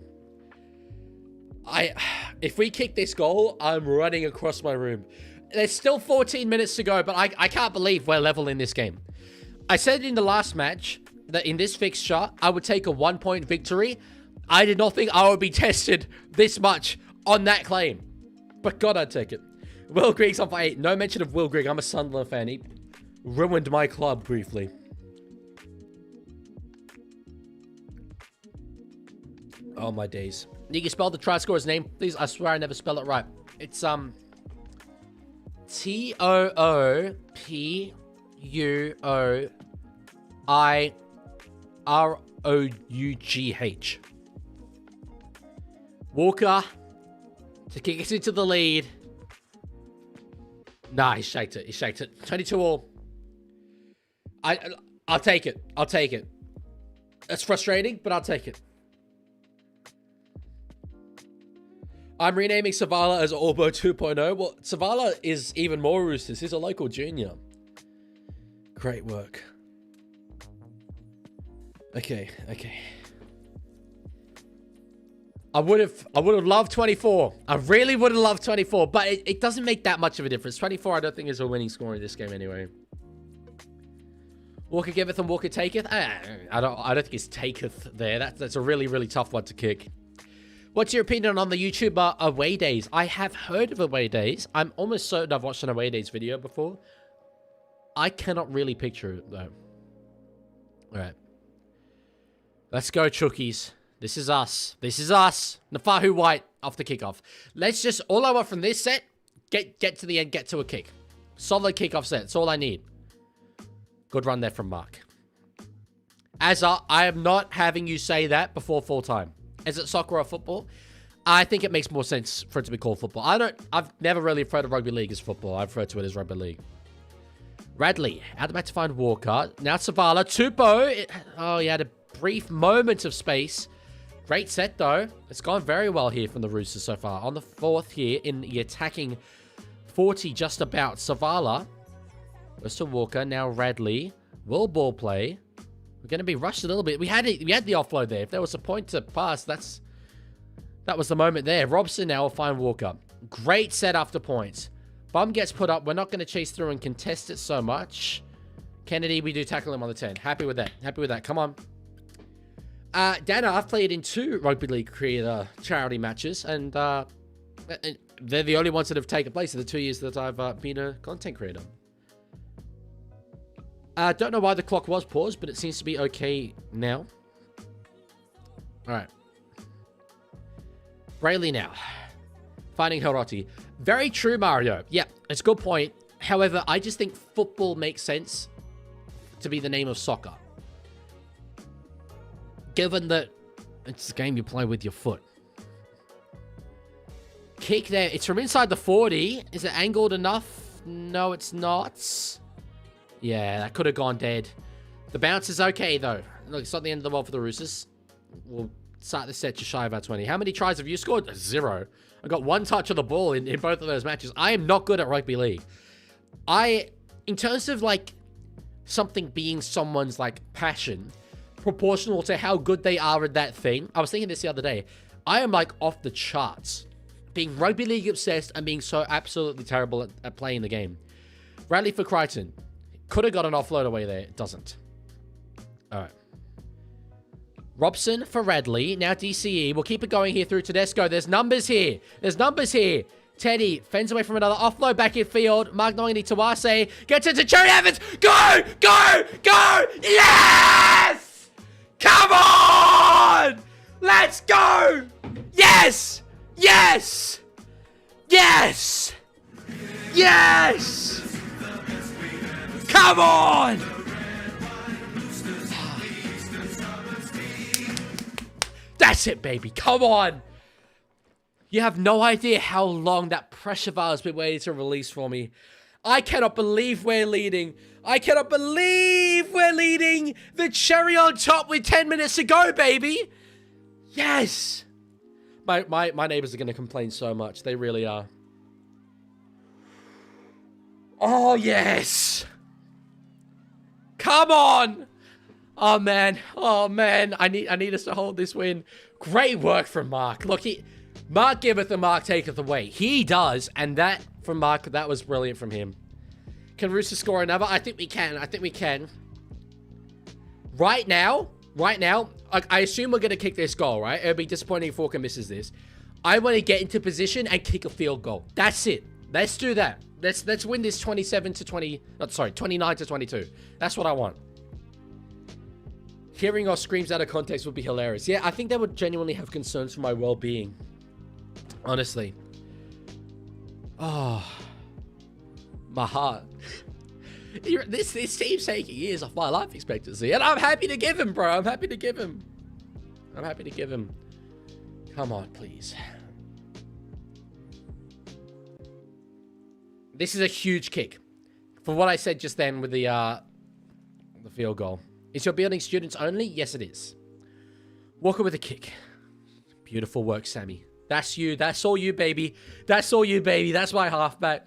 If we kick this goal, I'm running across my room. There's still 14 minutes to go, but I can't believe we're level in this game. I said in the last match that in this fixture, I would take a 1-point victory. I did not think I would be tested this much on that claim. But God, I'd take it. Will Grigg's on for 8. No mention of Will Grigg. I'm a Sunderland fan. He ruined my club briefly. Oh, my days. You can spell the try scorer's name, please? I swear I never spell it right. It's, T-O-O-P-U-O-I-R-O-U-G-H. Walker to kick us into the lead. Nah, he shaked it. He shaked it. 22-all. I'll take it. I'll take it. It's frustrating, but I'll take it. I'm renaming Savala as Orbo 2.0. Well, Savala is even more Roosters. He's a local junior. Great work. Okay, okay. I would have loved 24. I really would have loved 24, but it doesn't make that much of a difference. 24, I don't think is a winning score in this game anyway. Walker giveth and Walker taketh. I don't think it's taketh there. That's a really, really tough one to kick. What's your opinion on the YouTuber Away Days? I have heard of Away Days. I'm almost certain I've watched an Away Days video before. I cannot really picture it though. All right. Let's go, Chookies. This is us. This is us. Nafahu White off the kickoff. Let's just, all I want from this set, get to the end, get to a kick. Solid kickoff set. That's all I need. Good run there from Mark. Azza, I am not having you say that before full time. Is it soccer or football? I think it makes more sense for it to be called football. I've never really referred to rugby league as football. I refer to it as rugby league. Radley, out the back to find Walker. Now Savala. Tupou. Oh, he had a brief moment of space. Great set, though. It's gone very well here from the Roosters so far. On the fourth here in the attacking 40 just about. Savala. Goes to Walker. Now Radley. Will ball play. We're going to be rushed a little bit. We had the offload there. If there was a point to pass, that was the moment there. Robson now will find Walker. Great set after points. Bum gets put up. We're not going to chase through and contest it so much. Kennedy, we do tackle him on the 10. Happy with that. Happy with that. Come on. Dana, I've played in 2 Rugby League creator charity matches, and they're the only ones that have taken place in the 2 years that I've been a content creator. Don't know why the clock was paused, but it seems to be okay now. All right. Brayley now. Finding Hiroti. Very true, Mario. Yeah, it's a good point. However, I just think football makes sense to be the name of soccer. Given that it's a game you play with your foot. Kick there. It's from inside the 40. Is it angled enough? No, it's not. Yeah, that could have gone dead. The bounce is okay, though. Look, it's not the end of the world for the Roosters. We'll start the set just shy of our 20. How many tries have you scored? 0. I got 1 touch of the ball in both of those matches. I am not good at rugby league. In terms of, like, something being someone's, like, passion, proportional to how good they are at that thing. I was thinking this the other day. I am, like, off the charts. Being rugby league obsessed and being so absolutely terrible at playing the game. Radley for Crichton. Could have got an offload away there. It doesn't. All right. Robson for Radley. Now DCE. We'll keep it going here through Tedesco. There's numbers here. There's numbers here. Teddy fends away from another offload back in field. Mark Nongani Tawase gets it to Cherry Evans. Go! Go! Go! Yes! Come on! Let's go! Yes! Yes! Yes! Yes! Come on! That's it, baby. Come on. You have no idea how long that pressure valve has been waiting to release for me. I cannot believe we're leading. I cannot believe we're leading. The cherry on top with 10 minutes to go, baby. Yes. My neighbors are going to complain so much. They really are. Oh, yes. Come on. Oh, man. Oh, man. I need us to hold this win. Great work from Mark. Look, Mark giveth and Mark taketh away. He does. And that, from Mark, that was brilliant from him. Can Roosters score another? I think we can. I think we can. Right now, I assume we're going to kick this goal, right? It'll be disappointing if Walker misses this. I want to get into position and kick a field goal. That's it. Let's do that. Let's win this 29 to 22. That's what I want. Hearing our screams out of context would be hilarious. Yeah, I think they would genuinely have concerns for my well-being. Honestly. Oh. My heart. This team's taking years off my life expectancy. And I'm happy to give him, bro. I'm happy to give him. Come on, please. This is a huge kick. For what I said just then with the field goal. Is your building students only? Yes, it is. Walker with a kick. Beautiful work, Sammy. That's you. That's all you, baby. That's all you, baby. That's my halfback.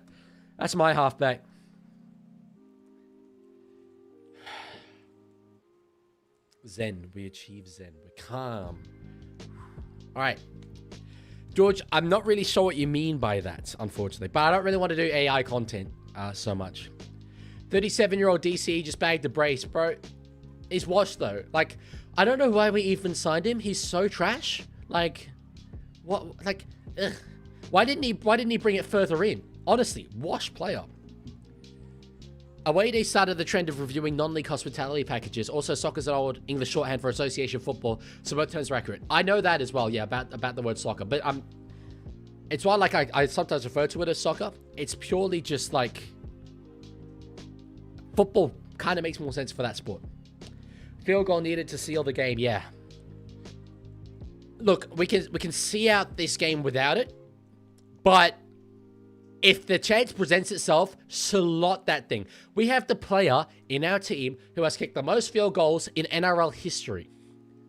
That's my halfback. Zen. We achieve Zen. We're calm. All right. George, I'm not really sure what you mean by that, unfortunately. But I don't really want to do AI content so much. 37-year-old DC just bagged the brace, bro. He's washed, though. Like, I don't know why we even signed him. He's so trash. Like, what? Like, ugh. Why didn't he bring it further in? Honestly, wash player. Away day started the trend of reviewing non-league hospitality packages. Also, soccer's an old English shorthand for association football, so both terms are accurate. I know that as well, yeah, about the word soccer. But it's why, like, I sometimes refer to it as soccer. It's purely just, like, football kind of makes more sense for that sport. Field goal needed to seal the game, yeah. Look, we can see out this game without it, but if the chance presents itself, slot that thing. We have the player in our team who has kicked the most field goals in NRL history.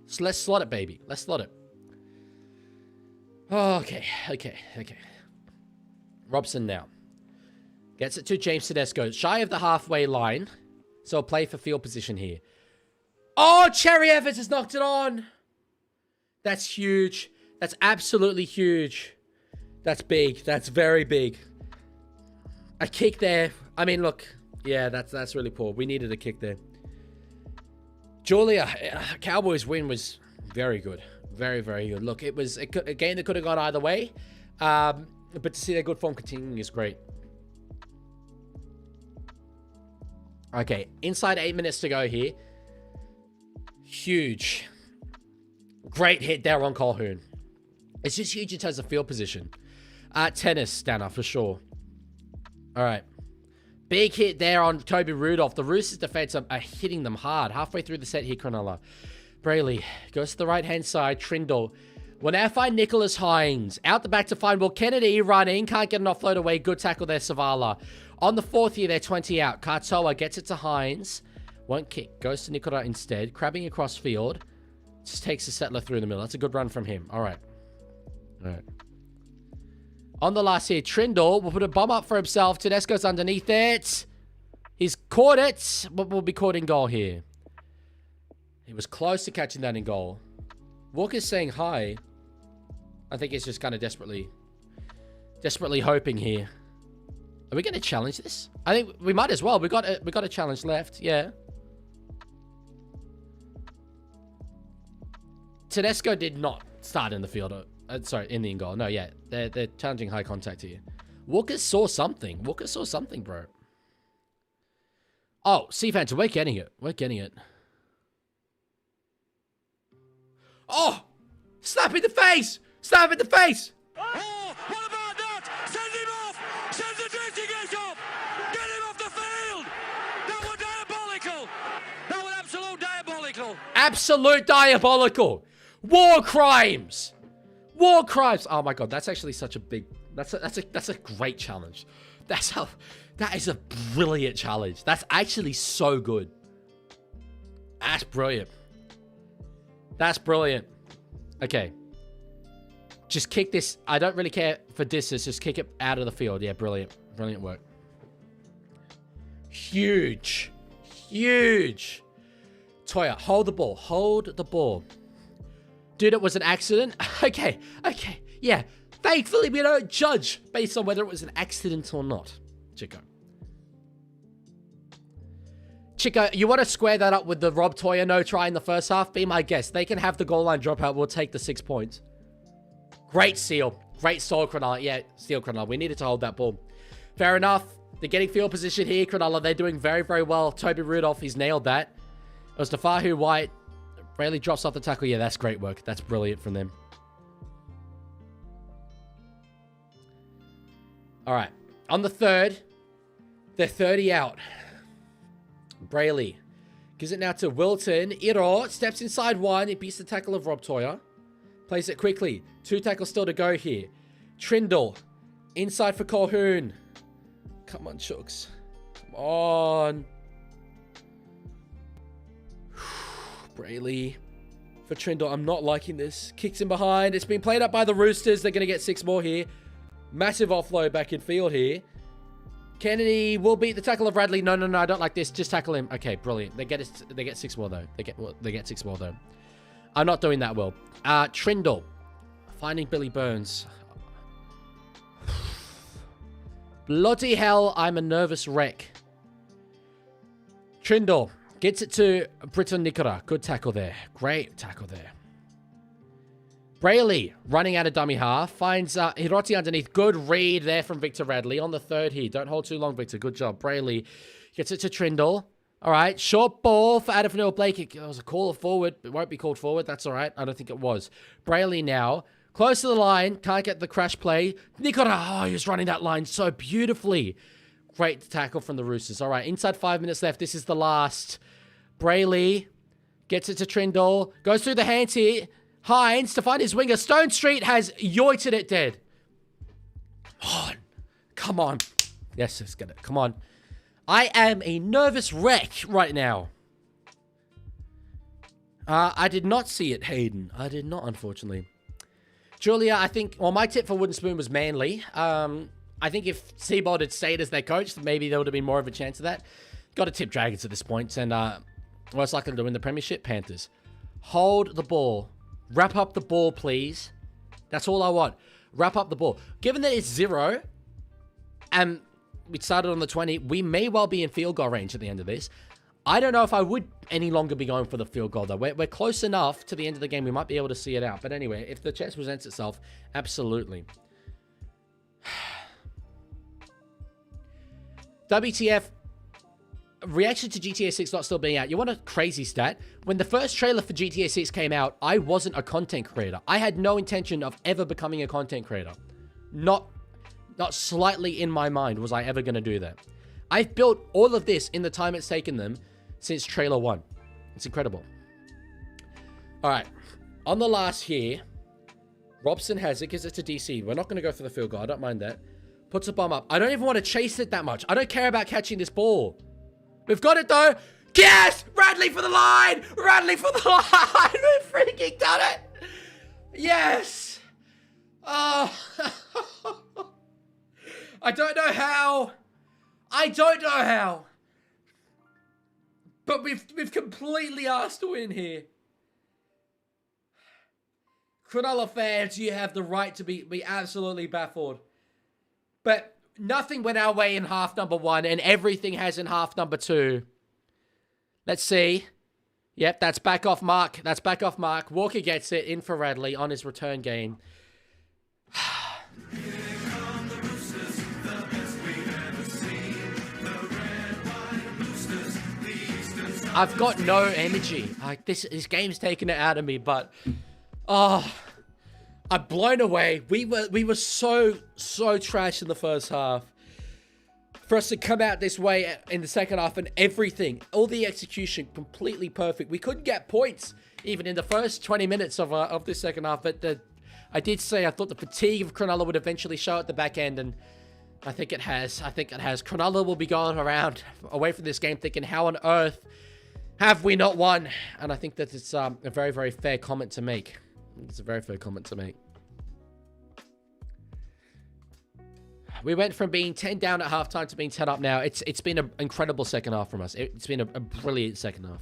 So let's slot it, baby. Let's slot it. Oh, okay. Robson now. Gets it to James Tedesco. Shy of the halfway line. So I'll play for field position here. Oh, Cherry Evans has knocked it on. That's huge. That's absolutely huge. That's big. That's very big. A kick there. I mean, look. Yeah, that's really poor. We needed a kick there. Julia, Cowboys win was very good. Very, very good. Look, it was a game that could have gone either way. But to see their good form continuing is great. Okay, inside 8 minutes to go here. Huge. Great hit there on Colquhoun. It's just huge in terms of field position. Tennis, Stanner, for sure. All right. Big hit there on Toby Rudolph. The Roosters defense are hitting them hard. Halfway through the set here, Cronulla. Brayley goes to the right-hand side. Trindle will now find Nicholas Hines. Out the back to find Will Kennedy running. Can't get an offload away. Good tackle there, Savala. On the fourth here, they're 20 out. Katoa gets it to Hines. Won't kick. Goes to Nicola instead. Crabbing across field. Just takes the settler through the middle. That's a good run from him. All right. All right. On the last here, Trindle will put a bomb up for himself. Tedesco's underneath it. He's caught it, but will be caught in goal here. He was close to catching that in goal. Walker's saying hi. I think he's just kind of desperately hoping here. Are we going to challenge this? I think we might as well. We got a challenge left. Yeah. Tedesco did not start in the field. Sorry, in the in goal. No, yeah. They're challenging high contact here. Walker saw something. Walker saw something, bro. Oh, Sea Phantom, we're getting it. We're getting it. Oh! Slap in the face! Slap in the face! Oh, what about that? Send him off! Send the drifting gate off! Get him off the field! That was diabolical! That was absolute diabolical! Absolute diabolical! War crimes! War crimes! Oh my god, that's actually such a big... That's a great challenge. That is a brilliant challenge. That's actually so good. That's brilliant. That's brilliant. Okay. Just kick this. I don't really care for distance. Just kick it out of the field. Yeah, brilliant. Brilliant work. Huge. Huge. Toya, hold the ball. Hold the ball. Dude, it was an accident? Okay. Okay. Yeah. Thankfully, we don't judge based on whether it was an accident or not. Chico. Chico, you want to square that up with the Rob Toya no try in the first half? Be my guest. They can have the goal line dropout. We'll take the 6 points. Great steal. Great steal, Cronulla. Yeah, steal, Cronulla. We needed to hold that ball. Fair enough. They're getting field position here, Cronulla. They're doing very, very well. Toby Rudolph, he's nailed that. It was Tafahu White. Rayleigh drops off the tackle. Yeah, that's great work. That's brilliant from them. All right. On the third, they're 30 out. Brayley gives it now to Wilton. Iro steps inside one. He beats the tackle of Rob Toya. Plays it quickly. 2 tackles still to go here. Trindle. Inside for Colhoun. Come on, Chooks. Come on. Brayley for Trindle. I'm not liking this. Kicks in behind. It's been played up by the Roosters. They're going to get 6 more here. Massive offload back in field here. Kennedy will beat the tackle of Radley. No, I don't like this. Just tackle him. Okay, brilliant. They get 6 more though. They get 6 more though. I'm not doing that well. Trindle finding Billy Burns. Bloody hell, I'm a nervous wreck. Trindle gets it to Britton Nicola. Good tackle there. Great tackle there. Brayley running out of dummy half. Finds Hiroti underneath. Good read there from Victor Radley on the third here. Don't hold too long, Victor. Good job. Brayley gets it to Trindle. All right. Short ball for Adafnil Blake. It was a call forward. It won't be called forward. That's all right. I don't think it was. Brayley now. Close to the line. Can't get the crash play. Nicola. Oh, he was running that line so beautifully. Great tackle from the Roosters. All right. Inside 5 minutes left. This is the last. Brayley gets it to Trindle. Goes through the hands here. Hines to find his winger. Stone Street has yoited it dead. Come on. Come on. Yes, let's get it. Come on. I am a nervous wreck right now. I did not see it, Hayden. I did not, unfortunately. Julia, I think... Well, my tip for Wooden Spoon was Manly. I think if Seabold had stayed as their coach, maybe there would have been more of a chance of that. Got to tip Dragons at this point. And most likely to win the Premiership, Panthers. Hold the ball. Wrap up the ball, please. That's all I want. Wrap up the ball. Given that it's 0, and we started on the 20, we may well be in field goal range at the end of this. I don't know if I would any longer be going for the field goal, though. We're close enough to the end of the game. We might be able to see it out. But anyway, if the chance presents itself, absolutely. WTF. Reaction to GTA 6 not still being out. You want a crazy stat? When the first trailer for GTA 6 came out, I wasn't a content creator. I had no intention of ever becoming a content creator. Not slightly in my mind was I ever going to do that. I've built all of this in the time it's taken them since trailer 1. It's incredible. All right. On the last here, Robson has it because it's a DC. We're not going to go for the field goal. I don't mind that. Puts a bomb up. I don't even want to chase it that much. I don't care about catching this ball. We've got it, though. Yes! Radley for the line! Radley for the line! We've freaking done it! Yes! Oh. I don't know how. I don't know how. But we've completely asked to win here. Cronulla fans, you have the right to be absolutely baffled. But nothing went our way in half number 1, and everything has in half number 2. Let's see. Yep, that's back off mark. That's back off mark. Walker gets it in for Radley on his return game. I've got no energy. Like this game's taken it out of me, but oh, I'm blown away. We were so trash in the first half. For us to come out this way in the second half and everything, all the execution completely perfect. We couldn't get points even in the first 20 minutes of this second half. But I did say I thought the fatigue of Cronulla would eventually show at the back end, and I think it has. I think it has. Cronulla will be going around away from this game thinking, how on earth have we not won? And I think that it's a very, very fair comment to make. It's a very fair comment to make. We went from being 10 down at halftime to being 10 up now. It's been an incredible second half from us. It's been a brilliant second half.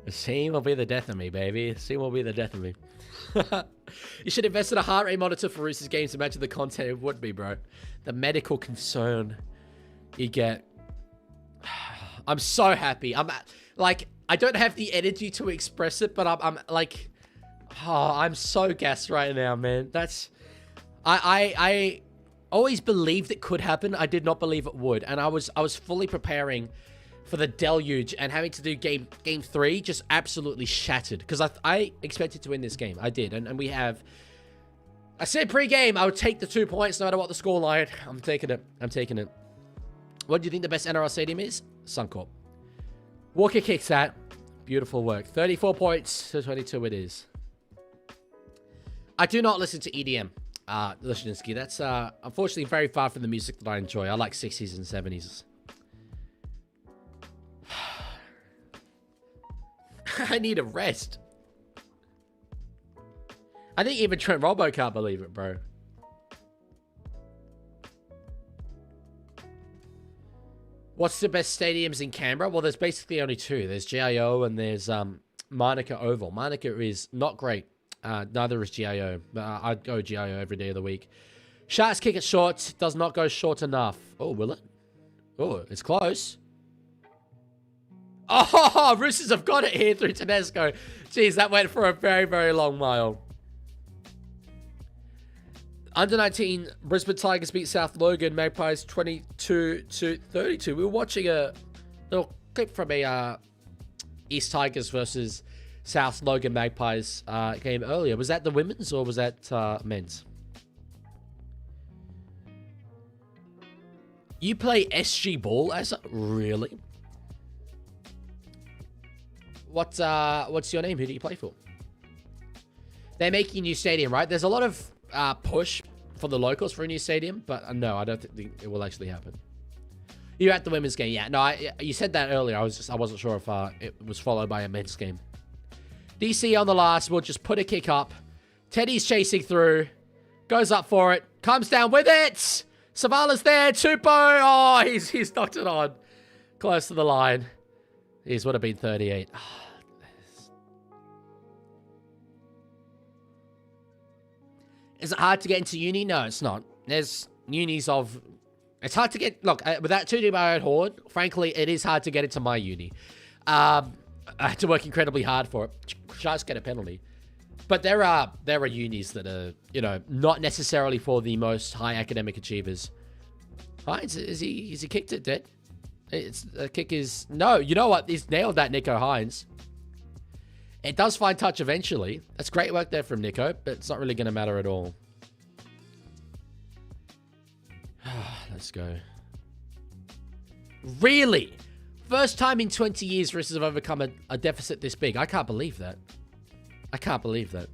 The scene will be the death of me, baby. The scene will be the death of me. You should invest in a heart rate monitor for Roosters games to imagine the content it would be, bro. The medical concern you get. I'm so happy. I don't have the energy to express it, but I'm like, oh, I'm so gassed right now, man. I always believed it could happen. I did not believe it would, and I was fully preparing for the deluge, and having to do game 3 just absolutely shattered, because I expected to win this game. I did, and we have. I said pre-game I would take the 2 points no matter what the scoreline. I'm taking it. I'm taking it. What do you think the best NRL stadium is? Suncorp. Walker kicks that. Beautiful work. 34 points to 22 it is. I do not listen to EDM, Lishninsky. That's unfortunately very far from the music that I enjoy. I like 60s and 70s. I need a rest. I think even Trent Robbo can't believe it, bro. What's the best stadiums in Canberra? Well, there's basically only 2. There's GIO and there's Manuka Oval. Manuka is not great. Neither is GIO. I'd go GIO every day of the week. Sharks kick it short. Does not go short enough. Oh, will it? Oh, it's close. Oh, Roosters have got it here through Tedesco. Jeez, that went for a very, very long mile. Under 19, Brisbane Tigers beat South Logan Magpies 22-32. We were watching a little clip from a East Tigers versus South Logan Magpies game earlier. Was that the women's or was that men's? You play SG ball as a... Really? What's your name? Who do you play for? They're making a new stadium, right? There's a lot of push for the locals for a new stadium, but no, I don't think it will actually happen. You're at the women's game, yeah. No, you said that earlier. I wasn't sure if it was followed by a men's game. DC on the last will just put a kick up. Teddy's chasing through, goes up for it, comes down with it. Savala's there, Tupou. Oh, he's knocked it on, close to the line. These would have been 38. Is it hard to get into uni? No, it's not. There's unis of... It's hard to get... Look, without tooting my own horn, frankly, it is hard to get into my uni. I had to work incredibly hard for it. Sharks get a penalty. But there are unis that are, you know, not necessarily for the most high academic achievers. Hines, is he kicked it dead? The kick is... No, you know what? He's nailed that, Nico Hines. It does find touch eventually. That's great work there from Nico, but it's not really going to matter at all. Let's go. Really? First time in 20 years Roosters have overcome a deficit this big. I can't believe that. I can't believe that.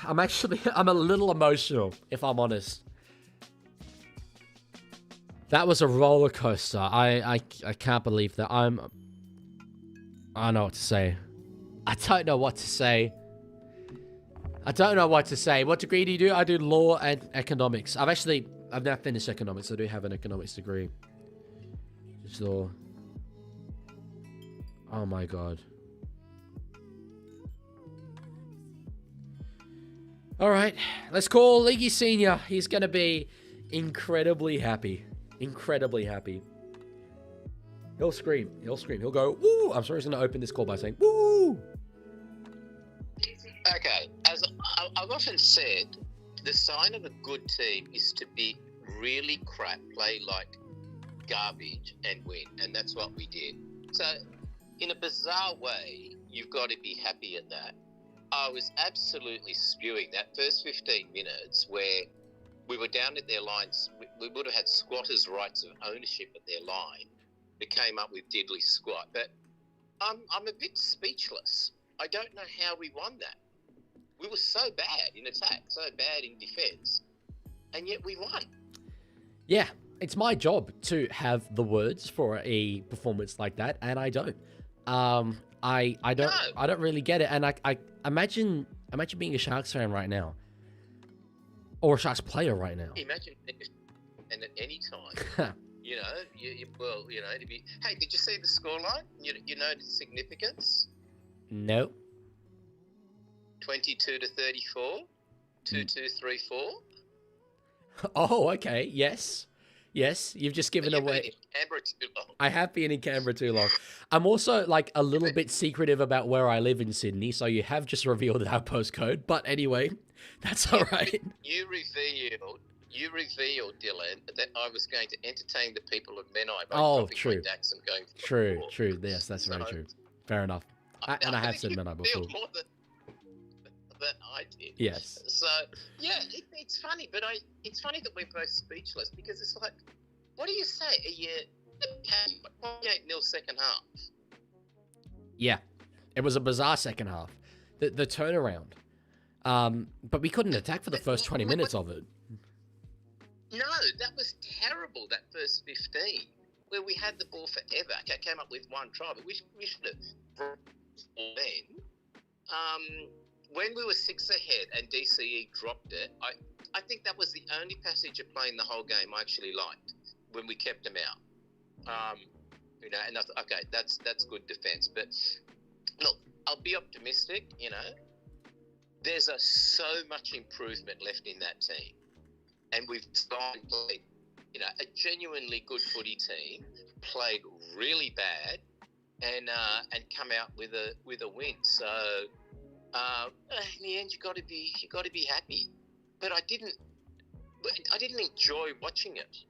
I'm a little emotional, if I'm honest. That was a roller coaster. I can't believe that. I don't know what to say. I don't know what to say. I don't know what to say. What degree do you do? I do law and economics. I've now finished economics. I do have an economics degree. Just law. Oh my god. All right, let's call Leaguie Senior. He's going to be incredibly happy. Incredibly happy. He'll scream. He'll scream. He'll go, woo! I'm sorry, he's going to open this call by saying, woo! Okay, as I've often said, the sign of a good team is to be really crap, play like garbage and win, and that's what we did. So, in a bizarre way, you've got to be happy at that. I was absolutely spewing that first 15 minutes where we were down at their lines. We would have had squatters' rights of ownership at their line. They came up with diddly squat. But I'm a bit speechless. I don't know how we won that. We were so bad in attack, so bad in defence, and yet we won. Yeah, it's my job to have the words for a performance like that, and I don't. I don't really get it, and I imagine being a Sharks fan right now, or a Sharks player right now. Imagine, and at any time, you know, to be. Hey, did you see the scoreline? You noticed significance? No. 22 to 34, 2-2-3-4. Oh, okay. Yes. You've just given away. Been in Canberra too long. I have been in Canberra too long. I'm also like a little bit secretive about where I live in Sydney, so you have just revealed our postcode. But anyway, that's all right. You revealed, Dylan, that I was going to entertain the people of Menai by dropping true. my Dax and going for True. Yes, that's very true. Fair enough. And I have said Menai before. More than I did. Yes. So yeah, it's funny, but it's funny that we're both speechless because it's like, what do you say? Are you 28-0 second half? Yeah, it was a bizarre second half. The turnaround, but we couldn't attack for the first 20 minutes of it. No, that was terrible. That first 15, where we had the ball forever. Okay, came up with one try, but we should have brought then. When we were 6 ahead and DCE dropped it, I think that was the only passage of play in the whole game I actually liked when we kept them out. And I thought, okay, that's good defence. But look, I'll be optimistic. There's so much improvement left in that team, and we've played, a genuinely good footy team, played really bad, and come out with a win. So. In the end, you got to be happy, but I didn't enjoy watching it.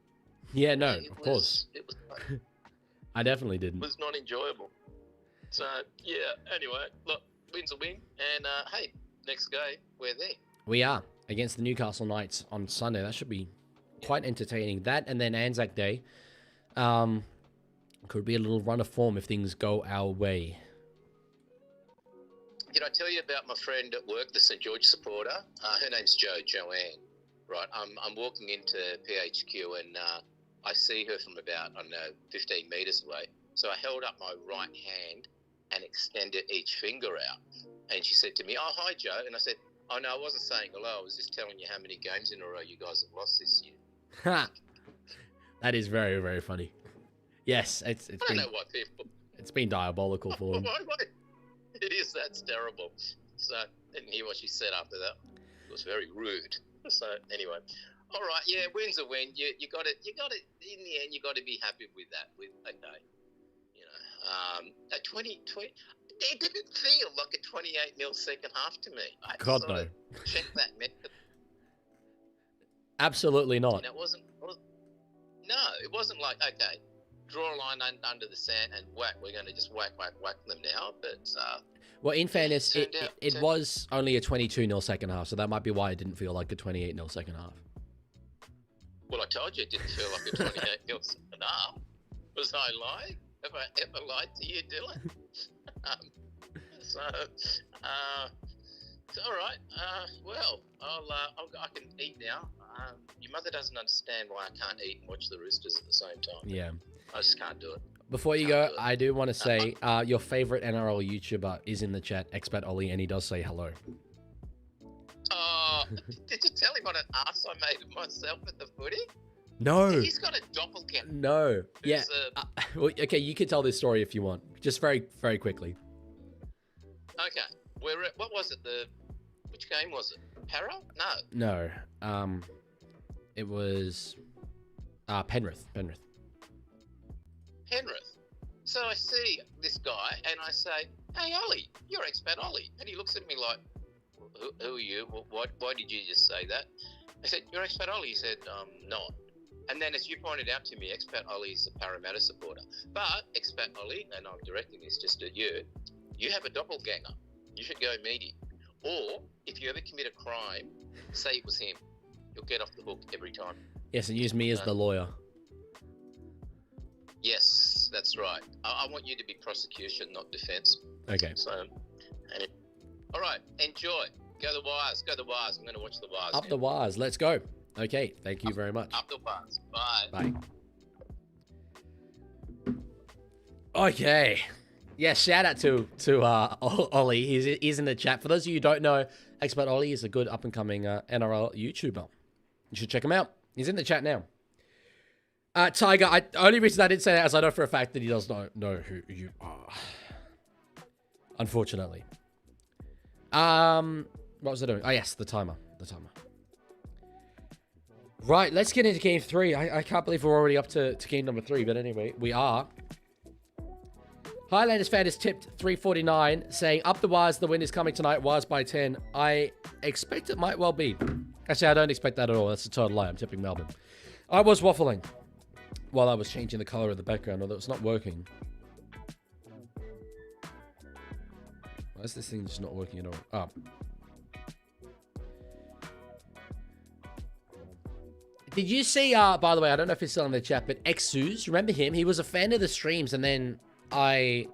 Yeah, no, of course. I definitely didn't. It was not enjoyable. So yeah. Anyway, look, win's a win, and hey, next game we're there. We are against the Newcastle Knights on Sunday. That should be quite entertaining. That and then Anzac Day, could be a little run of form if things go our way. Did I tell you about my friend at work, the St. George supporter? Her name's Joanne. Right, I'm walking into PHQ and I see her from about, 15 metres away. So I held up my right hand and extended each finger out. And she said to me, "Oh, hi, Joe." And I said, "Oh, no, I wasn't saying hello. I was just telling you how many games in a row you guys have lost this year." That is very, very funny. Yes, I don't know why people... It's been diabolical for them. It is. That's terrible. So I didn't hear what she said after that. It was very rude. So anyway, all right. Yeah, win's a win. You got it. In the end, you got to be happy with that. A 20. It didn't feel like a 28-0 second half to me. God no. Check that method. Absolutely not. It wasn't. No, it wasn't like, okay, draw a line under the sand and whack. We're going to just whack them now. But well, in fairness, turned it out- was only a 22-0 second half, so that might be why it didn't feel like a 28-0 second half. Well, I told you it didn't feel like a 28-0 second half. Was I lying? Have I ever lied to you, Dylan? So it's all right. Well, I can eat now. Your mother doesn't understand why I can't eat and watch the Roosters at the same time. Yeah. I just can't do it. Before you Can't go, do it. I do want to say your favorite NRL YouTuber is in the chat, Expat Ollie, and he does say hello. Oh, did you tell him what an ass I made of myself at the footy? No. He's got a doppelganger. No. Yeah. Who's, Well, okay, you can tell this story if you want. Just very, very quickly. Okay. What was it? Which game was it? Para? No. No. It was Penrith. Penrith. So I see this guy and I say, "Hey, Ollie, you're expat Ollie." And he looks at me like, who are you? Why did you just say that? I said, "You're expat Ollie." He said, not. And then, as you pointed out to me, expat Ollie is a Parramatta supporter. But expat Ollie, and I'm directing this just at you, you have a doppelganger. You should go meet him. Or, if you ever commit a crime, say it was him. You'll get off the hook every time. Yes, and use me as the lawyer. Yes, that's right. I want you to be prosecution, not defence. Okay. So, all right, enjoy. Go the Wires. Go the Wires. I'm going to watch the Wires. Up now. the wires. Let's go. Okay. Thank you very much. Up the Wires. Bye. Bye. Okay. Yeah, shout out to Ollie. He's in the chat. For those of you who don't know, Expert Ollie is a good up-and-coming NRL YouTuber. You should check him out. He's in the chat now. Tiger, only reason I didn't say that is I know for a fact that he does not know who you are. Unfortunately. What was I doing? Oh, yes, the timer. Right, let's get into game 3. I can't believe we're already up to game number 3, but anyway, we are. Highlanders fan is tipped 349, saying, up the Wires, the win is coming tonight, Wires by 10. I expect it might well be. Actually, I don't expect that at all. That's a total lie. I'm tipping Melbourne. I was waffling while I was changing the color of the background, although it's not working. Why is this thing just not working at all? Oh. Did you see, by the way, I don't know if it's still in the chat, but Exus, remember him? He was a fan of the streams, and then I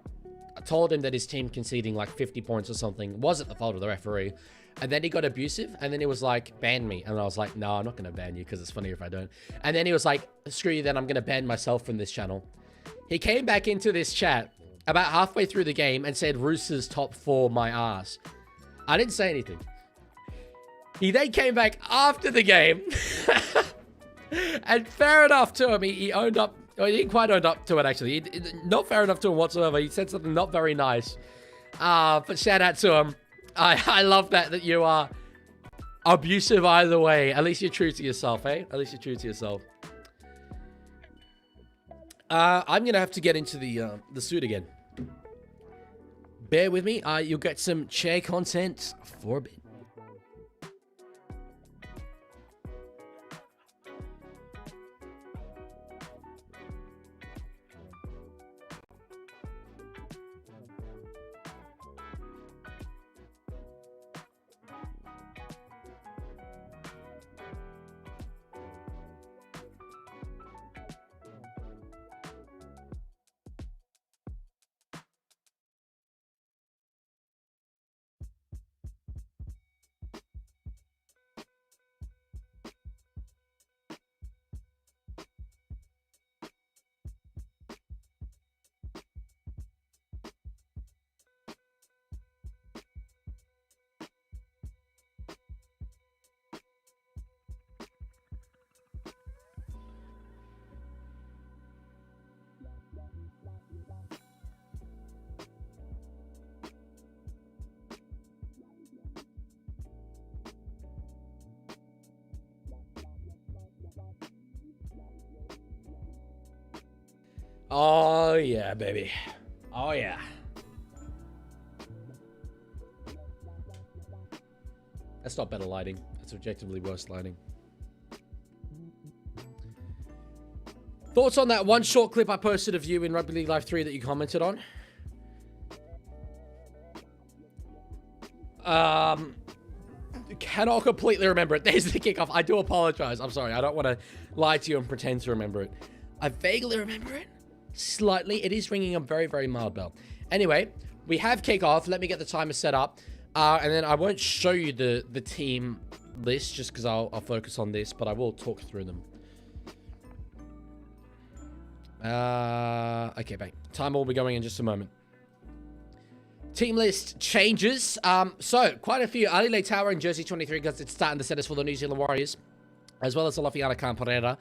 told him that his team conceding like 50 points or something wasn't the fault of the referee. And then he got abusive, and then he was like, ban me. And I was like, no, I'm not going to ban you because it's funnier if I don't. And then he was like, screw you, then I'm going to ban myself from this channel. He came back into this chat about halfway through the game and said, Roosters top 4 my ass. I didn't say anything. He then came back after the game. And fair enough to him, he owned up. Well, he didn't quite own up to it, actually. Not fair enough to him whatsoever. He said something not very nice. But shout out to him. I love that you are abusive either way. At least you're true to yourself, eh? At least you're true to yourself. I'm going to have to get into the suit again. Bear with me. You'll get some chair content for a bit. Oh, yeah, baby. Oh, yeah. That's not better lighting. That's objectively worse lighting. Thoughts on that one short clip I posted of you in Rugby League Live 3 that you commented on? Cannot completely remember it. There's the kickoff. I do apologize. I'm sorry. I don't want to lie to you and pretend to remember it. I vaguely remember it. Slightly. It is ringing a very, very mild bell. Anyway, we have kickoff. Let me get the timer set up. And then I won't show you the team list just because I'll focus on this, but I will talk through them. Okay, bang. Timer will be going in just a moment. Team list changes. So, quite a few. Ali Leitauer in jersey 23 because it's starting to set us for the New Zealand Warriors, as well as Alofiana Camperera.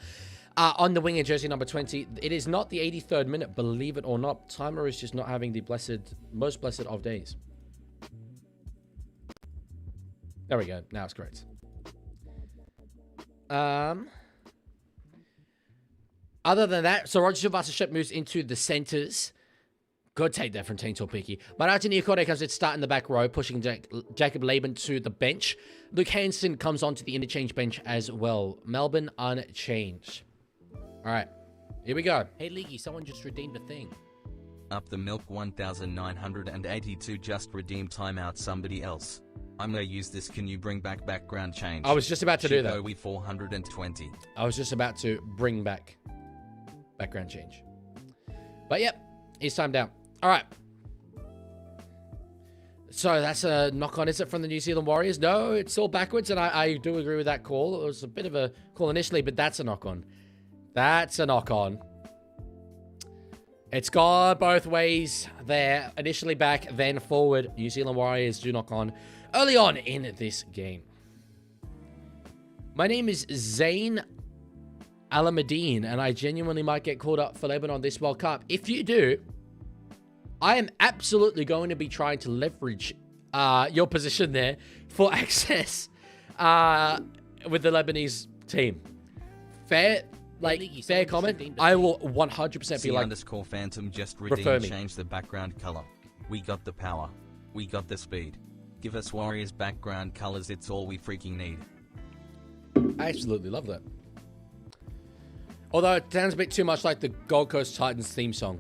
On the wing in jersey number 20. It is not the 83rd minute, believe it or not. Timer is just not having the most blessed of days. There we go. Now it's correct. Other than that, so Roger Silvasashep moves into the centres. Good take there from Team Torpiki. Marata Niokore comes in start in the back row, pushing Jacob Laban to the bench. Luke Hansen comes onto the interchange bench as well. Melbourne unchanged. All right, here we go. Hey, Leaguie, someone just redeemed a thing. Up the milk 1982 just redeemed timeout somebody else. I'm gonna use this. Can you bring back background change? I was just about to do that. We 420. I was just about to bring back background change. But yep, he's timed out. All right. So that's a knock-on, is it, from the New Zealand Warriors? No, it's all backwards, and I do agree with that call. It was a bit of a call initially, but that's a knock-on. That's a knock-on. It's gone both ways there. Initially back, then forward. New Zealand Warriors do knock on early on in this game. My name is Zain Alameddine, and I genuinely might get called up for Lebanon this World Cup. If you do, I am absolutely going to be trying to leverage your position there for access with the Lebanese team. Fair, fair comment. I will 100% be like, _ Phantom just redeemed, change the background color. We got the power. We got the speed. Give us Warriors background colors. It's all we freaking need. I absolutely love that. Although it sounds a bit too much like the Gold Coast Titans theme song.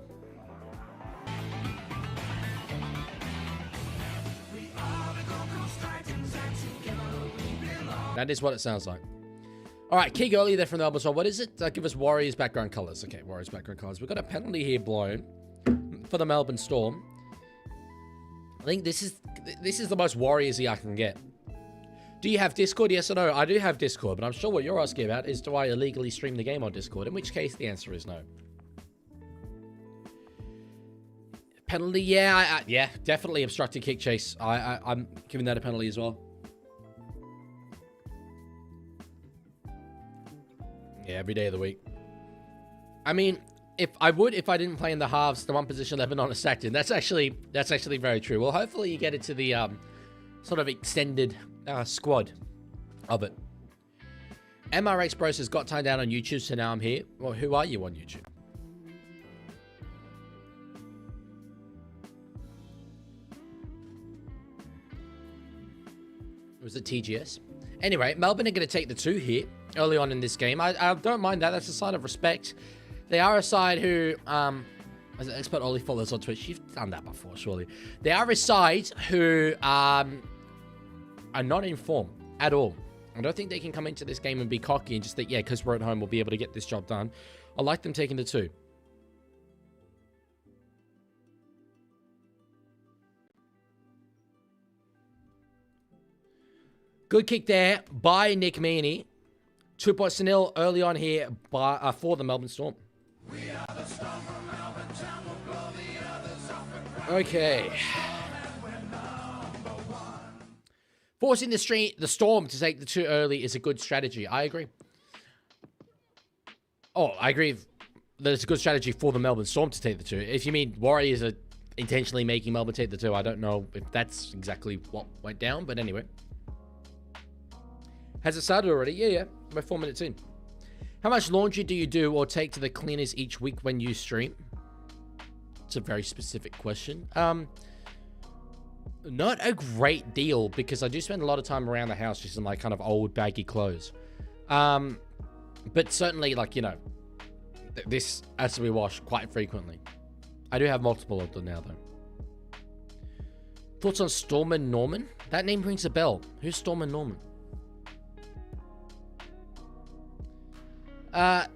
That is what it sounds like. All right, key goalie there from the Melbourne Storm. What is it? Give us Warriors background colors. Okay, Warriors background colors. We've got a penalty here blown for the Melbourne Storm. I think this is the most Warriors-y I can get. Do you have Discord? Yes or no? I do have Discord, but I'm sure what you're asking about is, do I illegally stream the game on Discord? In which case, the answer is no. Penalty? Yeah, yeah, definitely obstructed kick chase. I'm giving that a penalty as well. Yeah, every day of the week. I mean, if I didn't play in the halves, the one position Lebanon is sacked in. That's actually very true. Well, hopefully you get it to the sort of extended squad of it. MRX Bros has got time down on YouTube, so now I'm here. Well, who are you on YouTube? Was it TGS? Anyway, Melbourne are going to take the 2 here early on in this game. I don't mind that. That's a sign of respect. They are a side who, as expert Ollie follows on Twitch, you've done that before, surely. They are a side who are not in form at all. I don't think they can come into this game and be cocky and just think, yeah, because we're at home, we'll be able to get this job done. I like them taking the 2. Good kick there by Nick Meaney. 2 points to 0 early on here by, for the Melbourne Storm. Okay. Forcing the Storm to take the 2 early is a good strategy. I agree. Oh, I agree that it's a good strategy for the Melbourne Storm to take the 2. If you mean Warriors are intentionally making Melbourne take the 2, I don't know if that's exactly what went down, but anyway. Has it started already? Yeah. We're 4 minutes in. How much laundry do you do or take to the cleaners each week when you stream? It's a very specific question. Not a great deal because I do spend a lot of time around the house just in my kind of old baggy clothes. But certainly, like, you know, this has to be washed quite frequently. I do have multiple of them now, though. Thoughts on Stormin Norman? That name rings a bell. Who's Stormin Norman? Yeah,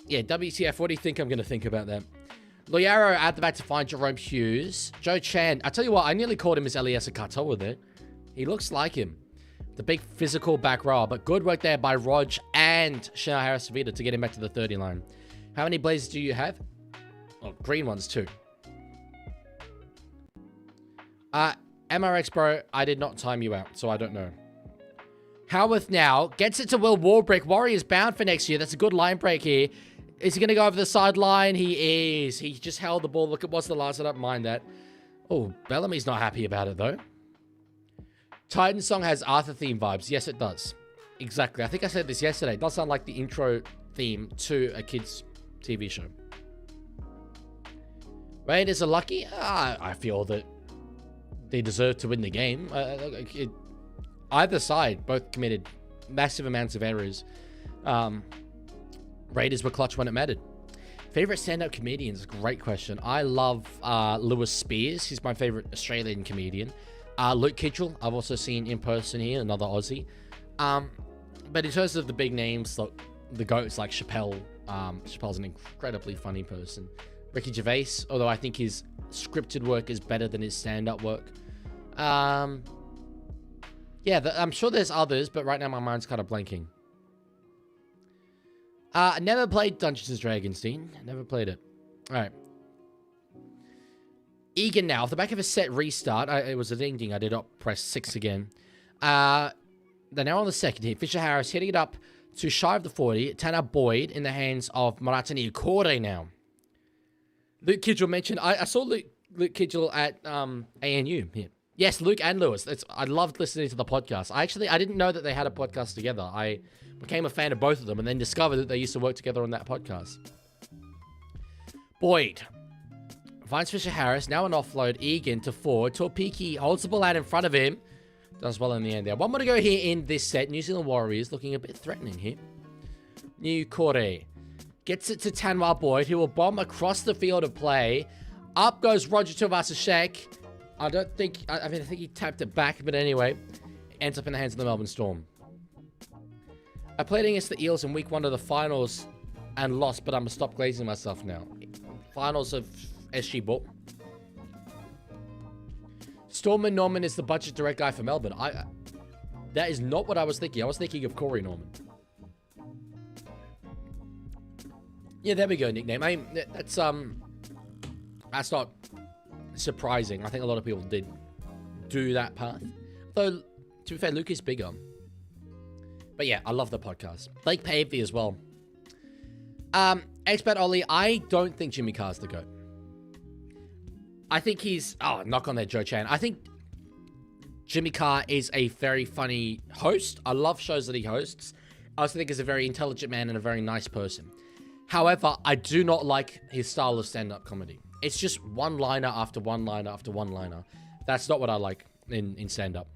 WTF, what do you think I'm going to think about that? Loyaro at the back to find Jerome Hughes. Joe Chan. I tell you what, I nearly called him as Eliezer Katoa there. He looks like him. The big physical back row, but good work there by Rog and Shana Harris-Savita to get him back to the 30 line. How many Blazers do you have? Oh, green ones too. MRX, bro, I did not time you out, so I don't know. Howarth now gets it to Will Warbrick. Warriors bound for next year. That's a good line break here. Is he going to go over the sideline? He is. He just held the ball. Look, it was the last. I don't mind that. Oh, Bellamy's not happy about it, though. Titan song has Arthur theme vibes. Yes, it does. Exactly. I think I said this yesterday. It does sound like the intro theme to a kid's TV show. Raiders are lucky. I feel that they deserve to win the game. Either side both committed massive amounts of errors. Raiders were clutch when it mattered. Favorite stand-up comedians? Great question. I love Lewis Spears. He's my favorite Australian comedian. Luke Kitchell, I've also seen in person here, another Aussie. But in terms of the big names, like the GOATs like Chappelle, Chappelle's an incredibly funny person. Ricky Gervais, although I think his scripted work is better than his stand-up work. Yeah, I'm sure there's others, but right now my mind's kind of blanking. Never played Dungeons & Dragons, Dean. Never played it. All right. Egan now. Off the back of a set restart. It was a ding-ding. I did not press 6 again. They're now on the second here. Fisher Harris hitting it up to shy of the 40. Tanner Boyd in the hands of Maratani Ukore now. Luke Kidgel mentioned... I saw Luke Kidgel at ANU here. Yes, Luke and Lewis. I loved listening to the podcast. I didn't know that they had a podcast together. I became a fan of both of them and then discovered that they used to work together on that podcast. Boyd finds Fisher Harris. Now an offload. Egan to forward. Torpiki holds the ball out in front of him. Does well in the end there. One more to go here in this set. New Zealand Warriors looking a bit threatening here. New Kore gets it to Tanwar Boyd, who will bomb across the field of play. Up goes Roger Tuvasashek. I think he tapped it back, but anyway, ends up in the hands of the Melbourne Storm. I played against the Eels in week 1 of the finals and lost, but I'm gonna stop glazing myself now. Finals of SG Ball. Storman Norman is the budget direct guy for Melbourne. That is not what I was thinking. I was thinking of Corey Norman. Yeah, there we go, nickname. I mean, that's not surprising. I think a lot of people did do that path. Though, to be fair, Luke is bigger. But yeah, I love the podcast. Blake Pavey as well. Expert Ollie, I don't think Jimmy Carr's the GOAT. I think he's... Oh, knock on that, Joe Chan. I think Jimmy Carr is a very funny host. I love shows that he hosts. I also think he's a very intelligent man and a very nice person. However, I do not like his style of stand-up comedy. It's just one-liner after one-liner after one-liner. That's not what I like in stand-up.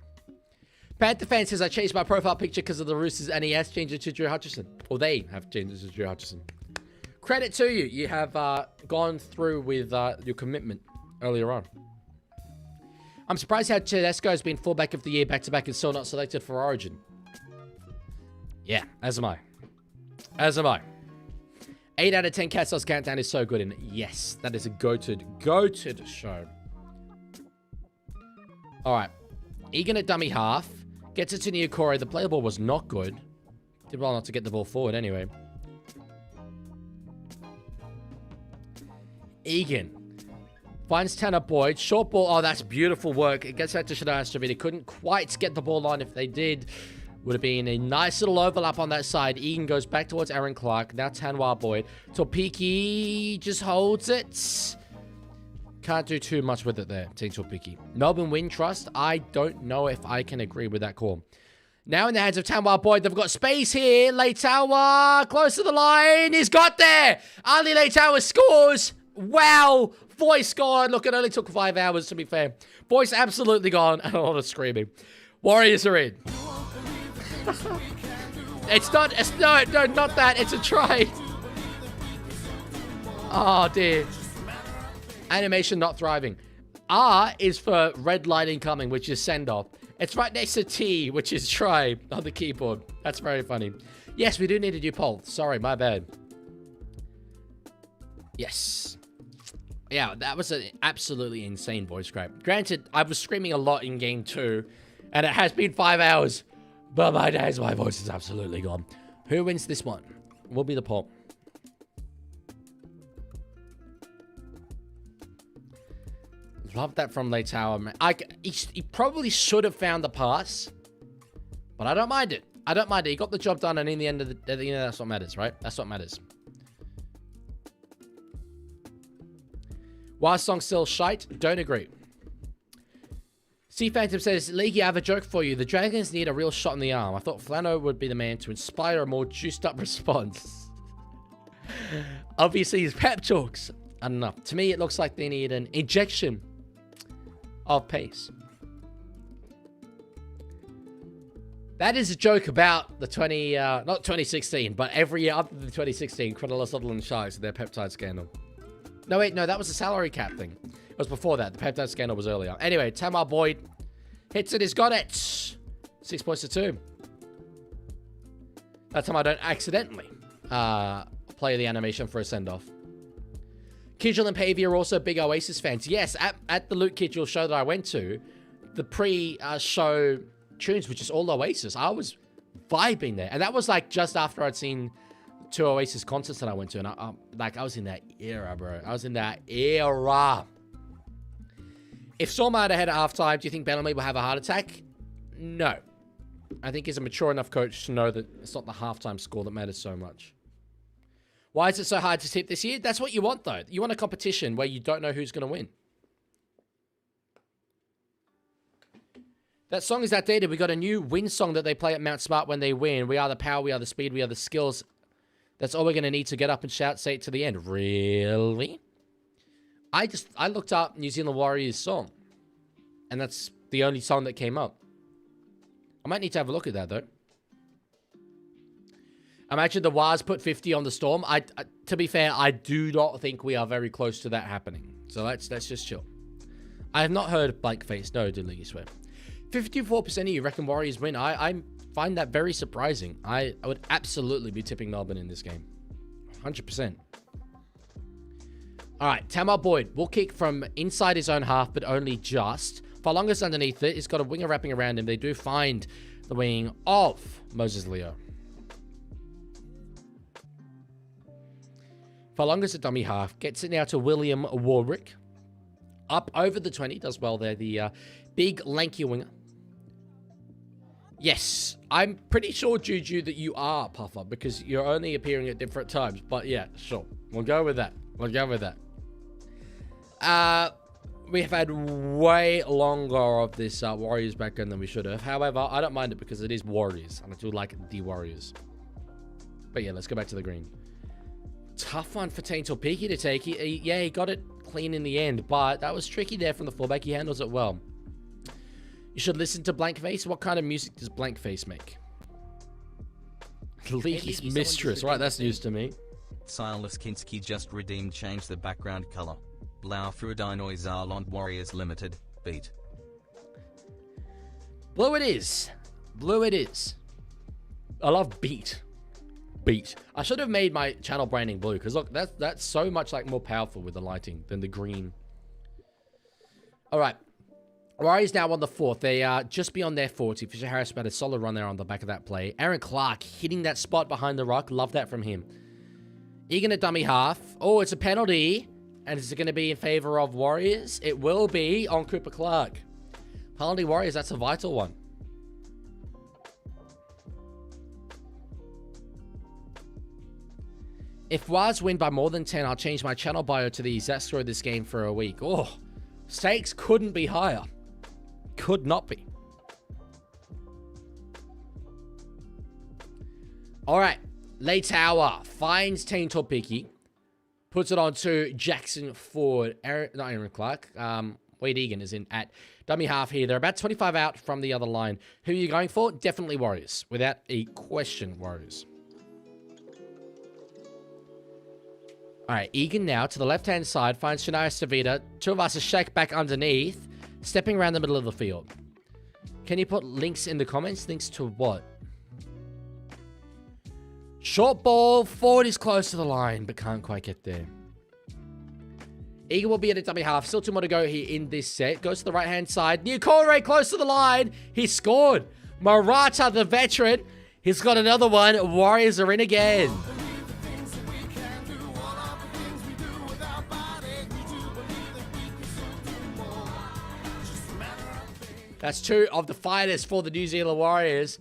Panther fan says, I changed my profile picture because of the Roosters and he has changed it to Drew Hutchison. Or they have changed it to Drew Hutchison. Credit to you. You have gone through with your commitment earlier on. I'm surprised how Tedesco has been fullback of the year back-to-back and still not selected for Origin. Yeah, as am I. As am I. 8 out of 10 Cat Sauce Countdown is so good, and yes, that is a goated show. Alright. Egan at dummy half. Gets it to Niokore. The play ball was not good. Did well not to get the ball forward anyway. Egan finds Tanner Boyd. Short ball. Oh, that's beautiful work. It gets out to Shadar Stravita. Couldn't quite get the ball on. If they did, would have been a nice little overlap on that side. Egan goes back towards Aaron Clark. Now Tanwar Boyd. Torpiki just holds it. Can't do too much with it there, Team Torpiki. Melbourne win trust. I don't know if I can agree with that call. Now in the hands of Tanwar Boyd. They've got space here. Leitawa close to the line. He's got there. Ali Leitawa scores. Wow. Voice gone. Look, it only took 5 hours to be fair. Voice absolutely gone. And a lot of screaming. Warriors are in. No, not that. It's a try. Oh, dear. Animation not thriving. R is for red light incoming, which is send off. It's right next to T, which is try on the keyboard. That's very funny. Yes, we do need a new poll. Sorry, my bad. Yes. Yeah, that was an absolutely insane voice crack. Granted, I was screaming a lot in game 2, and it has been 5 hours. But my days, my voice is absolutely gone. Who wins this one? Will be the poll. Love that from Late Tower, man. He probably should have found the pass, but I don't mind it. I don't mind it. He got the job done, and in the end of that's what matters, right? That's what matters. Why song still shite? Don't agree. C Phantom says, Leaguie, I have a joke for you. The Dragons need a real shot in the arm. I thought Flano would be the man to inspire a more juiced up response. Obviously, his pep talks. I don't know. To me, it looks like they need an injection of pace. That is a joke about the not 2016, but every year after the 2016 Cronulla-Sutherland Sharks, their peptide scandal. No, wait, no, that was a salary cap thing. It was before that. The peptide scandal was earlier. Anyway, Tamar Boyd hits it. He's got it. 6 points to 2. That time I don't accidentally play the animation for a send-off. Kidgel and Pavey are also big Oasis fans. Yes, at the Luke Kidgel show that I went to, the pre-show tunes were just all Oasis. I was vibing there. And that was like just after I'd seen 2 Oasis concerts that I went to. And I was in that era, bro. I was in that era. If Storm had ahead at halftime, do you think Bellamy will have a heart attack? No. I think he's a mature enough coach to know that it's not the halftime score that matters so much. Why is it so hard to tip this year? That's what you want, though. You want a competition where you don't know who's going to win. That song is outdated. We got a new win song that they play at Mount Smart when they win. We are the power, we are the speed, we are the skills. That's all we're going to need to get up and shout, say it to the end. Really? I looked up New Zealand Warriors song. And that's the only song that came up. I might need to have a look at that, though. Imagine the Wars put 50 on the Storm. To be fair, I do not think we are very close to that happening. So let's just chill. I have not heard blank face. No, did Leaguie swear. 54% of you reckon Warriors win. I find that very surprising. I would absolutely be tipping Melbourne in this game. 100%. All right, Tamar Boyd will kick from inside his own half, but only just. Falonga's underneath it. He's got a winger wrapping around him. They do find the wing of Moses Leo. Falonga's a dummy half. Gets it now to William Warwick. Up over the 20. Does well there. The big, lanky winger. Yes. I'm pretty sure, Juju, that you are Puffer because you're only appearing at different times. But yeah, sure. We'll go with that. We'll go with that. We have had way longer of this Warriors background than we should have. However, I don't mind it because it is Warriors. And I do like the Warriors. But yeah, let's go back to the green. Tough one for Taintor Peaky to take. He got it clean in the end, but that was tricky there from the fullback. He handles it well. You should listen to Blankface. What kind of music does Blankface make? League's mistress. Right, that's news to me. Silas Kinski just redeemed. Change the background color. Blau Frudinoy Zarland Warriors Limited. Beat. Blue it is. Blue it is. I love beat. Beat. I should have made my channel branding blue because look, that's so much like more powerful with the lighting than the green. All right. Warriors now on the 4th. They are just beyond their 40. Fisher Harris had a solid run there on the back of that play. Aaron Clark hitting that spot behind the rock. Love that from him. Egan at dummy half. Oh, it's a penalty. And is it going to be in favor of Warriors? It will be on Cooper Clark. Penalty Warriors, that's a vital one. If Waz win by more than 10, I'll change my channel bio to the Zest story this game for a week. Oh, stakes couldn't be higher. Could not be. All right. Late Tower finds Taintor Peaky. Puts it on to Jackson Ford. Aaron Clark. Wade Egan is in at dummy half here. They're about 25 out from the other line. Who are you going for? Definitely Warriors. Without a question, Warriors. All right, Egan now to the left-hand side finds Shania Savita. Two of us are Shaq back underneath, stepping around the middle of the field. Can you put links in the comments? Links to what? Short ball. Forward is close to the line, but can't quite get there. Egan will be at a dummy half. Still 2 more to go here in this set. Goes to the right-hand side. Niukore close to the line. He scored. Murata, the veteran. He's got another one. Warriors are in again. That's 2 of the finest for the New Zealand Warriors.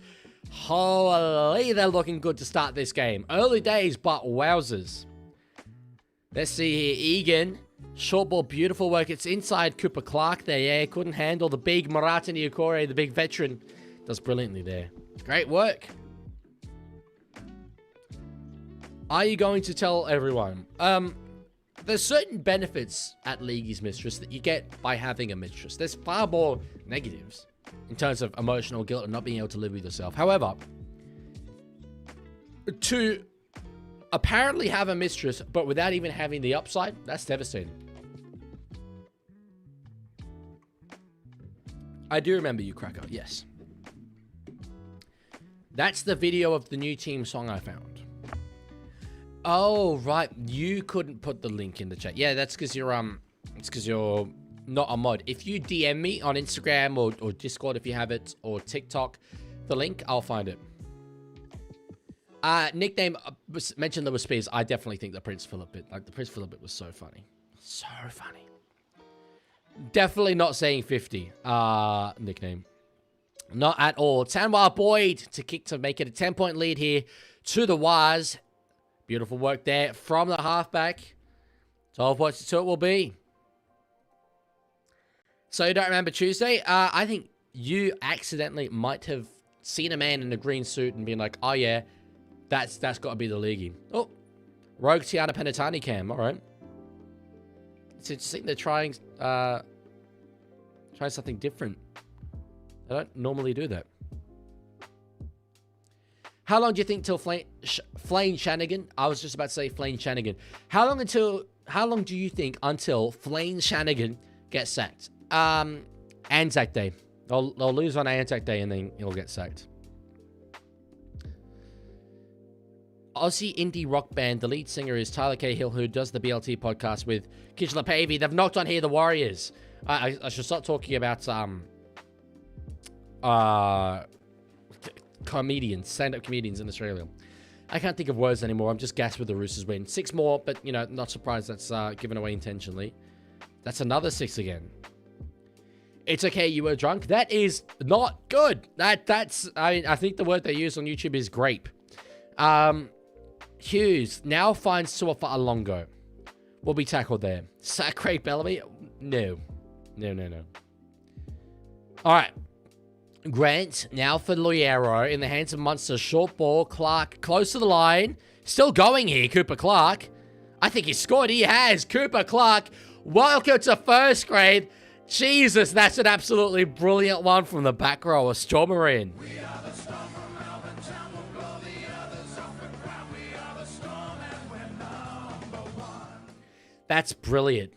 Holy, they're looking good to start this game. Early days, but wowzers. Let's see here. Egan. Short ball, beautiful work. It's inside Cooper Clark there. Yeah, couldn't handle the big Murata Niukore, the big veteran. Does brilliantly there. Great work. Are you going to tell everyone? There's certain benefits at Leaguie's Mistress that you get by having a mistress. There's far more negatives in terms of emotional guilt and not being able to live with yourself. However, to apparently have a mistress, but without even having the upside, that's devastating. I do remember you, Cracker. Yes. That's the video of the new team song I found. Oh, right. You couldn't put the link in the chat. Yeah, that's because you're, it's because you're not a mod. If you DM me on Instagram or Discord if you have it, or TikTok, the link, I'll find it. Nickname mentioned there was Spears. I definitely think the Prince Philip bit, like the Prince Philip bit was so funny. So funny. Definitely not saying 50, nickname. Not at all. Tanwar Boyd to kick to make it a 10-point lead here to the Waz. Beautiful work there from the halfback. 12 points to 2 it will be. So you don't remember Tuesday? I think you accidentally might have seen a man in a green suit and been like, oh yeah, that's got to be the Leaguie. Oh, Rogue Tiana Penatani cam. All right. It's interesting they're trying something different. I don't normally do that. How long do you think till Flane Shanagan? I was just about to say Flane Shanagan. How long do you think until Flane Shanagan gets sacked? Anzac Day. They'll lose on Anzac Day and then he'll get sacked. Aussie indie rock band. The lead singer is Tyler Cahill, who does the BLT podcast with Kishla Pavey. They've knocked on here the Warriors. I should start talking about comedians, stand-up comedians in Australia. I can't think of words anymore. I'm just gassed with the Roosters win. 6 more, but, you know, not surprised that's given away intentionally. That's another 6 again. It's okay, you were drunk. That is not good. I think the word they use on YouTube is grape. Hughes now finds Suafa Alongo. Will be tackled there. Sack Craig Bellamy? No. No. All right. Grant, now for Loiero, in the hands of Munster. Short ball, Clark, close to the line. Still going here, Cooper Clark. I think he scored. He has. Cooper Clark, welcome to first grade. Jesus, that's an absolutely brilliant one from the back row. A Stormer in. We are the storm from Melbourne town. We'll blow the others off the ground. We are the storm and we're number 1. That's brilliant.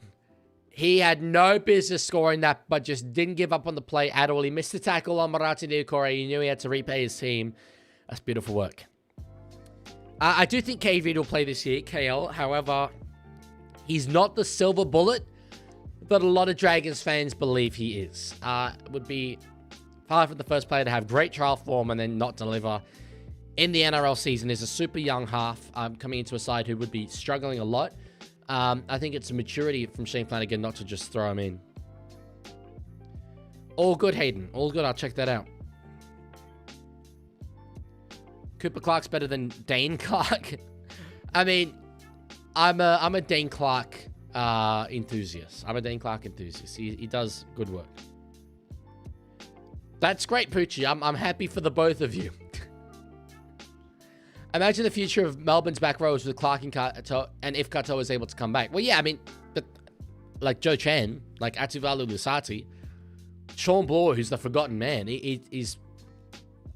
He had no business scoring that, but just didn't give up on the play at all. He missed the tackle on Murata Niukore. He knew he had to repay his team. That's beautiful work. I do think KV will play this year, KL. However, he's not the silver bullet that a lot of Dragons fans believe he is. It would be hard for the first player to have great trial form and then not deliver in the NRL season. Is a super young half coming into a side who would be struggling a lot. I think it's a maturity from Shane Flanagan not to just throw him in. All good, Hayden. All good. I'll check that out. Cooper Clark's better than Dane Clark. I mean, I'm a Dane Clark enthusiast. I'm a Dane Clark enthusiast. He does good work. That's great, Poochie. I'm happy for the both of you. Imagine the future of Melbourne's back rows with Clark and Kato, and if Kato is able to come back. Well, yeah, I mean, but like Joe Chan, like Atuvalu Lusati, Sean Bloor, who's the forgotten man, he's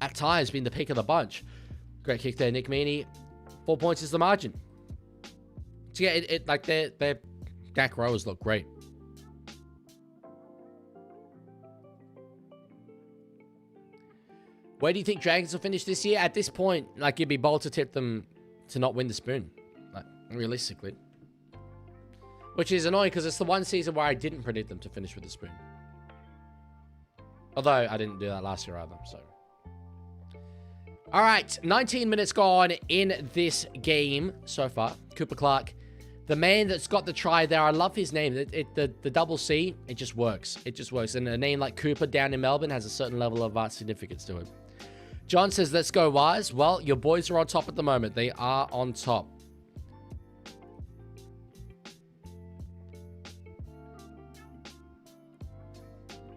at times been the pick of the bunch. Great kick there, Nick Meaney. 4 points is the margin. So yeah, like their back rowers look great. Where do you think Dragons will finish this year? At this point, like, you'd be bold to tip them to not win the spoon, like, realistically. Which is annoying because it's the one season where I didn't predict them to finish with the spoon. Although I didn't do that last year either, so. All right, 19 minutes gone in this game so far. Cooper Clark, the man that's got the try there. I love his name. The double C, it just works. It just works. And a name like Cooper down in Melbourne has a certain level of significance to it. John says, let's go Wise. Well, your boys are on top at the moment. They are on top.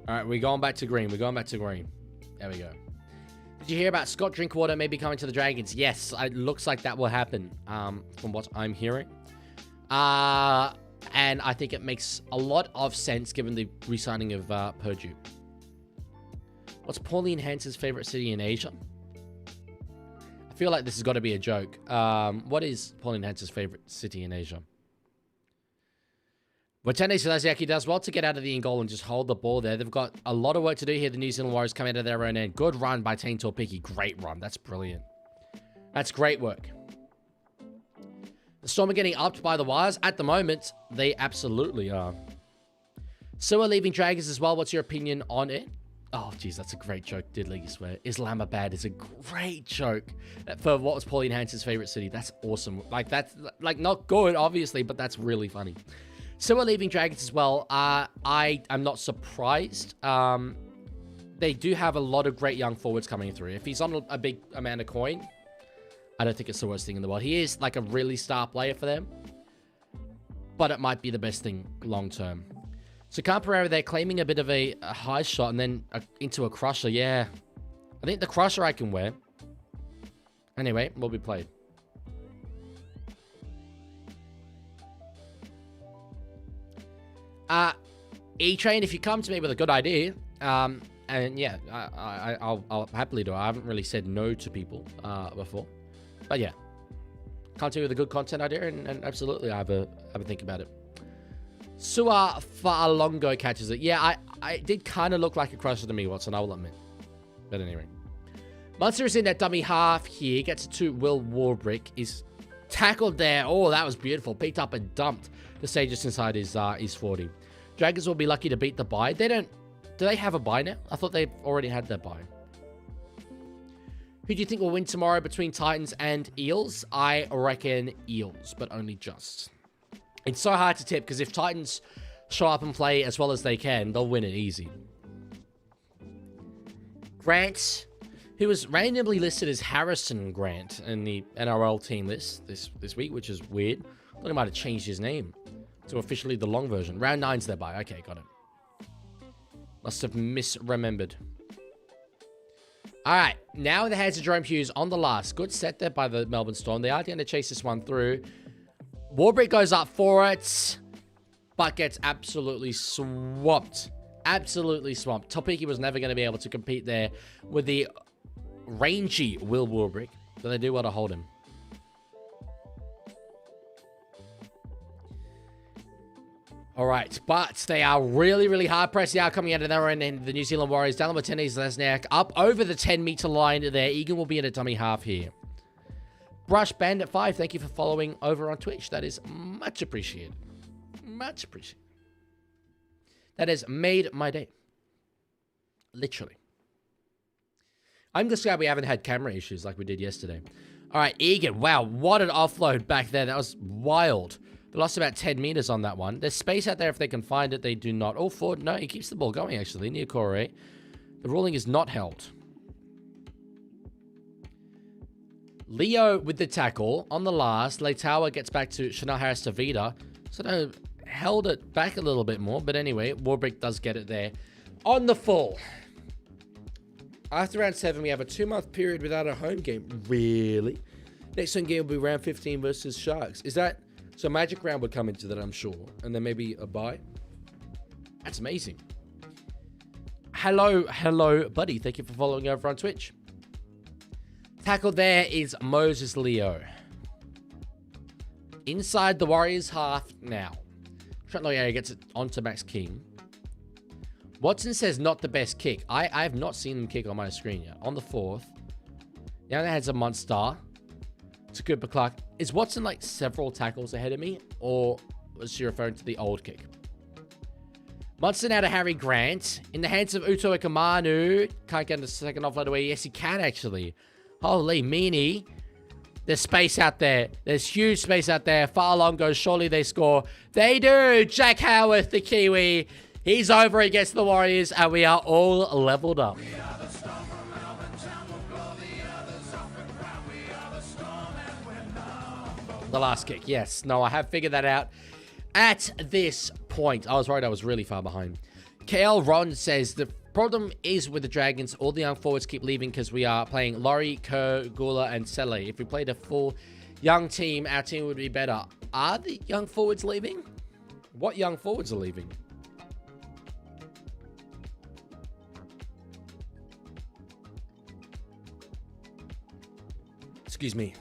All right, we're going back to green. We're going back to green. There we go. Did you hear about Scott Drinkwater maybe coming to the Dragons? Yes, it looks like that will happen from what I'm hearing. And I think it makes a lot of sense given the re-signing of Purdue. What's Pauline Hanson's favorite city in Asia? I feel like this has got to be a joke. What is Pauline Hanson's favorite city in Asia? Watene Selaziaki does well to get out of the in goal and just hold the ball there. They've got a lot of work to do here. The New Zealand Warriors come out of their own end. Good run by Tane Torpiki. Great run. That's brilliant. That's great work. The Storm are getting upped by the Wires. At the moment, they absolutely are. So are leaving Dragons as well. What's your opinion on it? Oh, geez, that's a great joke. Did Leaguie swear? Islamabad is a great joke for what was Pauline Hanson's favorite city. That's awesome. Like, that's like not good, obviously, but that's really funny. So we're leaving Dragons as well. I'm not surprised. They do have a lot of great young forwards coming through. If he's on a big amount of coin, I don't think it's the worst thing in the world. He is like a really star player for them, but it might be the best thing long term. So Canberra, they're claiming a bit of a high shot and then into a crusher. Yeah, I think the crusher I can wear. Anyway, will be played. E-Train, if you come to me with a good idea, and yeah, I'll happily do it. I haven't really said no to people before, but yeah, come to me with a good content idea, and absolutely, I have a think about it. Sua Fa'alongo catches it. Yeah, I did kind of look like a crusher to me, Watson, I will admit. But anyway, Munster is in that dummy half here. Gets it to Will Warbrick. Is tackled there. Oh, that was beautiful. Picked up and dumped to stay just inside his 40. Dragons will be lucky to beat the bye. They don't... Do they have a bye now? I thought they already had their bye. Who do you think will win tomorrow between Titans and Eels? I reckon Eels, but only just. It's so hard to tip because if Titans show up and play as well as they can, they'll win it easy. Grant, who was randomly listed as Harrison Grant in the NRL team list this week, which is weird. I thought he might have changed his name to officially the long version. Round 9's their bye. Okay, got it. Must have misremembered. All right, now in the hands of Jerome Hughes on the last. Good set there by the Melbourne Storm. They are going to chase this one through. Warbrick goes up for it, but gets absolutely swamped. Absolutely swamped. Topiki was never going to be able to compete there with the rangy Will Warbrick, so they do want to hold him. All right, but they are really, really hard pressed. They are coming out of their end, and the New Zealand Warriors, Dallin Watene's Lesniak, up over the 10-meter line there. Egan will be in a dummy half here. Brush Bandit 5, thank you for following over on Twitch. That is much appreciated. Much appreciated. That has made my day. Literally. I'm just glad we haven't had camera issues like we did yesterday. All right, Egan. Wow, what an offload back there. That was wild. They lost about 10 meters on that one. There's space out there if they can find it. They do not. Oh, Ford. No, he keeps the ball going, actually. Near Corey. The ruling is not held. Leo with the tackle on the last. Leitawa gets back to Chanel Harris-Tavita. So they held it back a little bit more. But anyway, Warbrick does get it there. On the full. After round 7, we have a 2-month period without a home game. Really? Next home game will be round 15 versus Sharks. Is that... So Magic Round would come into that, I'm sure. And then maybe a bye. That's amazing. Hello, buddy. Thank you for following over on Twitch. Tackle there is Moses Leo. Inside the Warriors half now. Trent Loiero gets it onto Max King. Watson says not the best kick. I have not seen him kick on my screen yet. On the 4th. The other head's a monster. It's a good Clark. Is Watson like several tackles ahead of me? Or was she referring to the old kick? Munson out of Harry Grant. In the hands of Uto Ikamanu. Can't get the second offload away. Yes, he can actually. Holy meanie. There's space out there. There's huge space out there. Far long goes. Surely they score. They do. Jack Howarth, the Kiwi. He's over against the Warriors. And we are all leveled up. The last kick. Yes. No, I have figured that out. At this point, I was worried I was really far behind. KL Ron says the problem is with the Dragons, all the young forwards keep leaving because we are playing Laurie, Kerr, Gula, and Sele. If we played a full young team, our team would be better. Are the young forwards leaving? What young forwards are leaving? Excuse me.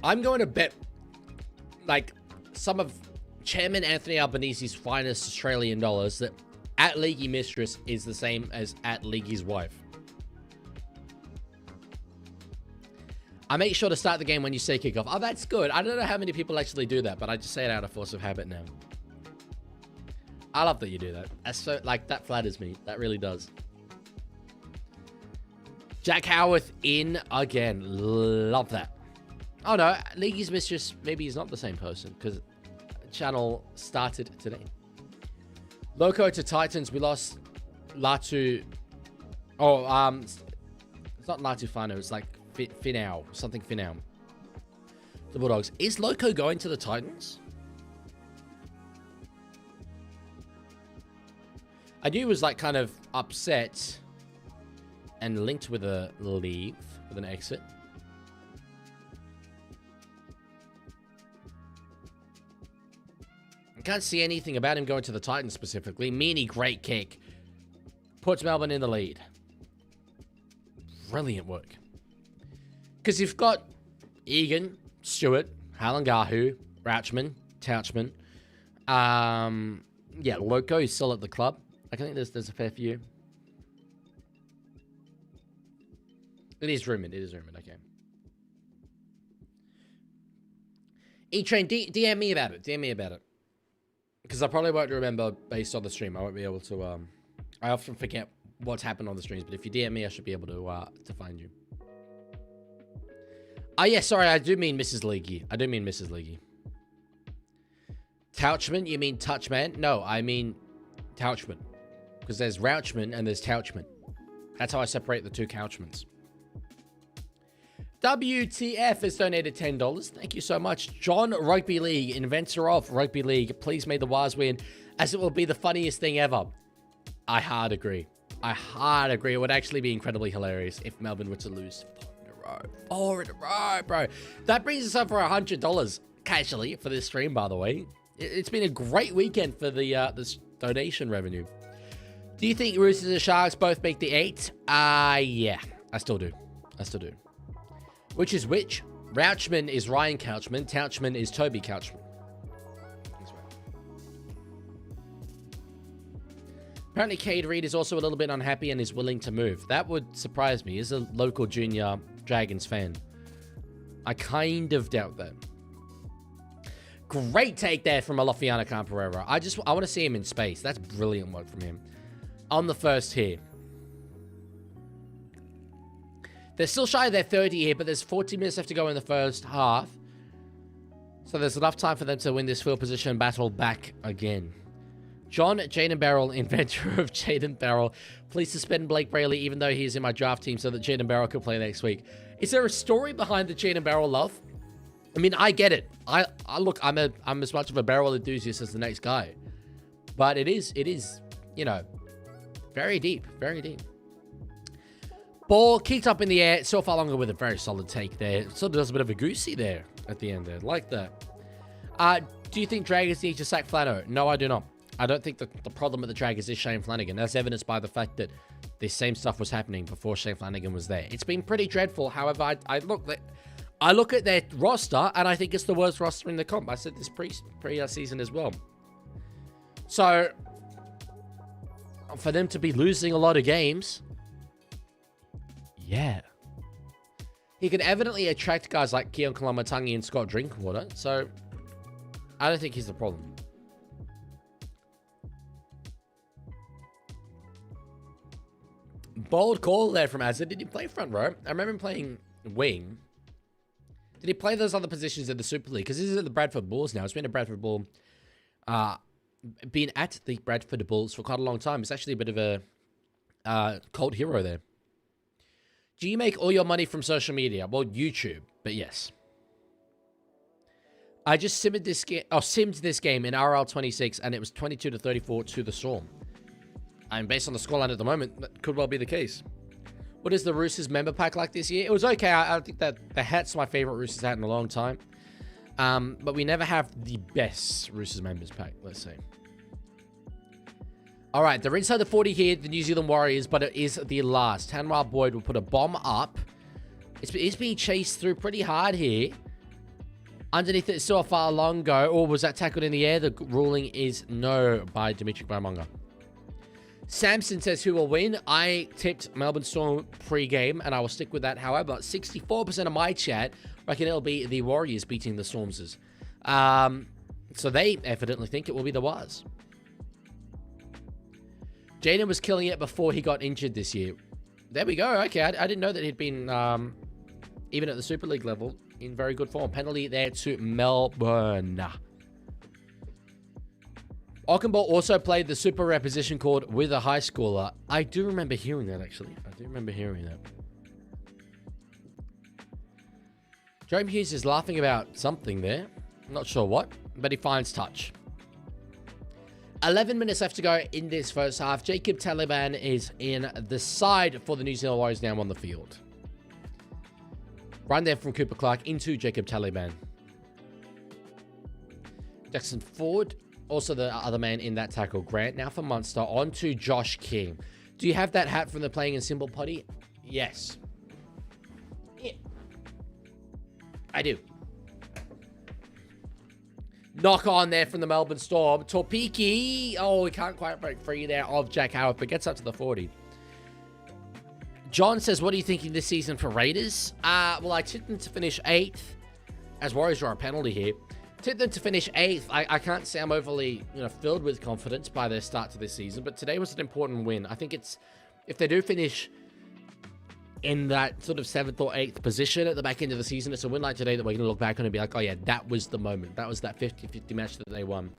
I'm going to bet, like, some of Chairman Anthony Albanese's finest Australian dollars that at Leaguie Mistress is the same as at Leaguie's wife. I make sure to start the game when you say kickoff. Oh, that's good. I don't know how many people actually do that, but I just say it out of force of habit now. I love that you do that. That's so, like, that flatters me. That really does. Jack Howarth in again. Love that. Oh no, League's Mistress, maybe he's not the same person because channel started today. Loco to Titans, we lost Latu. Oh, it's not Latu Fano, it's like Finau, something Finau. The Bulldogs. Is Loco going to the Titans? I knew he was like kind of upset and linked with a leave, with an exit. I can't see anything about him going to the Titans specifically. Meanie, great kick. Puts Melbourne in the lead. Brilliant work. Because you've got Egan, Stewart, Halangahu, Rauchman, Touchman. Yeah, Loco is still at the club. I think there's a fair few. It is rumored. It is rumored. Okay. E-Train, DM me about it. DM me about it. Because I probably won't remember based on the stream. I won't be able to... I often forget what's happened on the streams. But if you DM me, I should be able to find you. Oh, yeah. Sorry. I do mean Mrs. Leaguie. I do mean Mrs. Leaguie. Touchman? You mean Touchman? No, I mean Touchman. Because there's Rauchman and there's Touchman. That's how I separate the two Couchmans. WTF has donated $10. Thank you so much. John Rugby League, inventor of Rugby League. Please may the Wars win, as it will be the funniest thing ever. I hard agree. I hard agree. It would actually be incredibly hilarious if Melbourne were to lose 4 in a row, bro. That brings us up for $100 casually for this stream, by the way. It's been a great weekend for the this donation revenue. Do you think Roosters and Sharks both make the 8? Yeah. I still do. I still do. Which is which? Rauchman is Ryan Couchman. Touchman is Toby Couchman. That's right. Apparently, Cade Reed is also a little bit unhappy and is willing to move. That would surprise me. He's a local junior Dragons fan. I kind of doubt that. Great take there from Alofiana Camperera. I want to see him in space. That's brilliant work from him. On the first here. They're still shy of their 30 here, but there's 40 minutes left to go in the first half. So there's enough time for them to win this field position battle back again. John Jaden Barrell, inventor of Jaden Barrell. Please suspend Blake Brayley, even though he is in my draft team, so that Jaden Barrell can play next week. Is there a story behind the Jaden Barrell love? I mean, I get it. I look, I'm as much of a Barrell enthusiast as the next guy. But it is, you know, very deep, very deep. Ball kicked up in the air. So far longer with a very solid take there. Sort of does a bit of a goosey there at the end there. Like that. Do you think Dragons need to sack Flano? No, I do not. I don't think the problem with the Dragons is Shane Flanagan. That's evidenced by the fact that this same stuff was happening before Shane Flanagan was there. It's been pretty dreadful. However, I look, I look at their roster, and I think it's the worst roster in the comp. I said this pre-season as well. So, for them to be losing a lot of games, yeah. He can evidently attract guys like Keon Kalamatangi and Scott Drinkwater, so I don't think he's the problem. Bold call there from Azza. Did he play front row? I remember him playing wing. Did he play those other positions in the Super League? Because this is at the Bradford Bulls now. It's been a Bradford Bull. Been at the Bradford Bulls for quite a long time. It's actually a bit of a cult hero there. Do you make all your money from social media? Well, YouTube, but yes. I just simmed this game in RL 26, and it was 22-34 to the Storm. And based on the scoreline at the moment, that could well be the case. What is the Roosters member pack like this year? It was okay. I think that the hat's my favorite Roosters hat in a long time. But we never have the best Roosters members pack, let's say. All right, they're inside the 40 here, the New Zealand Warriors, but it is the last. Tanwar Boyd will put a bomb up. It's being chased through pretty hard here. Underneath it, still a far long go. Or was that tackled in the air? The ruling is no by Dimitri Baimonga. Samson says who will win. I tipped Melbourne Storm pre-game, and I will stick with that. However, 64% of my chat reckon it'll be the Warriors beating the Stormers. So they evidently think it will be the Waz. Jaden was killing it before he got injured this year. There we go. Okay, I didn't know that he'd been, even at the Super League level, in very good form. Penalty there to Melbourne. Ockenball also played the Super Rare position called with a high schooler. I do remember hearing that, actually. I do remember hearing that. Jerome Hughes is laughing about something there. I'm not sure what, but he finds touch. 11 minutes left to go in this first half. Jacob Taliban is in the side for the New Zealand Warriors now on the field. Run there from Cooper Clark into Jacob Taliban. Jackson Ford, also the other man in that tackle. Grant now for Munster. On to Josh King. Do you have that hat from the Playing in Symbol potty? Yes. Yeah. I do. Knock on there from the Melbourne Storm. Torpiki. Oh, we can't quite break free there of Jack Howard, but gets up to the 40. John says, what are you thinking this season for Raiders? Well, I tipped them to finish 8th. As Warriors draw a penalty here. Tipped them to finish 8th. I can't say I'm overly, filled with confidence by their start to this season, but today was an important win. I think it's, if they do finish in that sort of 7th or 8th position at the back end of the season, it's a win like today that we're going to look back on and be like, oh yeah, that was the moment. That was that 50-50 match that they won.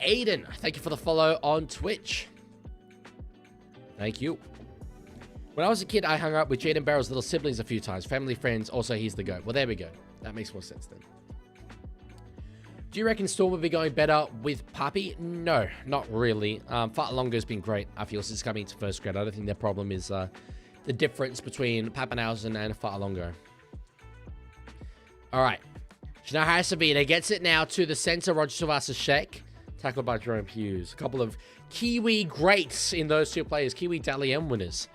Aiden, thank you for the follow on Twitch. Thank you. When I was a kid, I hung out with Jaden Barrow's little siblings a few times. Family, friends, also he's the GOAT. Well, there we go. That makes more sense then. Do you reckon Storm will be going better with Puppy? No, not really. Fa'alonga's been great. I feel since coming to first grade. I don't think their problem is the difference between Papenhausen and Fa'alonga. All right. Shanaha Sabina gets it now to the center. Roger Savasa-Sheck. Tackled by Jerome Hughes. A couple of Kiwi greats in those two players. Kiwi Dally M winners.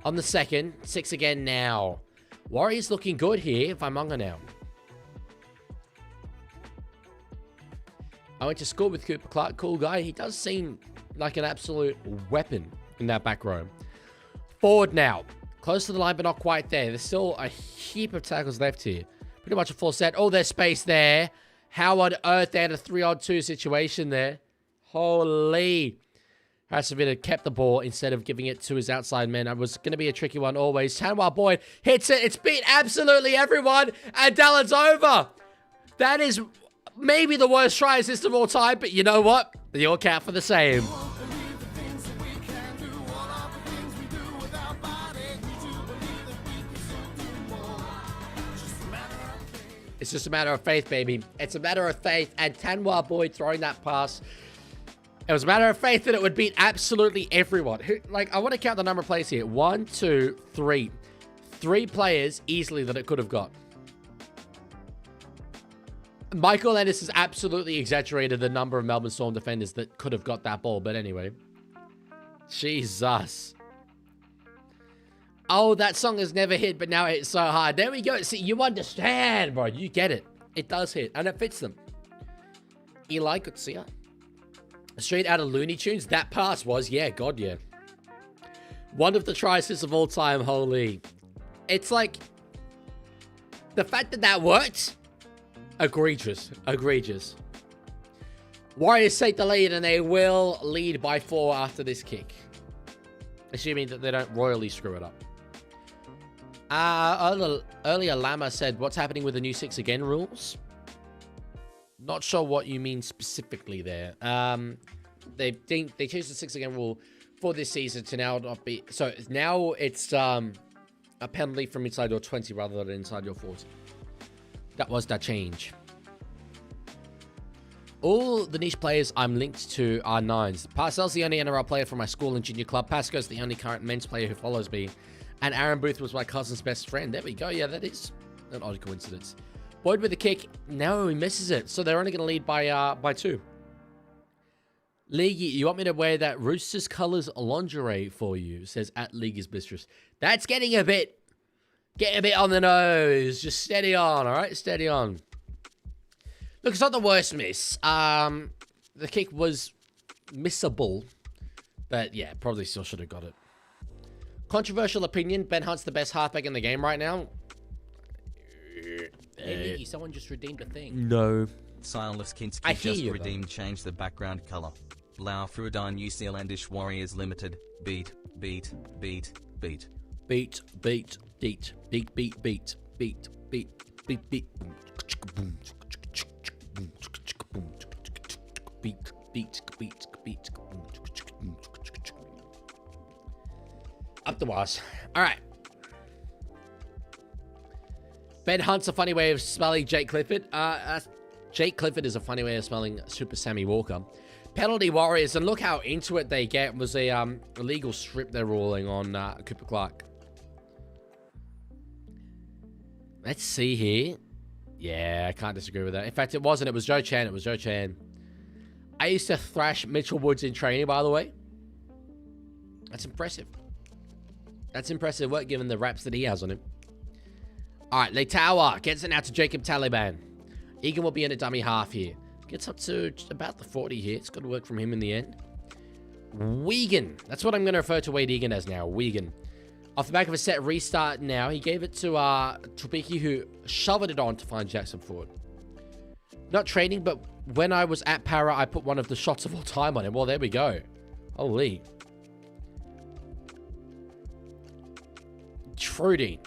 On the second. 6 again now. Warriors looking good here. Vaimonga now. I went to school with Cooper Clark. Cool guy. He does seem like an absolute weapon in that back row. Forward now. Close to the line, but not quite there. There's still a heap of tackles left here. Pretty much a full set. Oh, there's space there. How on earth they had a 3-on-2 situation there? Holy. Hasavita kept the ball instead of giving it to his outside man. It was going to be a tricky one always. Tanwar Boyd hits it. It's beat absolutely everyone. And Dallin's over. That is maybe the worst try assist of all time. But you know what? They all count for the same. It's just a matter of faith, baby. It's a matter of faith. And Tanwar Boyd throwing that pass. It was a matter of faith that it would beat absolutely everyone. I want to count the number of players here. 1, 2, 3. 3 players easily that it could have got. Michael Ennis has absolutely exaggerated the number of Melbourne Storm defenders that could have got that ball. But anyway. Jesus. Oh, that song has never hit, but now it hits so hard. There we go. See, you understand, bro. You get it. It does hit, and it fits them. Eli, good to see ya. Straight out of Looney Tunes. That pass was, yeah, God, yeah. One of the try assists of all time, holy. It's like, the fact that that worked, egregious, egregious. Warriors take the lead, and they will lead by 4 after this kick. Assuming that they don't royally screw it up. Earlier, Lama said, what's happening with the new 6 again rules? Not sure what you mean specifically there. They changed the 6 again rule for this season to now not be... So now it's a penalty from inside your 20 rather than inside your 40. That was that change. All the niche players I'm linked to are 9s. Parcel's the only NRL player from my school and junior club. Pasco's the only current men's player who follows me. And Aaron Booth was my cousin's best friend. There we go. Yeah, that is an odd coincidence. Boyd with the kick. No, he misses it. So they're only going to lead by 2. Leaguie, you want me to wear that Roosters colours lingerie for you? Says at League's Mistress. That's getting a bit on the nose. Just steady on, all right? Steady on. Look, it's not the worst miss. The kick was missable. But yeah, probably still should have got it. Controversial opinion. Ben Hunt's the best halfback in the game right now. Hey, Leaguie, someone just redeemed a thing. No. Silas Kinski I hear just you, redeemed change the background color. Blau Fruidine New Zealandish Warriors Limited. Beat. Beat, beat, beat, beat, beat, beat, beat, beat, beat, beat, beat, beat. Up the wires. All right. Ben Hunt's a funny way of spelling Jake Clifford. Jake Clifford is a funny way of spelling Super Sammy Walker. Penalty Warriors, and look how into it they get. Was a illegal strip they're ruling on Cooper Clark. Let's see here. Yeah, I can't disagree with that. In fact, it wasn't. It was Joe Chan. It was Joe Chan. I used to thrash Mitchell Woods in training, by the way. That's impressive. That's impressive work given the raps that he has on him. All right, Leitawa gets it out to Jacob Taliban. Egan will be in a dummy half here. Gets up to just about the 40 here. It's good work from him in the end. Wiegand. That's what I'm going to refer to Wade Egan as now. Wiegand. Off the back of a set restart now. He gave it to Trubiki, who shoveled it on to find Jackson Ford. Not trading, but when I was at Para, I put one of the shots of all time on him. Well, there we go. Holy. Trudy.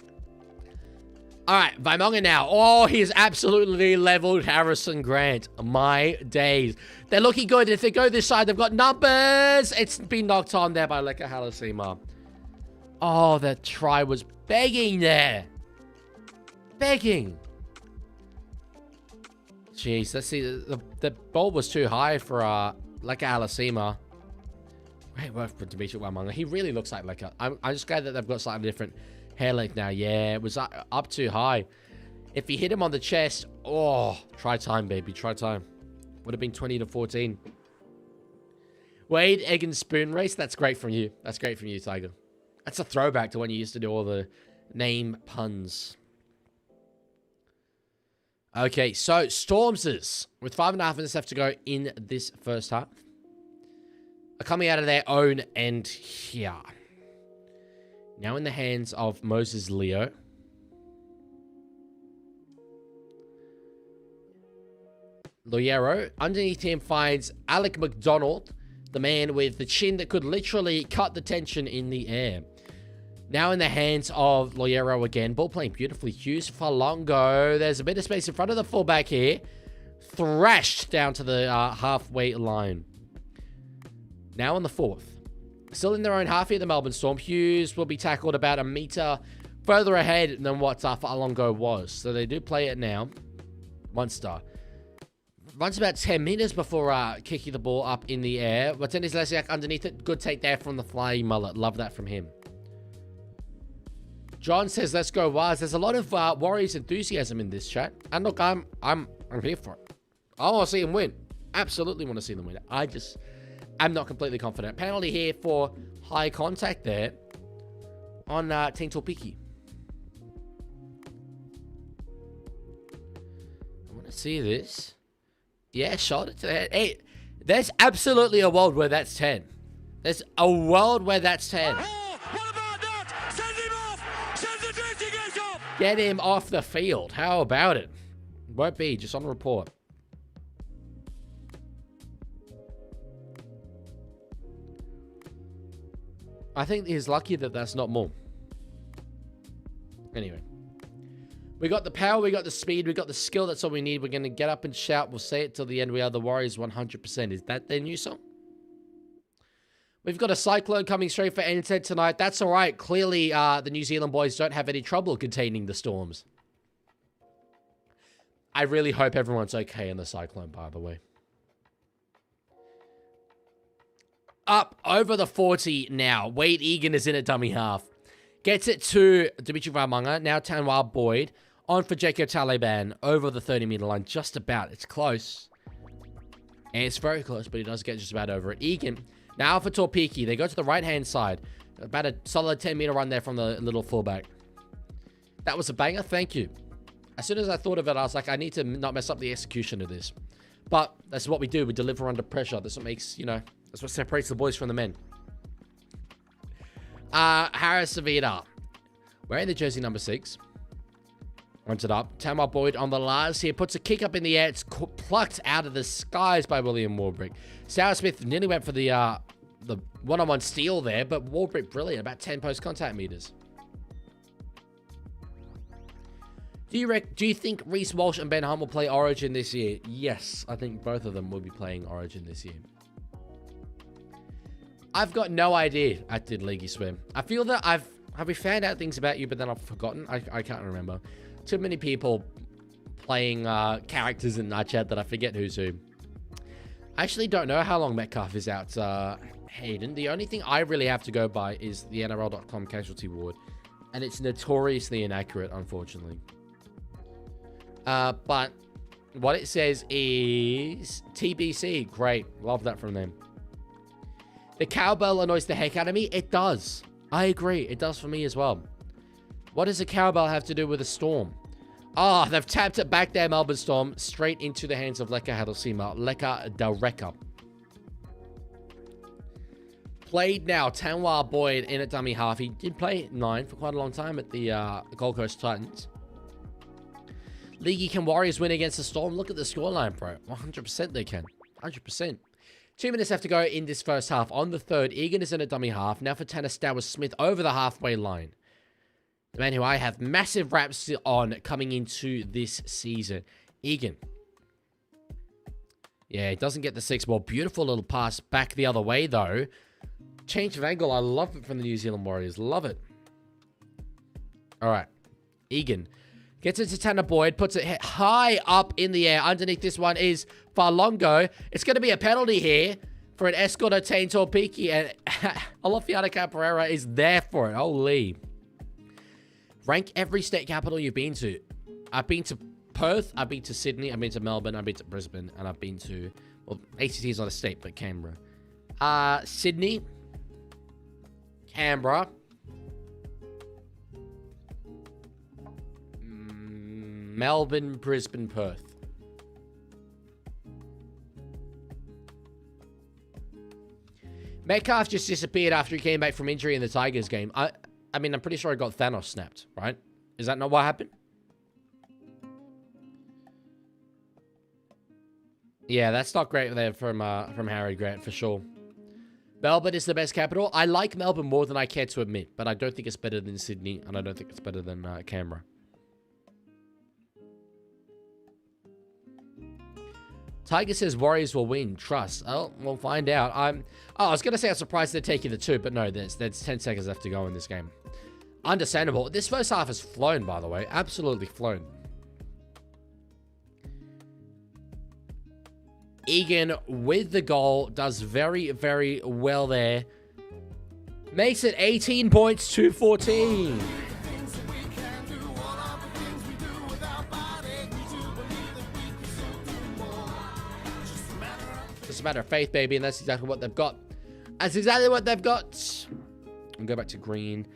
All right, Vaimonga now. Oh, he's absolutely leveled Harrison Grant. My days. They're looking good. If they go this side, they've got numbers. It's been knocked on there by Leka Halasima. Oh, that try was begging there. Begging. Jeez, let's see. The ball was too high for Leka Halasima. Great work for Dimitri Vaimonga. He really looks like Leka. I'm just glad that they've got slightly different hair length now. Yeah, it was up too high. If he hit him on the chest, oh, try time, baby. Try time. Would have been 20-14. Wade, egg and spoon race. That's great from you. That's great from you, Tiger. That's a throwback to when you used to do all the name puns. Okay, so Stormsers, with 5.5 minutes left to go in this first half, are coming out of their own end here. Now in the hands of Moses Leo. Loyero. Underneath him finds Alec McDonald, the man with the chin that could literally cut the tension in the air. Now in the hands of Loyero again. Ball playing beautifully. Hughes Falongo. There's a bit of space in front of the fullback here. Thrashed down to the halfway line. Now on the fourth. Still in their own half here, the Melbourne Storm. Hughes will be tackled about a metre further ahead than what Falongo was. So they do play it now. 1 star. Runs about 10 meters before kicking the ball up in the air. Watenis Lesiak underneath it. Good take there from the flying mullet. Love that from him. John says, let's go Wires. There's a lot of Warriors enthusiasm in this chat. And look, I'm here for it. I want to see them win. Absolutely want to see them win. I'm not completely confident. Penalty here for high contact there. on Team Torpiki. I want to see this. Yeah, shoulder to the head. Hey, there's absolutely a world where that's 10. There's a world where that's 10. Oh, what about that? Send him off! Send the drifting edge off! Get him off the field. How about it? Won't be, just on report. I think he's lucky that that's not more. Anyway. We got the power, we got the speed, we got the skill. That's all we need. We're going to get up and shout. We'll say it till the end. We are the Warriors 100%. Is that their new song? We've got a cyclone coming straight for NZ tonight. That's all right. Clearly, the New Zealand boys don't have any trouble containing the storms. I really hope everyone's okay in the cyclone, by the way. Up over the 40 now. Wade Egan is in at dummy half. Gets it to Dimitri Varmunga. Now Tanwar Boyd. On for Jacob Taliban. Over the 30-meter line. Just about. It's close. And it's very close, but he does get just about over it. Egan. Now for Torpiki. They go to the right-hand side. About a solid 10-meter run there from the little fullback. That was a banger. Thank you. As soon as I thought of it, I was like, I need to not mess up the execution of this. But that's what we do. We deliver under pressure. That's what makes, you know, that's what separates the boys from the men. Harris Savita. Wearing the jersey number 6. Runs it up. Tamar Boyd on the last here. Puts a kick up in the air. It's plucked out of the skies by William Warbrick. Sarah Smith nearly went for the one-on-one steal there, but Warbrick brilliant. About 10 post-contact meters. Do you think Reece Walsh and Ben Hunt will play Origin this year? Yes, I think both of them will be playing Origin this year. I've got no idea. I did Leaguie Swim. I feel that have we found out things about you, but then I've forgotten. I can't remember. Too many people playing characters in that chat that I forget who's who. I actually don't know how long Metcalf is out, Hayden. The only thing I really have to go by is the NRL.com casualty ward, and it's notoriously inaccurate, unfortunately. But what it says is TBC. Great. Love that from them. The cowbell annoys the heck out of me. It does. I agree. It does for me as well. What does a cowbell have to do with a storm? Ah, they've tapped it back there, Melbourne Storm. Straight into the hands of Leka Hadosima. Leka Dareka. Played now. Tanwar Boyd in at dummy half. He did play 9 for quite a long time at the Gold Coast Titans. Leaguie, can Warriors win against the Storm? Look at the scoreline, bro. 100% they can. 100%. 2 minutes left to go in this first half. On the third, Egan is in a dummy half. Now for Tanner Stowers Smith over the halfway line. The man who I have massive raps on coming into this season. Egan. Yeah, he doesn't get the 6 ball. Beautiful little pass back the other way, though. Change of angle. I love it from the New Zealand Warriors. Love it. All right. Egan. Gets it to Tanner Boyd, puts it high up in the air. Underneath this one is Farlongo. It's going to be a penalty here for an escort of Tain Torpiki, and Olofiana Capoeira is there for it. Holy. Rank every state capital you've been to. I've been to Perth, I've been to Sydney, I've been to Melbourne, I've been to Brisbane, and I've been to, well, ACT is not a state, but Canberra. Sydney, Canberra, Melbourne, Brisbane, Perth. Metcalf just disappeared after he came back from injury in the Tigers game. I mean, I'm pretty sure I got Thanos snapped, right? Is that not what happened? Yeah, that's not great there from Harry Grant, for sure. Melbourne is the best capital. I like Melbourne more than I care to admit, but I don't think it's better than Sydney, and I don't think it's better than Canberra. Tiger says Warriors will win. Trust. Oh, we'll find out. I was going to say I'm surprised they're taking the 2, but no, there's 10 seconds left to go in this game. Understandable. This first half has flown, by the way. Absolutely flown. Egan with the goal. Does very, very well there. Makes it 18 points to 14. It's a matter of faith, baby, and that's exactly what they've got. That's exactly what they've got. And go back to green.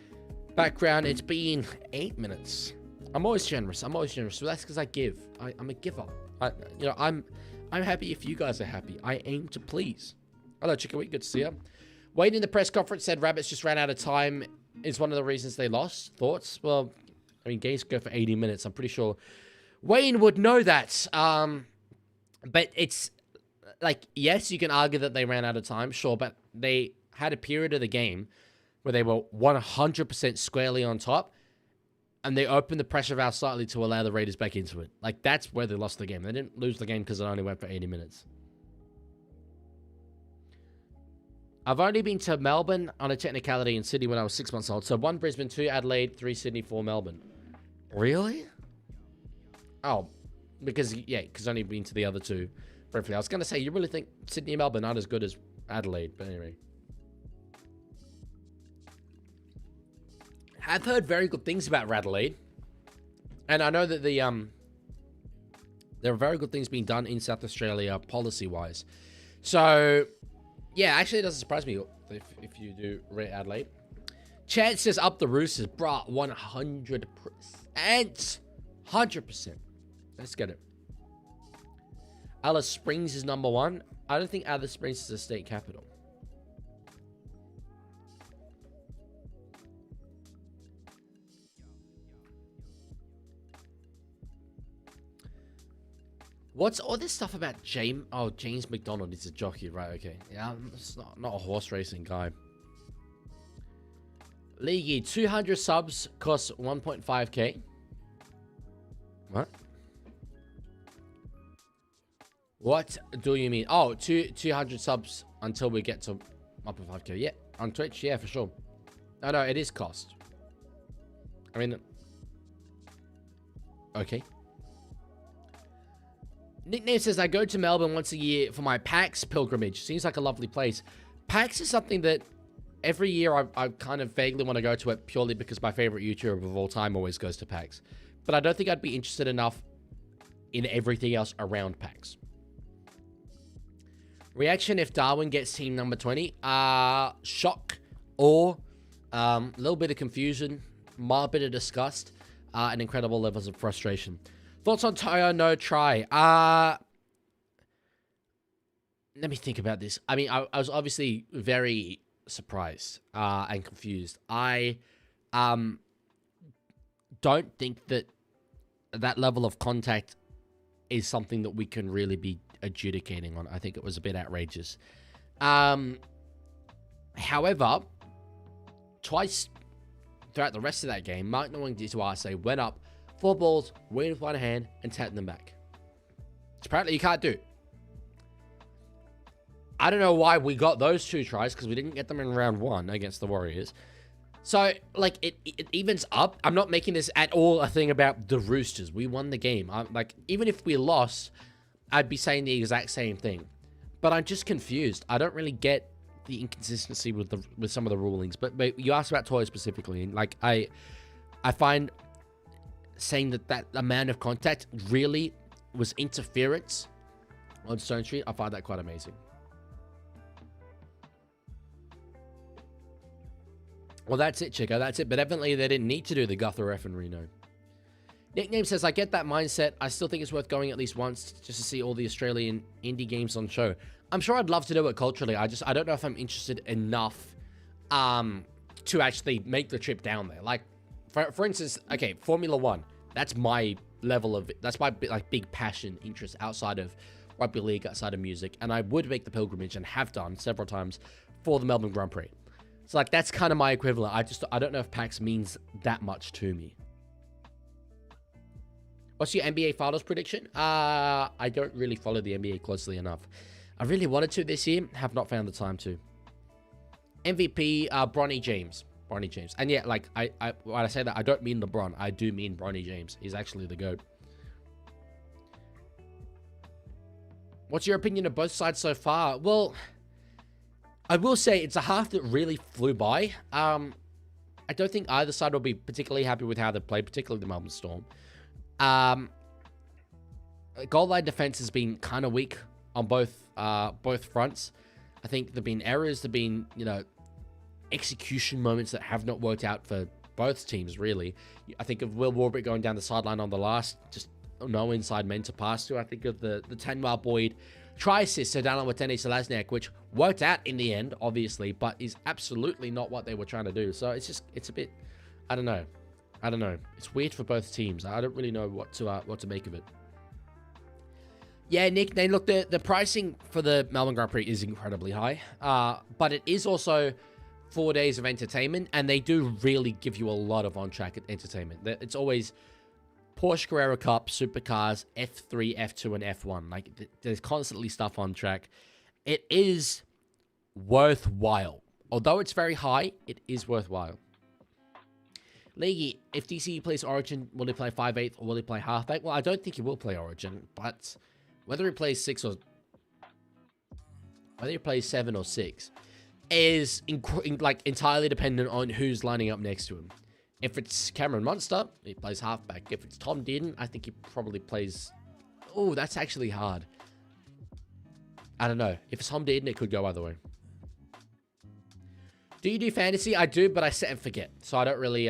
Background, it's been 8 minutes. I'm always generous. I'm always generous. So that's because I give. I'm a giver. I'm happy if you guys are happy. I aim to please. Hello, Chicken Week. Good to see you. Wade in the press conference said Rabbits just ran out of time is one of the reasons they lost. Thoughts? Well, I mean, games go for 80 minutes. I'm pretty sure Wayne would know that. But it's like, yes, you can argue that they ran out of time. Sure, but they had a period of the game where they were 100% squarely on top, and they opened the pressure valve slightly to allow the Raiders back into it. Like, that's where they lost the game. They didn't lose the game because it only went for 80 minutes. I've only been to Melbourne on a technicality in Sydney when I was 6 months old. So 1 Brisbane, 2 Adelaide, 3 Sydney, 4 Melbourne. Really? Oh, because only been to the other 2 briefly. I was going to say, you really think Sydney and Melbourne aren't as good as Adelaide, but anyway. I've heard very good things about Adelaide. And I know that there are very good things being done in South Australia policy-wise. So, yeah, actually it doesn't surprise me if you do rate Adelaide. Chad says up the Roosters. Bruh, 100%. 100%. Let's get it. Alice Springs is number 1. I don't think Alice Springs is a state capital. What's all this stuff about James? Oh, James McDonald is a jockey, right? Okay, yeah, I'm just not a horse racing guy. Leaguie, 200 subs costs 1.5k. What? What do you mean? Oh, 200 subs until we get to 1.5k. Yeah, on Twitch, yeah, for sure. No, it is cost. I mean, okay. Nickname says, I go to Melbourne once a year for my PAX pilgrimage. Seems like a lovely place. PAX is something that every year I kind of vaguely want to go to it purely because my favorite YouTuber of all time always goes to PAX. But I don't think I'd be interested enough in everything else around PAX. Reaction if Darwin gets team number 20. Shock or a little bit of confusion, mild bit of disgust, and incredible levels of frustration. Thoughts on Toyo no try? Let me think about this. I mean, I was obviously very surprised and confused. I don't think that level of contact is something that we can really be adjudicating on. I think it was a bit outrageous. However, twice throughout the rest of that game, Mark Nwangisa went up 4 balls, waited with one hand, and tapped them back. Which apparently you can't do. I don't know why we got those 2 tries, because we didn't get them in round 1 against the Warriors. So, like, it evens up. I'm not making this at all a thing about the Roosters. We won the game. Like, even if we lost, I'd be saying the exact same thing. But I'm just confused. I don't really get the inconsistency with some of the rulings. But you asked about Toy specifically, and like I find saying that amount of contact really was interference on Stone Street, I find that quite amazing. Well, that's it, Chico. That's it. But evidently they didn't need to do the Guthrie F and Reno. Nickname says, I get that mindset. I still think it's worth going at least once just to see all the Australian indie games on show. I'm sure I'd love to do it culturally. I don't know if I'm interested enough to actually make the trip down there. Like, for instance, okay, Formula 1. That's my level of, that's my like big passion interest outside of rugby league, outside of music. And I would make the pilgrimage and have done several times for the Melbourne Grand Prix. So like, that's kind of my equivalent. I don't know if PAX means that much to me. What's your NBA Finals prediction? I don't really follow the NBA closely enough. I really wanted to this year, have not found the time to. MVP, Bronny James. Bronny James. And yeah, like, when I say that, I don't mean LeBron. I do mean Bronny James. He's actually the GOAT. What's your opinion of both sides so far? Well, I will say it's a half that really flew by. I don't think either side will be particularly happy with how they played, particularly the Melbourne Storm. Goal line defense has been kind of weak on both fronts. I think there've been errors, there've been, execution moments that have not worked out for both teams, really. I think of Will Warbrick going down the sideline on the last, just no inside men to pass to. I think of the Tanwar Boyd try assist to Dallin with Dennis Selazniak, which worked out in the end, obviously, but is absolutely not what they were trying to do. So it's a bit, I don't know. It's weird for both teams. I don't really know what to make of it. Yeah, Nick, look, the pricing for the Melbourne Grand Prix is incredibly high, but it is also 4 days of entertainment, and they do really give you a lot of on-track entertainment. It's always Porsche Carrera Cup, Supercars, F3, F2, and F1. Like, there's constantly stuff on track. It is worthwhile. Although it's very high, it is worthwhile. Leaguie, if DCE plays Origin, will he play 5/8 or will he play halfback? Well, I don't think he will play Origin, but whether he plays 6 or whether he plays 7 or 6 is entirely dependent on who's lining up next to him. If it's Cameron Munster, he plays halfback. If it's Tom Dearden, I think he probably plays... Oh, that's actually hard. I don't know. If it's Tom Dearden, it could go either way. Do you do fantasy? I do, but I set and forget. So I don't really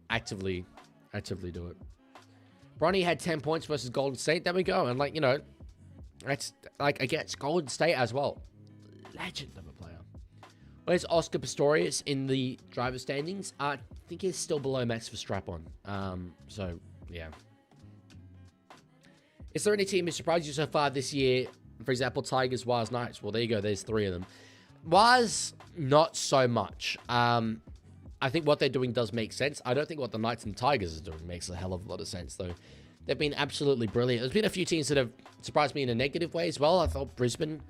actively do it. Bronny had 10 points versus Golden State. There we go. And, like, you know, that's, like, against Golden State as well. Legend of a player. Where's Oscar Pistorius in the driver standings? I think he's still below max for strap-on. So, yeah. Is there any team who surprised you so far this year? For example, Tigers, Waz, Knights. Well, there you go. There's 3 of them. Waz, not so much. I think what they're doing does make sense. I don't think what the Knights and Tigers are doing makes a hell of a lot of sense, though. They've been absolutely brilliant. There's been a few teams that have surprised me in a negative way as well. I thought Brisbane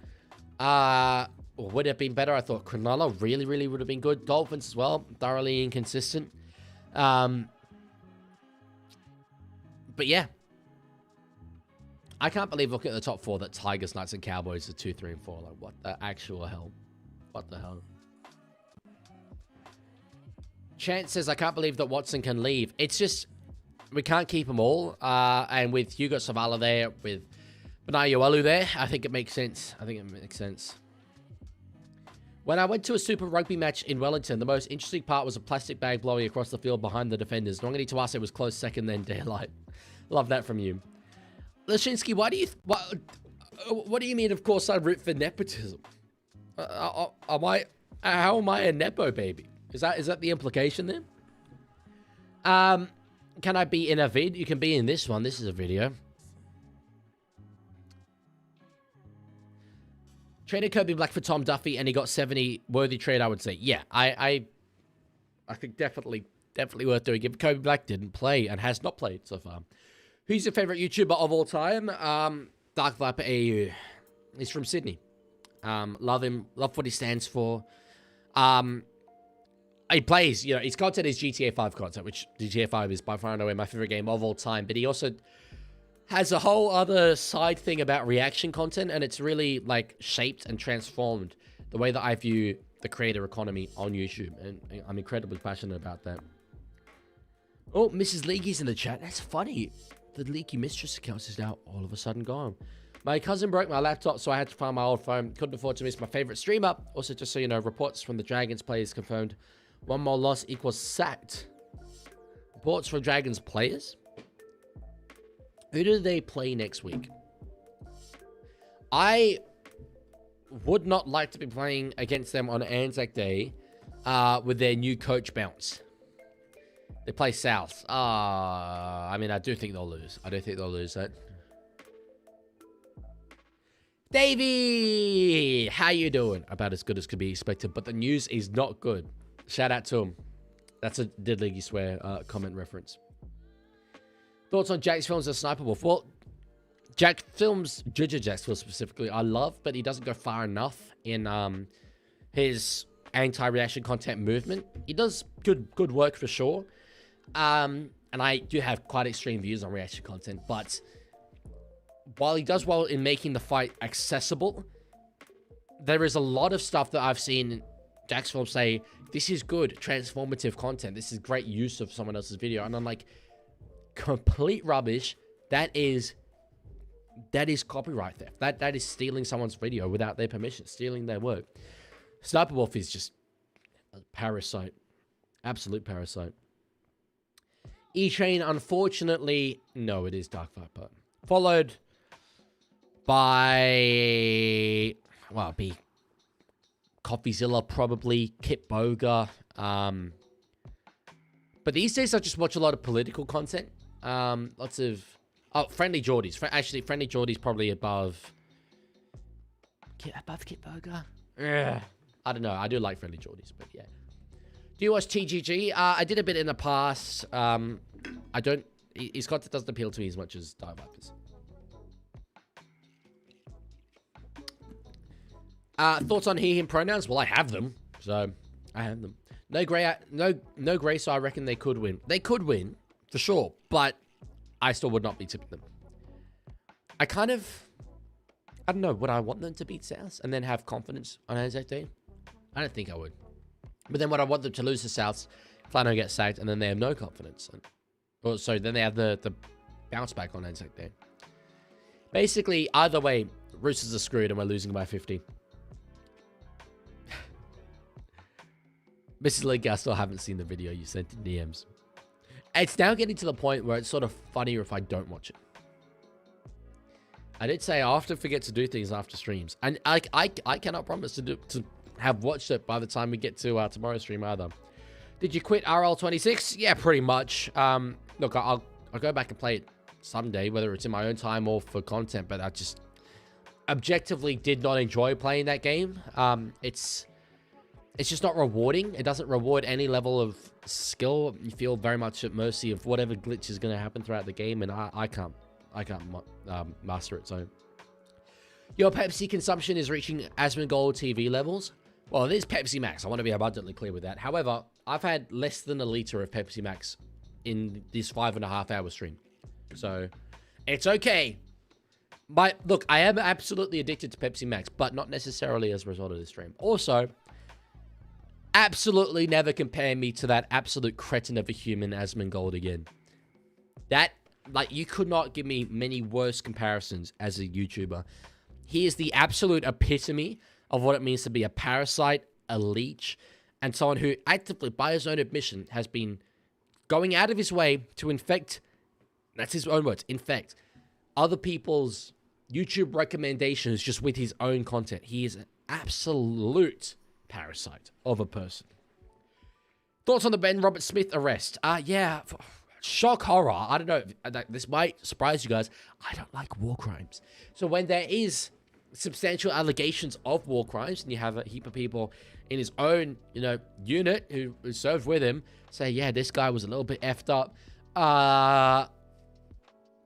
would have been better. I thought Cronulla really would have been good. Dolphins as well, thoroughly inconsistent. But yeah. I can't believe, looking at the top 4, that Tigers, Knights, and Cowboys are 2, 3, and 4. Like, what the actual hell? What the hell? Chance says, I can't believe that Watson can leave. It's just, we can't keep them all. And with Hugo Savala there, with Benayu Alu there, I think it makes sense. When I went to a Super Rugby match in Wellington, the most interesting part was a plastic bag blowing across the field behind the defenders. Nongani to us, it was close second, then daylight. Love that from you. Lashinsky, what do you mean, of course, I root for nepotism? How am I a nepo baby? Is that the implication then? Can I be in a vid? You can be in this one. This is a video. Traded Kirby Black for Tom Duffy, and he got 70. Worthy trade, I would say. Yeah, I think definitely worth doing. If Kirby Black didn't play and has not played so far. Who's your favorite YouTuber of all time? Dark Viper AU. He's from Sydney. Love him. Love what he stands for. He plays, you know, his content is GTA 5 content, which GTA 5 is by far and away my favorite game of all time. But he also has a whole other side thing about reaction content, and it's really, like, shaped and transformed the way that I view the creator economy on YouTube. And I'm incredibly passionate about that. Oh, Mrs. Leaguie's in the chat. That's funny. The Leaky Mistress account is now all of a sudden gone. My cousin broke my laptop, so I had to find my old phone. Couldn't afford to miss my favorite streamer. Also, just so you know, reports from the Dragons players confirmed 1 more loss equals sacked. Reports from Dragons players? Who do they play next week? I would not like to be playing against them on Anzac Day with their new coach bounce. They play South. I mean, I do think they'll lose. I do think they'll lose that. Davey! How you doing? About as good as could be expected, but the news is not good. Shout out to him. That's a Did Leaguey Swear comment reference. Thoughts on Jack's films as Sniper Wolf? Well, Jack films, Judge Jack's films specifically, I love, but he doesn't go far enough in his anti-reaction content movement. He does good work for sure. And I do have quite extreme views on reaction content, but while he does well in making the fight accessible, there is a lot of stuff that I've seen Jack's film say, this is good, transformative content. This is great use of someone else's video. And I'm like, complete rubbish. That is copyright theft. That is stealing someone's video without their permission, stealing their work. Sniper Wolf is just a parasite. Absolute parasite. E-Train, unfortunately, no, it is Dark Viper. Followed by, well, it'd be Coffeezilla, probably, Kit Boga. But these days, I just watch a lot of political content. Lots of, Friendly Geordies. Actually, Friendly Geordies probably above Kit Boga. I don't know. I do like Friendly Geordies, but yeah. Do you watch TGG? I did a bit in the past. I don't... His content doesn't appeal to me as much as Dark Vipers. Thoughts on he, him pronouns? Well, I have them. So, I have them. No gray, so I reckon they could win. They could win, for sure. But I still would not be tipping them. I kind of... I don't know. Would I want them to beat Souths and then have confidence on Anzac Day? I don't think I would. But then would I want them to lose to Souths, Flano gets sacked, and then they have no confidence? Or so then they have the bounce back on Anzac Day. Basically, either way, Roosters are screwed and we're losing by 50. Mrs. League, I still haven't seen the video you sent in DMs. It's now getting to the point where it's sort of funnier if I don't watch it. I did say I often forget to do things after streams. And I cannot promise to have watched it by the time we get to tomorrow's stream either. Did you quit RL26? Yeah, pretty much. Look, I'll go back and play it someday, whether it's in my own time or for content, but I just objectively did not enjoy playing that game. It's just not rewarding. It doesn't reward any level of skill. You feel very much at mercy of whatever glitch is going to happen throughout the game, and I can't master it. So your Pepsi consumption is reaching Asmongold TV levels. Well, it is Pepsi Max. I want to be abundantly clear with that. However, I've had less than a liter of Pepsi Max in this 5.5 hour stream. So it's okay. Look, I am absolutely addicted to Pepsi Max, but not necessarily as a result of this stream. Also, absolutely never compare me to that absolute cretin of a human Asmongold again. That, like, you could not give me many worse comparisons as a YouTuber. He is the absolute epitome of what it means to be a parasite, a leech, and someone who actively, by his own admission, has been going out of his way to infect, that's his own words, infect other people's YouTube recommendations just with his own content. He is an absolute parasite of a person. Thoughts on the Ben Robert Smith arrest? Yeah, shock horror. I don't know. This might surprise you guys. I don't like war crimes. So when there is substantial allegations of war crimes and you have a heap of people in his own, unit who served with him say, yeah, this guy was a little bit effed up.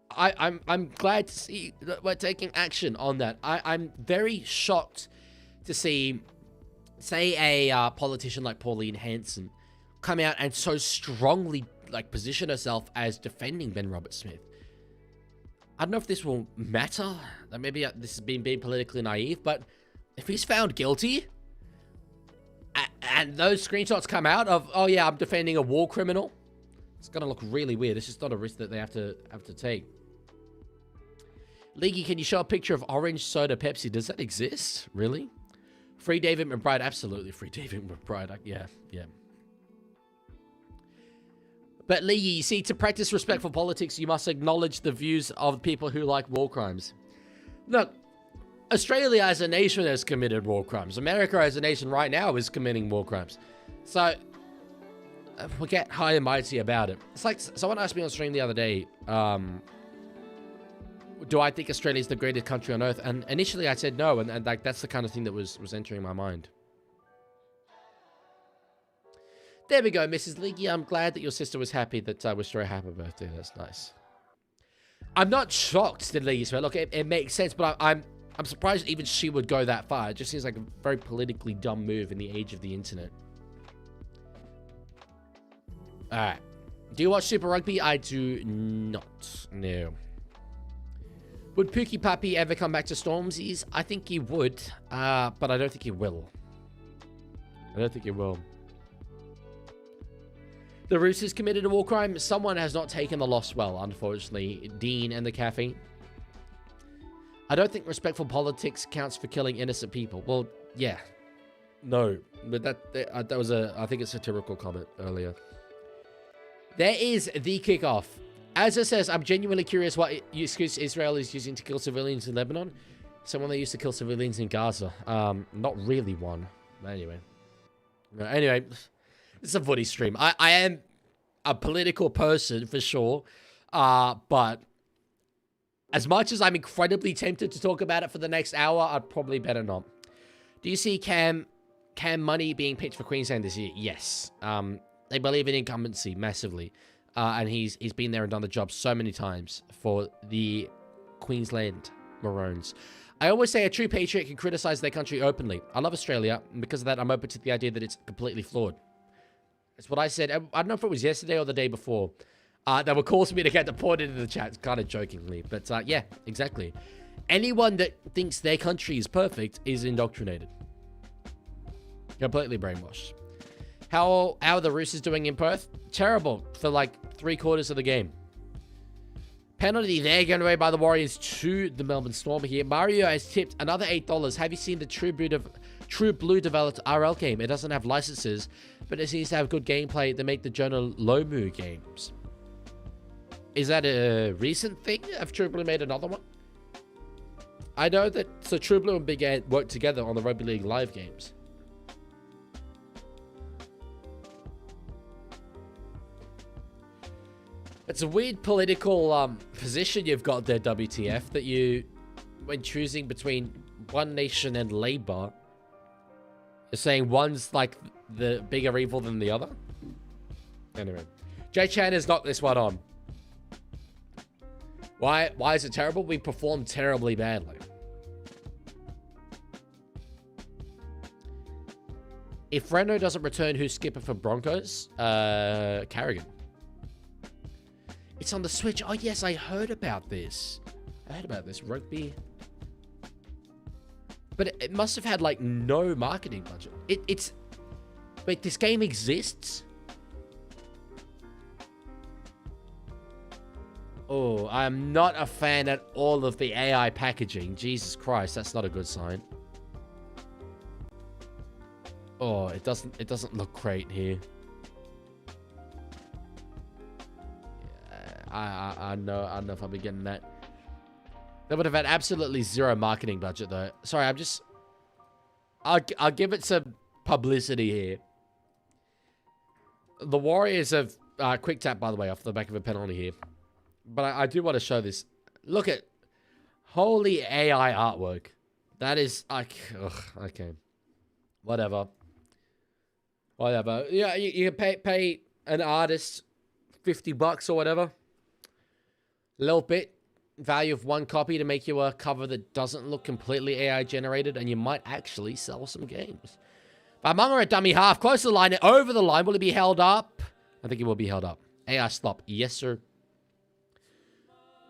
I'm glad to see that we're taking action on that. I'm very shocked to see, say, a politician like Pauline Hanson come out and so strongly position herself as defending Ben Robert Smith. I don't know if this will matter. Maybe this has been being politically naive, but if he's found guilty and those screenshots come out of, oh yeah, I'm defending a war criminal, it's gonna look really weird. It's just not a risk that they have to take. Leaguie, can you show a picture of orange soda Pepsi? Does that exist? Really? Free David McBride. Absolutely free David McBride. Yeah. But Leaguie, you see, to practice respectful politics, you must acknowledge the views of people who like war crimes. Look, Australia as a nation has committed war crimes. America as a nation right now is committing war crimes. So, we get high and mighty about it. It's like someone asked me on stream the other day, do I think Australia is the greatest country on earth? And initially I said no, and that's the kind of thing that was entering my mind. There we go, Mrs. Leaguie. I'm glad that your sister was happy that I wished her a happy birthday. That's nice. I'm not shocked that Leaguie's fair. Look, it makes sense, but I'm surprised even she would go that far. It just seems like a very politically dumb move in the age of the internet. Alright. Do you watch Super Rugby? I do not. No. Would Pookie Puppy ever come back to Stormzy's? I think he would, but I don't think he will. The Roosters committed a war crime. Someone has not taken the loss well, unfortunately. Dean and the caffeine. I don't think respectful politics counts for killing innocent people. Well, yeah. No. But that was I think a satirical comment earlier. There is the kickoff. As it says, I'm genuinely curious what excuse Israel is using to kill civilians in Lebanon. Someone they used to kill civilians in Gaza. Not really one. Anyway. Anyway, it's a footy stream. I am a political person for sure. But as much as I'm incredibly tempted to talk about it for the next hour, I'd probably better not. Do you see Cam Money being picked for Queensland this year? Yes. They believe in incumbency massively. And he's been there and done the job so many times for the Queensland Maroons. I always say a true patriot can criticize their country openly. I love Australia, and because of that, I'm open to the idea that it's completely flawed. That's what I said. I don't know if it was yesterday or the day before. They were calling me to get deported in the chat, kind of jokingly. But yeah, exactly. Anyone that thinks their country is perfect is indoctrinated. Completely brainwashed. How are the Roosters doing in Perth? Terrible for like 3/4 of the game. Penalty there, given away by the Warriors to the Melbourne Storm here. Mario has tipped another $8. Have you seen the True Blue developed RL game? It doesn't have licenses, but it seems to have good gameplay that make the Jonah Lomu games. Is that a recent thing? Have True Blue made another one? I know that so True Blue and Big Ant work together on the Rugby League live games. It's a weird political position you've got there, WTF, that you, when choosing between One Nation and Labour, you're saying one's like the bigger evil than the other? Anyway. Jay Chan has got this one on. Why is it terrible? We performed terribly badly. If Reno doesn't return, who's skipper for Broncos? Carrigan. It's on the Switch. Oh, yes, I heard about this. Rugby. But it must have had, like, no marketing budget. It's... Wait, this game exists? Oh, I'm not a fan at all of the AI packaging. Jesus Christ, that's not a good sign. Oh, it doesn't look great here. I don't know if I'll be getting that. They would have had absolutely zero marketing budget, though. Sorry, I'll give it some publicity here. The Warriors have quick tap, by the way, off the back of a penalty here. But I do want to show this. Look at holy AI artwork. That is like, okay, whatever. Yeah, you can pay an artist $50 or whatever. A little bit. Value of one copy to make you a cover that doesn't look completely AI generated, and you might actually sell some games. Vamanga at dummy half. Close to the line. Over the line. Will it be held up? I think it will be held up. AI stop. Yes, sir.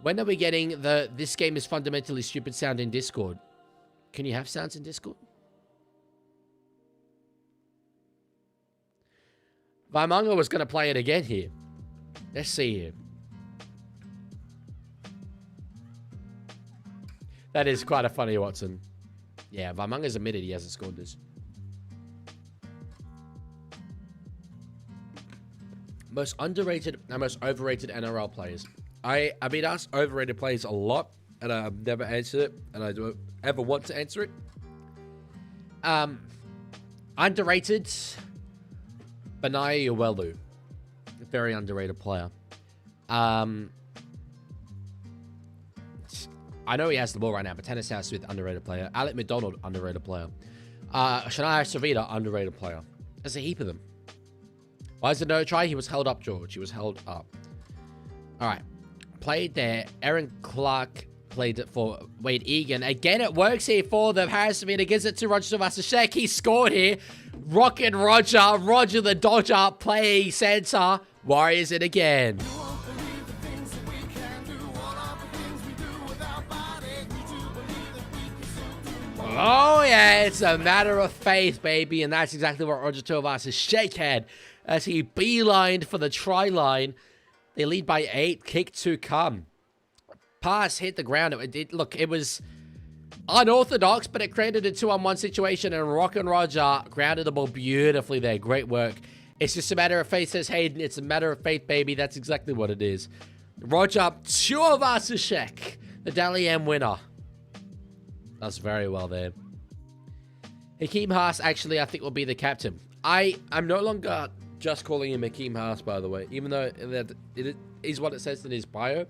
When are we getting the this game is fundamentally stupid sound in Discord? Can you have sounds in Discord? Vamanga was going to play it again here. Let's see here. That is quite a funny Watson. Yeah, Vamanga's admitted he hasn't scored this. Most underrated and most overrated NRL players. I've been asked overrated players a lot, and I've never answered it, and I don't ever want to answer it. Underrated, Benai Uwelu. Very underrated player. I know he has the ball right now, but Tennis House Smith, underrated player. Alec McDonald, underrated player. Shania Savita, underrated player. There's a heap of them. Why is it no try? He was held up, George. He was held up. All right. Played there. Aaron Clark played it for Wade Egan. Again, it works here for them. Harris Savita gives it to Roger Silvasashek. He scored here. Rockin' Roger. Roger the Dodger. Play center. Warriors it again. Oh, yeah, it's a matter of faith, baby. And that's exactly what Roger Silvasashek had as he beelined for the try line. They lead by 8. Kick to come. Pass hit the ground. Look, it was unorthodox, but it created a 2-on-1 situation, and Rockin' Roger grounded the ball beautifully there. Great work. It's just a matter of faith, says Hayden. It's a matter of faith, baby. That's exactly what it is. Roger Chuvasishek, the Dally M winner. That's very well there. Hakeem Haas, actually, I think will be the captain. I'm no longer just calling him Hakeem Haas, by the way, even though it is what it says in his bio.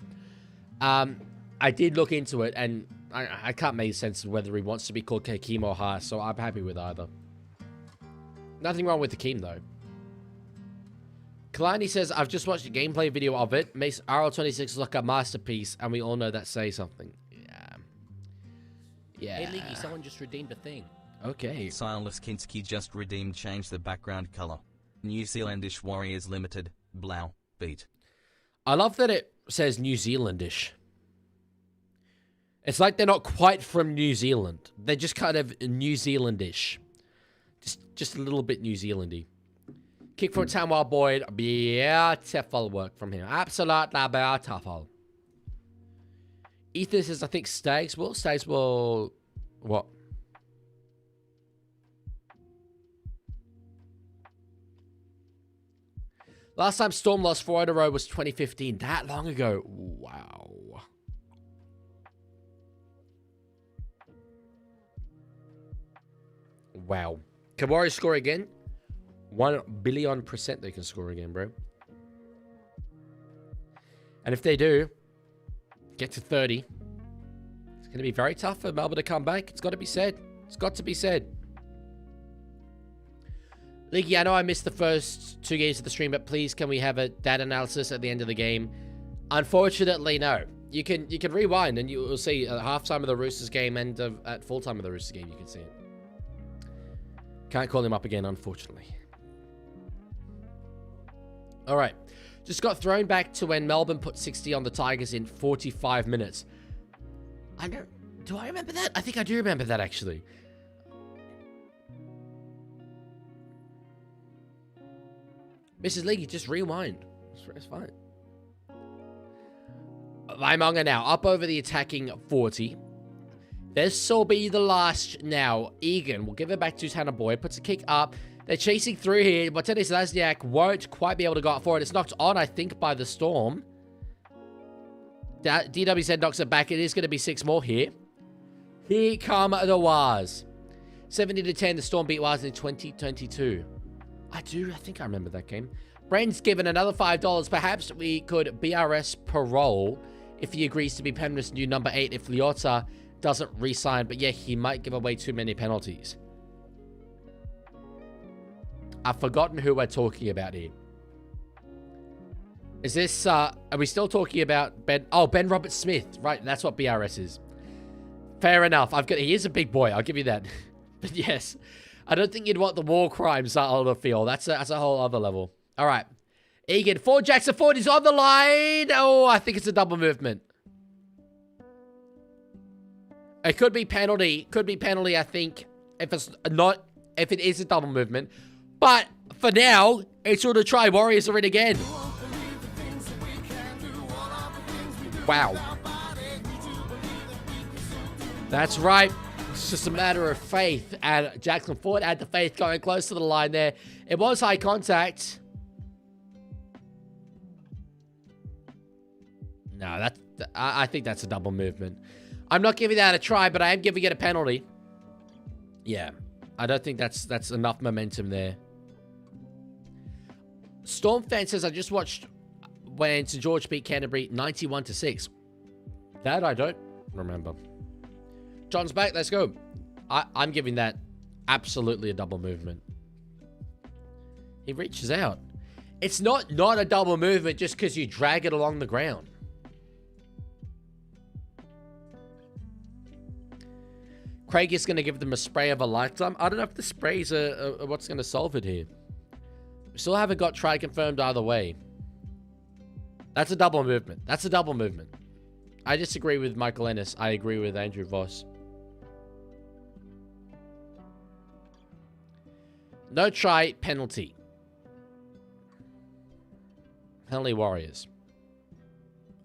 I did look into it, and I can't make sense of whether he wants to be called Hakeem or Haas, so I'm happy with either. Nothing wrong with Hakeem, though. Kalani says, I've just watched a gameplay video of it. Makes RL26 look like a masterpiece, and we all know that says something. Yeah. Hey, Leaguie, someone just redeemed a thing. Okay. Silas Kinski just redeemed change the background color. New Zealandish Warriors Limited, Blau, beat. I love that it says New Zealandish. It's like they're not quite from New Zealand. They're just kind of New Zealandish. Just a little bit New Zealandy. Kick for a time, Wild Boyd. Beautiful work from him. Absolutely beautiful. Ether says, I think Stags will... What? Last time Storm lost 4 in a row was 2015. That long ago. Wow. Wow. Can Warriors score again? 1,000,000,000% they can score again, bro. And if they do, get to 30, it's going to be very tough for Melbourne to come back. It's got to be said. It's got to be said. Leaguie, I know I missed the first 2 games of the stream, but please, can we have a data analysis at the end of the game? Unfortunately, no. You can rewind and you will see at halftime of the Roosters game and at full time of the Roosters game. You can see it. Can't call him up again, unfortunately. All right. Just got thrown back to when Melbourne put 60 on the Tigers in 45 minutes. Do I remember that? I think I do remember that, actually. Mrs. Leaguey, just rewind. It's fine. Laimonga now up over the attacking 40. This will be the last now. Egan will give it back to Tanner Boyd. Puts a kick up. They're chasing through here, but Dennis Lasniak won't quite be able to go up for it. It's knocked on, I think, by the Storm. DWZ knocks it back. It is going to be 6 more here. Here come the Wars. 70-10, the Storm beat Wars in 2022. I think I remember that game. Bren's given another $5. Perhaps we could BRS parole if he agrees to be Penrith's new number 8 if Leota doesn't re-sign. But yeah, he might give away too many penalties. I've forgotten who we're talking about here. Is this, are we still talking about Ben? Oh, Ben Roberts-Smith. Right, that's what BRS is. Fair enough. He is a big boy, I'll give you that. But yes, I don't think you'd want the war crimes on the field. That's a whole other level. All right. Egan, for Jackson Ford is on the line. Oh, I think it's a double movement. It could be penalty. Could be penalty, I think, if it is a double movement. But for now, it's all to try. Warriors are in again. Wow. That's right. It's just a matter of faith. And Jackson Ford had the faith going close to the line there. It was high contact. No, I think that's a double movement. I'm not giving that a try, but I am giving it a penalty. Yeah. I don't think that's enough momentum there. Storm fan says, I just watched when St. George beat Canterbury 91-6. That I don't remember. John's back. Let's go. I'm giving that absolutely a double movement. He reaches out. It's not a double movement just because you drag it along the ground. Craig is going to give them a spray of a lifetime. I don't know if the sprays are what's going to solve it here. We still haven't got try confirmed either way. That's a double movement. That's a double movement. I disagree with Michael Ennis. I agree with Andrew Voss. No try, penalty. Penalty Warriors.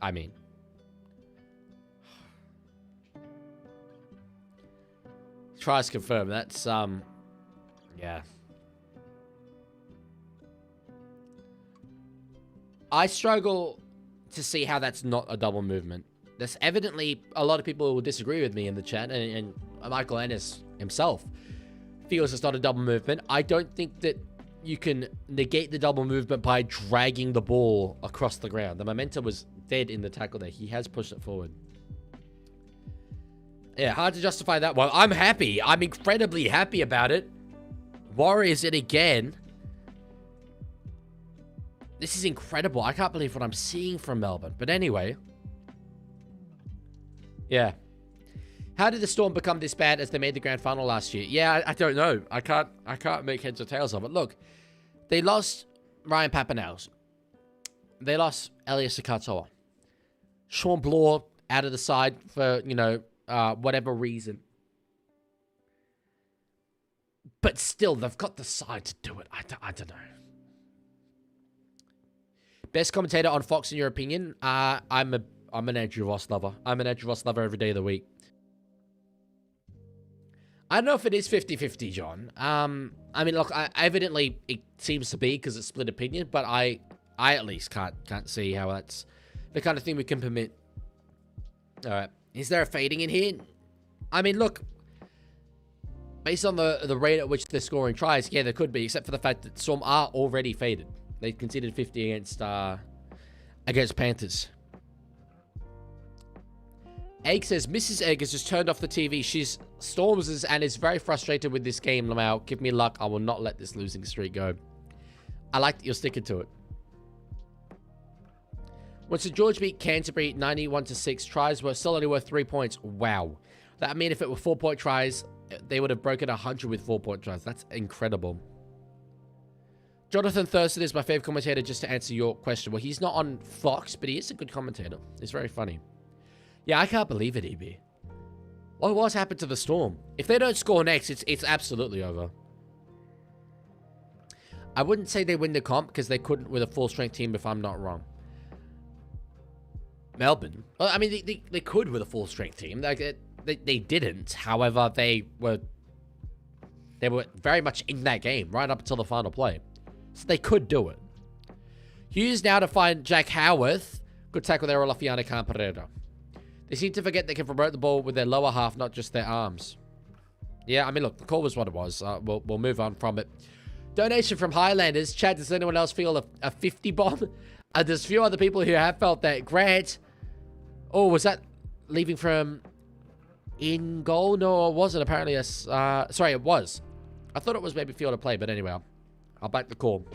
I mean. Tries confirmed. That's, yeah. I struggle to see how that's not a double movement. There's evidently a lot of people who will disagree with me in the chat, and Michael Ennis himself feels it's not a double movement. I don't think that you can negate the double movement by dragging the ball across the ground. The momentum was dead in the tackle there. He has pushed it forward. Yeah, hard to justify that one. I'm happy. I'm incredibly happy about it. Warriors it again. This is incredible. I can't believe what I'm seeing from Melbourne. But anyway. Yeah. How did the Storm become this bad as they made the grand final last year? Yeah, I don't know. I can't make heads or tails of it. Look, they lost Ryan Papenhuyzen. They lost Elias Sakatoa. Sean Bloor out of the side for, you know, whatever reason. But still, they've got the side to do it. I don't know. Best commentator on Fox, in your opinion? I'm an Andrew Voss lover. I'm an Andrew Voss lover every day of the week. I don't know if it is 50-50, John. I mean, look, evidently it seems to be because it's split opinion, but I at least can't see how that's the kind of thing we can permit. All right. Is there a fading in here? I mean, look, based on the rate at which they're scoring tries, yeah, there could be, except for the fact that Storm are already faded. They conceded 50 against Panthers. Egg says, Mrs. Egg has just turned off the TV. She's Storms and is very frustrated with this game, Lamau. Give me luck. I will not let this losing streak go. I like that you're sticking to it. When St. George beat Canterbury 91-6, tries were still only worth 3 points. Wow. That mean if it were 4-point tries, they would have broken 100 with 4-point tries. That's incredible. Jonathan Thurston is my favorite commentator, just to answer your question. Well, he's not on Fox, but he is a good commentator. It's very funny. Yeah, I can't believe it, EB. What's happened to the Storm? If they don't score next, it's absolutely over. I wouldn't say they win the comp because they couldn't with a full-strength team if I'm not wrong. Melbourne. Well, I mean, they could with a full-strength team. They didn't. However, they were very much in that game right up until the final play. So they could do it. Hughes now to find Jack Howarth. Good tackle there, Olafiana Camperera. They seem to forget they can promote the ball with their lower half, not just their arms. Yeah, I mean, look, the call was what it was. We'll move on from it. Donation from Highlanders. Chad, does anyone else feel a 50 bomb? There's a few other people who have felt that. Grant. Oh, was that leaving from in goal? No, it wasn't. Apparently, sorry, it was. I thought it was maybe field of play, but anyway, I'll back the call.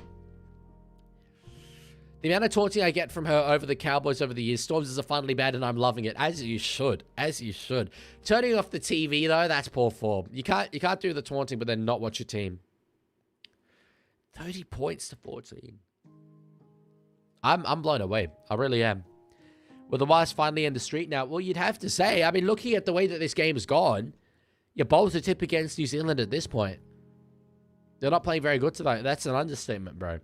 The amount of taunting I get from her over the Cowboys over the years, Storms is finally bad and I'm loving it. As you should. As you should. Turning off the TV, though, that's poor form. You can't do the taunting, but then not watch your team. 30 points to 14. I'm blown away. I really am. Will the Wise finally end the streak now? Well, you'd have to say. I mean, looking at the way that this game has gone, you're bold to tip against New Zealand at this point. They're not playing very good tonight. That's an understatement, bro.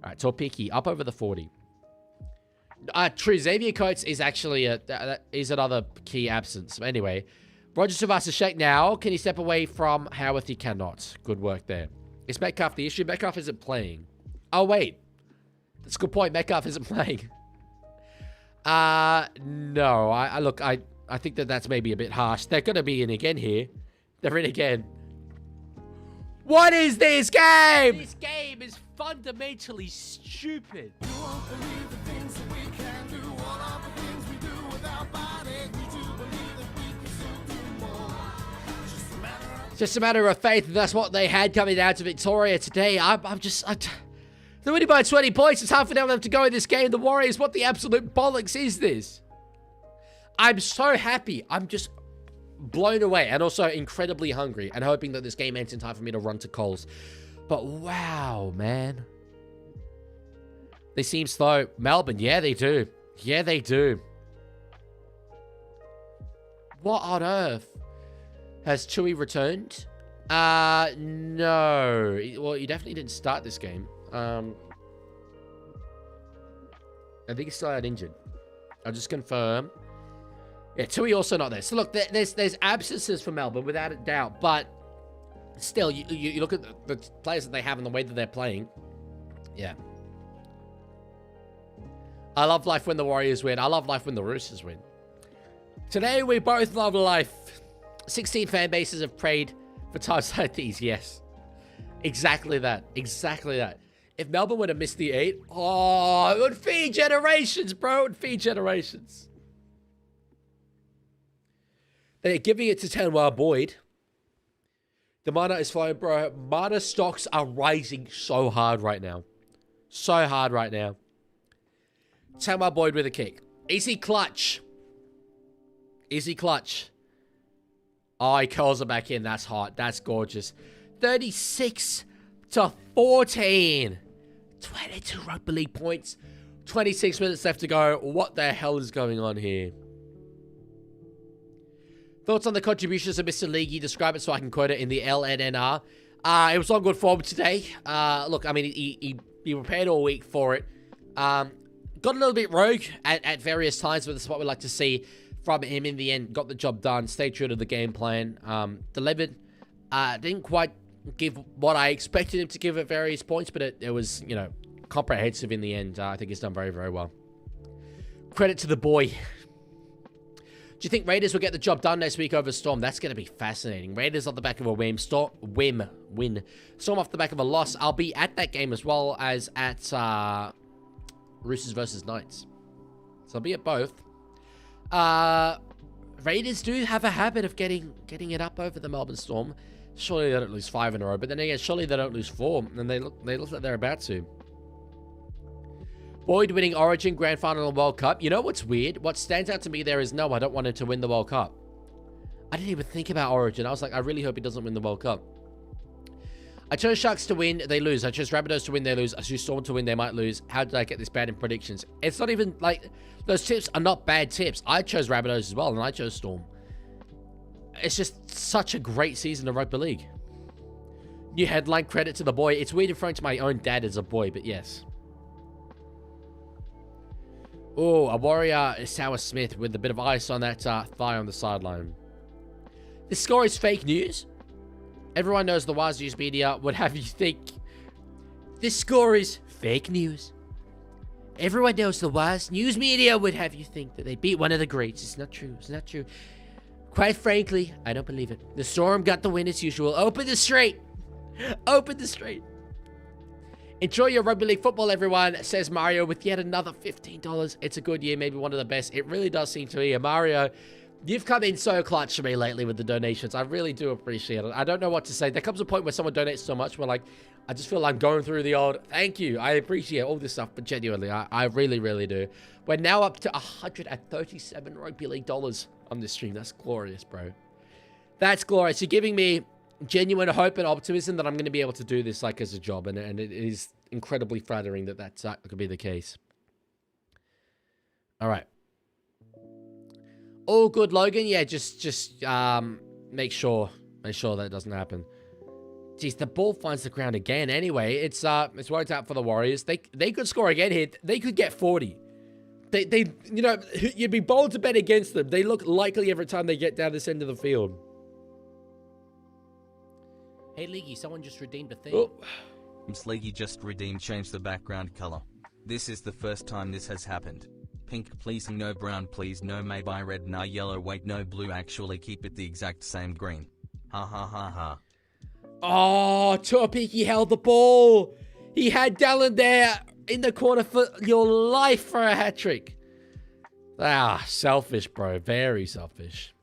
All right, Torpiki, up over the 40. True, Xavier Coates is actually is another key absence. Anyway, Roger Savasa shake now. Can he step away from Howarth? He cannot. Good work there. Is Metcalf the issue? Metcalf isn't playing. Oh, wait. That's a good point. Metcalf isn't playing. No. Look, I think that's maybe a bit harsh. They're going to be in again here. They're in again. What is this game? This game is fundamentally stupid. You won't believe the things that we can do, all of the things we do with our body. We do believe that we can still do more. Just a matter of faith. That's what they had coming down to Victoria today. They're winning by 20 points. It's hard for them to go in this game. The Warriors, what the absolute bollocks is this? I'm so happy. I'm just blown away and also incredibly hungry and hoping that this game ends in time for me to run to Coles. But wow, man. They seem slow. Melbourne, yeah, they do. Yeah, they do. What on earth? Has Chewy returned? No. Well, he definitely didn't start this game. I think he's still out injured. I'll just confirm. Yeah, Tui also not there. So look, there's absences for Melbourne without a doubt, but still, you look at the players that they have and the way that they're playing. Yeah, I love life when the Warriors win. I love life when the Roosters win. Today, we both love life. 16 fan bases have prayed for times like these. Yes. Exactly that. Exactly that. If Melbourne would have missed the 8, oh, it would feed generations, bro. It would feed generations. They're giving it to Tanwar Boyd. The mana is flying, bro. Mana stocks are rising so hard right now. So hard right now. Tanwar Boyd with a kick. Easy clutch. Easy clutch. Oh, he curls it back in. That's hot. That's gorgeous. 36 to 14. 22 rugby league points. 26 minutes left to go. What the hell is going on here? Thoughts on the contributions of Mr. Leaguie? Describe it so I can quote it in the LNNR. It was on good form today. Look, I mean, he prepared all week for it. Got a little bit rogue at various times, but that's what we like to see from him in the end. Got the job done. Stayed true to the game plan. Delivered. Didn't quite give what I expected him to give at various points, but it was, you know, comprehensive in the end. I think he's done very, very well. Credit to the boy. Do you think Raiders will get the job done next week over Storm? That's going to be fascinating. Raiders on the back of a win. Storm off the back of a loss. I'll be at that game as well as at Roosters versus Knights. So I'll be at both. Raiders do have a habit of getting it up over the Melbourne Storm. Surely they don't lose 5 in a row. But then again, surely they don't lose 4. And they look like they're about to. Boyd winning Origin, Grand Final, and World Cup. You know what's weird? What stands out to me there is, no, I don't want him to win the World Cup. I didn't even think about Origin. I was like, I really hope he doesn't win the World Cup. I chose Sharks to win, they lose. I chose Rabbitohs to win, they lose. I chose Storm to win, they might lose. How did I get this bad in predictions? It's not even, like, those tips are not bad tips. I chose Rabbitohs as well, and I chose Storm. It's just such a great season of rugby league. New headline, credit to the boy. It's weird referring to my own dad as a boy, but yes. Oh, a Warrior Sour Smith with a bit of ice on that thigh on the sideline. This score is fake news. Everyone knows the Wise News media would have you think this score is fake news. Everyone knows the Wise News media would have you think that they beat one of the greats. It's not true. It's not true. Quite frankly, I don't believe it. The Storm got the win as usual. Open the straight. Open the straight. Enjoy your rugby league football, everyone, says Mario with yet another $15. It's a good year, maybe one of the best. It really does seem to be. Mario, you've come in so clutch for me lately with the donations. I really do appreciate it. I don't know what to say. There comes a point where someone donates so much where, like, I just feel like I'm going through the old, thank you. I appreciate all this stuff, but genuinely, I really, really do. We're now up to $137 rugby league dollars on this stream. That's glorious, bro. That's glorious. You're giving me genuine hope and optimism that I'm going to be able to do this, like, as a job, and it is incredibly flattering that that's could be the case. All right. All good, Logan. Yeah, just make sure that doesn't happen. Jeez, the ball finds the ground again. Anyway, it's worked out for the Warriors. They could score again here. They could get 40. They you know, you'd be bold to bet against them. They look likely every time they get down this end of the field. Hey, Leaguie, someone just redeemed a thing. Oh. Leaguie just redeemed, change the background color. This is the first time this has happened. Pink please, no brown please, no maybe red, no yellow, wait, no blue, actually keep it the exact same green. Ha ha ha ha. Oh, Tuapiki held the ball. He had Dallin there in the corner for your life for a hat-trick. Ah, selfish, bro. Very selfish.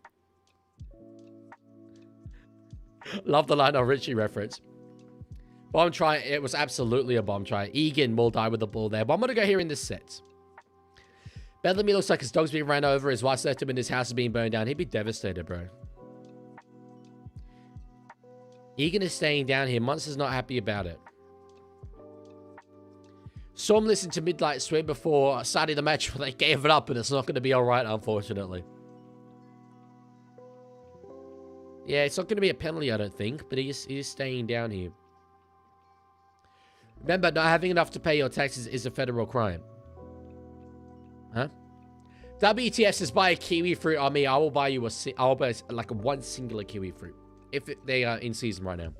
Love the Lionel Richie reference. Bomb try. It was absolutely a bomb try. Egan will die with the ball there. But I'm going to go here in this set. Bellamy looks like his dog's being ran over. His wife's left him and his house is being burned down. He'd be devastated, bro. Egan is staying down here. Munster's not happy about it. Storm listened to Midnight Swim before starting the match, but they gave it up, and it's not going to be all right, unfortunately. Yeah, it's not going to be a penalty, I don't think, but he is staying down here. Remember, not having enough to pay your taxes is a federal crime. Huh? WTF says, buy a kiwi fruit on me. I will buy you like one singular kiwi fruit. If they are in season right now.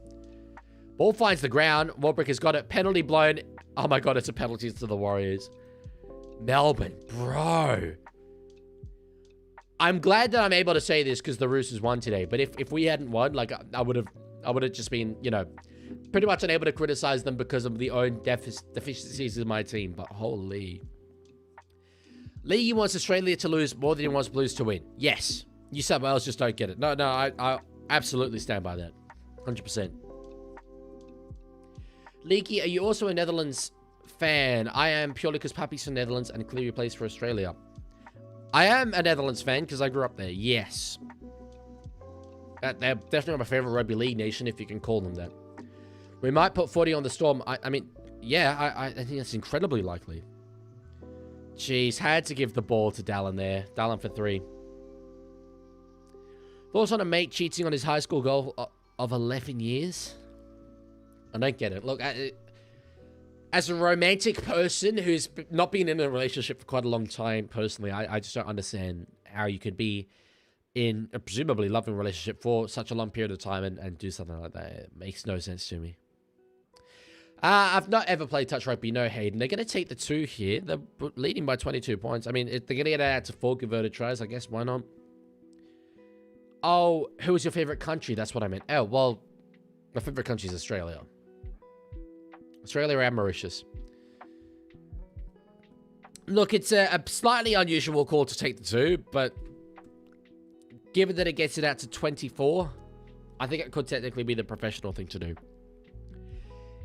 Ball finds the ground. Warbrick has got it. Penalty blown. Oh my god, it's a penalty to the Warriors. Melbourne, bro. I'm glad that I'm able to say this because the Roosters won today. But if we hadn't won, like I would have just been, you know, pretty much unable to criticize them because of the own deficiencies of my team. But holy. Leaguie wants Australia to lose more than he wants Blues to win. Yes. New South Wales just don't get it. No, I absolutely stand by that. 100%. Leaguie, are you also a Netherlands fan? I am purely because Pappy's from Netherlands and Cleary plays for Australia. I am a Netherlands fan because I grew up there. Yes. They're definitely my favorite rugby league nation, if you can call them that. We might put Footy on the Storm. I mean, yeah, I think that's incredibly likely. Jeez, had to give the ball to Dallin there. Dallin for 3. Thoughts on a mate cheating on his high school goal of 11 years? I don't get it. Look, as a romantic person who's not been in a relationship for quite a long time, personally, I just don't understand how you could be in a presumably loving relationship for such a long period of time and do something like that. It makes no sense to me. I've not ever played touch rugby. No, Hayden. They're going to take the 2 here. They're leading by 22 points. I mean, if they're going to get out to 4 converted tries, I guess. Why not? Oh, who was your favorite country? That's what I meant. Oh, well, my favorite country is Australia. Australia and Mauritius. Look, it's a slightly unusual call to take the 2, but given that it gets it out to 24, I think it could technically be the professional thing to do.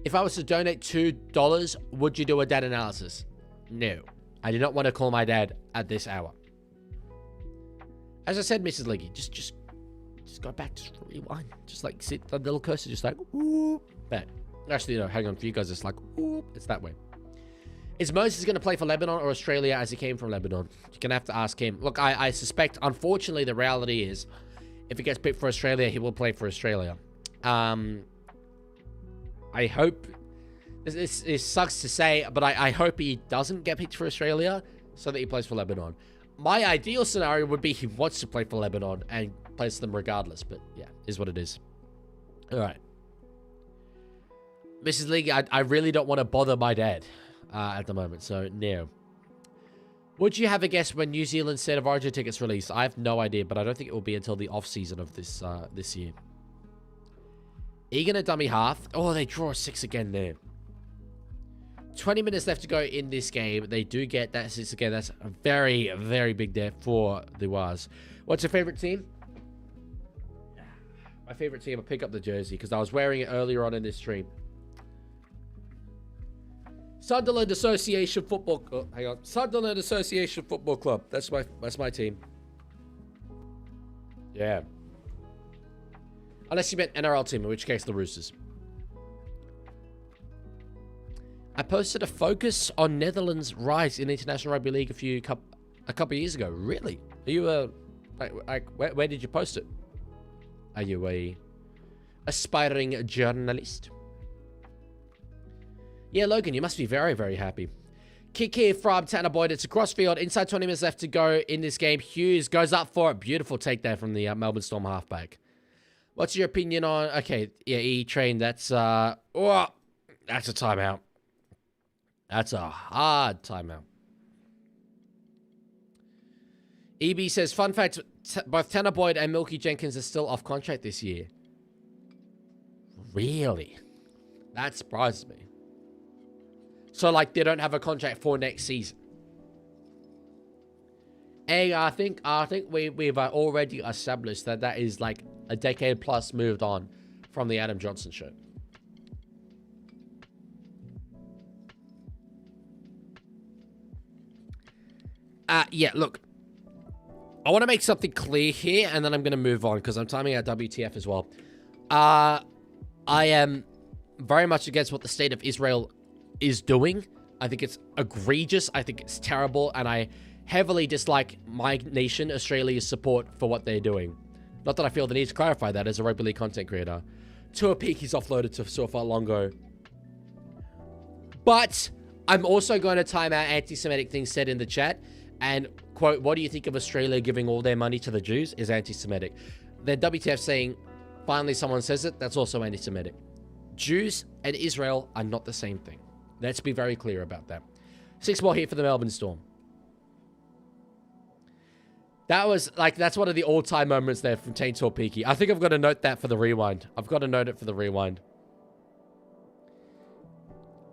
If I was to donate $2, would you do a dad analysis? No. I do not want to call my dad at this hour. As I said, Mrs. Leaguie, just go back, just rewind. Just like sit the little cursor, just like, whoop, back. Actually, no, hang on. For you guys, it's like, whoop, it's that way. Is Moses going to play for Lebanon or Australia as he came from Lebanon? You're going to have to ask him. Look, I suspect, unfortunately, the reality is, if he gets picked for Australia, he will play for Australia. I hope, this sucks to say, but I hope he doesn't get picked for Australia so that he plays for Lebanon. My ideal scenario would be he wants to play for Lebanon and plays for them regardless, but yeah, is what it is. All right. Mrs. League, I really don't want to bother my dad at the moment, so no. Would you have a guess when New Zealand State of Origin tickets release? I have no idea, but I don't think it will be until the off-season of this year. Egan a dummy half. Oh, they draw a 6 again there. 20 minutes left to go in this game. They do get that 6 again. That's a very, very big debt for the Waz. What's your favorite team? My favorite team, I'll pick up the jersey because I was wearing it earlier on in this stream. Sunderland Association Football. Oh, hang on. Sunderland Association Football Club. That's my team. Yeah. Unless you meant NRL team, in which case the Roosters. I posted a focus on Netherlands' rise in International Rugby League a couple of years ago. Really? Are you where did you post it? Are you a aspiring journalist? Yeah, Logan, you must be very, very happy. Kick here from Tanner Boyd. It's a crossfield. Inside 20 minutes left to go in this game. Hughes goes up for it. Beautiful take there from the Melbourne Storm halfback. What's your opinion on... Okay, yeah, E-Train, that's... Oh, that's a timeout. That's a hard timeout. EB says, fun fact, both Tanner Boyd and Milky Jenkins are still off contract this year. Really? That surprises me. So, like, they don't have a contract for next season. And I think we've already established that is, like, a decade plus moved on from the Adam Johnson show. Yeah, look. I want to make something clear here, and then I'm going to move on, because I'm timing out WTF as well. I am very much against what the state of Israel is doing. I think it's egregious. I think it's terrible, and I heavily dislike my nation, Australia's support for what they're doing. Not that I feel the need to clarify that as a rugby league content creator. Tua Peak is offloaded to Sofa-Longo. But I'm also going to time out anti-Semitic things said in the chat. And, quote, what do you think of Australia giving all their money to the Jews is anti-Semitic. Then WTF saying, finally someone says it, that's also anti-Semitic. Jews and Israel are not the same thing. Let's be very clear about that. 6 more here for the Melbourne Storm. That was, like, that's one of the all-time moments there from Tain Torpiki. I think I've got to note that for the rewind. I've got to note it for the rewind.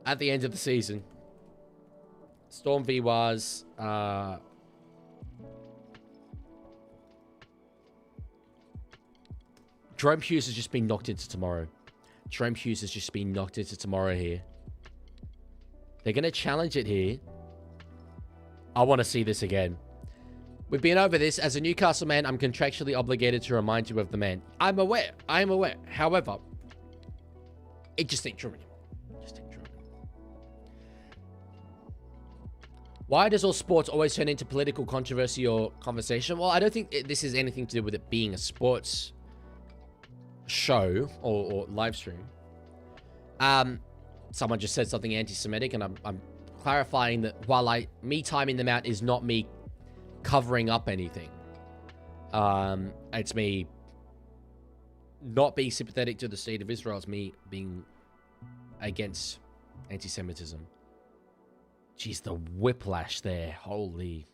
At the end of the season. Storm v was... Jerome Hughes has just been knocked into tomorrow. Jerome Hughes has just been knocked into tomorrow here. They're going to challenge it here. I want to see this again. We've been over this. As a Newcastle man, I'm contractually obligated to remind you of the man. I'm aware. I am aware. However, it just ain't true anymore. Just ain't true anymore. Why does all sports always turn into political controversy or conversation? Well, I don't think this is anything to do with it being a sports show or live stream. Someone just said something anti-Semitic, and I'm clarifying that while me timing them out is not me covering up anything. It's me not being sympathetic to the state of Israel. It's me being against anti-Semitism. Jeez, the whiplash there. Holy.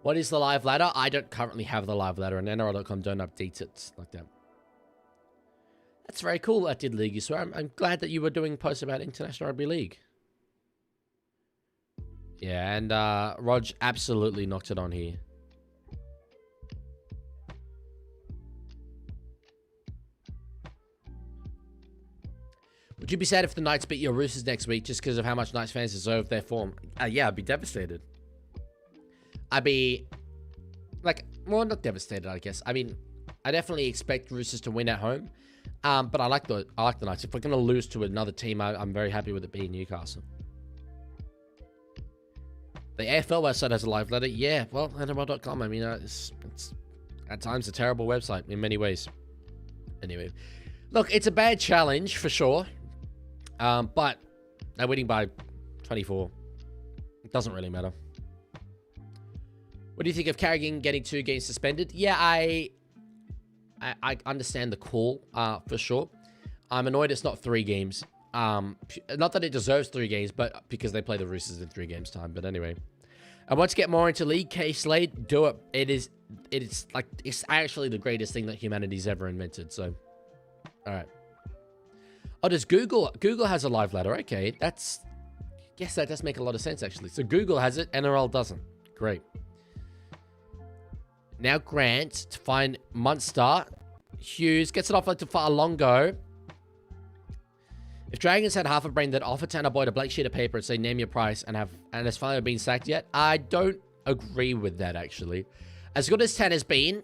What is the live ladder? I don't currently have the live ladder, and NRL.com don't update it like that. That's very cool, that did Leaguie. So I'm glad that you were doing posts about International Rugby League. Yeah, and Rog absolutely knocked it on here. Would you be sad if the Knights beat your Roosters next week just because of how much Knights fans deserve their form? Yeah, I'd be devastated. I'd be, like, well, not devastated, I guess. I mean, I definitely expect Roosters to win at home. But I like the Knights. If we're going to lose to another team, I'm very happy with it being Newcastle. The AFL website has a live letter. Yeah, well, NRL.com. I mean, it's at times a terrible website in many ways. Anyway, look, it's a bad challenge for sure. But they're winning by 24. It doesn't really matter. What do you think of Carrigan getting 2 games suspended? Yeah, I understand the call, for sure. I'm annoyed it's not 3 games. Not that it deserves 3 games, but because they play the Roosters in 3 games time. But anyway, I want to get more into League. K-Slade, do it. It's actually the greatest thing that humanity's ever invented. So, all right. Oh, does Google has a live ladder? Okay, yes, that does make a lot of sense actually. So Google has it, NRL doesn't. Great. Now Grant to find Munster. Hughes gets it off to Fa'alongo. If Dragons had half a brain that offered Tanner Boyd a blank sheet of paper and say name your price and has finally been sacked yet, I don't agree with that actually. As good as Tanner's been,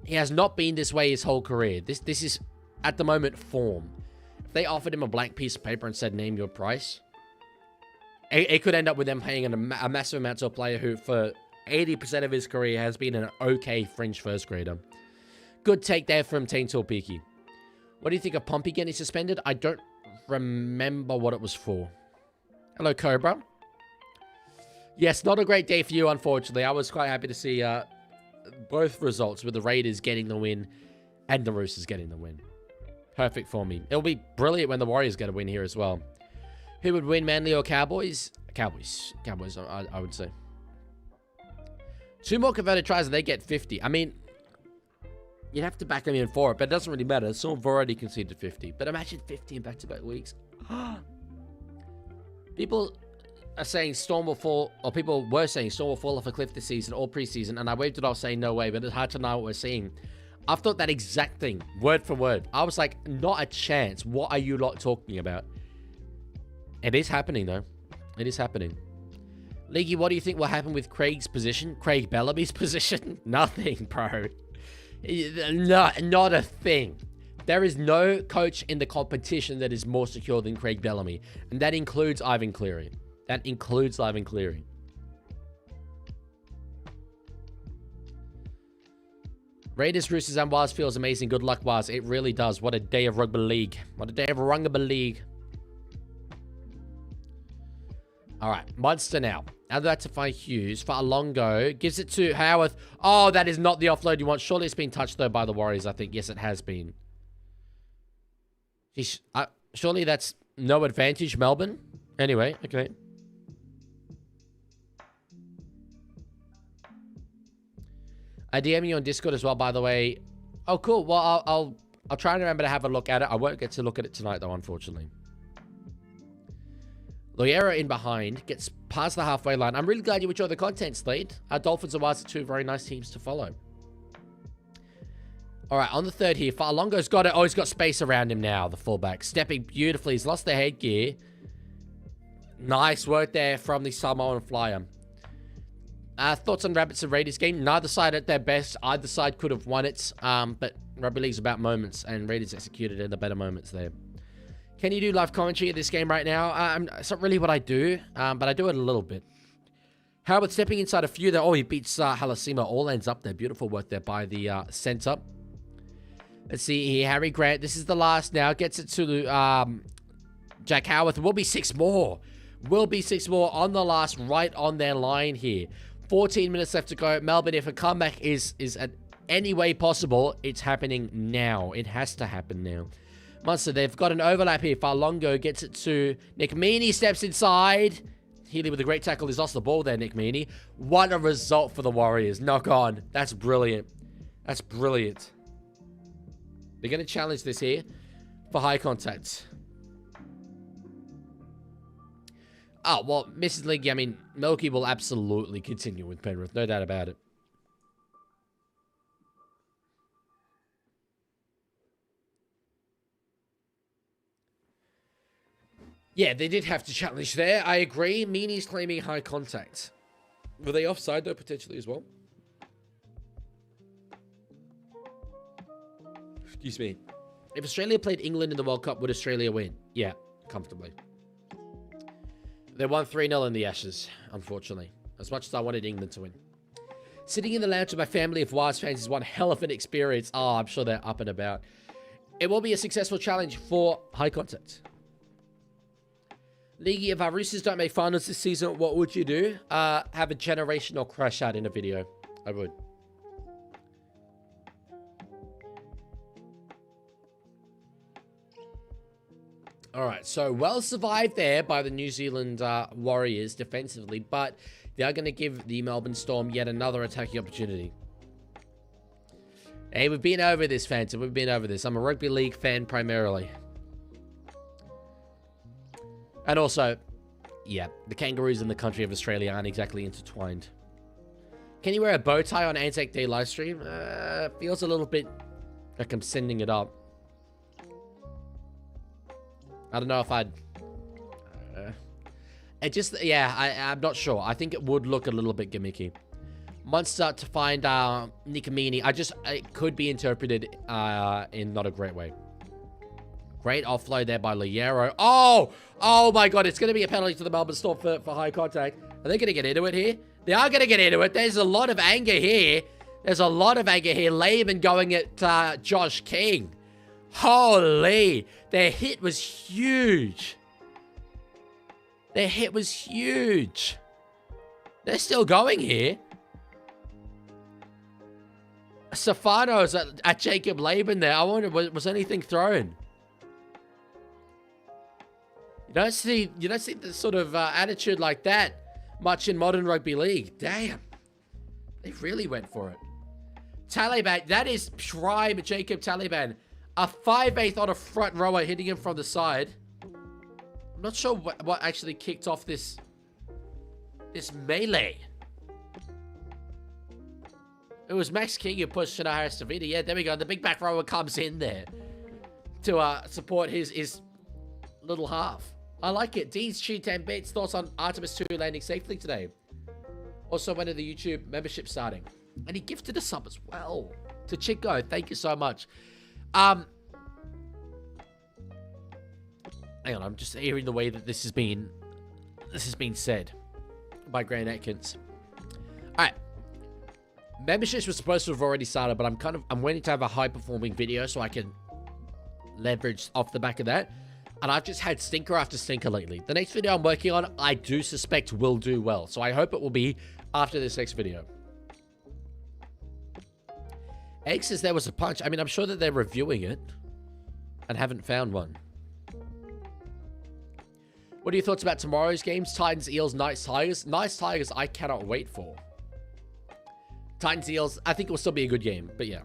he has not been this way his whole career. This is at the moment form. If they offered him a blank piece of paper and said name your price, it could end up with them paying a massive amount to a player who for 80% of his career has been an okay fringe first grader. Good take there from Tain Torpiki. What do you think of Pompey getting suspended? I don't remember what it was for. Hello, Cobra. Yes, not a great day for you, unfortunately. I was quite happy to see both results with the Raiders getting the win and the Roosters getting the win. Perfect for me. It'll be brilliant when the Warriors get a win here as well. Who would win, Manly or Cowboys? Cowboys, I would say. 2 more converted tries and they get 50. I mean, you'd have to back them in for it, but it doesn't really matter. Some have already conceded 50. But imagine 50 in back-to-back weeks. People are saying Storm will fall, or people were saying Storm will fall off a cliff this season or preseason, and I waved it off saying no way, but it's hard to know what we're seeing. I've thought that exact thing, word for word. I was like, not a chance. What are you lot talking about? It is happening, though. It is happening. Leaguie, what do you think will happen with Craig's position? Craig Bellamy's position? Nothing, bro. Not a thing. There is no coach in the competition that is more secure than Craig Bellamy. And that includes Ivan Cleary. Raiders, Roosters, and Waz feels amazing. Good luck, Waz. It really does. What a day of rugby league. What a day of rugby league. All right, Munster now. Add that to find Hughes. Fa'alongo gives it to Howarth. Oh, that is not the offload you want. Surely it's been touched, though, by the Warriors, I think. Yes, it has been. Surely that's no advantage, Melbourne. Anyway, okay. I DM you on Discord as well, by the way. Oh, cool. Well, I'll try and remember to have a look at it. I won't get to look at it tonight, though, unfortunately. Loiero in behind, gets past the halfway line. I'm really glad you enjoyed the content, Slade. Our Dolphins and Wires are two very nice teams to follow. All right, on the third here, Farlongo's got it. Oh, he's got space around him now, the fullback. Stepping beautifully. He's lost the headgear. Nice work there from the Samoan flyer. Thoughts on Rabbits and Raiders game? Neither side at their best. Either side could have won it. But Rugby League's about moments, and Raiders executed in the better moments there. Can you do live commentary at this game right now? It's not really what I do, but I do it a little bit. Howard stepping inside a few there. Oh, he beats Halasima. All ends up there. Beautiful work there by the centre. Let's see here. Harry Grant. This is the last now. Gets it to Jack Howarth. Will be 6 more. Will be 6 more on the last, right on their line here. 14 minutes left to go. Melbourne, if a comeback is at any way possible, it's happening now. It has to happen now. Munster, they've got an overlap here. Farlongo gets it to Nick Meaney, steps inside. Healy with a great tackle. He's lost the ball there, Nick Meaney. What a result for the Warriors. Knock on. That's brilliant. That's brilliant. They're going to challenge this here for high contact. Oh, well, Mrs. Leaguie, I mean, Milky will absolutely continue with Penrith. No doubt about it. Yeah, they did have to challenge there. I agree. Meaney's claiming high contact. Were they offside, though, potentially as well? Excuse me. If Australia played England in the World Cup, would Australia win? Yeah, comfortably. They won 3-0 in the Ashes, unfortunately. As much as I wanted England to win. Sitting in the lounge with my family of Wires fans is one hell of an experience. Oh, I'm sure they're up and about. It will be a successful challenge for high contact. Leaguie, if our Roosters don't make finals this season, what would you do? Have a generational crash out in a video. I would. All right, so well survived there by the New Zealand Warriors defensively, but they are going to give the Melbourne Storm yet another attacking opportunity. Hey, we've been over this, fans. We've been over this. I'm a rugby league fan primarily. And also, yeah, the Kangaroos and the country of Australia aren't exactly intertwined. Can you wear a bow tie on Anzac Day livestream? Feels a little bit like I'm sending it up. I don't know if I'd... I'm not sure. I think it would look a little bit gimmicky. Munster to find Nick Meaney. It could be interpreted in not a great way. Great offload there by Loiero. Oh my God. It's going to be a penalty to the Melbourne Storm for high contact. Are they going to get into it here? They are going to get into it. There's a lot of anger here. Laban going at Josh King. Holy. Their hit was huge. They're still going here. Stefano's at Jacob Laban there. I wonder, was anything thrown? You don't see the sort of attitude like that much in modern rugby league. Damn. They really went for it. Taliban, that is prime Jacob Taliban. A 5/8 on a front rower hitting him from the side. I'm not sure what actually kicked off this melee. It was Max King who pushed Shana Harris-Tavita. Yeah, there we go. The big back rower comes in there to support his little half. I like it. Dean's Chew 10 bits. Thoughts on Artemis 2 landing safely today? Also, when are the YouTube membership starting? And he gifted a sub as well to Chico. Thank you so much. Hang on, I'm just hearing the way that this has been said by Grant Atkins. All right. Memberships were supposed to have already started, but I'm waiting to have a high-performing video so I can leverage off the back of that. And I've just had stinker after stinker lately. The next video I'm working on, I do suspect will do well. So I hope it will be after this next video. Egg says there was a punch. I mean, I'm sure that they're reviewing it and haven't found one. What are your thoughts about tomorrow's games? Titans, Eels, Knights, Tigers. Knights, Tigers, I cannot wait for. Titans, Eels, I think it will still be a good game. But yeah.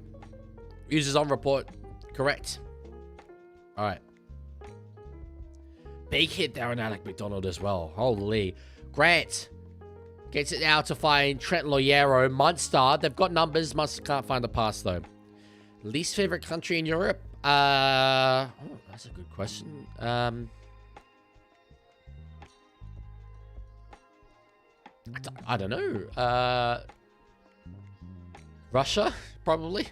Users on report. Correct. All right. Big hit there on Alec McDonald as well. Holy. Grant gets it now to find Trent Loiero. Munster. They've got numbers. Munster can't find the pass, though. Least favorite country in Europe? Oh, that's a good question. I don't know. Russia, probably.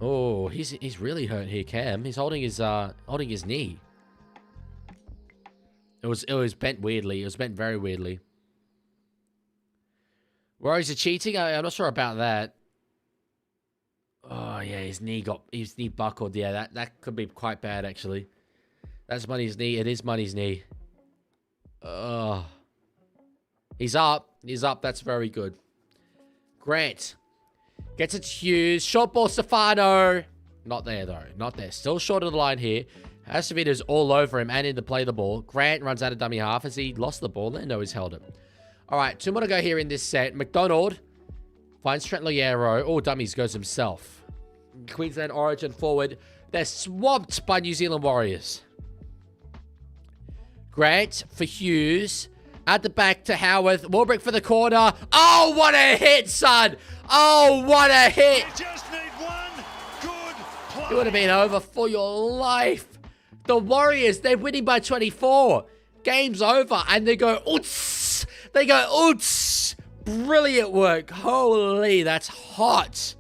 Oh, he's really hurt here, Cam. He's holding his knee. It was bent weirdly. It was bent very weirdly. Warriors are cheating? I'm not sure about that. Oh yeah, his knee buckled. Yeah, that could be quite bad actually. That's Money's knee. It is Money's knee. Oh. He's up. He's up. That's very good. Grant gets it to Hughes. Short ball, Stefano. Not there, though. Not there. Still short of the line here. Acevedo's all over him and in to play the ball. Grant runs out of dummy half. Has he lost the ball there? No, he's held it. All right, 2 more to go here in this set. McDonald finds Trent Loiero. Oh, dummies goes himself. Queensland Origin forward. They're swamped by New Zealand Warriors. Grant for Hughes. At the back to Howarth. Warbrick for the corner. Oh, what a hit, son. Oh, what a hit. You just need one good play. It would have been over for your life. The Warriors, they're winning by 24. Game's over. And they go, oots. They go, oots. Brilliant work. Holy, that's hot.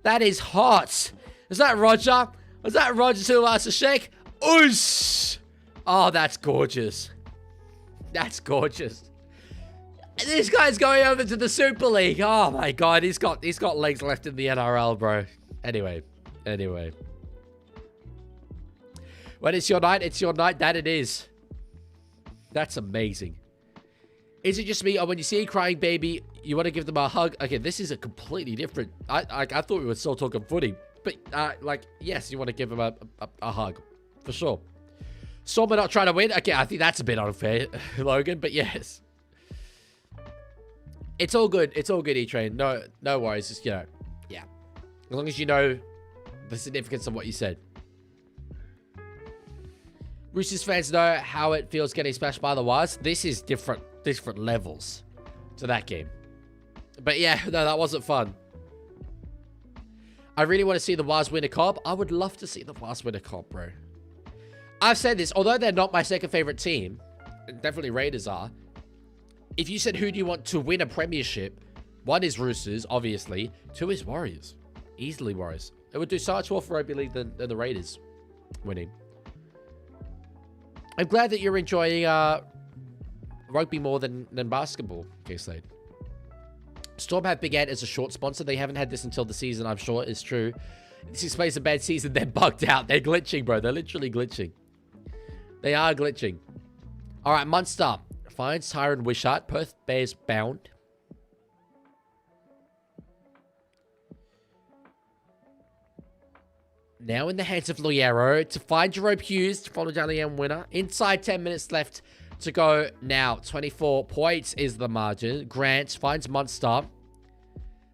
That is hot. Is that Roger? Was that Roger Tuivasa-Sheck? Oos. Oh, that's gorgeous. That's gorgeous. This guy's going over to the Super League. Oh my god, he's got legs left in the NRL, bro. Anyway. When it's your night, it's your night. That it is. That's amazing. Is it just me, or when you see a crying baby, you want to give them a hug? Okay, this is a completely different. I thought we were still talking footy, but like, yes, you want to give them a hug, for sure. Storm are not trying to win. Okay, I think that's a bit unfair, Logan, but yes. It's all good. It's all good, E-Train. No worries. Just, yeah. As long as you know the significance of what you said. Roosters fans know how it feels getting smashed by the Wires. This is different levels to that game. But yeah, no, that wasn't fun. I really want to see the Wires win a comp. I would love to see the Wires win a comp, bro. I've said this, although they're not my second favorite team, definitely Raiders are. If you said who do you want to win a premiership, 1 is Roosters, obviously. 2 is Warriors. Easily Warriors. It would do so much more for Rugby League than the Raiders winning. I'm glad that you're enjoying rugby more than basketball, K-Slade. Storm have Big Ant as a short sponsor. They haven't had this until the season, I'm sure. It's true. This explains a bad season. They're bugged out. They're glitching, bro. They're literally glitching. They are glitching. All right, Munster finds Tyron Wishart. Perth Bears bound. Now in the hands of Loiero to find Jerome Hughes to follow down the end winner. Inside 10 minutes left to go now. 24 points is the margin. Grant finds Munster.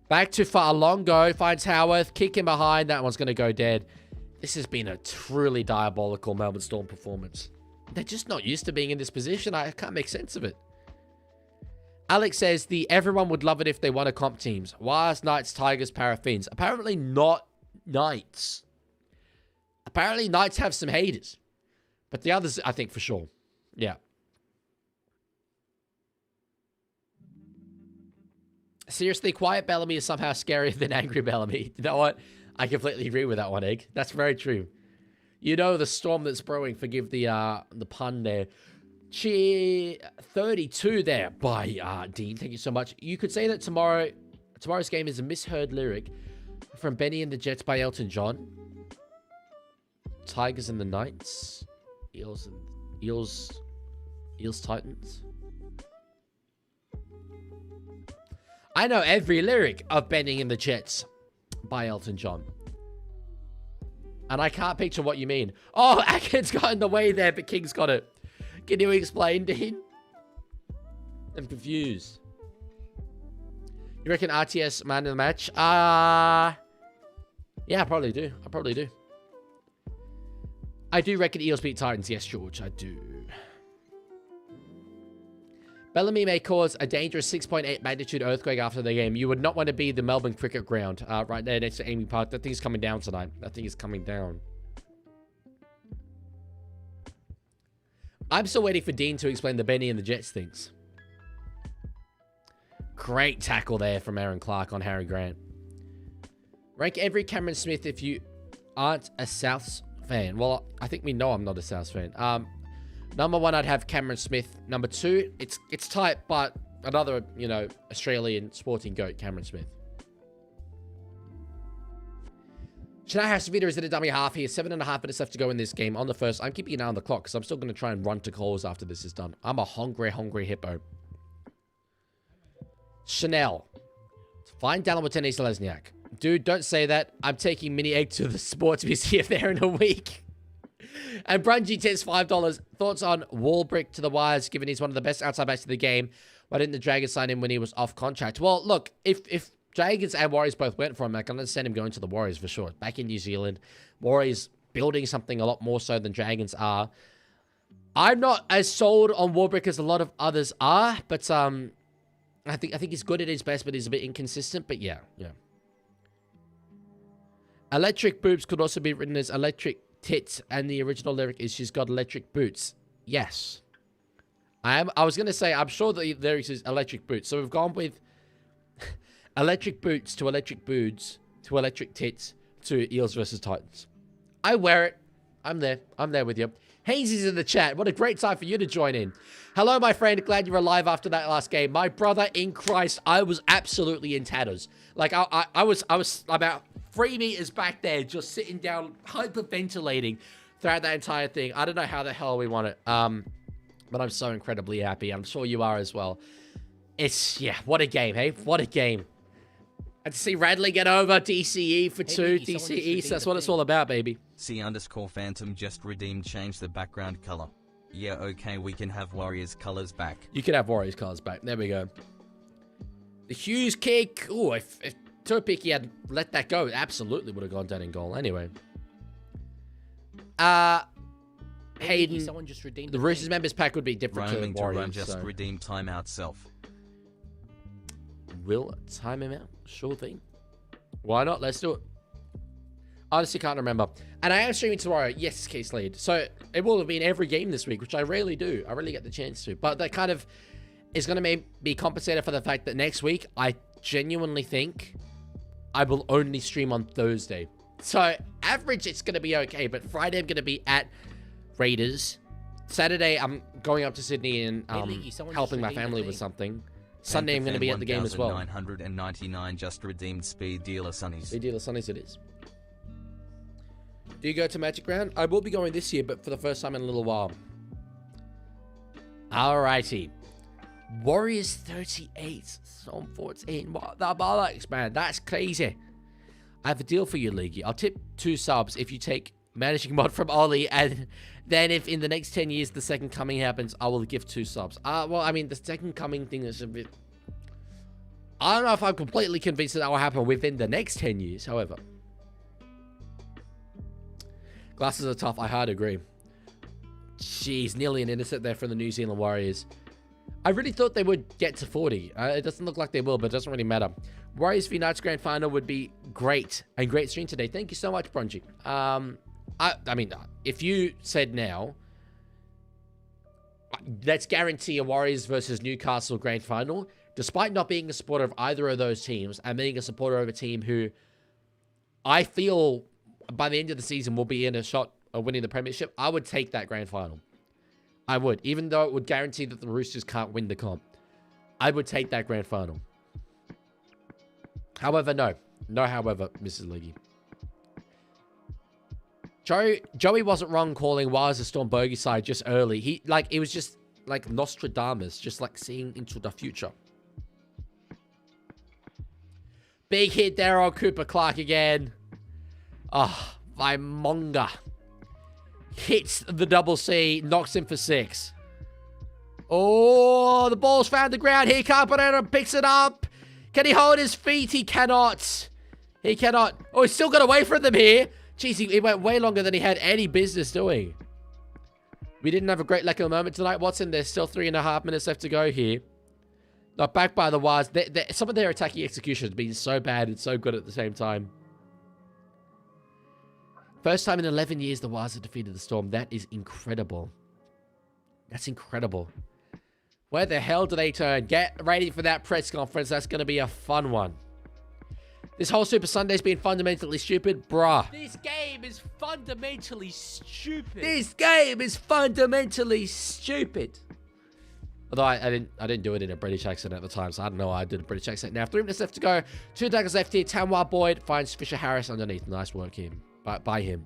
Back to Fa'alongo. Finds Howarth. Kick him behind. That one's going to go dead. This has been a truly diabolical Melbourne Storm performance. They're just not used to being in this position. I can't make sense of it. Alex says, everyone would love it if they won a comp teams. Wires, Knights, Tigers, Paraffins. Apparently not Knights. Apparently Knights have some haters. But the others, I think for sure. Yeah. Seriously, quiet Bellamy is somehow scarier than angry Bellamy. You know what? I completely agree with that one, Egg. That's very true. You know the storm that's brewing. Forgive the pun there. Cheer 32 there by Dean. Thank you so much. You could say that tomorrow's game is a misheard lyric from Benny and the Jets by Elton John. Tigers and the Knights. Eels Titans. I know every lyric of Benny and the Jets by Elton John. And I can't picture what you mean. Oh, Atkin's got in the way there, but King's got it. Can you explain, Dean? I'm confused. You reckon RTS man of the match? Yeah, I probably do. I probably do. I do reckon Eels beat Titans. Yes, George, I do. Bellamy may cause a dangerous 6.8 magnitude earthquake after the game. You would not want to be the Melbourne cricket ground. Right there next to Amy Park. That thing's coming down tonight. That thing is coming down. I'm still waiting for Dean to explain the Benny and the Jets things. Great tackle there from Aaron Clark on Harry Grant. Rank every Cameron Smith if you aren't a Souths fan. Well, I think we know I'm not a Souths fan. Number 1, I'd have Cameron Smith. Number 2, it's tight, but another, you know, Australian sporting goat, Cameron Smith. Shania Hasavita is in a dummy half here. 7.5 minutes left to go in this game. On the first, I'm keeping an eye on the clock because I'm still going to try and run to calls after this is done. I'm a hungry hippo. Chanel. Find Dallin with Tennis Lesniak. Dude, don't say that. I'm taking Mini Egg to the sports museum there in a week. And Brungy tits $5. Thoughts on Warbrick to the Wires, given he's one of the best outside backs of the game. Why didn't the Dragons sign him when he was off contract? Well, look, if Dragons and Warriors both went for him, I can understand him going to the Warriors for sure. Back in New Zealand, Warriors building something a lot more so than Dragons are. I'm not as sold on Warbrick as a lot of others are, but I think he's good at his best, but he's a bit inconsistent. But yeah. Electric boobs could also be written as electric tits, and the original lyric is she's got electric boots. Yes. I was going to say, I'm sure the lyrics is electric boots. So we've gone with electric boots to electric boots to electric tits to Eels versus Titans. I wear it. I'm there. I'm there with you. Hazy's in the chat. What a great time for you to join in. Hello, my friend. Glad you're alive after that last game. My brother in Christ, I was absolutely in tatters. Like, I was about 3 meters back there, just sitting down, hyperventilating throughout that entire thing. I don't know how the hell we won it. But I'm so incredibly happy. I'm sure you are as well. Yeah, what a game, hey? What a game. And to see Radley get over DCE for 2. DCE, so that's what it's all about, baby. C_Phantom just redeemed, change the background color. Yeah, okay, we can have Warriors colors back. You can have Warriors colors back. There we go. The Hughes kick. Oh, if Topic had let that go, it absolutely would have gone down in goal. Anyway. Hayden, someone just redeemed the Roosters members pack would be different to the Warriors. Just redeem timeout self. Will time him out? Sure thing. Why not? Let's do it. Honestly, can't remember. And I am streaming tomorrow. Yes, Case Lead. So it will have been every game this week, which I rarely do. I rarely get the chance to. But that kind of is going to be compensated for the fact that next week, I genuinely think I will only stream on Thursday. So average, it's going to be okay. But Friday, I'm going to be at Raiders. Saturday, I'm going up to Sydney and helping my family with something. Sunday, I'm going to be at the game as well. 999 just redeemed Speed Dealer Sunnies. Speed Dealer Sunnies it is. Do you go to Magic Round? I will be going this year, but for the first time in a little while. Alrighty. Warriors 38. Psalm 14. What the bollocks, man? That's crazy. I have a deal for you, Leaguie. I'll tip 2 subs if you take managing mod from Ollie, and then if in the next 10 years the second coming happens, I will give 2 subs. Well, I mean, the second coming thing is a bit... I don't know if I'm completely convinced that that will happen within the next 10 years, however. Glasses are tough, I hard agree. Jeez, nearly an intercept there from the New Zealand Warriors. I really thought they would get to 40. It doesn't look like they will, but it doesn't really matter. Warriors v Knights Grand Final would be great. And great stream today. Thank you so much, Brungy. I mean, if you said now, let's guarantee a Warriors versus Newcastle Grand Final, despite not being a supporter of either of those teams, and being a supporter of a team who I feel by the end of the season will be in a shot of winning the premiership, I would take that Grand Final. I would, even though it would guarantee that the Roosters can't win the comp. I would take that Grand Final. However, no. No however, Mrs. Leaguie. Joey wasn't wrong calling Wires a Storm bogey side just early. It was just like Nostradamus, just like seeing into the future. Big hit there on Cooper Clark again. Oh, Vaimonga hits the double C, knocks him for 6. Oh, the ball's found the ground here. Carpenter picks it up. Can he hold his feet? He cannot. He cannot. Oh, he's still got away from them here. Jeez, he went way longer than he had any business doing. We didn't have a great lack of moment tonight, Watson. There's still 3.5 minutes left to go here. Not backed by the Wires. Some of their attacking execution has been so bad and so good at the same time. First time in 11 years the Wires have defeated the Storm. That is incredible. That's incredible. Where the hell do they turn? Get ready for that press conference. That's going to be a fun one. This whole Super Sunday's been fundamentally stupid. Bruh. This game is fundamentally stupid. This game is fundamentally stupid. Although I didn't do it in a British accent at the time, so I don't know why I did a British accent. Now, 3 minutes left to go. 2 daggers left here. Tamwa Boyd finds Fisher Harris underneath. Nice work him. By him.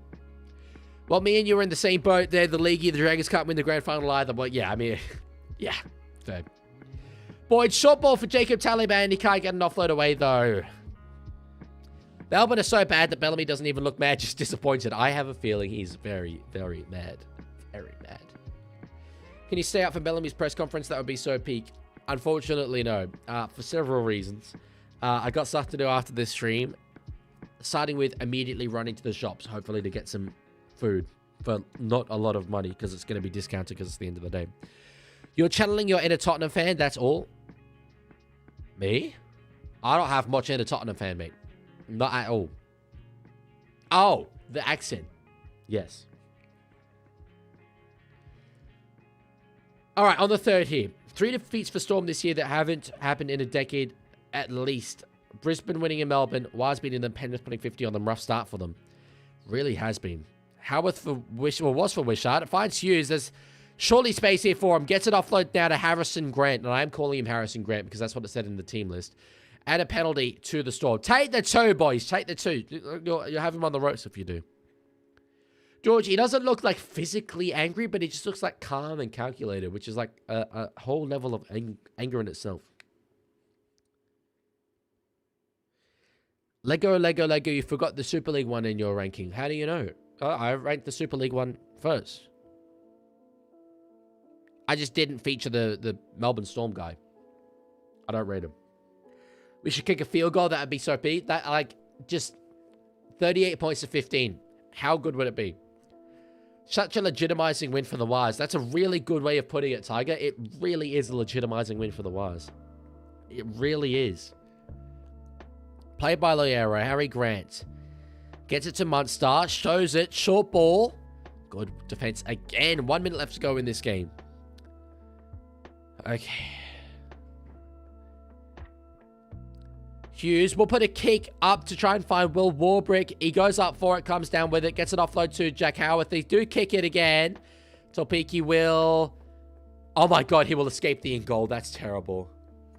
Well, me and you were in the same boat there. The Leaguie, the Dragons can't win the grand final either. But yeah, I mean, yeah. Third. Boyd, short ball for Jacob Taliban. He can't get an offload away, though. Melbourne is so bad that Bellamy doesn't even look mad, just disappointed. I have a feeling he's very, very mad. Very mad. Can you stay out for Bellamy's press conference? That would be so peak. Unfortunately, no. For several reasons. I got stuff to do after this stream. Starting with immediately running to the shops, hopefully to get some food for not a lot of money, because it's going to be discounted because it's the end of the day. You're channeling your inner Tottenham fan, that's all? Me? I don't have much inner Tottenham fan, mate. Not at all. Oh, the accent. Yes. All right, on the third here. 3 defeats for Storm this year that haven't happened in a decade at least. Brisbane winning in Melbourne. Wires beating them. Penrith putting 50 on them. Rough start for them. Really has been. Howarth for was for Wishart. It finds Hughes. There's surely space here for him. Gets it offload now to Harrison Grant. And I am calling him Harrison Grant because that's what it said in the team list. And a penalty to the Storm. Take the 2, boys. Take the 2. You'll have him on the ropes if you do. George, he doesn't look like physically angry, but he just looks like calm and calculated, which is like a whole level of anger in itself. Lego, you forgot the Super League one in your ranking. How do you know? I ranked the Super League one first. I just didn't feature the Melbourne Storm guy. I don't rate him. We should kick a field goal. That would be so peak. That, like, just 38 points to 15. How good would it be? Such a legitimizing win for the Wires. That's a really good way of putting it, Tiger. It really is a legitimizing win for the Wires. It really is. Played by Loiero. Harry Grant. Gets it to Munster. Shows it. Short ball. Good defense again. 1 minute left to go in this game. Okay. Hughes will put a kick up to try and find Will Warbrick. He goes up for it, comes down with it, gets an offload to Jack Howarth. They do kick it again. Topiki will... Oh my god, he will escape the in-goal. That's terrible.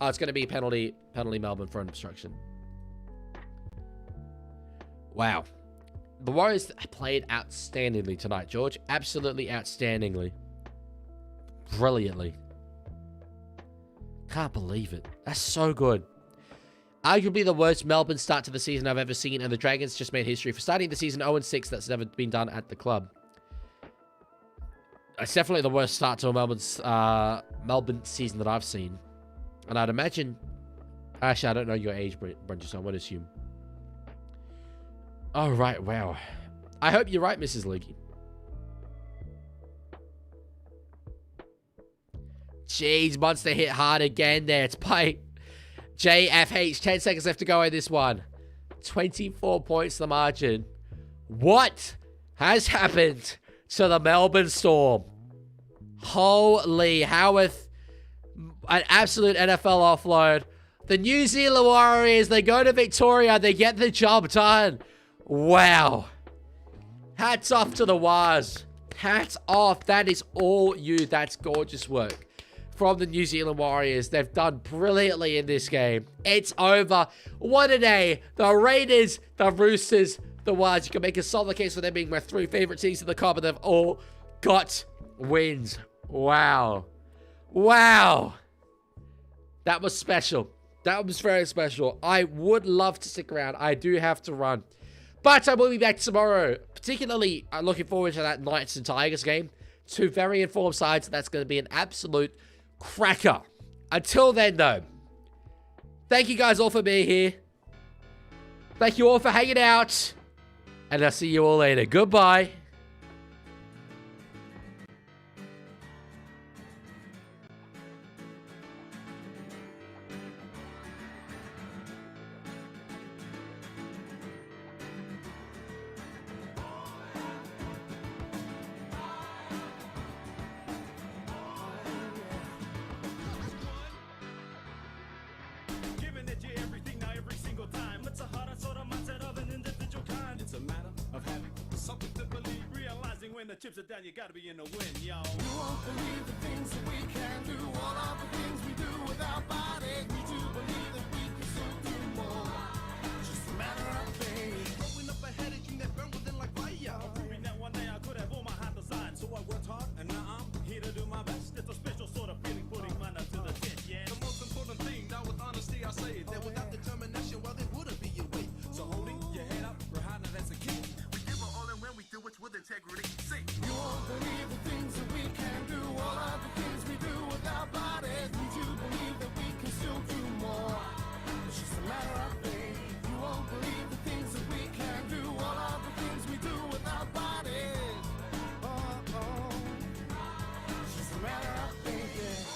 Oh, it's going to be penalty Melbourne for an obstruction. Wow. The Warriors played outstandingly tonight, George. Absolutely outstandingly. Brilliantly. Can't believe it. That's so good. Arguably the worst Melbourne start to the season I've ever seen, and the Dragons just made history for starting the season 0-6. That's never been done at the club. It's definitely the worst start to a Melbourne season that I've seen. And I'd imagine... Actually, I don't know your age, Bridget, so I would assume. Oh, right, wow. I hope you're right, Mrs. Leaguie. Jeez, Monster hit hard again there. It's by... JFH, 10 seconds left to go in this one. 24 points the margin. What has happened to the Melbourne Storm? Holy Howarth. An absolute NFL offload. The New Zealand Warriors, they go to Victoria. They get the job done. Wow. Hats off to the Wires. Hats off. That is all you. That's gorgeous work from the New Zealand Warriors. They've done brilliantly in this game. It's over. What a day. The Raiders, the Roosters, the Wires. You can make a solid case for them being my 3 favorite teams in the comp, and they've all got wins. Wow. Wow. That was special. That was very special. I would love to stick around. I do have to run. But I will be back tomorrow. Particularly, I'm looking forward to that Knights and Tigers game. Two very informed sides. That's going to be an absolute cracker. Until then, though, thank you guys all for being here. Thank you all for hanging out. And I'll see you all later. Goodbye. Giving it you everything now every single time. It's a hard and sort of mindset of an individual kind. It's a matter of having something to believe. Realizing when the chips are down, you gotta be in the win, y'all. You won't believe the things that we can do. All of the things we do with our bodies. We do believe that we can still do more. Just a matter of faith. Throwing up a headache that burn within like fire. Proving that one day I could have all my heart aside. So I worked hard and now I'm here to do my best. It's a special sort of feeling, putting mine up to the test, yeah. The most important thing, now with honesty I say it, that without determination, well, there wouldn't be a way. So holding your head up, Rahana, that's a key. We give it all in when we do it with integrity. See, you won't believe the things that we can do, all of the things we do with our bodies. We do believe that we can still do more. It's just a matter of faith. You won't believe the things that we can do, all of the things we do with our bodies. Oh. It's just a matter of faith, yeah.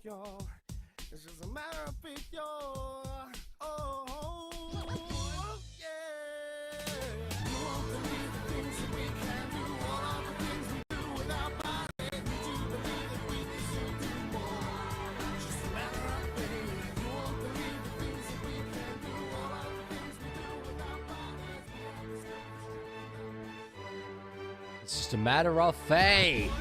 Y'all. It's just a matter of faith, y'all. Oh, yeah. You won't believe the things that we can do, all of the things we do with our bodies. We do believe that we can still do more. It's just a matter of faith. You won't believe the things that we can do, all of the things we do with our bodies. It's just a matter of faith.